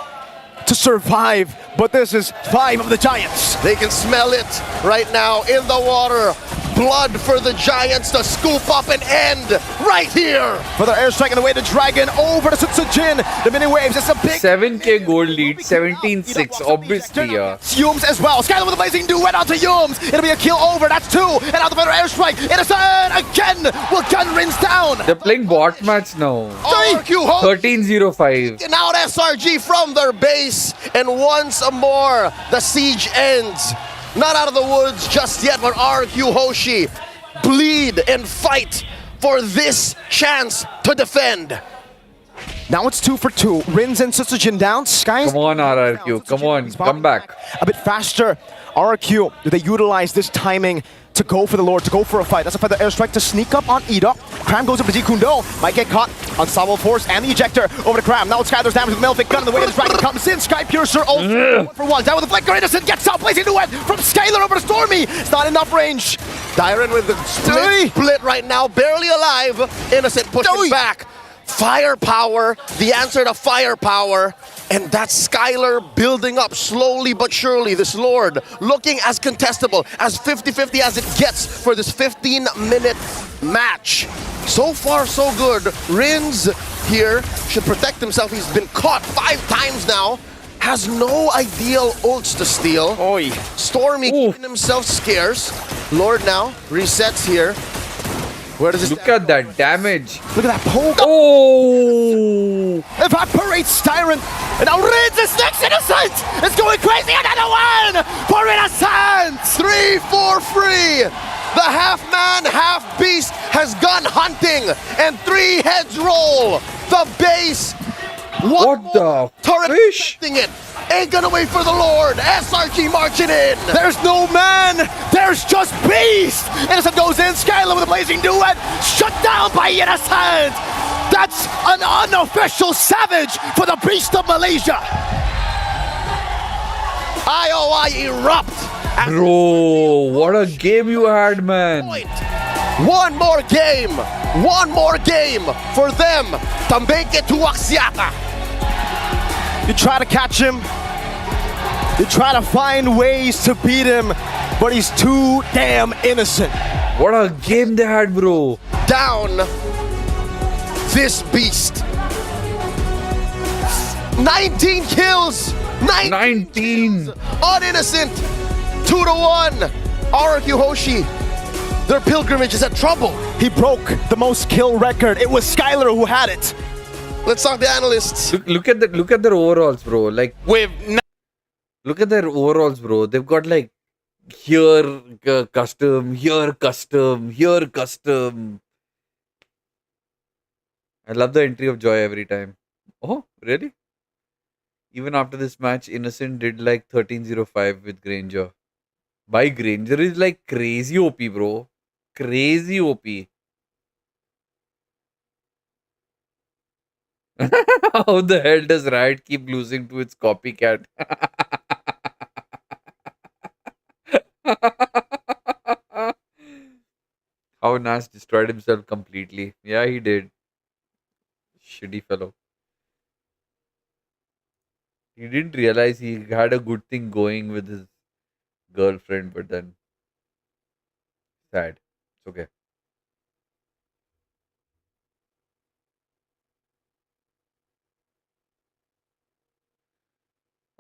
Speaker 19: to survive, but this is 5 of the Giants.
Speaker 9: They can smell it right now in the water. Blood for the Giants to scoop up and end right here.
Speaker 19: For the airstrike and the way to Dragon over to Sutsujin. The mini waves, it's a big
Speaker 2: 7k gold lead, 17-6, obviously, yeah.
Speaker 19: Yums as well. Skylar with a blazing duet onto Yums. It'll be a kill over, that's 2. And out the better airstrike. Innocent again. Will gun rins down.
Speaker 2: They're playing bot match now.
Speaker 9: RQ Hope
Speaker 2: 13-05.
Speaker 9: Now SRG from their base. And once more, the siege ends. Not out of the woods just yet, but RQ Hoshi bleed and fight for this chance to defend.
Speaker 19: Now it's 2 for 2. Rins and Sitsujin down. Sky's
Speaker 2: Come on, RRQ. Come on. Come back.
Speaker 19: a bit faster. RRQ, do they utilize this timing to go for the Lord, to go for a fight? That's a feather airstrike to sneak up on Ida. Cram goes up to Jikundo. Might get caught. Unstoppable force and the ejector over to Cram. Now it's Sky. There's damage with Melvic. Gun in the way. This dragon comes in. Sky Piercer also 1 for 1. Down with the flicker. Innocent gets out. Placing the web from Skylar over to Stormy. It's not enough range.
Speaker 9: Dyron with the split right now. Barely alive. Innocent pushes back. Firepower. The answer to firepower. And that's Skylar building up slowly but surely. This Lord looking as contestable, as 50-50 as it gets for this 15-minute match. So far, so good. Rins here should protect himself. He's been caught 5 times now. Has no ideal ults to steal.
Speaker 19: Oi.
Speaker 9: Stormy keeping himself scarce. Lord now resets here. Where does this
Speaker 2: Look at that damage.
Speaker 19: Look at that poke.
Speaker 2: Oh!
Speaker 19: Evaporates Tyrant. And now Rins is next. Innocent. It's going crazy. Another one for Innocent.
Speaker 9: 3 for free. The half-man, half-beast has gone hunting. And 3 heads roll. The base.
Speaker 2: What the
Speaker 9: turret
Speaker 2: fish?
Speaker 9: It. Ain't gonna wait for the Lord. SRG marching in.
Speaker 19: There's no man. There's just beast. Innocent goes in. Skylar with a blazing duet. Shut down by Innocent. That's an unofficial savage for the beast of Malaysia.
Speaker 9: IOI erupt.
Speaker 2: Bro, what a game you had, man.
Speaker 9: One more game. One more game for them to make it to Axiata.
Speaker 19: You try to catch him. You try to find ways to beat him, but he's too damn innocent.
Speaker 2: What a game they had, bro.
Speaker 9: Down this beast. 19 kills. 19. Uninnocent. 2-1. RRQ Hoshi. Their pilgrimage is at trouble.
Speaker 19: He broke the most kill record. It was Skylar who had it.
Speaker 9: Let's talk the analysts.
Speaker 2: Look at their overalls, bro. Like look at their overalls, bro. They've got like here custom, here custom, here custom. I love the entry of Joy every time. Oh, really? Even after this match, Innocent did like 1305 with Granger. By Granger is like crazy OP, bro. Crazy OP. How the hell does Riot keep losing to its copycat? How Nash destroyed himself completely. Yeah, he did. Shitty fellow. He didn't realize he had a good thing going with his girlfriend, but then sad. It's okay.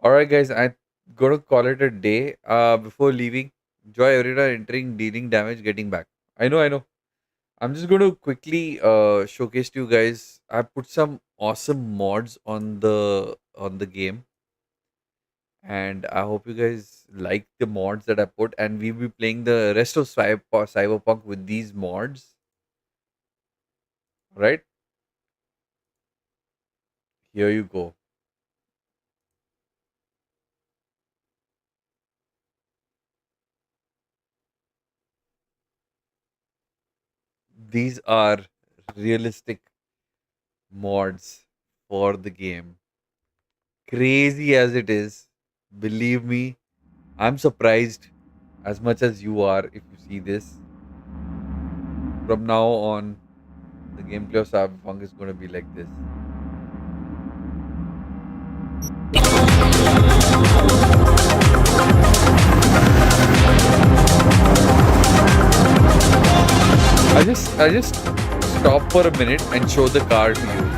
Speaker 2: Alright guys, I'm gonna call it a day. Before leaving, Joy Everida entering, dealing damage, getting back. I know. I'm just gonna quickly showcase to you guys. I put some awesome mods on the game. And I hope you guys like the mods that I put, and we'll be playing the rest of Cyberpunk with these mods. Right? Here you go. These are realistic mods for the game. Crazy as it is, believe me, I'm surprised as much as you are if you see this. From now on, the gameplay of Cyberpunk is going to be like this. I just stop for a minute and show the car to you.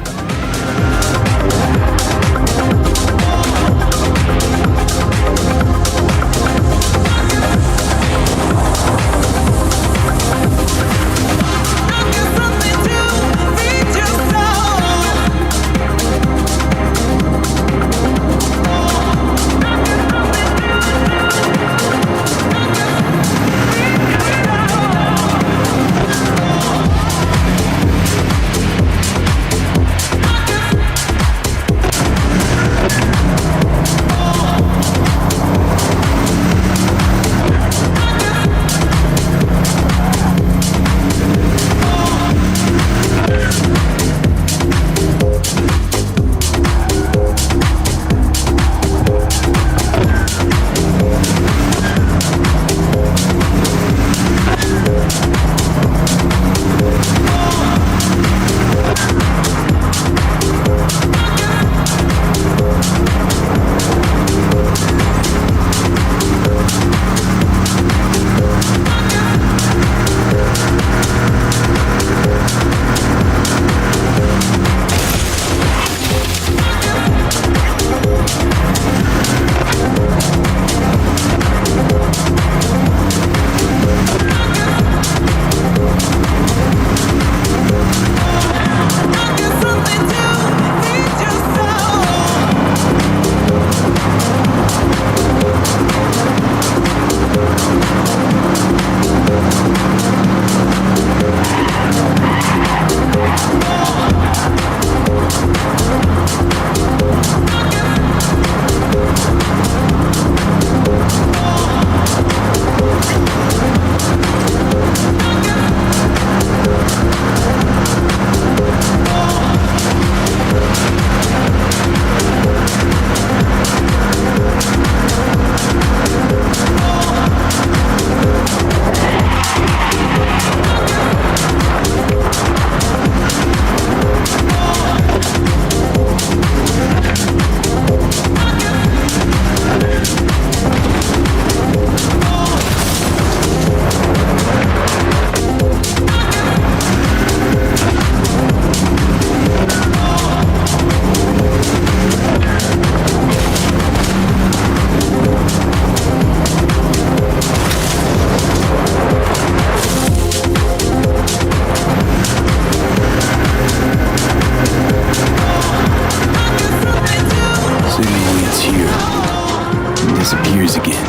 Speaker 6: gears again.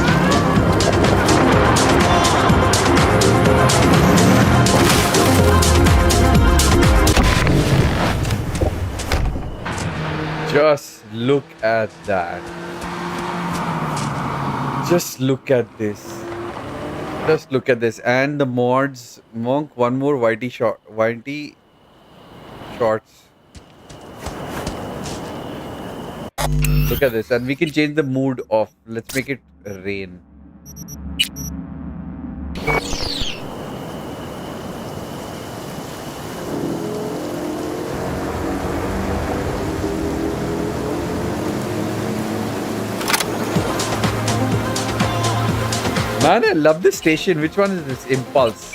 Speaker 2: Just look at that. Just look at this. Just look at this. And the mods. Monk, one more whitey shorts. Look at this. And we can change the mood of. Let's make it rain. Man, I love this station. Which one is this? Impulse.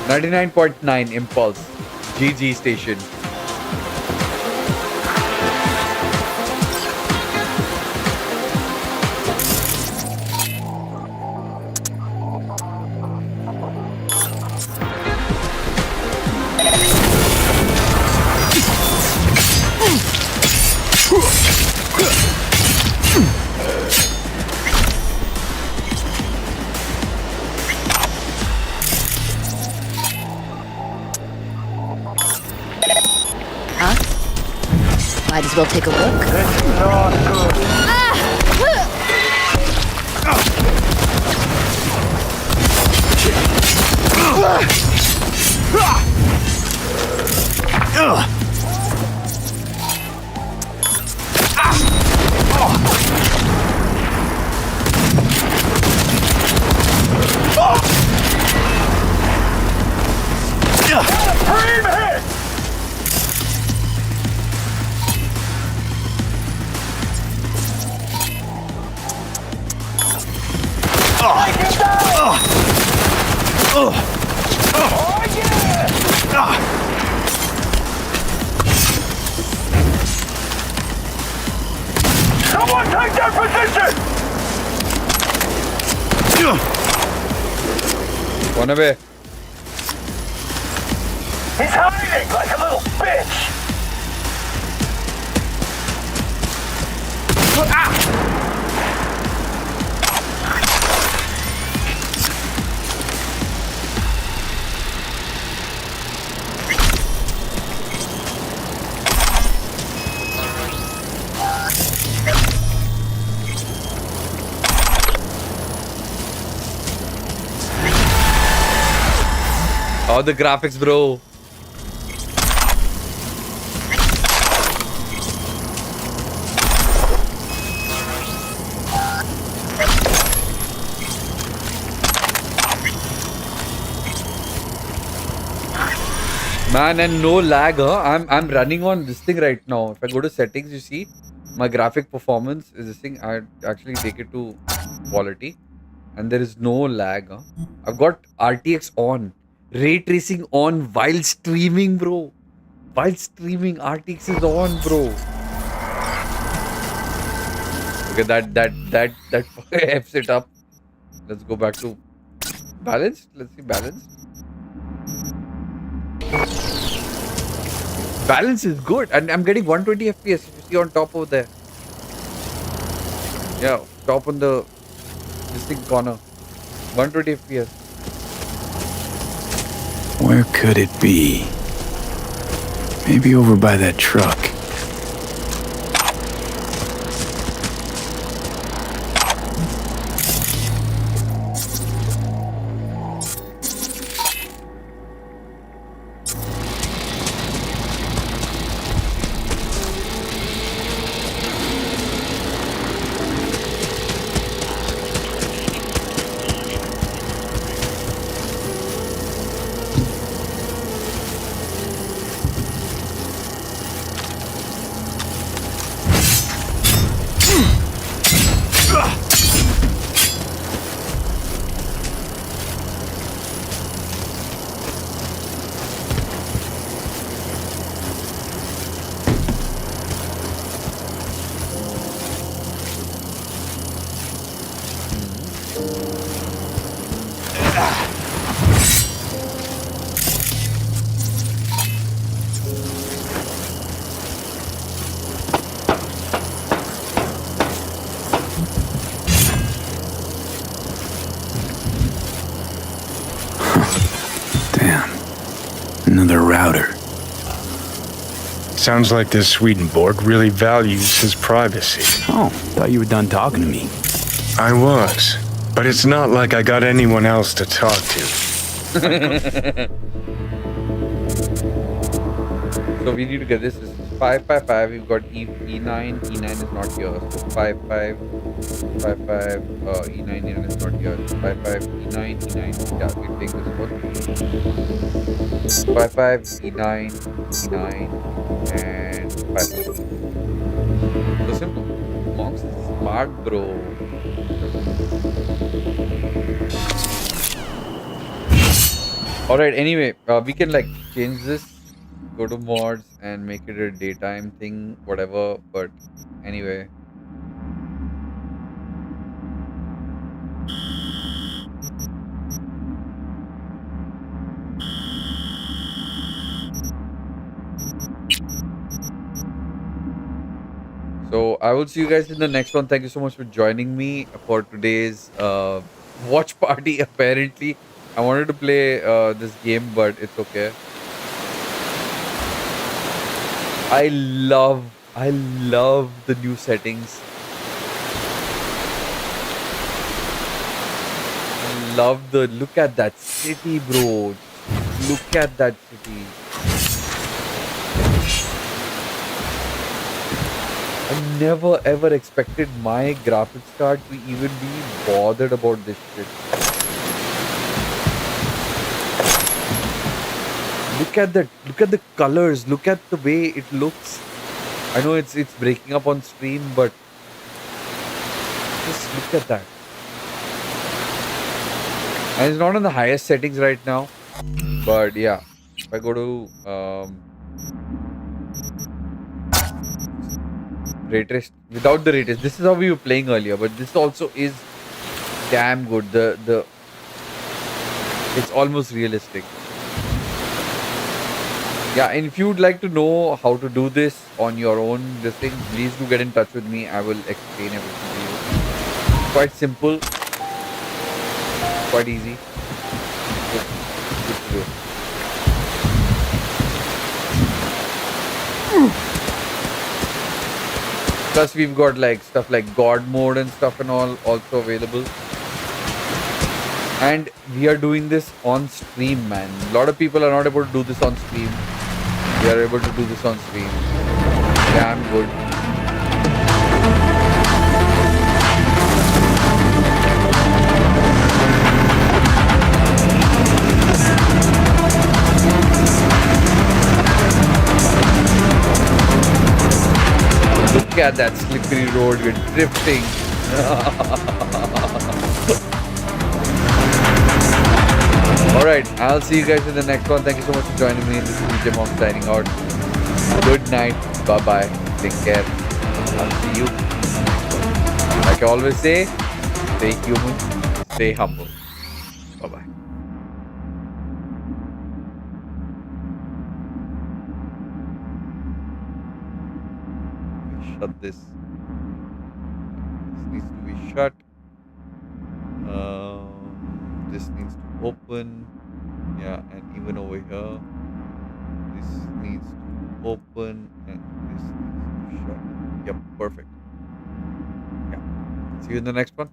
Speaker 2: 99.9 Impulse. GG station.
Speaker 10: Might as well take a look.
Speaker 1: Someone take their position!
Speaker 2: Run away.
Speaker 1: He's hiding like a little bitch!
Speaker 2: Oh, the graphics, bro. Man, and no lag, huh? I'm running on this thing right now. If I go to settings, you see my graphic performance is this thing. I actually take it to quality, and there is no lag. Huh? I've got RTX on, ray tracing on while streaming, bro. While streaming, RTX is on, bro. Okay, that F's it up. Let's go back to balanced. Let's see balanced. Balance is good, and I'm getting 120 FPS. You see on top over there. Yeah, top on the distinct corner. 120 FPS.
Speaker 6: Where could it be? Maybe over by that truck. Another router.
Speaker 3: Sounds like this Swedenborg really values his privacy.
Speaker 6: Oh, thought you were done talking to me.
Speaker 3: I was, but it's not like I got anyone else to talk to.
Speaker 2: So we need to get this. This is 555. We've got E9. E9 is not here. So 55. 55. E9. E9 is not here. 55. E9. E9. Yeah, we take this one. 55. E9. E9. And 55. So simple. Monks is smart, bro. Alright, anyway, we can like change this. Go to mods and make it a daytime thing, whatever, but anyway. So I will see you guys in the next one. Thank you so much for joining me for today's watch party. Apparently I wanted to play this game, but it's okay. I love the new settings. I love the look at that city, bro. Look at that city. I never ever expected my graphics card to even be bothered about this shit. Look at that. Look at the colors. Look at the way it looks. I know it's breaking up on stream, but just look at that. And it's not on the highest settings right now, but yeah. If I go to ray trace without the ray trace, this is how we were playing earlier, but this also is damn good. It's almost realistic. Yeah, and if you would like to know how to do this on your own, please do get in touch with me. I will explain everything to you. Quite simple, quite easy. Good to do. Plus, we've got like stuff like God mode and stuff and all also available. And we are doing this on stream, man. A lot of people are not able to do this on stream. We are able to do this on stream. Damn good. Look at that slippery road. We're drifting. Alright, I'll see you guys in the next one. Thank you so much for joining me. This is DJ Monk signing out. Good night. Bye-bye. Take care. I'll see you. Like I always say, stay human, stay humble. Bye-bye. Shut this. This needs to be shut. This needs to open. Yeah, and even over here, this needs to open and this needs to shut. Yep, perfect. Yeah. See you in the next one.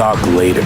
Speaker 6: Talk later.